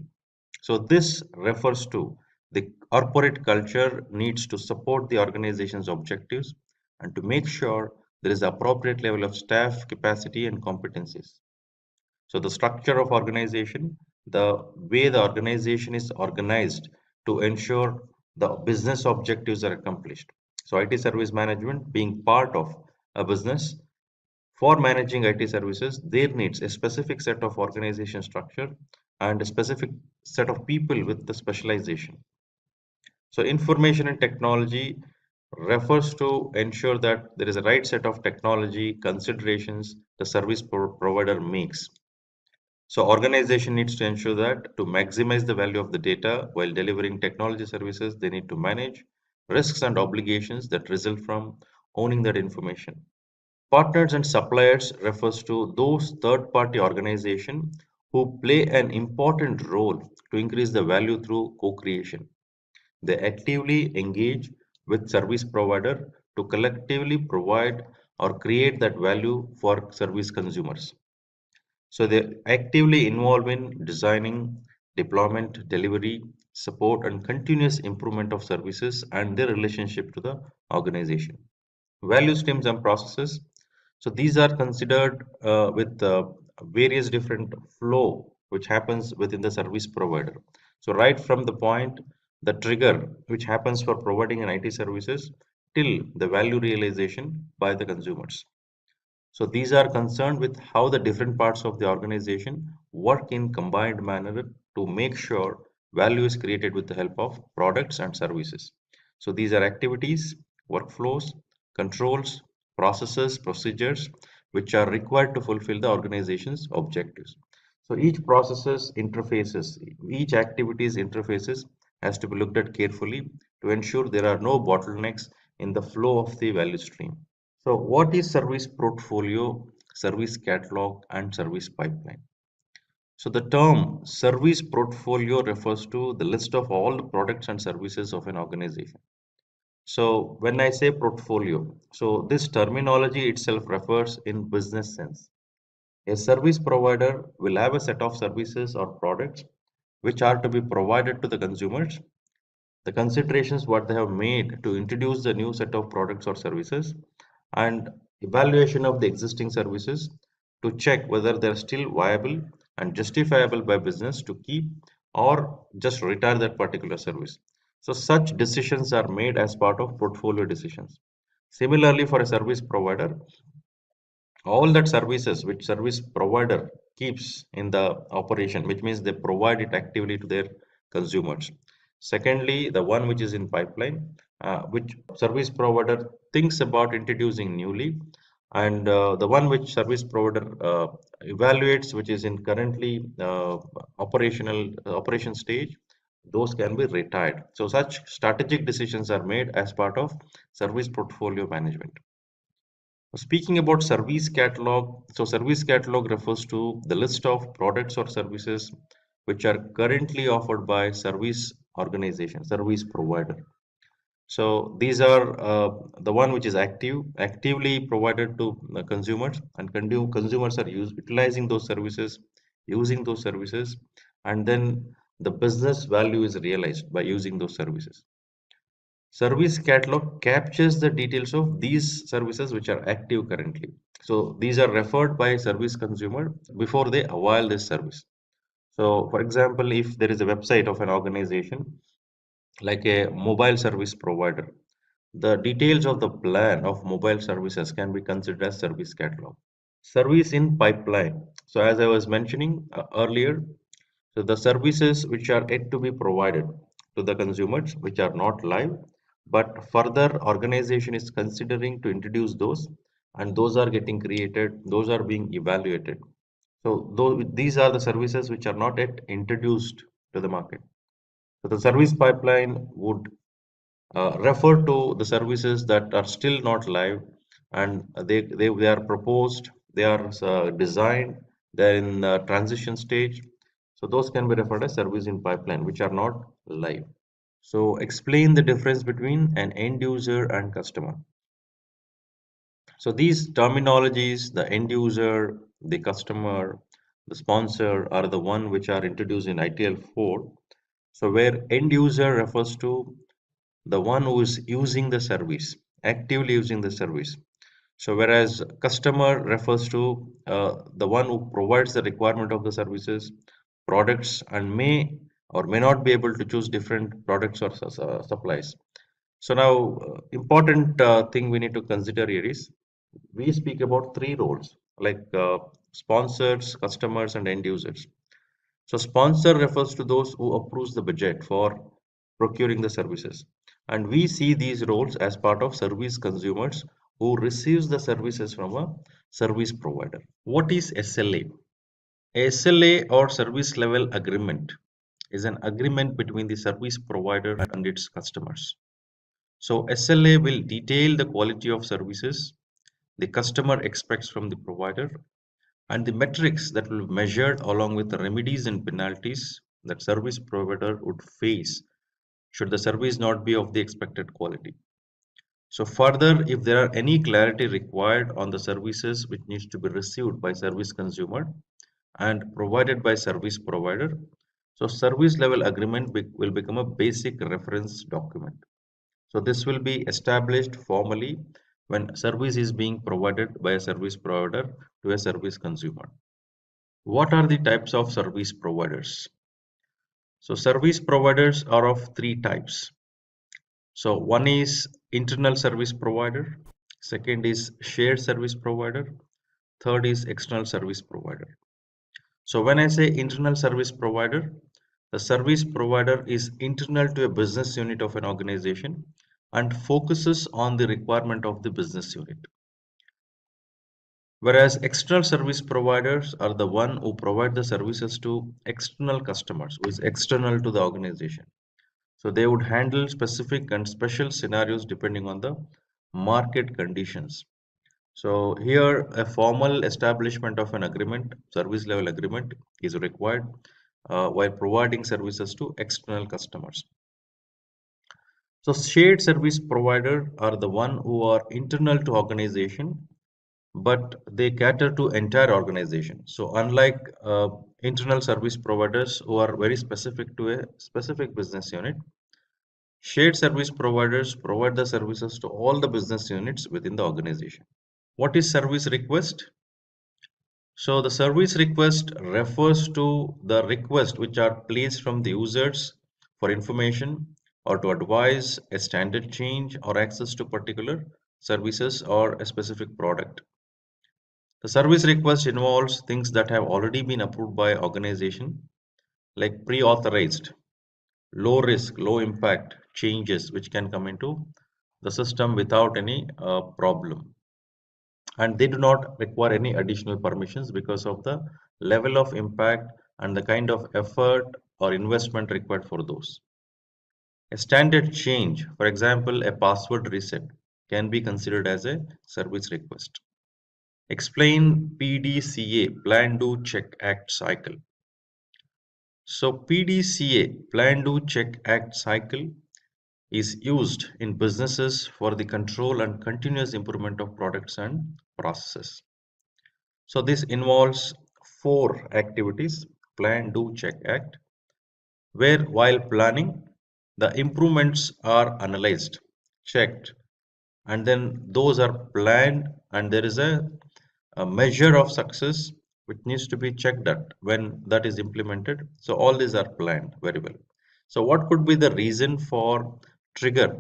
so this refers to the corporate culture needs to support the organization's objectives and to make sure there is appropriate level of staff capacity and competencies. So the structure of organization, the way the organization is organized to ensure the business objectives are accomplished. So IT service management being part of a business, for managing IT services, there needs a specific set of organization structure and a specific set of people with the specialization. So information and technology refers to ensure that there is a right set of technology considerations the service provider makes. So organization needs to ensure that to maximize the value of the data while delivering technology services, they need to manage risks and obligations that result from owning that information. Partners and suppliers refers to those third-party organizations who play an important role to increase the value through co-creation. They actively engage with service provider to collectively provide or create that value for service consumers. So they actively involve in designing, deployment, delivery, support, and continuous improvement of services and their relationship to the organization. Value streams and processes. So these are considered with various different flow which happens within the service provider. So right from the point, the trigger which happens for providing an IT services till the value realization by the consumers. So these are concerned with how the different parts of the organization work in combined manner to make sure value is created with the help of products and services. So these are activities, workflows, controls, processes, procedures which are required to fulfill the organization's objectives. So each processes interfaces, each activities interfaces has to be looked at carefully to ensure there are no bottlenecks in the flow of the value stream. So what is service portfolio, service catalog, and service pipeline? So the term service portfolio refers to the list of all the products and services of an organization. So when I say portfolio, so this terminology itself refers in business sense. A service provider will have a set of services or products which are to be provided to the consumers. The considerations what they have made to introduce the new set of products or services, and evaluation of the existing services to check whether they're still viable and justifiable by business to keep or just retire that particular service. So such decisions are made as part of portfolio decisions. Similarly, for a service provider, all that services which service provider keeps in the operation, which means they provide it actively to their consumers. Secondly, the one which is in pipeline, which service provider thinks about introducing newly, and the one which service provider evaluates, which is in currently operation stage, those can be retired. So such strategic decisions are made as part of service portfolio management. Speaking about service catalog, so service catalog refers to the list of products or services which are currently offered by service organization, service provider. So these are the one which is actively provided to consumers, and consumers are utilizing those services, using those services, and then the business value is realized by using those services. Service catalog captures the details of these services which are active currently. So these are referred by service consumer before they avail this service. So for example, if there is a website of an organization like a mobile service provider, the details of the plan of mobile services can be considered as service catalog. Service in pipeline. So as I was mentioning earlier, so the services which are yet to be provided to the consumers, which are not live, but further organization is considering to introduce those, and those are getting created, those are being evaluated. So these are the services which are not yet introduced to the market. So the service pipeline would refer to the services that are still not live, and they are proposed, they are designed, they're in transition stage. So those can be referred as service in pipeline, which are not live. So explain the difference between an end user and customer. So these terminologies, the end user, the customer, the sponsor, are the one which are introduced in ITIL 4. So where end user refers to the one who is using the service, actively using the service. So whereas customer refers to the one who provides the requirement of the services, products, and may or may not be able to choose different products or supplies. So now, important thing we need to consider here is we speak about three roles like sponsors, customers, and end users. So sponsor refers to those who approves the budget for procuring the services. And we see these roles as part of service consumers who receives the services from a service provider. What is SLA? SLA or service level agreement is an agreement between the service provider and its customers. So SLA will detail the quality of services the customer expects from the provider and the metrics that will be measured along with the remedies and penalties that service provider would face should the service not be of the expected quality. So further, if there are any clarity required on the services which needs to be received by service consumer and provided by service provider, so service level agreement will become a basic reference document. So this will be established formally when service is being provided by a service provider to a service consumer. What are the types of service providers? So service providers are of three types. So one is internal service provider, second is shared service provider, third is external service provider. So when I say internal service provider, the service provider is internal to a business unit of an organization and focuses on the requirement of the business unit. Whereas external service providers are the one who provide the services to external customers, who is external to the organization. So they would handle specific and special scenarios depending on the market conditions. So here a formal establishment of an agreement, service level agreement is required while providing services to external customers. So shared service provider are the one who are internal to organization, but they cater to entire organization. So unlike internal service providers who are very specific to a specific business unit, shared service providers provide the services to all the business units within the organization. What is service request? So the service request refers to the request which are placed from the users for information or to advise a standard change or access to particular services or a specific product. The service request involves things that have already been approved by organization like pre-authorized, low risk, low impact changes which can come into the system without any problem. And they do not require any additional permissions because of the level of impact and the kind of effort or investment required for those. A standard change, for example, a password reset, can be considered as a service request. Explain PDCA, Plan, Do, Check, Act cycle. So PDCA, Plan, Do, Check, Act cycle is used in businesses for the control and continuous improvement of products and processes. So this involves 4 activities: plan, do, check, act, where while planning, the improvements are analyzed, checked, and then those are planned, and there is a measure of success which needs to be checked at when that is implemented. So all these are planned very well. So what could be the reason for trigger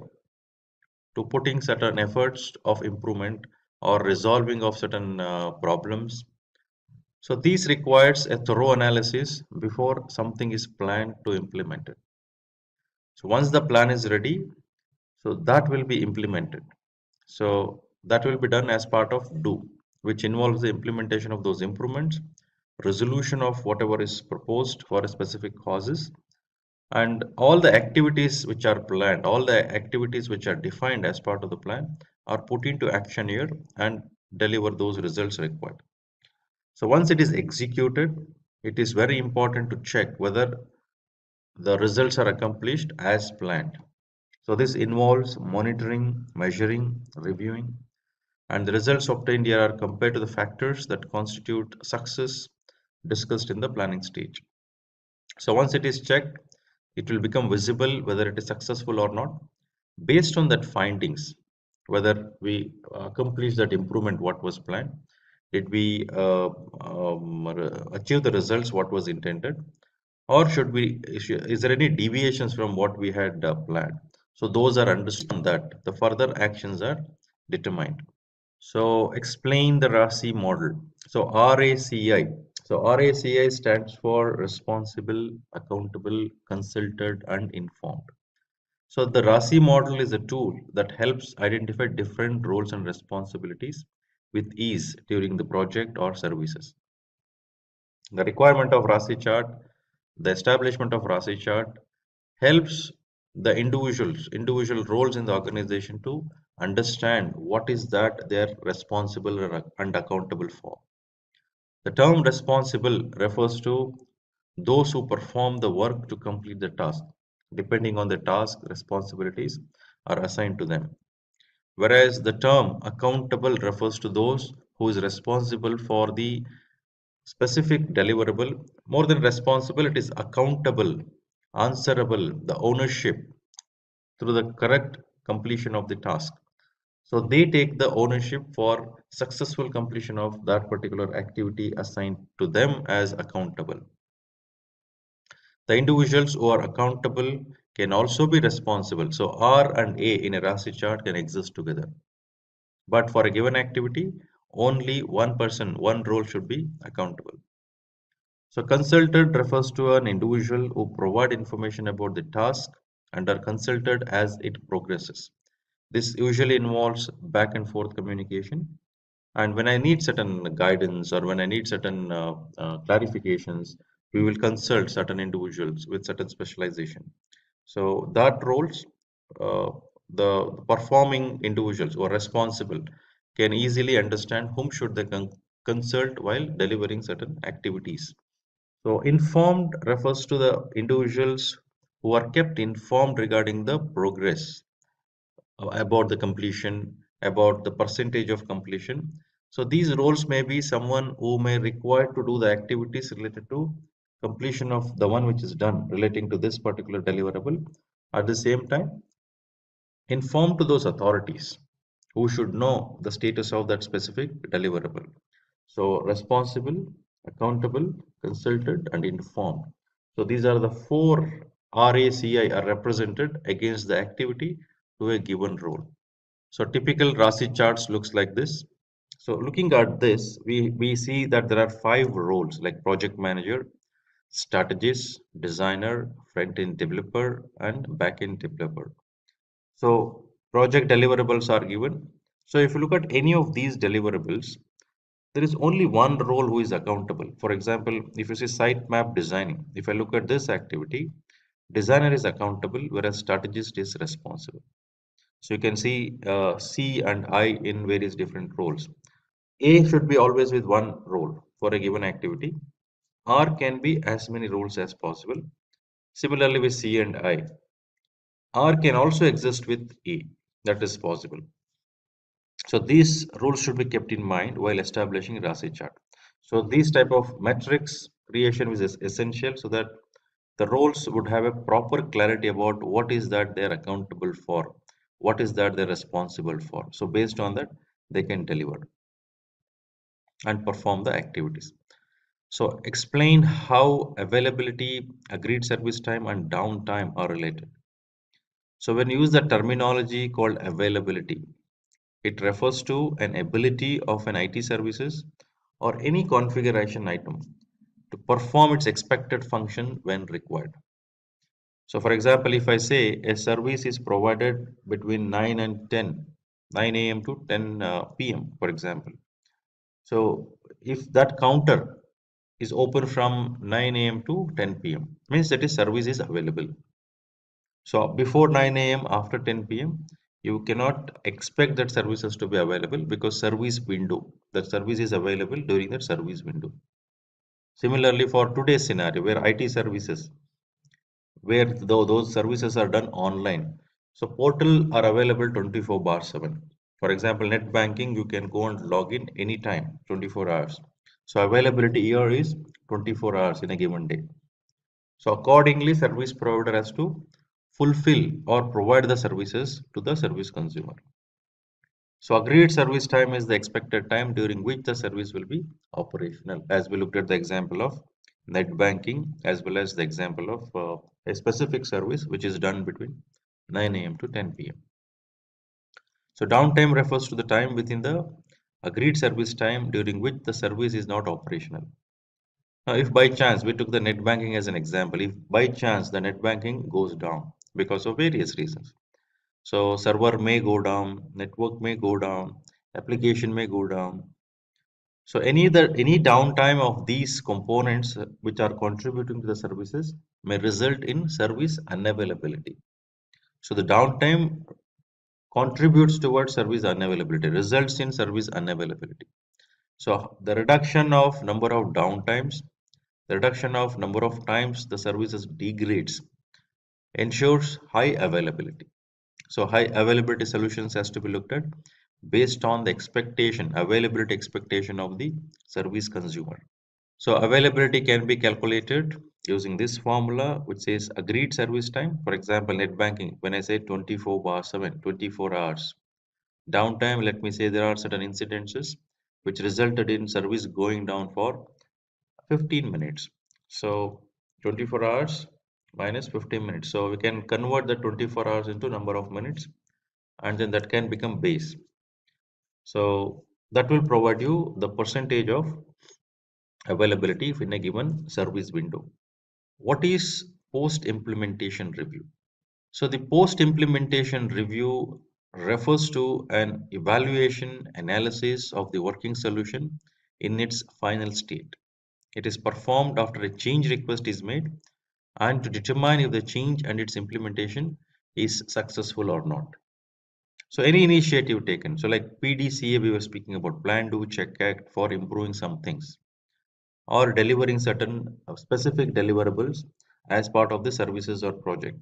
to putting certain efforts of improvement or resolving of certain problems? So these requires a thorough analysis before something is planned to implement it. So once the plan is ready, so that will be implemented. So that will be done as part of do, which involves the implementation of those improvements, resolution of whatever is proposed for a specific causes, and all the activities which are planned, all the activities which are defined as part of the plan are put into action here and deliver those results required. So once it is executed, it is very important to check whether the results are accomplished as planned. So this involves monitoring, measuring, reviewing, and the results obtained here are compared to the factors that constitute success discussed in the planning stage. So once it is checked, it will become visible whether it is successful or not. Based on that findings, whether we accomplish that improvement what was planned, did we achieve the results what was intended, or is there any deviations from what we had planned? So those are understood that the further actions are determined. So explain the RACI model. So RACI. So RACI stands for responsible, accountable, consulted, and informed. So the RACI model is a tool that helps identify different roles and responsibilities with ease during the project or services. The requirement of RASI chart, the establishment of RASI chart helps the individual roles in the organization to understand what is that they are responsible and accountable for. The term responsible refers to those who perform the work to complete the task. Depending on the task, responsibilities are assigned to them. Whereas the term accountable refers to those who is responsible for the specific deliverable. More than responsible, it is accountable, answerable, the ownership through the correct completion of the task. So they take the ownership for successful completion of that particular activity assigned to them as accountable. The individuals who are accountable can also be responsible. So R and A in a RASI chart can exist together. But for a given activity, only one person, one role should be accountable. So consultant refers to an individual who provide information about the task and are consulted as it progresses. This usually involves back and forth communication. And when I need certain guidance or when I need certain clarifications, we will consult certain individuals with certain specialization. So that roles, the performing individuals who are responsible can easily understand whom should they consult while delivering certain activities. So informed refers to the individuals who are kept informed regarding the progress about the completion, about the percentage of completion. So these roles may be someone who may require to do the activities related to completion of the one which is done relating to this particular deliverable. At the same time, inform to those authorities who should know the status of that specific deliverable. So responsible, accountable, consulted, and informed. So these are the four RACI are represented against the activity to a given role. So typical RASI charts looks like this. So looking at this, we see that there are 5 roles like project manager, strategist, designer, front-end developer, and back-end developer. So project deliverables are given. So if you look at any of these deliverables, there is only one role who is accountable. For example, if you see sitemap designing, if I look at this activity, designer is accountable, whereas strategist is responsible. So you can see C and I in various different roles. A should be always with one role for a given activity. R can be as many roles as possible. Similarly with C and I. R can also exist with A. That is possible. So these rules should be kept in mind while establishing RASI chart. So these type of metrics creation is essential so that the roles would have a proper clarity about what is that they're accountable for, what is that they're responsible for. So based on that, they can deliver and perform the activities. So explain how availability, agreed service time, and downtime are related. So when you use the terminology called availability, it refers to an ability of an IT services or any configuration item to perform its expected function when required. So for example, if I say a service is provided between 9 and 10, 9 a.m. to 10 p.m., for example. So if that counter is open from 9 a.m. to 10 p.m., means that is service is available. So before 9 a.m., after 10 p.m., you cannot expect that services to be available because service window, that service is available during that service window. Similarly, for today's scenario where IT services, where those services are done online, so portal are available 24 bar 7. For example, net banking, you can go and log in anytime, 24 hours. So availability here is 24 hours in a given day. So accordingly, service provider has to fulfill or provide the services to the service consumer. So agreed service time is the expected time during which the service will be operational, as we looked at the example of net banking as well as the example of a specific service which is done between 9 a.m. to 10 p.m. So downtime refers to the time within the agreed service time during which the service is not operational. Now, if by chance we took the net banking as an example, if by chance the net banking goes down because of various reasons, so server may go down, network may go down, application may go down. So any downtime of these components which are contributing to the services may result in service unavailability. So the downtime contributes towards service unavailability, results in service unavailability. So the reduction of number of downtimes, the reduction of number of times the services degrades ensures high availability. So high availability solutions has to be looked at based on the availability expectation of the service consumer. So availability can be calculated using this formula which says agreed service time. For example, net banking, when I say 24/7, 24 hours. Downtime, let me say there are certain incidences which resulted in service going down for 15 minutes. So 24 hours minus 15 minutes. So we can convert the 24 hours into number of minutes and then that can become base. So that will provide you the percentage of availability in a given service window. What is post-implementation review? So the post-implementation review refers to an evaluation analysis of the working solution in its final state. It is performed after a change request is made and to determine if the change and its implementation is successful or not. So any initiative taken, so like PDCA we were speaking about, plan, do, check, act for improving some things or delivering certain specific deliverables as part of the services or project.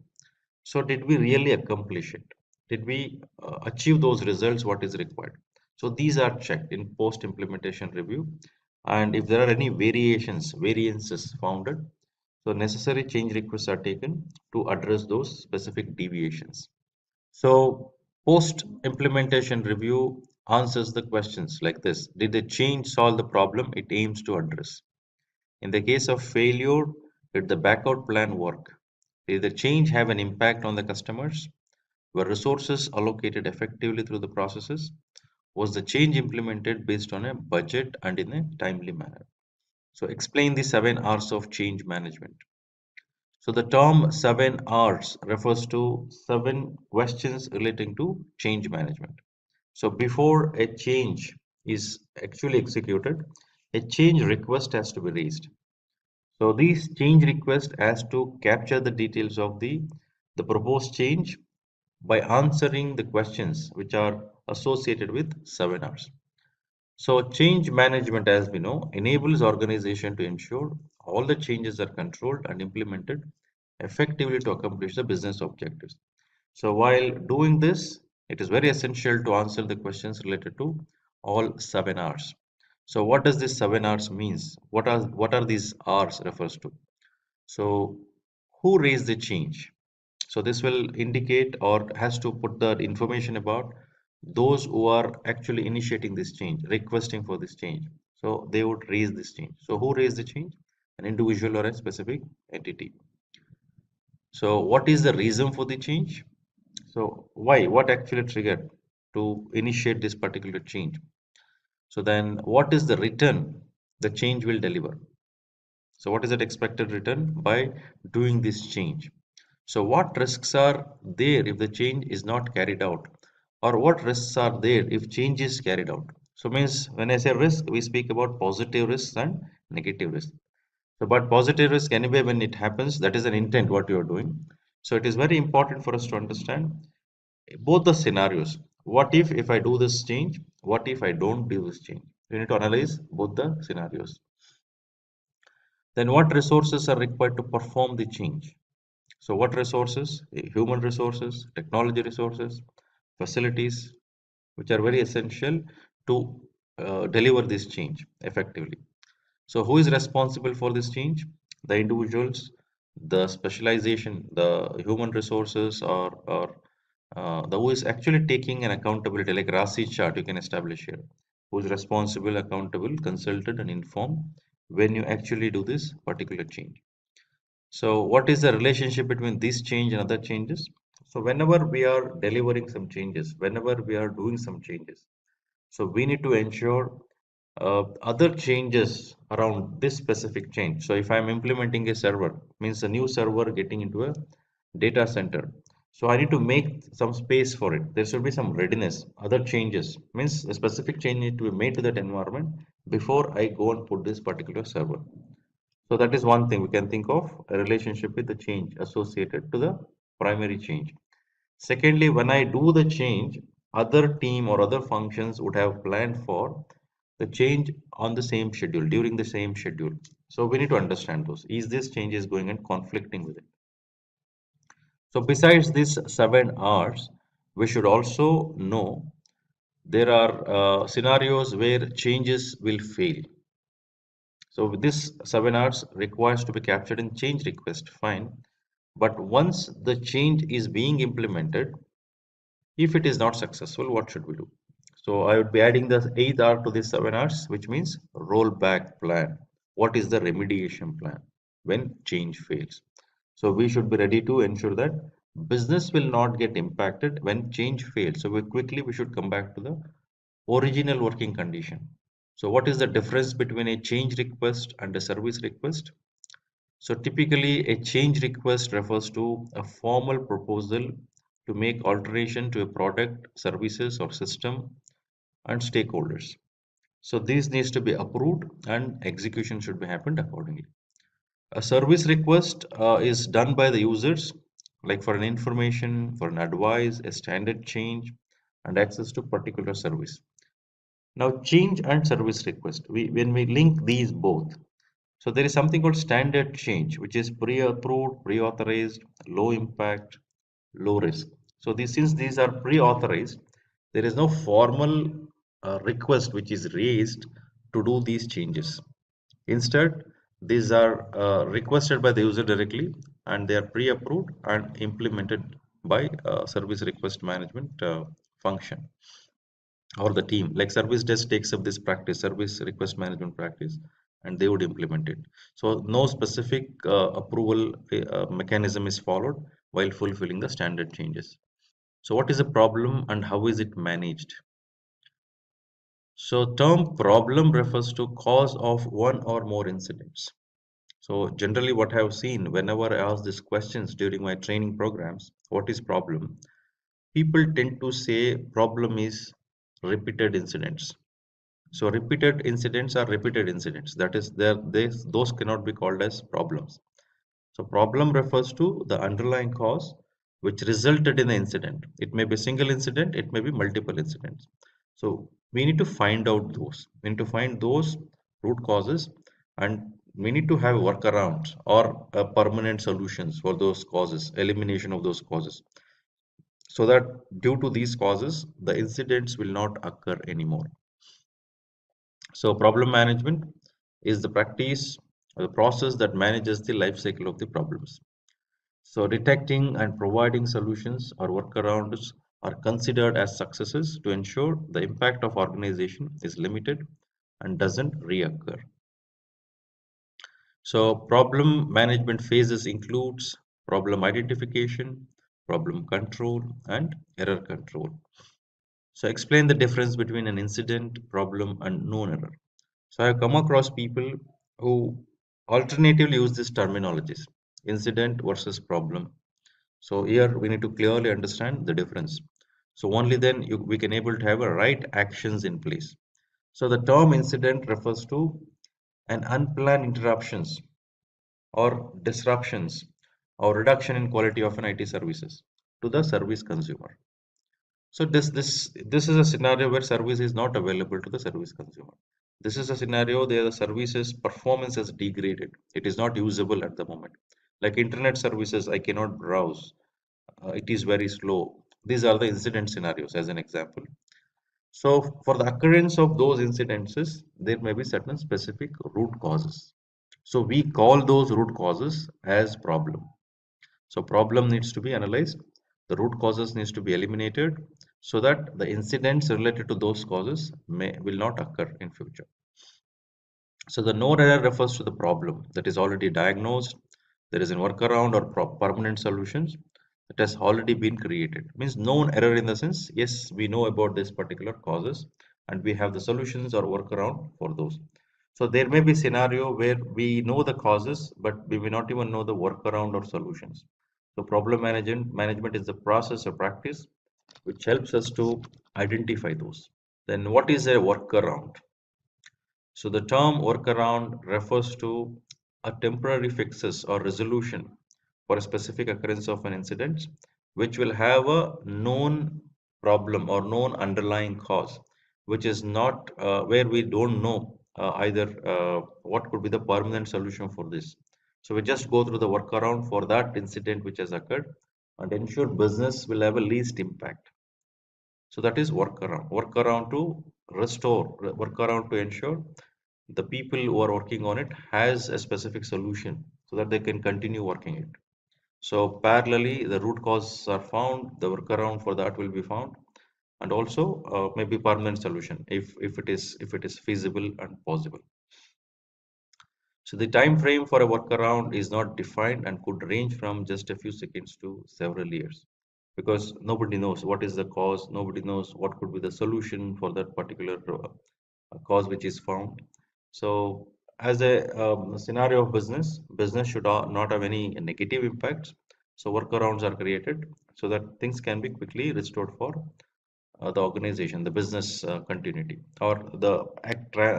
So did we really accomplish it? Did we achieve those results what is required? So these are checked in post implementation review, and if there are any variances founded, so necessary change requests are taken to address those specific deviations. So post implementation review answers the questions like this: did the change solve the problem it aims to address? In the case of failure, did the backup plan work? Did the change have an impact on the customers? Were resources allocated effectively through the processes? Was the change implemented based on a budget and in a timely manner? So explain the 7 R's of change management. So the term 7 R's refers to 7 questions relating to change management. So before a change is actually executed, a change request has to be raised. So these change request has to capture the details of the proposed change by answering the questions which are associated with 7 R's. So change management, as we know, enables organization to ensure all the changes are controlled and implemented effectively to accomplish the business objectives. So while doing this, it is very essential to answer the questions related to all 7 R's. So what does this 7 R's means? What are these R's refers to? So who raised the change? So this will indicate or has to put the information about those who are actually initiating this change, requesting for this change. So they would raise this change. So who raised the change? An individual or a specific entity. So what is the reason for the change? So why? What actually triggered to initiate this particular change? So then what is the return the change will deliver? So what is that expected return by doing this change? So what risks are there if the change is not carried out? Or what risks are there if change is carried out? So means when I say risk, we speak about positive risks and negative risks. So but positive risk anyway when it happens, that is an intent what you are doing. So it is very important for us to understand both the scenarios. What if I do this change? What if I don't do this change? We need to analyze both the scenarios. Then what resources are required to perform the change? So what resources? Human resources, technology resources, facilities, which are very essential to deliver this change effectively. So who is responsible for this change? The individuals, the specialization, the human resources, or the who is actually taking an accountability, like RASI chart you can establish here. Who is responsible, accountable, consulted, and informed when you actually do this particular change. So what is the relationship between this change and other changes? So whenever we are delivering some changes, whenever we are doing some changes, so we need to ensure other changes around this specific change. So if I'm implementing a server, means a new server getting into a data center. So I need to make some space for it. There should be some readiness. Other changes means a specific change need to be made to that environment before I go and put this particular server. So that is one thing we can think of a relationship with the change associated to the primary change. Secondly, when I do the change, other team or other functions would have planned for the change on the same schedule, during the same schedule. So we need to understand those. Is this change is going and conflicting with it? So besides these 7 hours, we should also know there are scenarios where changes will fail. So this 7 hours requires to be captured in change request, fine. But once the change is being implemented, if it is not successful, what should we do? So I would be adding the 8 hour to this 7 hours, which means rollback plan. What is the remediation plan when change fails? So we should be ready to ensure that business will not get impacted when change fails. So we should come back to the original working condition. So what is the difference between a change request and a service request? So typically a change request refers to a formal proposal to make alteration to a product, services or system and stakeholders. So this needs to be approved and execution should be happened accordingly. A service request is done by the users, like for an information, for an advice, a standard change, and access to particular service. Now, change and service request, when we link these both, so there is something called standard change, which is pre-approved, pre-authorized, low impact, low risk. So since these are pre-authorized, there is no formal request which is raised to do these changes. Instead, these are requested by the user directly and they are pre-approved and implemented by service request management function or the team. Like service desk takes up this practice, service request management practice, and they would implement it. So no specific approval mechanism is followed while fulfilling the standard changes. So what is a problem and how is it managed? So term problem refers to cause of one or more incidents. So generally what I have seen whenever I ask these questions during my training programs, what is problem? People tend to say problem is repeated incidents. So repeated incidents are repeated incidents. That is, those cannot be called as problems. So problem refers to the underlying cause which resulted in the incident. It may be a single incident, it may be multiple incidents. So we need to find out those. We need to find those root causes and we need to have workarounds or permanent solutions for those causes, elimination of those causes. So that due to these causes, the incidents will not occur anymore. So problem management is the practice or the process that manages the life cycle of the problems. So detecting and providing solutions or workarounds are considered as successes to ensure the impact of organization is limited and doesn't reoccur. So problem management phases includes problem identification, problem control, and error control. So explain the difference between an incident, problem, and known error. So I've come across people who alternatively use these terminologies, incident versus problem. So here we need to clearly understand the difference. So only then we can able to have a right actions in place. So the term incident refers to an unplanned interruptions or disruptions or reduction in quality of an IT services to the service consumer. So this is a scenario where service is not available to the service consumer. This is a scenario where the services performance has degraded. It is not usable at the moment. Like internet services, I cannot browse. It is very slow. These are the incident scenarios as an example. So for the occurrence of those incidences, there may be certain specific root causes. So we call those root causes as problem. So problem needs to be analyzed. The root causes needs to be eliminated so that the incidents related to those causes will not occur in future. So the known error refers to the problem that is already diagnosed. There is a workaround or permanent solutions that has already been created. Means known error in the sense, yes, we know about this particular causes and we have the solutions or workaround for those. So there may be scenario where we know the causes, but we may not even know the workaround or solutions. So problem management is the process or practice which helps us to identify those. Then what is a workaround? So the term workaround refers to a temporary fixes or resolution for a specific occurrence of an incident which will have a known problem or known underlying cause, which is not where we don't know either what could be the permanent solution for this. So we just go through the workaround for that incident which has occurred and ensure business will have a least impact. So that is workaround. Workaround to restore, workaround to ensure the people who are working on it has a specific solution so that they can continue working it. So parallelly, the root causes are found, the workaround for that will be found, and also maybe permanent solution if it is feasible and possible. So the time frame for a workaround is not defined and could range from just a few seconds to several years because nobody knows what is the cause, nobody knows what could be the solution for that particular cause which is found. So as a scenario of business should not have any negative impacts. So workarounds are created so that things can be quickly restored for the organization, the business continuity, or the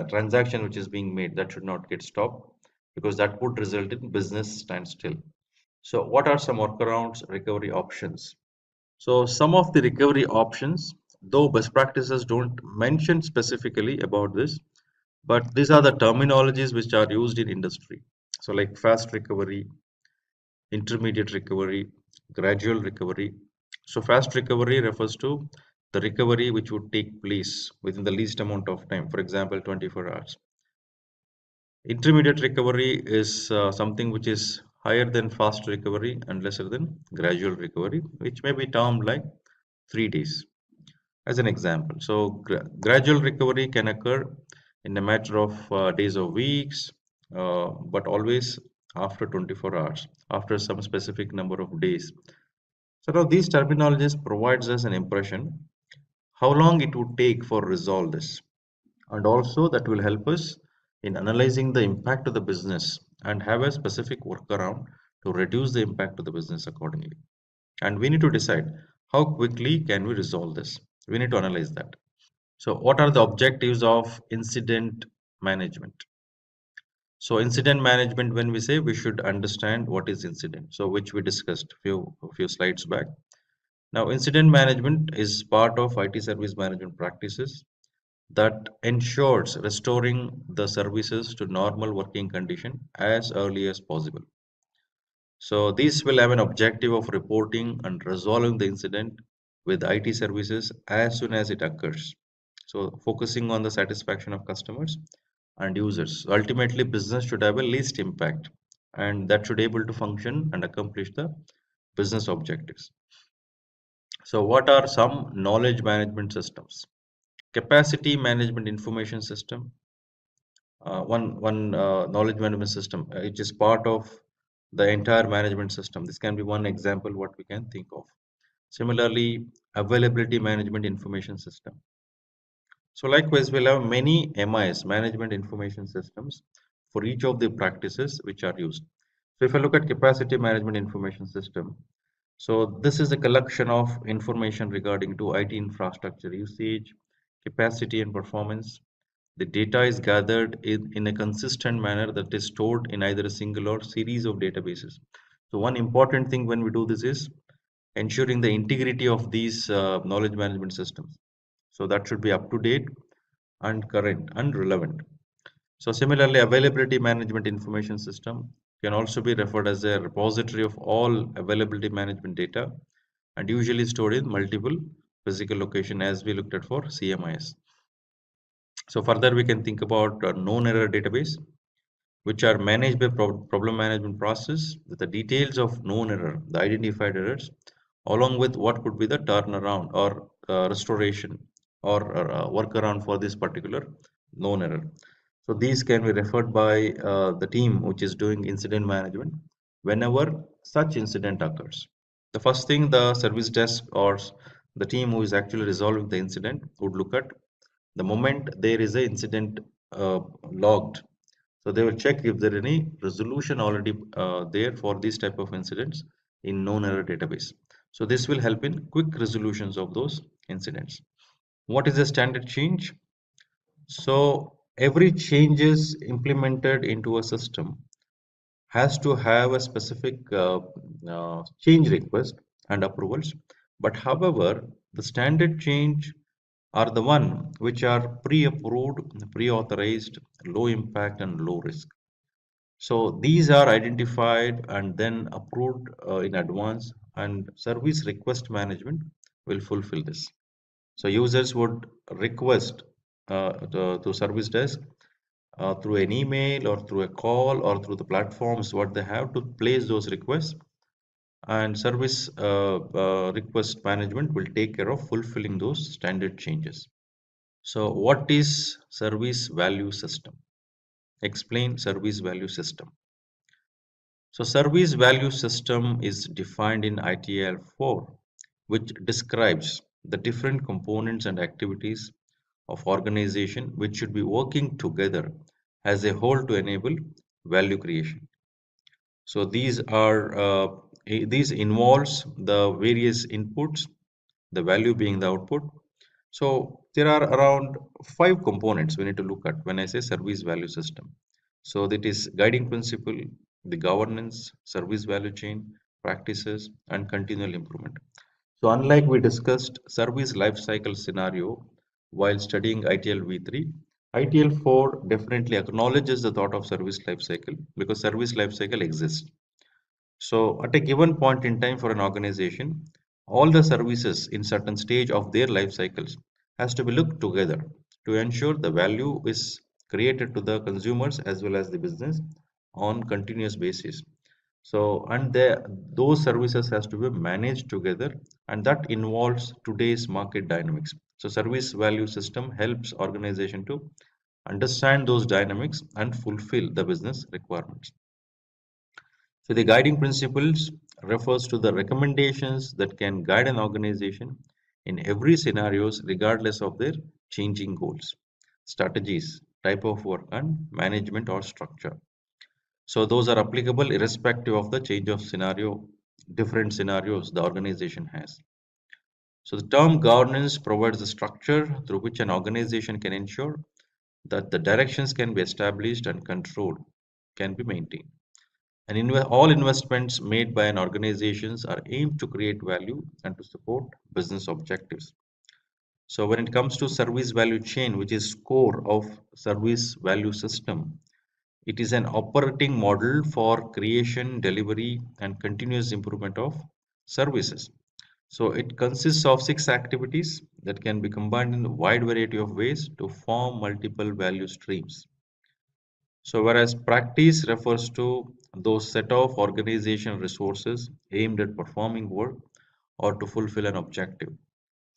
transaction which is being made that should not get stopped because that would result in business standstill. So what are some workarounds recovery options? So some of the recovery options, though best practices don't mention specifically about this, but these are the terminologies which are used in industry. So like fast recovery, intermediate recovery, gradual recovery. So fast recovery refers to the recovery which would take place within the least amount of time, for example 24 hours. Intermediate recovery is something which is higher than fast recovery and lesser than gradual recovery, which may be termed like 3 days as an example. So gradual recovery can occur in a matter of days or weeks, but always after 24 hours, after some specific number of days. So now these terminologies provides us an impression how long it would take for resolve this, and also that will help us in analyzing the impact of the business and have a specific workaround to reduce the impact of the business accordingly. And we need to decide how quickly can we resolve this. We need to analyze that. So what are the objectives of incident management? So incident management, when we say, we should understand what is incident, so which we discussed a few slides back. Now incident management is part of IT service management practices that ensures restoring the services to normal working condition as early as possible. So this will have an objective of reporting and resolving the incident with IT services as soon as it occurs. So focusing on the satisfaction of customers and users. So ultimately, business should have a least impact and that should able to function and accomplish the business objectives. So what are some knowledge management systems? Capacity management information system, one knowledge management system, which is part of the entire management system. This can be one example what we can think of. Similarly, availability management information system. So likewise, we'll have many MIS, management information systems, for each of the practices which are used. So if I look at capacity management information system, so this is a collection of information regarding to IT infrastructure usage, capacity and performance. The data is gathered in a consistent manner that is stored in either a single or series of databases. So one important thing when we do this is ensuring the integrity of these knowledge management systems. So that should be up to date and current and relevant. So similarly, availability management information system can also be referred as a repository of all availability management data and usually stored in multiple physical location as we looked at for CMIS. So further we can think about known error database, which are managed by problem management process with the details of known error, the identified errors, along with what could be the turnaround or restoration or workaround for this particular known error. So these can be referred by the team which is doing incident management whenever such incident occurs. The first thing the service desk or the team who is actually resolving the incident would look at the moment there is a incident logged. So they will check if there any resolution already there for these type of incidents in known error database. So this will help in quick resolutions of those incidents. What is a standard change? So every changes implemented into a system has to have a specific change request and approvals. But however, the standard change are the one which are pre-approved, pre-authorized, low impact and low risk. So these are identified and then approved in advance, and service request management will fulfill this. So users would request to service desk through an email or through a call or through the platforms what they have to place those requests, and service request management will take care of fulfilling those standard changes. So what is service value system? Explain service value system. So service value system is defined in ITIL 4, which describes the different components and activities of organization which should be working together as a whole to enable value creation. So these involves the various inputs, the value being the output. So there are around 5 components we need to look at when I say service value system. So that is guiding principle, the governance, service value chain, practices, and continual improvement. So unlike we discussed service life cycle scenario while studying ITL V3, ITL 4 definitely acknowledges the thought of service life cycle because service life cycle exists. So at a given point in time for an organization, all the services in certain stage of their life cycles has to be looked together to ensure the value is created to the consumers as well as the business on continuous basis. So and those services has to be managed together, and that involves today's market dynamics. So service value system helps organization to understand those dynamics and fulfill the business requirements. So the guiding principles refers to the recommendations that can guide an organization in every scenarios regardless of their changing goals, strategies, type of work and management or structure. So those are applicable irrespective of the change of scenario, different scenarios the organization has. So the term governance provides the structure through which an organization can ensure that the directions can be established and control can be maintained. And all investments made by an organizations are aimed to create value and to support business objectives. So when it comes to service value chain, which is core of service value system, it is an operating model for creation, delivery, and continuous improvement of services. So it consists of 6 activities that can be combined in a wide variety of ways to form multiple value streams. So whereas practice refers to those set of organizational resources aimed at performing work or to fulfill an objective.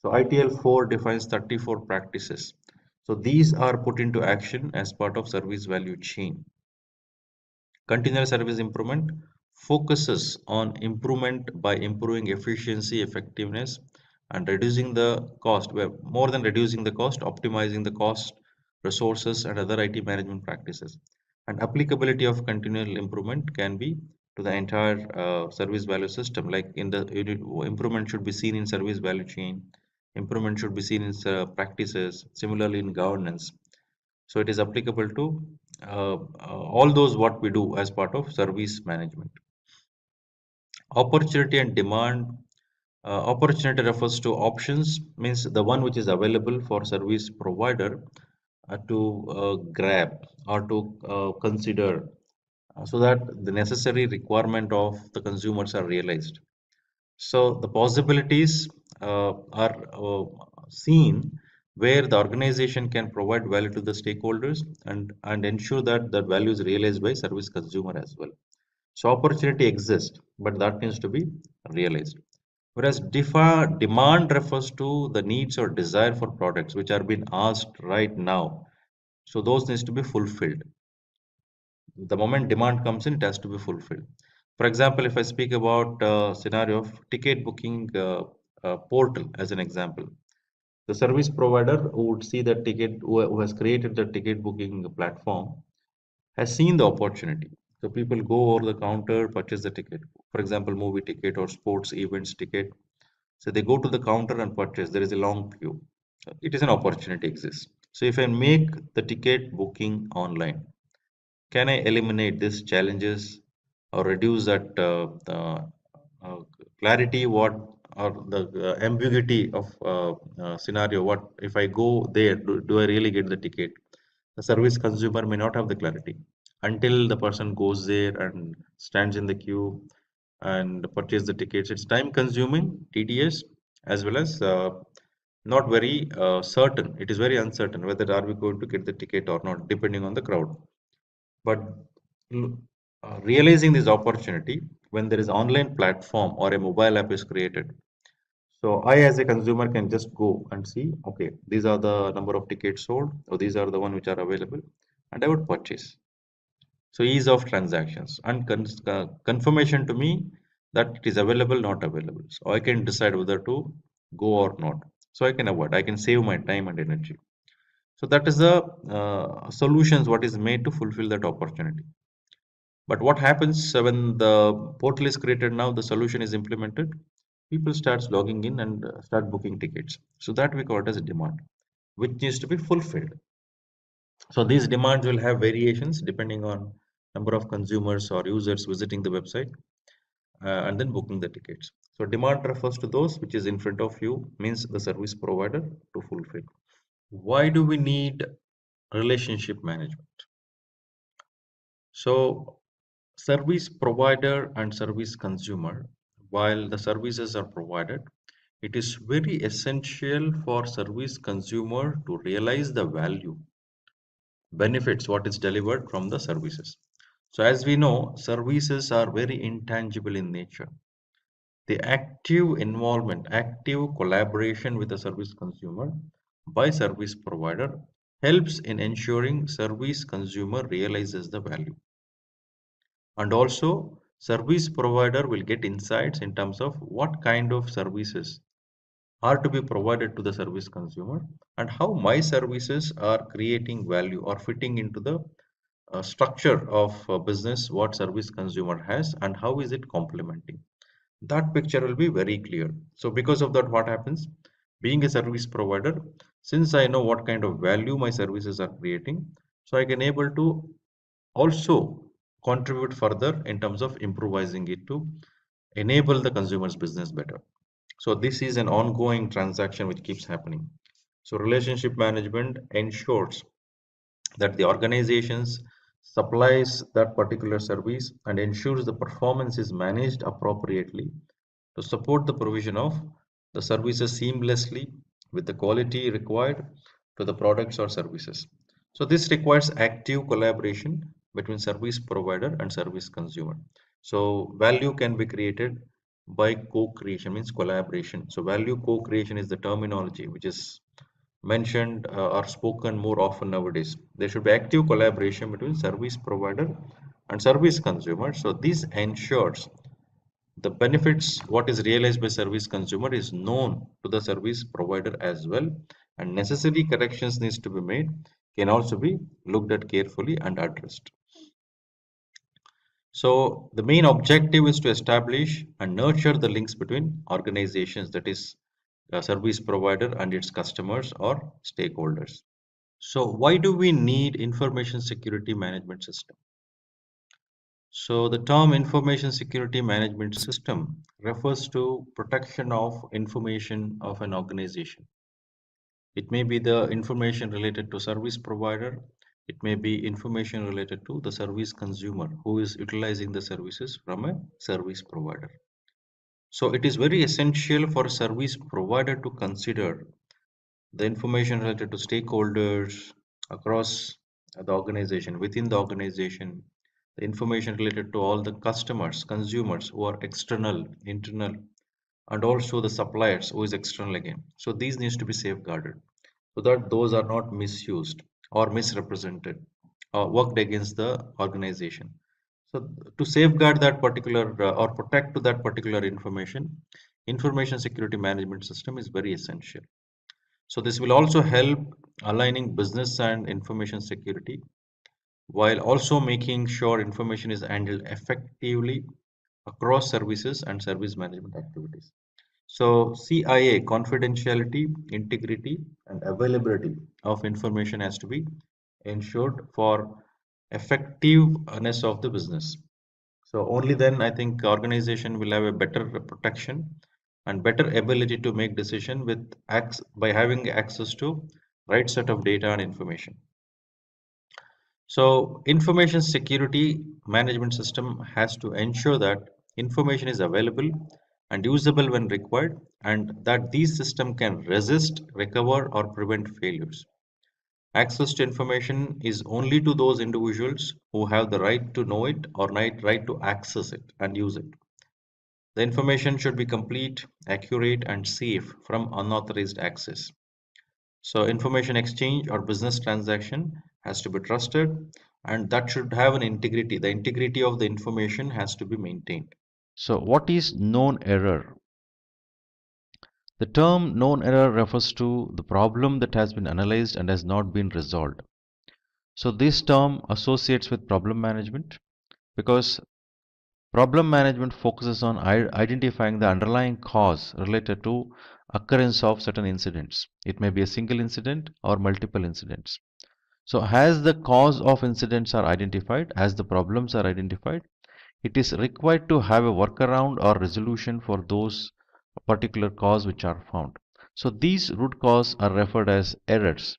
So ITL 4 defines 34 practices. So these are put into action as part of service value chain. Continuous service improvement focuses on improvement by improving efficiency, effectiveness, and reducing the cost. Well, more than reducing the cost, optimizing the cost, resources, and other IT management practices. And applicability of continual improvement can be to the entire service value system. Like in the improvement should be seen in service value chain. Improvement should be seen in practices. Similarly, in governance. So it is applicable to all those what we do as part of service management. Opportunity and demand. Opportunity refers to options, means the one which is available for service provider to grab or to consider so that the necessary requirement of the consumers are realized. So the possibilities are seen where the organization can provide value to the stakeholders and ensure that that value is realized by service consumer as well. So opportunity exists, but that needs to be realized. Whereas demand refers to the needs or desire for products which are being asked right now. So those needs to be fulfilled. The moment demand comes in, it has to be fulfilled. For example, if I speak about scenario of ticket booking portal as an example, the service provider who would see the ticket, who has created the ticket booking platform, has seen the opportunity. So people go over the counter, purchase the ticket. For example, movie ticket or sports events ticket. So they go to the counter and purchase. There is a long queue. It is an opportunity exists. So if I make the ticket booking online, can I eliminate these challenges or reduce that uh, clarity? What or the ambiguity of scenario? What if I go there? Do I really get the ticket? The service consumer may not have the clarity until the person goes there and stands in the queue and purchase the tickets. It's time consuming, tedious, as well as not very certain. It is very uncertain whether are we going to get the ticket or not, depending on the crowd. But realizing this opportunity when there is online platform or a mobile app is created. So I as a consumer can just go and see, okay, these are the number of tickets sold, or these are the one which are available, and I would purchase. So ease of transactions and confirmation to me that it is available, not available. So I can decide whether to go or not. So I can avoid, I can save my time and energy. So that is the solutions what is made to fulfill that opportunity. But what happens when the portal is created now, the solution is implemented, people starts logging in and start booking tickets. So that we call it as a demand, which needs to be fulfilled. So these demands will have variations depending on number of consumers or users visiting the website and then booking the tickets. So demand refers to those which is in front of you, means the service provider to fulfill. Why do we need relationship management? So service provider and service consumer, while the services are provided, it is very essential for service consumer to realize the value, benefits what is delivered from the services. So as we know, services are very intangible in nature. The active involvement, active collaboration with the service consumer by service provider helps in ensuring service consumer realizes the value. And also, service provider will get insights in terms of what kind of services are to be provided to the service consumer and how my services are creating value or fitting into the structure of business what service consumer has and how is it complementing. That picture will be very clear. So because of that, what happens? Being a service provider, since I know what kind of value my services are creating, so I can able to also contribute further in terms of improvising it to enable the consumer's business better. So this is an ongoing transaction which keeps happening. So relationship management ensures that the organizations supplies that particular service and ensures the performance is managed appropriately to support the provision of the services seamlessly with the quality required to the products or services. So this requires active collaboration between service provider and service consumer. So value can be created by co-creation, means collaboration. So value co-creation is the terminology which is mentioned or spoken more often nowadays. There should be active collaboration between service provider and service consumer. So this ensures the benefits what is realized by service consumer is known to the service provider as well, and necessary corrections needs to be made, can also be looked at carefully and addressed. So the main objective is to establish and nurture the links between organizations, that is a service provider and its customers or stakeholders. So why do we need information security management system? So the term information security management system refers to protection of information of an organization. It may be the information related to service provider. It may be information related to the service consumer who is utilizing the services from a service provider. So it is very essential for a service provider to consider the information related to stakeholders across the organization, within the organization, the information related to all the customers, consumers who are external, internal, and also the suppliers who is external again. So these needs to be safeguarded so that those are not misused or misrepresented or worked against the organization. So to safeguard that particular or protect to that particular information security management system is very essential. So this will also help aligning business and information security while also making sure information is handled effectively across services and service management activities. So CIA, confidentiality, integrity, and availability of information has to be ensured for effectiveness of the business. So only then I think organization will have a better protection and better ability to make decision with by having access to right set of data and information. So information security management system has to ensure that information is available and usable when required, and that these system can resist, recover, or prevent failures. Access to information is only to those individuals who have the right to know it or right to access it and use it. The information should be complete, accurate, and safe from unauthorized access. So information exchange or business transaction has to be trusted, and that should have an integrity. The integrity of the information has to be maintained. So what is known error? The term known error refers to the problem that has been analyzed and has not been resolved. So this term associates with problem management because problem management focuses on identifying the underlying cause related to occurrence of certain incidents. It may be a single incident or multiple incidents. So as the cause of incidents are identified, as the problems are identified, it is required to have a workaround or resolution for those particular cause which are found. So these root cause are referred as errors.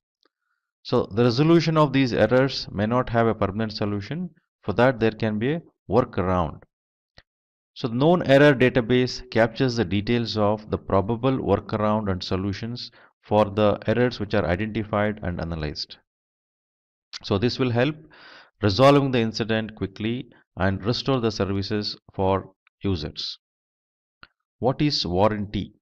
So the resolution of these errors may not have a permanent solution. For that there can be a workaround. So the known error database captures the details of the probable workaround and solutions for the errors which are identified and analyzed. So this will help resolving the incident quickly and restore the services for users. What is warranty?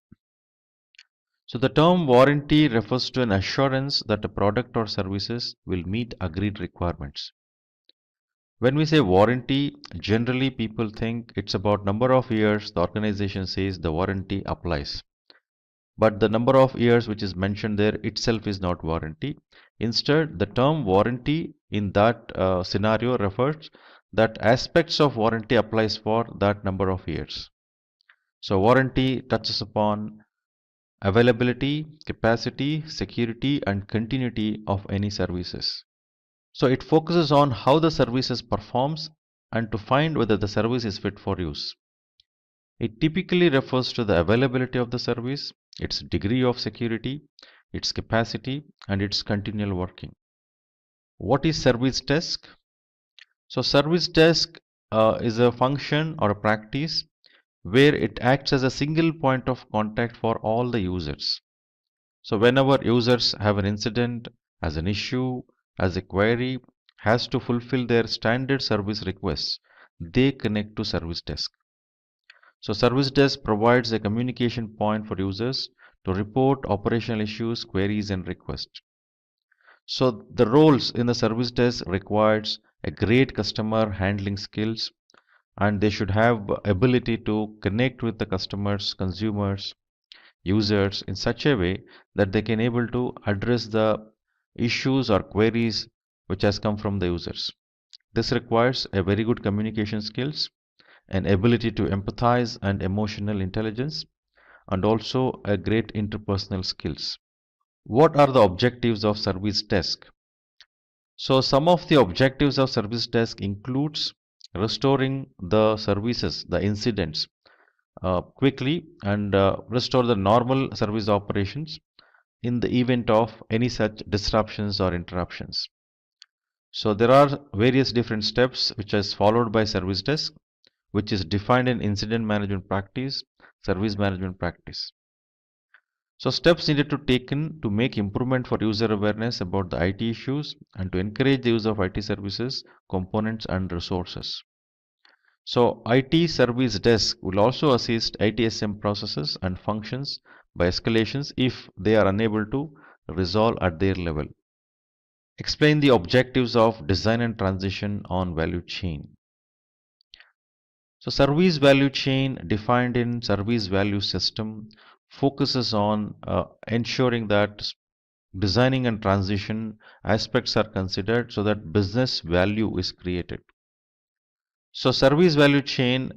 So the term warranty refers to an assurance that a product or services will meet agreed requirements. When we say warranty, generally people think it's about number of years the organization says the warranty applies. But the number of years which is mentioned there itself is not warranty. Instead, the term warranty in that scenario refers that aspects of warranty applies for that number of years. So warranty touches upon availability, capacity, security, and continuity of any services. So it focuses on how the services performs and to find whether the service is fit for use. It typically refers to the availability of the service, its degree of security, its capacity, and its continual working. What is service desk? So service desk is a function or a practice where it acts as a single point of contact for all the users. So whenever users have an incident, as an issue, as a query, has to fulfill their standard service requests, they connect to service desk. So service desk provides a communication point for users to report operational issues, queries, and requests. So the roles in the service desk requires a great customer handling skills, and they should have ability to connect with the customers, consumers, users in such a way that they can able to address the issues or queries which has come from the users. This requires a very good communication skills, an ability to empathize and emotional intelligence, and also a great interpersonal skills. What are the objectives of service desk? So some of the objectives of service desk includes restoring the services, the incidents quickly, and restore the normal service operations in the event of any such disruptions or interruptions. So there are various different steps which is followed by service desk, which is defined in incident management practice, service management practice. So steps needed to taken to make improvement for user awareness about the IT issues and to encourage the use of IT services, components, and resources. So IT service desk will also assist ITSM processes and functions by escalations if they are unable to resolve at their level. Explain the objectives of design and transition on value chain. So service value chain defined in service value system focuses on ensuring that designing and transition aspects are considered so that business value is created. So service value chain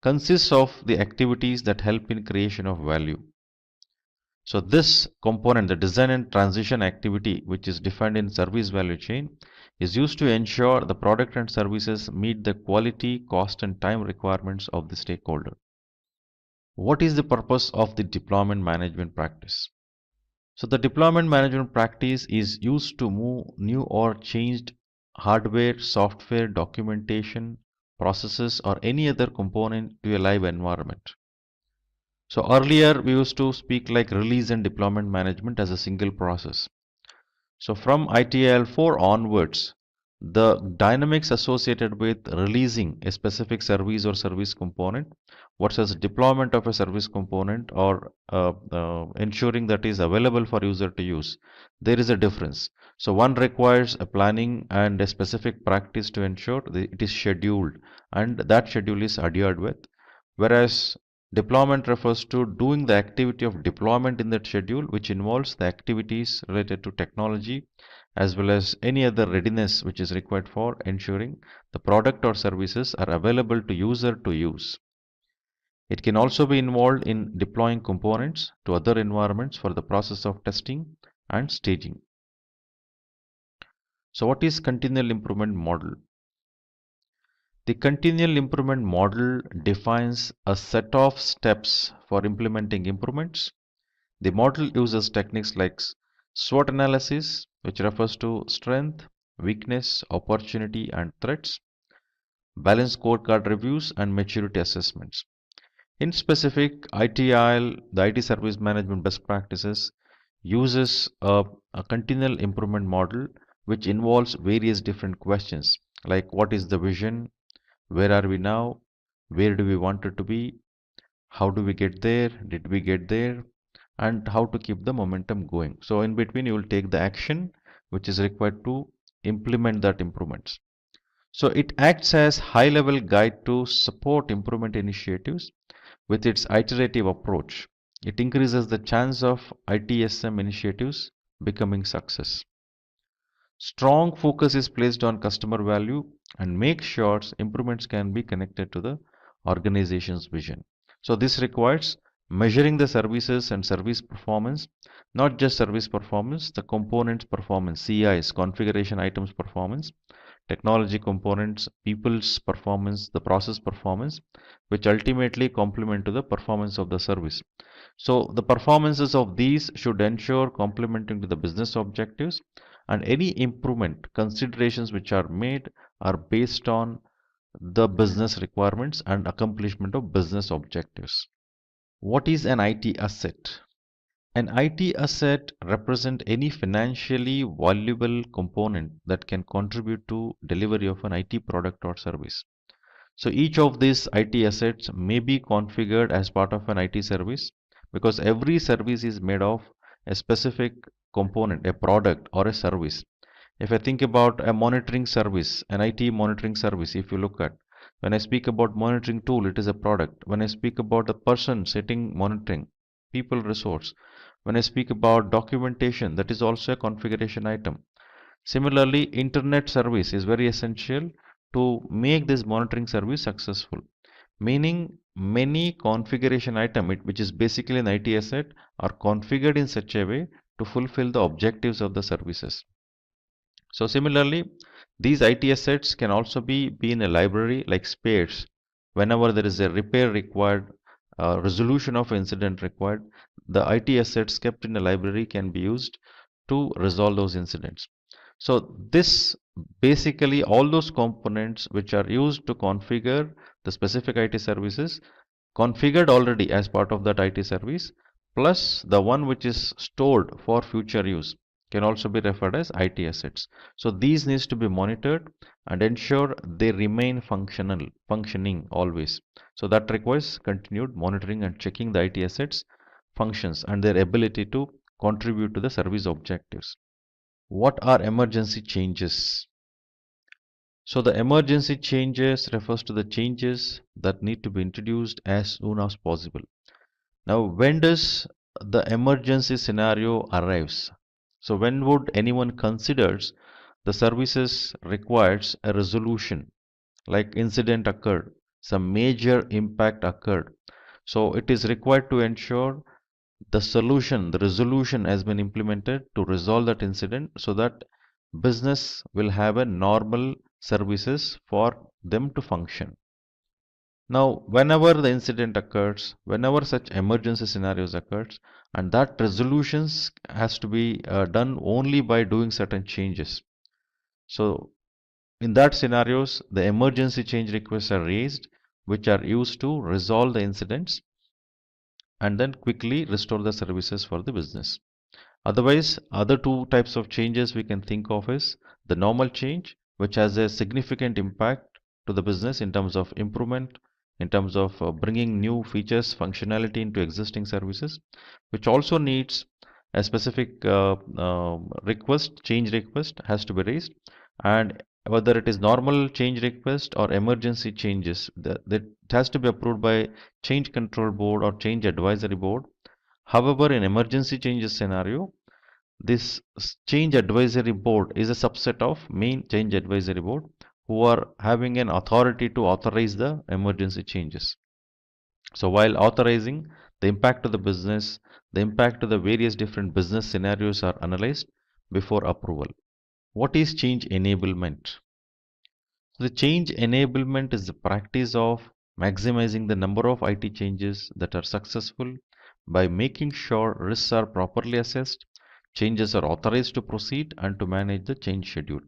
consists of the activities that help in creation of value. So this component, the design and transition activity, which is defined in service value chain, is used to ensure the product and services meet the quality, cost and time requirements of the stakeholder. What is the purpose of the deployment management practice? So the deployment management practice is used to move new or changed hardware, software, documentation, processes or any other component to a live environment. So earlier we used to speak like release and deployment management as a single process. So from ITIL 4 onwards, the dynamics associated with releasing a specific service or service component versus deployment of a service component or ensuring that is available for user to use, there is a difference. So one requires a planning and a specific practice to ensure that it is scheduled and that schedule is adhered with, whereas deployment refers to doing the activity of deployment in that schedule, which involves the activities related to technology as well as any other readiness which is required for ensuring the product or services are available to user to use. It can also be involved in deploying components to other environments for the process of testing and staging. So what is continual improvement model? The continual improvement model defines a set of steps for implementing improvements. The model uses techniques like SWOT analysis, which refers to strength, weakness, opportunity, and threats, balanced scorecard reviews, and maturity assessments. In specific, ITIL, the IT Service Management Best Practices, uses a continual improvement model which involves various different questions like what is the vision, where are we now, where do we want it to be, how do we get there, did we get there, and how to keep the momentum going. So in between you will take the action which is required to implement that improvements. So it acts as high level guide to support improvement initiatives. With its iterative approach, it increases the chance of ITSM initiatives becoming success. Strong focus is placed on customer value and make sure improvements can be connected to the organization's vision. So this requires measuring the services and service performance, not just service performance, the components performance, CIs, configuration items performance, technology components, people's performance, the process performance, which ultimately complement to the performance of the service. So the performances of these should ensure complementing to the business objectives, and any improvement considerations which are made are based on the business requirements and accomplishment of business objectives. What is an IT asset? An IT asset represents any financially valuable component that can contribute to delivery of an IT product or service. So each of these IT assets may be configured as part of an IT service because every service is made of a specific component, a product or a service. If I think about a monitoring service, an IT monitoring service, if you look at, when I speak about monitoring tool, it is a product. When I speak about a person sitting monitoring, people resource. When I speak about documentation, that is also a configuration item. Similarly, internet service is very essential to make this monitoring service successful. Meaning many configuration item, which is basically an IT asset, are configured in such a way to fulfill the objectives of the services. So similarly, these IT assets can also be in a library like spares. Whenever there is a repair required, resolution of incident required, the IT assets kept in a library can be used to resolve those incidents. So this basically all those components which are used to configure the specific IT services configured already as part of that IT service plus the one which is stored for future use can also be referred as IT assets. So these needs to be monitored and ensure they remain functioning always. So that requires continued monitoring and checking the IT assets functions and their ability to contribute to the service objectives. What are emergency changes? So the emergency changes refers to the changes that need to be introduced as soon as possible. Now, when does the emergency scenario arrives? So when would anyone considers the services requires a resolution, like incident occurred, some major impact occurred. So it is required to ensure the resolution has been implemented to resolve that incident so that business will have a normal services for them to function. Now, whenever the incident occurs, whenever such emergency scenarios occurs, and that resolutions has to be done only by doing certain changes. So, in that scenarios, the emergency change requests are raised, which are used to resolve the incidents and then quickly restore the services for the business. Otherwise, other two types of changes we can think of is the normal change, which has a significant impact to the business in terms of improvement, in terms of bringing new features, functionality into existing services, which also needs a specific change request has to be raised, and whether it is normal change request or emergency changes, that has to be approved by change control board or change advisory board. However, in emergency changes scenario, this change advisory board is a subset of main change advisory board who are having an authority to authorize the emergency changes. So while authorizing, the impact to the business, the impact to the various different business scenarios are analyzed before approval. What is change enablement? The change enablement is the practice of maximizing the number of IT changes that are successful by making sure risks are properly assessed, changes are authorized to proceed, and to manage the change schedule.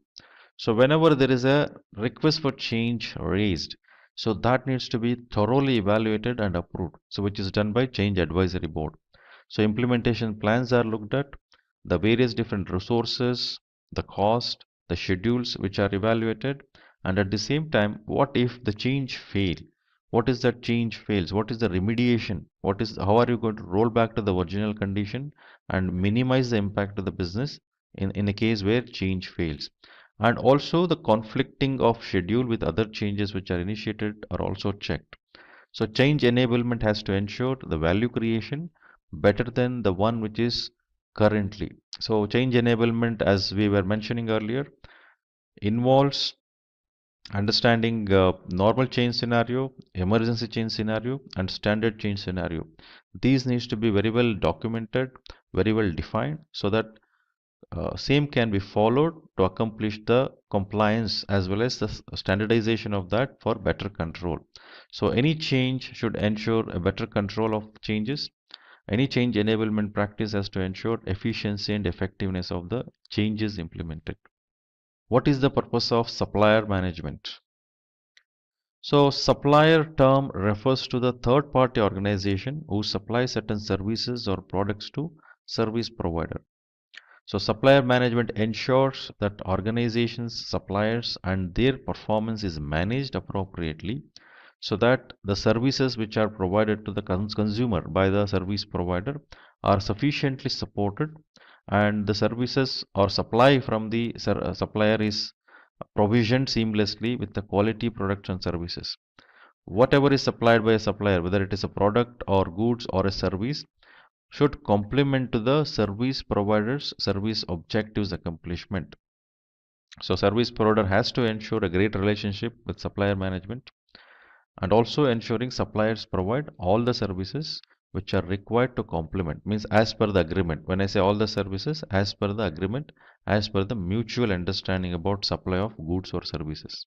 So whenever there is a request for change raised, so that needs to be thoroughly evaluated and approved, so which is done by change advisory board. So implementation plans are looked at, the various different resources, the cost, the schedules which are evaluated, and at the same time, what if the change fail? What is that change fails? What is the remediation? How are you going to roll back to the original condition and minimize the impact to the business in a case where change fails? And also the conflicting of schedule with other changes which are initiated are also checked. So change enablement has to ensure the value creation better than the one which is currently. So change enablement, as we were mentioning earlier, involves understanding normal change scenario, emergency change scenario, and standard change scenario. These needs to be very well documented, very well defined, so that same can be followed to accomplish the compliance as well as the standardization of that for better control. So any change should ensure a better control of changes. Any change enablement practice has to ensure efficiency and effectiveness of the changes implemented. What is the purpose of supplier management? So supplier term refers to the third party organization who supplies certain services or products to service provider. So supplier management ensures that organizations, suppliers and their performance is managed appropriately so that the services which are provided to the consumer by the service provider are sufficiently supported, and the services or supply from the supplier is provisioned seamlessly with the quality products and services. Whatever is supplied by a supplier, whether it is a product or goods or a service, should complement to the service provider's service objectives accomplishment. So service provider has to ensure a great relationship with supplier management, and also ensuring suppliers provide all the services which are required to complement, means as per the agreement. When I say all the services, as per the agreement, as per the mutual understanding about supply of goods or services.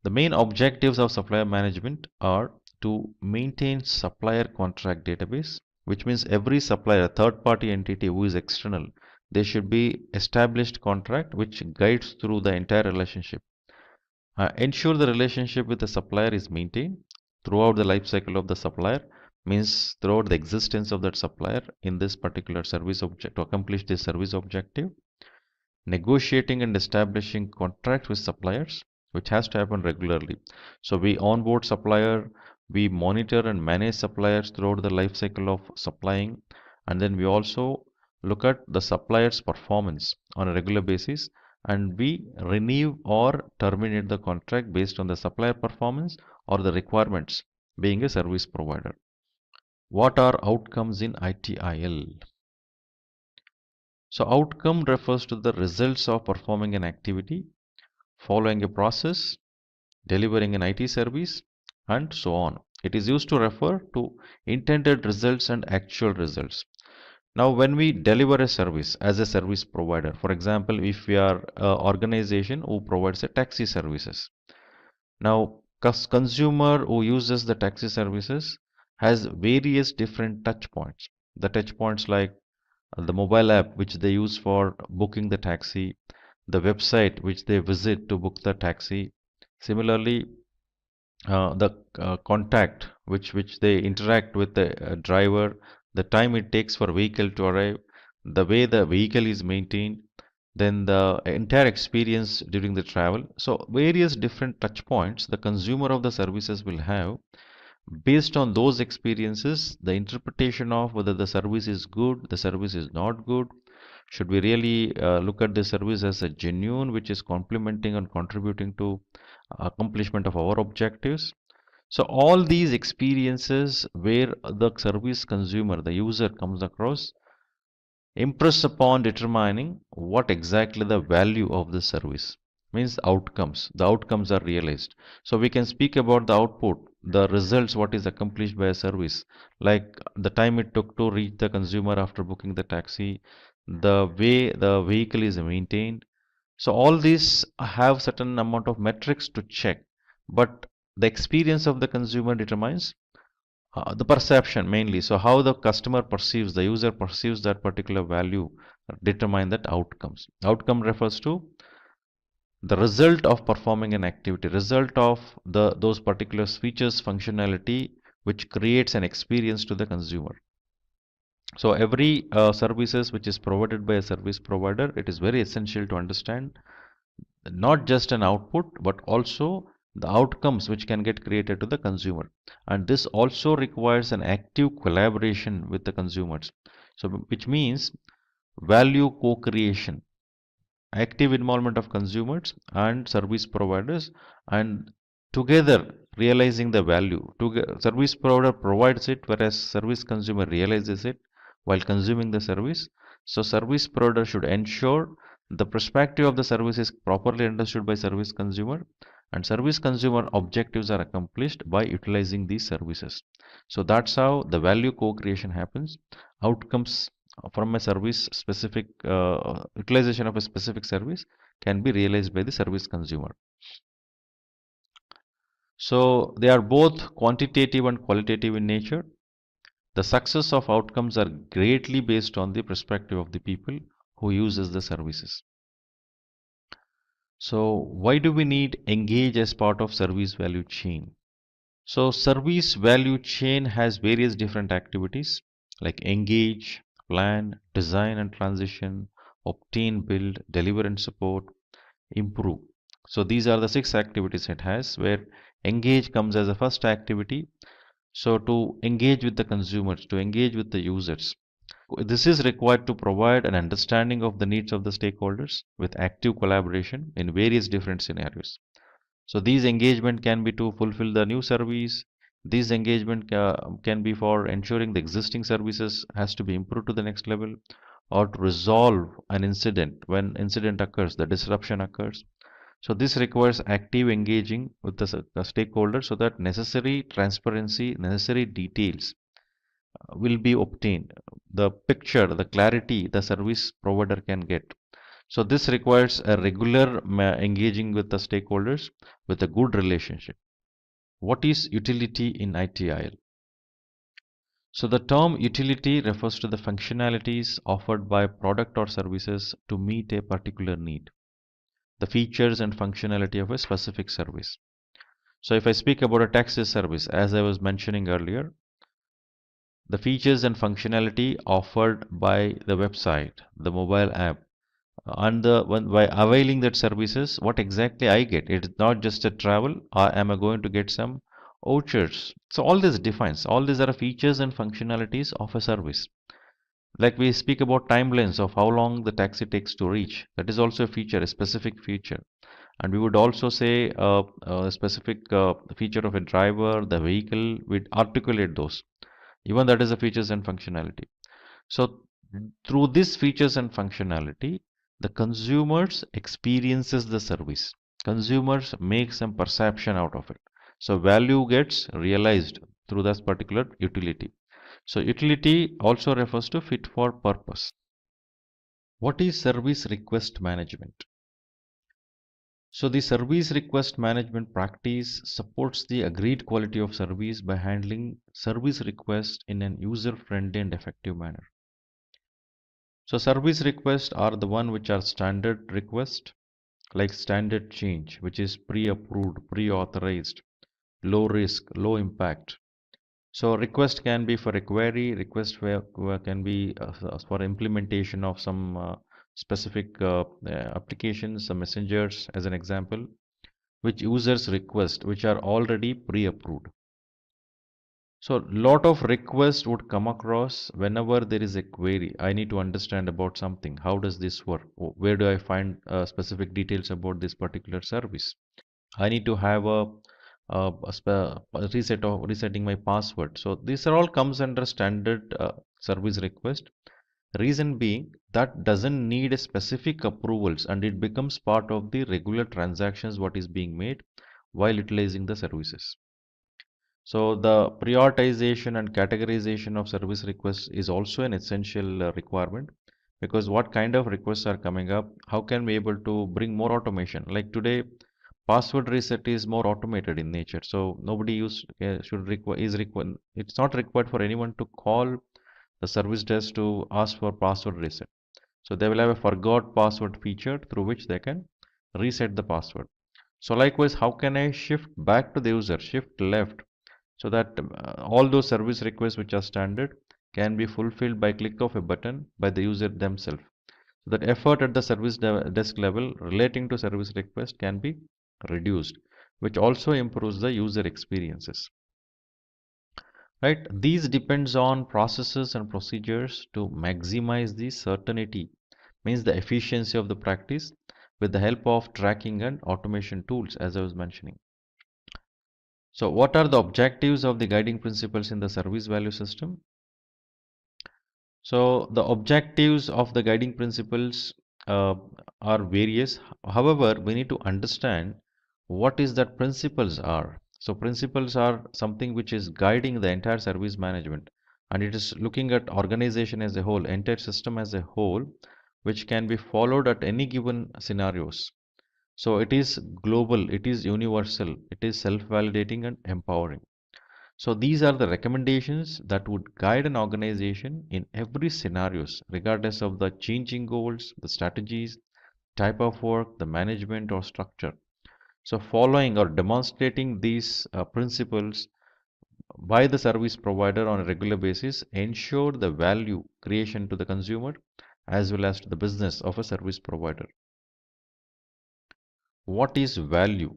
The main objectives of supplier management are to maintain supplier contract database, which means every supplier, third party entity who is external, there should be established contract which guides through the entire relationship. Ensure the relationship with the supplier is maintained throughout the life cycle of the supplier, means throughout the existence of that supplier in this particular service object to accomplish this service objective. Negotiating and establishing contracts with suppliers, which has to happen regularly. So we onboard supplier, we monitor and manage suppliers throughout the life cycle of supplying, and then we also look at the supplier's performance on a regular basis, and we renew or terminate the contract based on the supplier performance or the requirements being a service provider. What are outcomes in ITIL? So outcome refers to the results of performing an activity, following a process, delivering an IT service, and so on. It is used to refer to intended results and actual results. Now, when we deliver a service as a service provider, for example, if we are an organization who provides a taxi services, now consumer who uses the taxi services has various different touch points. The touch points like the mobile app which they use for booking the taxi, the website which they visit to book the taxi. Similarly, the contact which they interact with the driver, the time it takes for vehicle to arrive, the way the vehicle is maintained, then the entire experience during the travel. So various different touch points the consumer of the services will have. Based on those experiences, the interpretation of whether the service is good, the service is not good, should we really look at the service as a genuine which is complementing and contributing to accomplishment of our objectives. So all these experiences where the service consumer, the user comes across, impress upon determining what exactly the value of the service means. Outcomes, the outcomes are realized. So we can speak about the output, the results, what is accomplished by a service, like the time it took to reach the consumer after booking the taxi, the way the vehicle is maintained. So all these have certain amount of metrics to check, but the experience of the consumer determines the perception mainly. So how the customer perceives, the user perceives that particular value determine that outcomes. Outcome refers to the result of performing an activity, result of those particular features, functionality which creates an experience to the consumer. So every services which is provided by a service provider, it is very essential to understand not just an output but also the outcomes which can get created to the consumer, and this also requires an active collaboration with the consumers. So which means value co-creation, active involvement of consumers and service providers, and together realizing the value. Service provider provides it whereas service consumer realizes it while consuming the service. So service provider should ensure the perspective of the service is properly understood by service consumer, and service consumer objectives are accomplished by utilizing these services. So that's how the value co-creation happens. Outcomes from a service specific utilization of a specific service can be realized by the service consumer. So they are both quantitative and qualitative in nature. The success of outcomes are greatly based on the perspective of the people who uses the services. So why do we need engage as part of service value chain? So service value chain has various different activities like engage, plan, design and transition, obtain, build, deliver and support, improve. So these are the 6 activities it has, where engage comes as a first activity. So to engage with the consumers, to engage with the users, this is required to provide an understanding of the needs of the stakeholders with active collaboration in various different scenarios. So these engagement can be to fulfill the new service. These engagement can be for ensuring the existing services has to be improved to the next level, or to resolve an incident. When incident occurs, the disruption occurs. So this requires active engaging with the stakeholders so that necessary transparency, necessary details will be obtained. The picture, the clarity the service provider can get. So this requires a regular engaging with the stakeholders with a good relationship. What is utility in ITIL? So the term utility refers to the functionalities offered by product or services to meet a particular need, the features and functionality of a specific service. So if I speak about a taxi service, as I was mentioning earlier, the features and functionality offered by the website, the mobile app, and by availing that services, what exactly I get. It's not just a travel, or am I going to get some vouchers? So all this defines, all these are features and functionalities of a service. Like we speak about timelines of how long the taxi takes to reach, that is also a feature, a specific feature. And we would also say a specific feature of a driver, the vehicle, we'd articulate those. Even that is a features and functionality. So through these features and functionality, the consumers experiences the service. Consumers make some perception out of it. So value gets realized through that particular utility. So utility also refers to fit for purpose. What is service request management? So the service request management practice supports the agreed quality of service by handling service requests in an user-friendly and effective manner. So service requests are the one which are standard request, like standard change, which is pre-approved, pre-authorized, low risk, low impact. So request can be for a query, request can be for implementation of some specific applications, some messengers as an example, which users request, which are already pre-approved. So lot of requests would come across whenever there is a query. I need to understand about something. How does this work? Where do I find specific details about this particular service? I need to have a resetting my password. So these are all comes under standard service request. Reason being that doesn't need a specific approvals and it becomes part of the regular transactions what is being made while utilizing the services. So the prioritization and categorization of service requests is also an essential requirement, because what kind of requests are coming up, how can we able to bring more automation? Like today, password reset is more automated in nature, so nobody should require it's not required for anyone to call the service desk to ask for password reset. So they will have a forgot password feature through which they can reset the password. So likewise, how can I shift back to the user, shift left, so that all those service requests which are standard can be fulfilled by click of a button by the user themselves. So that effort at the service desk level relating to service request can be reduced, which also improves the user experiences. Right? These depends on processes and procedures to maximize the certainty, means the efficiency of the practice with the help of tracking and automation tools, as I was mentioning. So what are the objectives of the guiding principles in the service value system? So the objectives of the guiding principles are various. However, we need to understand what is that principles are. So principles are something which is guiding the entire service management, and it is looking at organization as a whole, entire system as a whole, which can be followed at any given scenarios. So it is global, it is universal, it is self-validating and empowering. So these are the recommendations that would guide an organization in every scenarios, regardless of the changing goals, the strategies, type of work, the management or structure. So following or demonstrating these principles by the service provider on a regular basis ensure the value creation to the consumer as well as to the business of a service provider. What is value?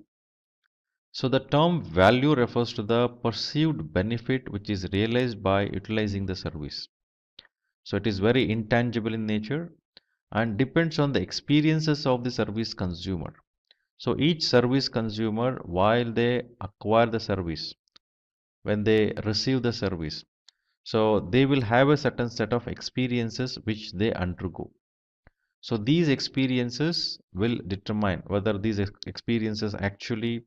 So the term value refers to the perceived benefit which is realized by utilizing the service. So it is very intangible in nature and depends on the experiences of the service consumer. So each service consumer, while they acquire the service, when they receive the service, so they will have a certain set of experiences which they undergo. So these experiences will determine whether these experiences actually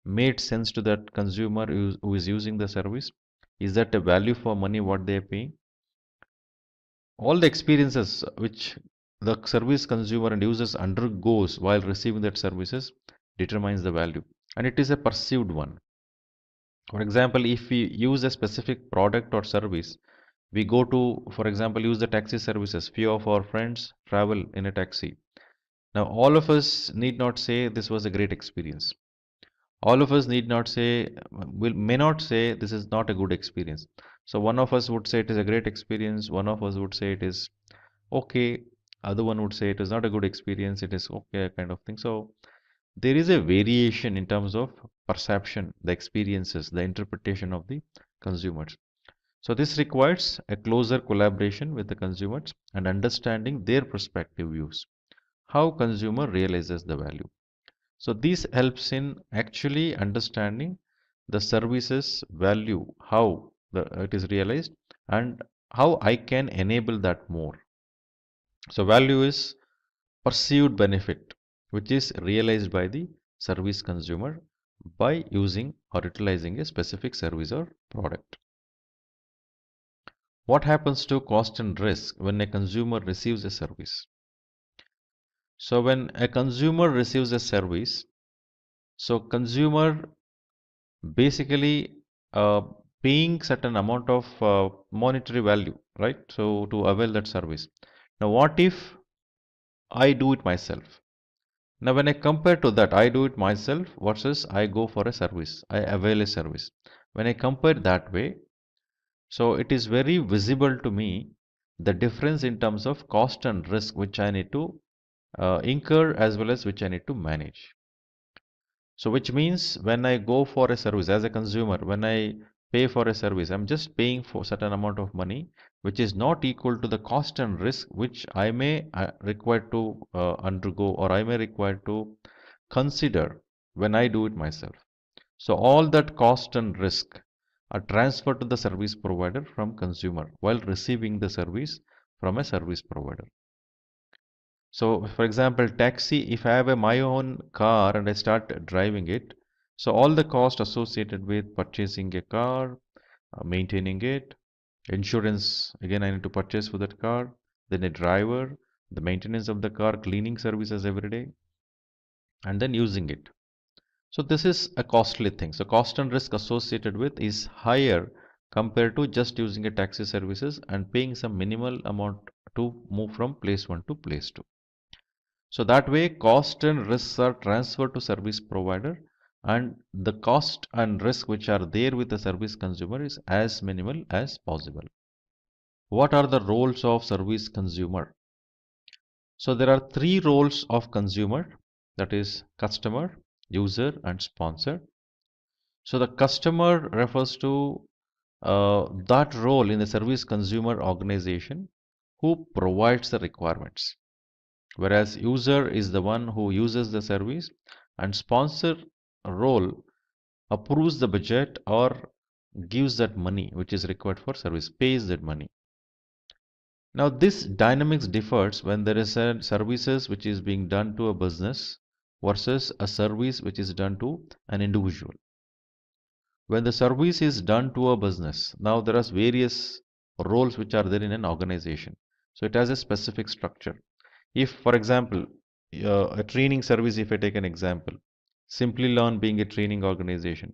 made sense to that consumer who is using the service. Is that a value for money what they are paying? All the experiences which the service consumer and users undergoes while receiving that services determines the value, and it is a perceived one. For example, if we use a specific product or service, we go to, for example, use the taxi services. Few of our friends travel in a taxi. Now all of us need not say this was a great experience. All of us need not say, may not say this is not a good experience. So one of us would say it is a great experience, one of us would say it is okay, other one would say it is not a good experience, it is okay, kind of thing. So there is a variation in terms of perception, the experiences, the interpretation of the consumers. So this requires a closer collaboration with the consumers and understanding their perspective views, how consumer realizes the value. So this helps in actually understanding the services value, how it is realized and how I can enable that more. So value is perceived benefit which is realized by the service consumer by using or utilizing a specific service or product. What happens to cost and risk when a consumer receives a service? So when a consumer receives a service, so consumer basically paying certain amount of monetary value, right? So to avail that service. Now what if I do it myself? Now when I compare to that, I do it myself versus I go for a service, I avail a service. When I compare that way, so it is very visible to me the difference in terms of cost and risk which I need to incur as well as which I need to manage. So which means when I go for a service as a consumer, when I pay for a service, I'm just paying for certain amount of money which is not equal to the cost and risk which I may require to undergo or I may require to consider when I do it myself. So all that cost and risk are transferred to the service provider from consumer while receiving the service from a service provider. So for example, taxi, if I have my own car and I start driving it, so all the cost associated with purchasing a car, maintaining it, insurance, again I need to purchase for that car, then a driver, the maintenance of the car, cleaning services every day, and then using it. So this is a costly thing. So cost and risk associated with is higher compared to just using a taxi services and paying some minimal amount to move from place 1 to place 2. So that way cost and risks are transferred to service provider and the cost and risk which are there with the service consumer is as minimal as possible. What are the roles of service consumer? So there are three roles of consumer, that is customer, user and sponsor. So the customer refers to that role in the service consumer organization who provides the requirements, whereas user is the one who uses the service and sponsor role approves the budget or gives that money which is required for service, pays that money. Now this dynamics differs when there is a services which is being done to a business versus a service which is done to an individual. When the service is done to a business, now there are various roles which are there in an organization. So it has a specific structure. If, for example, a training service, if I take an example, Simplilearn being a training organization,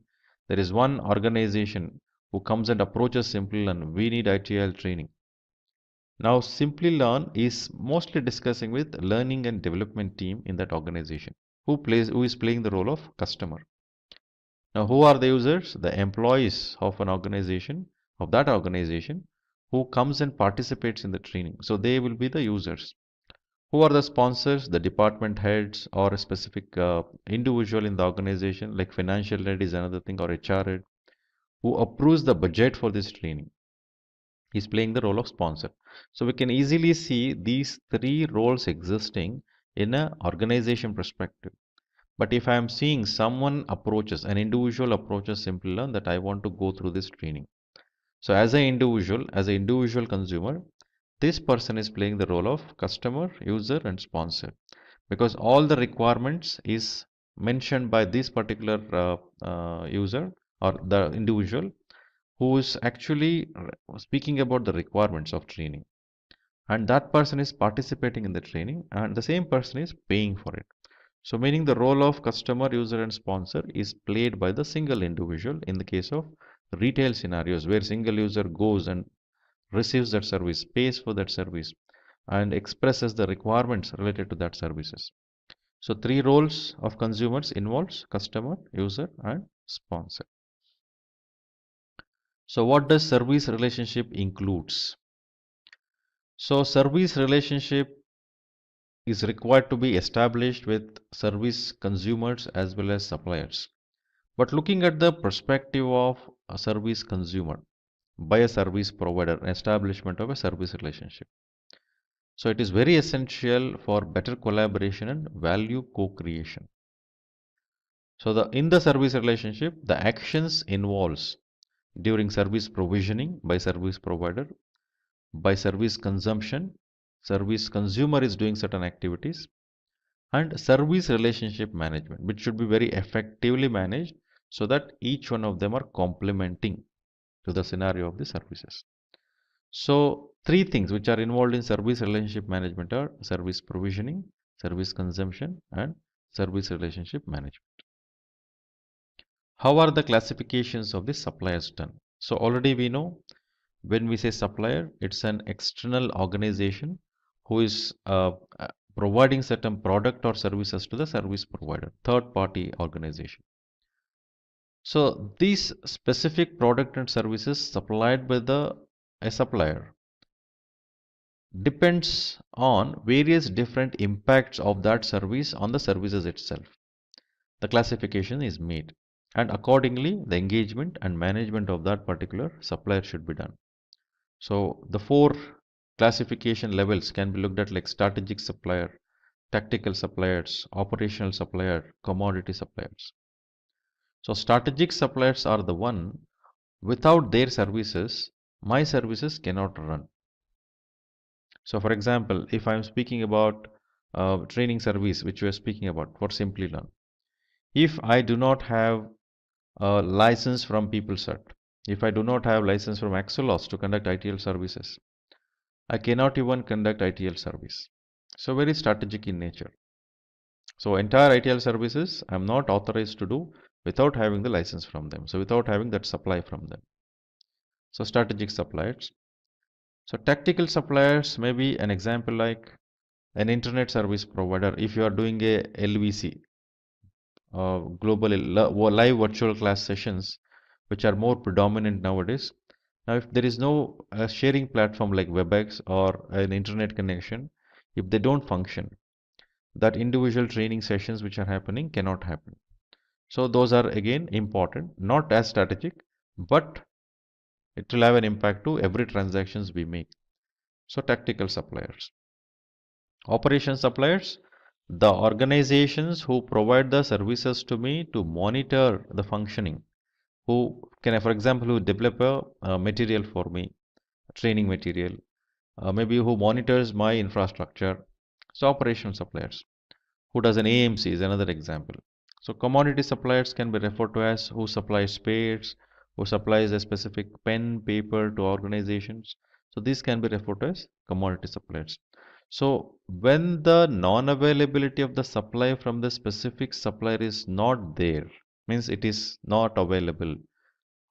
there is one organization who comes and approaches Simplilearn, we need ITIL training. Now Simplilearn is mostly discussing with learning and development team in that organization who is playing the role of customer. Now who are the users? The employees of an organization, of that organization, who comes and participates in the training. So they will be the users. Who are the sponsors? The department heads or a specific individual in the organization, like financial head is another thing, or HR head, who approves the budget for this training. He's playing the role of sponsor. So we can easily see these three roles existing in an organization perspective. But if I am seeing someone approaches, an individual approaches Simplilearn that I want to go through this training. So as an individual consumer, this person is playing the role of customer, user and sponsor because all the requirements is mentioned by this particular user or the individual who is actually speaking about the requirements of training, and that person is participating in the training and the same person is paying for it. So meaning the role of customer, user and sponsor is played by the single individual in the case of retail scenarios where single user goes and receives that service, pays for that service and expresses the requirements related to that services. So three roles of consumers involves customer, user and sponsor. So what does service relationship includes? So service relationship is required to be established with service consumers as well as suppliers. But looking at the perspective of a service consumer by a service provider, establishment of a service relationship. So it is very essential for better collaboration and value co-creation. So in the service relationship, the actions involves during service provisioning by service provider, by service consumption, service consumer is doing certain activities, and service relationship management, which should be very effectively managed so that each one of them are complementing to the scenario of the services. So three things which are involved in service relationship management are service provisioning, service consumption, and service relationship management. How are the classifications of the suppliers done? So already we know when we say supplier, it's an external organization who is providing certain product or services to the service provider, third party organization. So these specific product and services supplied by a supplier depends on various different impacts of that service on the services itself. The classification is made, and accordingly the engagement and management of that particular supplier should be done. So the four classification levels can be looked at like strategic supplier, tactical suppliers, operational supplier, commodity suppliers. So strategic suppliers are the one without their services, my services cannot run. So for example, if I'm speaking about training service, which we are speaking about for Simplilearn, if I do not have a license from PeopleCert, if I do not have license from Axelos to conduct ITIL services, I cannot even conduct ITIL service. So very strategic in nature. So entire ITIL services I am not authorized to do without having the license from them. So without having that supply from them. So strategic suppliers. So tactical suppliers may be an example like an internet service provider. If you are doing a LVC, global live virtual class sessions, which are more predominant nowadays. Now, if there is no sharing platform like WebEx or an internet connection, if they don't function, that individual training sessions which are happening cannot happen. So those are again important, not as strategic, but it will have an impact to every transactions we make. So tactical suppliers. Operation suppliers, the organizations who provide the services to me to monitor the functioning, who can, for example, who develop a material for me, training material, maybe who monitors my infrastructure. So operational suppliers, who does an AMC is another example. So commodity suppliers can be referred to as who supplies spares, who supplies a specific pen, paper to organizations. So these can be referred to as commodity suppliers. So when the non-availability of the supply from the specific supplier is not there, means it is not available,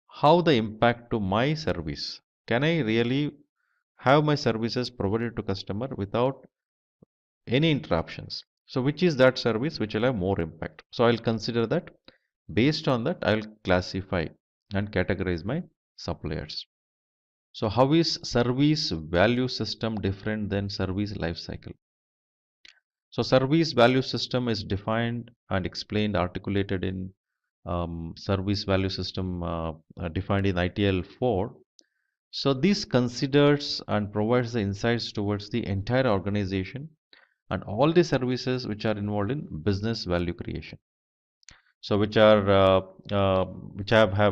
how the impact to my service? Can I really have my services provided to customer without any interruptions? So which is that service which will have more impact? So I'll consider that. Based on that, I'll classify and categorize my suppliers. So how is service value system different than service life cycle? So service value system is defined and explained, articulated in service value system defined in ITIL 4. So this considers and provides the insights towards the entire organization and all the services which are involved in business value creation. So which have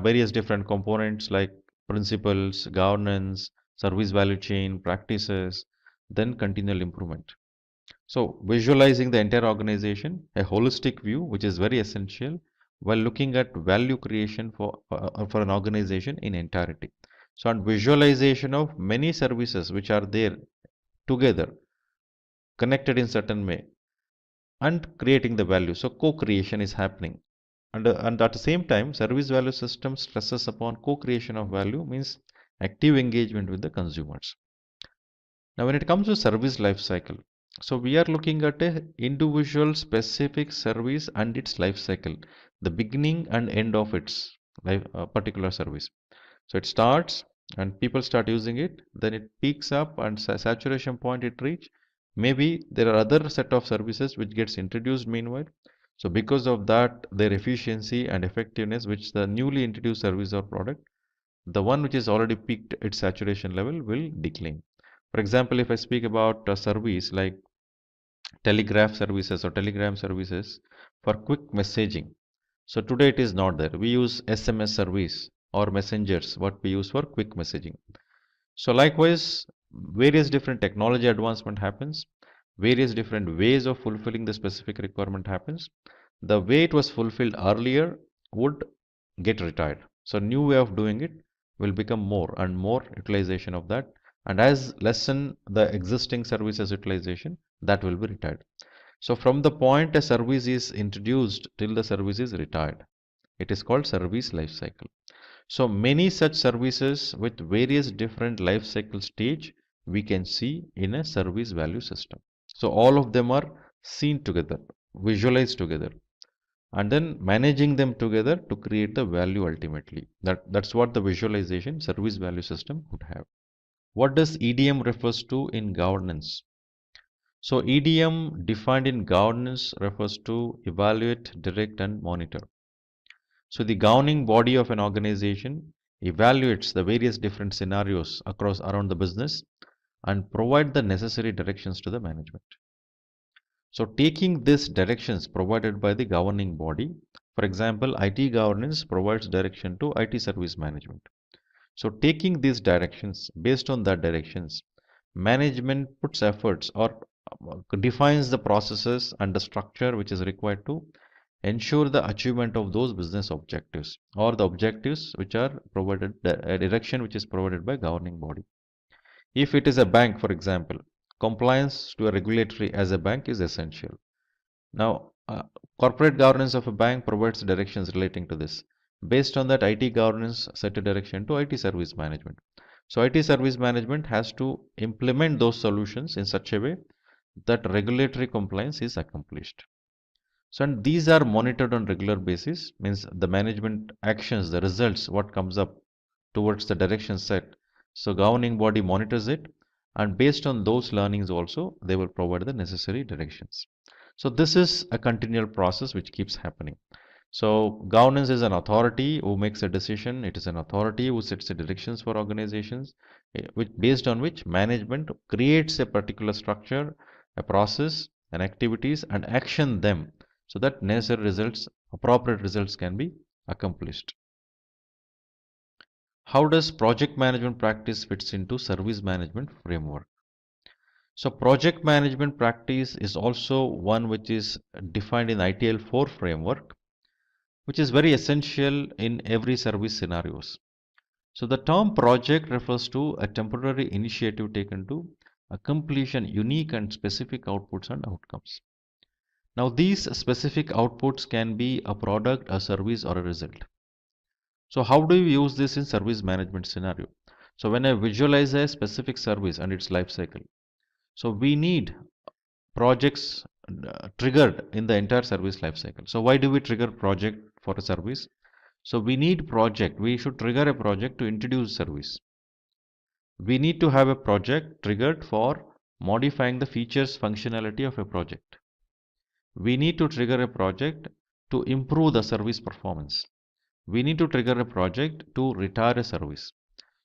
various different components like principles, governance, service value chain, practices, then continual improvement. So visualizing the entire organization, a holistic view, which is very essential while looking at value creation for an organization in entirety. So and visualization of many services which are there together, connected in certain way, and creating the value. So co-creation is happening. And at the same time, service value system stresses upon co-creation of value, means active engagement with the consumers. Now when it comes to service life cycle, so we are looking at a individual specific service and its life cycle, the beginning and end of its life, particular service. So it starts and people start using it, then it peaks up and saturation point it reach. Maybe there are other set of services which gets introduced meanwhile. So because of that, their efficiency and effectiveness, which the newly introduced service or product, the one which is already peaked its saturation level will decline. For example, if I speak about a service like telegraph services or telegram services for quick messaging. So today it is not there. We use SMS service or messengers, what we use for quick messaging. So likewise, various different technology advancement happens, various different ways of fulfilling the specific requirement happens. The way it was fulfilled earlier would get retired. So new way of doing it will become more and more utilization of that, and as lessen the existing services utilization, that will be retired. So from the point a service is introduced till the service is retired, it is called service life cycle. So many such services with various different life cycle stage we can see in a service value system. So all of them are seen together, visualized together, and then managing them together to create the value ultimately. That's what the visualization service value system would have. What does EDM refers to in governance? So EDM defined in governance refers to evaluate, direct and monitor. So the governing body of an organization evaluates the various different scenarios around the business and provide the necessary directions to the management. So taking these directions provided by the governing body, for example, IT governance provides direction to IT service management. So taking these directions, based on that directions, management puts efforts or defines the processes and the structure which is required to ensure the achievement of those business objectives or the objectives which are provided, a direction which is provided by governing body. If it is a bank, for example, compliance to a regulatory as a bank is essential. Now, corporate governance of a bank provides directions relating to this. Based on that, IT governance set a direction to IT service management. So IT service management has to implement those solutions in such a way that regulatory compliance is accomplished. So and these are monitored on regular basis, means the management actions, the results, what comes up towards the direction set. So governing body monitors it, and based on those learnings also they will provide the necessary directions. So this is a continual process which keeps happening. So governance is an authority who makes a decision. It is an authority who sets the directions for organizations, based on which management creates a particular structure, a process, and activities and action them so that necessary results, appropriate results can be accomplished. How does project management practice fits into service management framework? So project management practice is also one which is defined in ITIL 4 framework, which is very essential in every service scenarios. So the term project refers to a temporary initiative taken to accomplish an unique and specific outputs and outcomes. Now these specific outputs can be a product, a service or a result. So how do you use this in service management scenario? So when I visualize a specific service and its life cycle, so we need projects triggered in the entire service life cycle. So why do we trigger project for a service? So we need project, we should trigger a project to introduce service. We need to have a project triggered for modifying the features functionality of a project. We need to trigger a project to improve the service performance. We need to trigger a project to retire a service.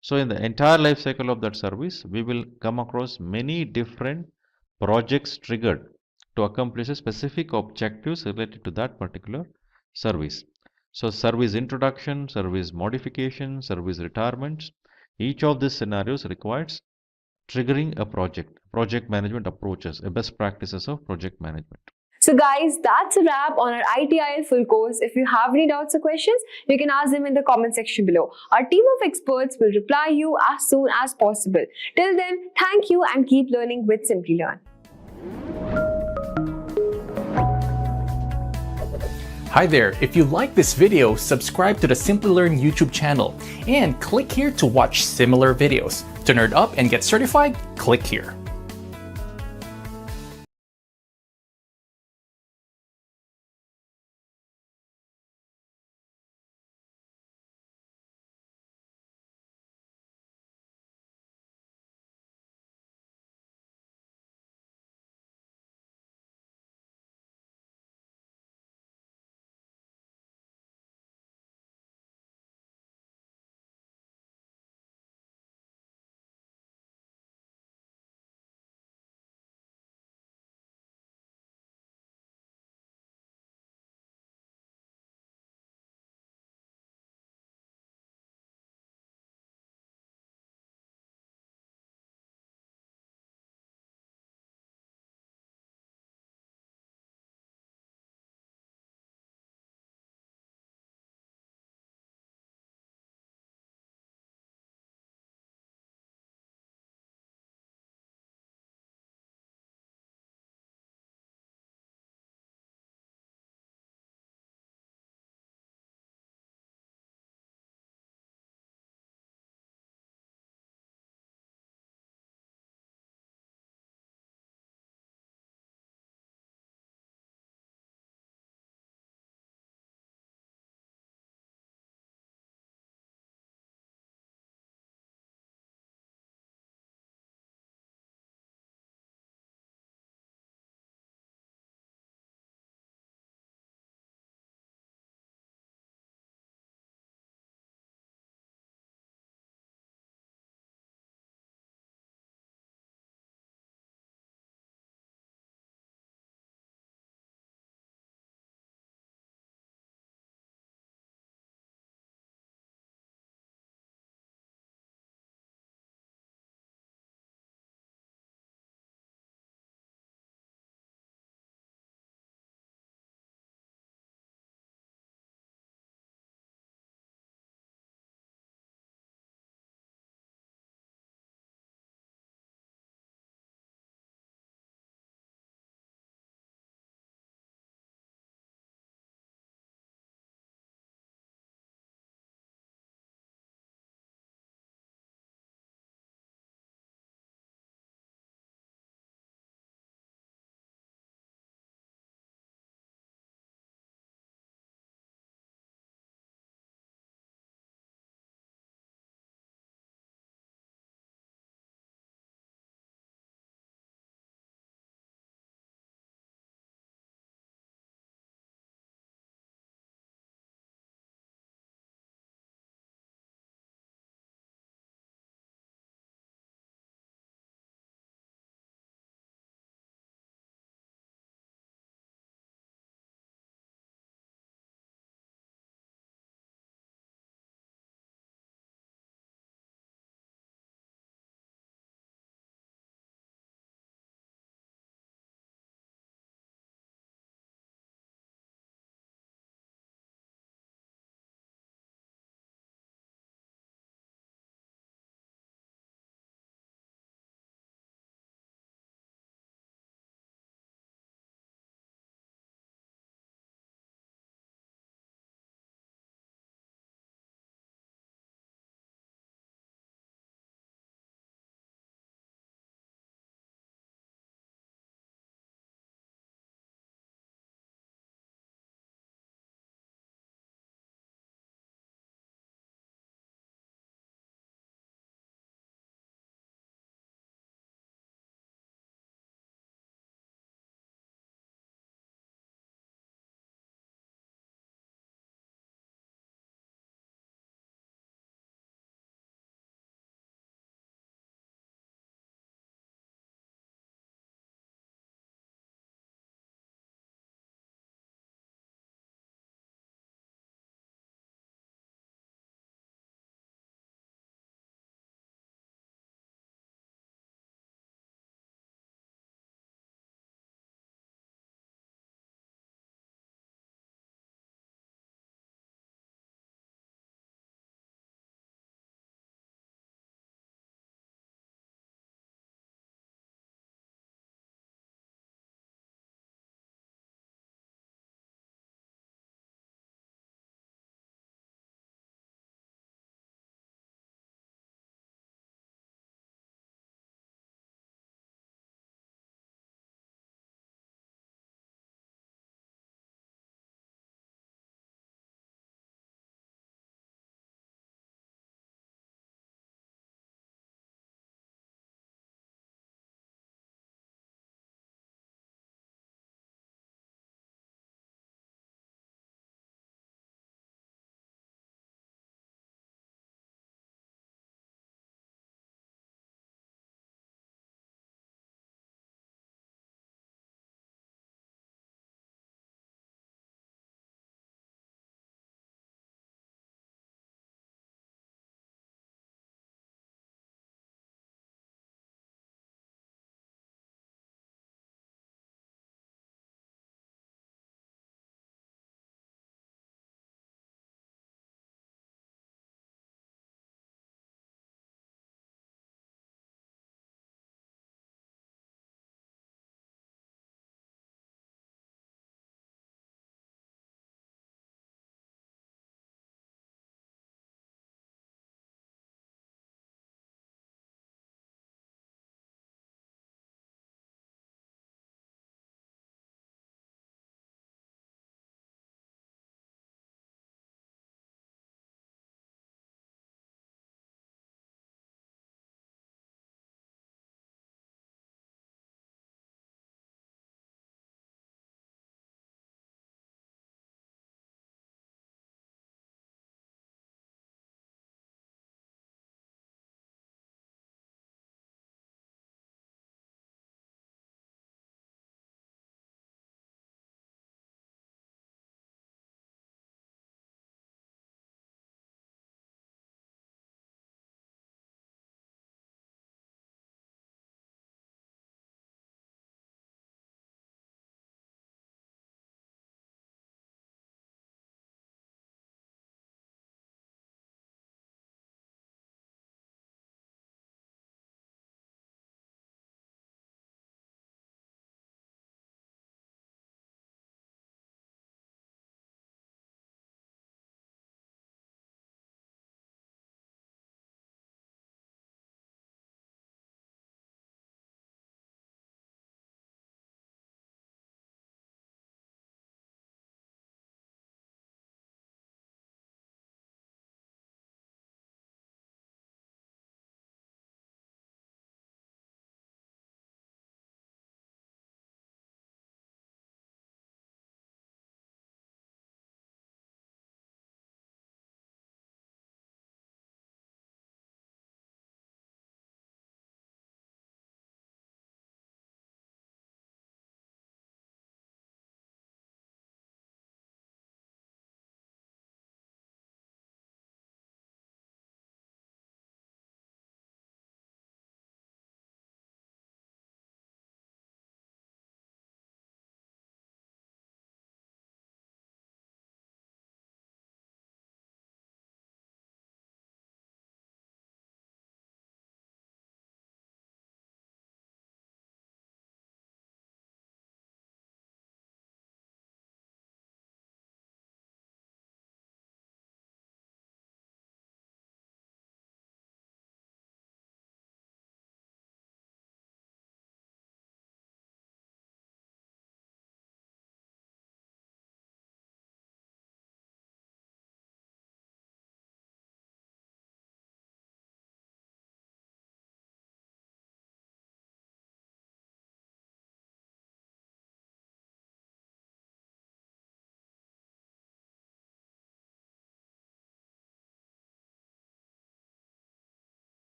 So in the entire life cycle of that service, we will come across many different projects triggered to accomplish a specific objectives related to that particular service. So service introduction, service modification, service retirements, each of these scenarios requires triggering a project management approaches, a best practices of project management. So guys, that's a wrap on our ITIL full course. If you have any doubts or questions, you can ask them in the comment section below. Our team of experts will reply you as soon as possible. Till then, thank you and keep learning with Simplilearn. Hi there, if you like this video, subscribe to the Simplilearn YouTube channel and click here to watch similar videos. To nerd up and get certified, click here.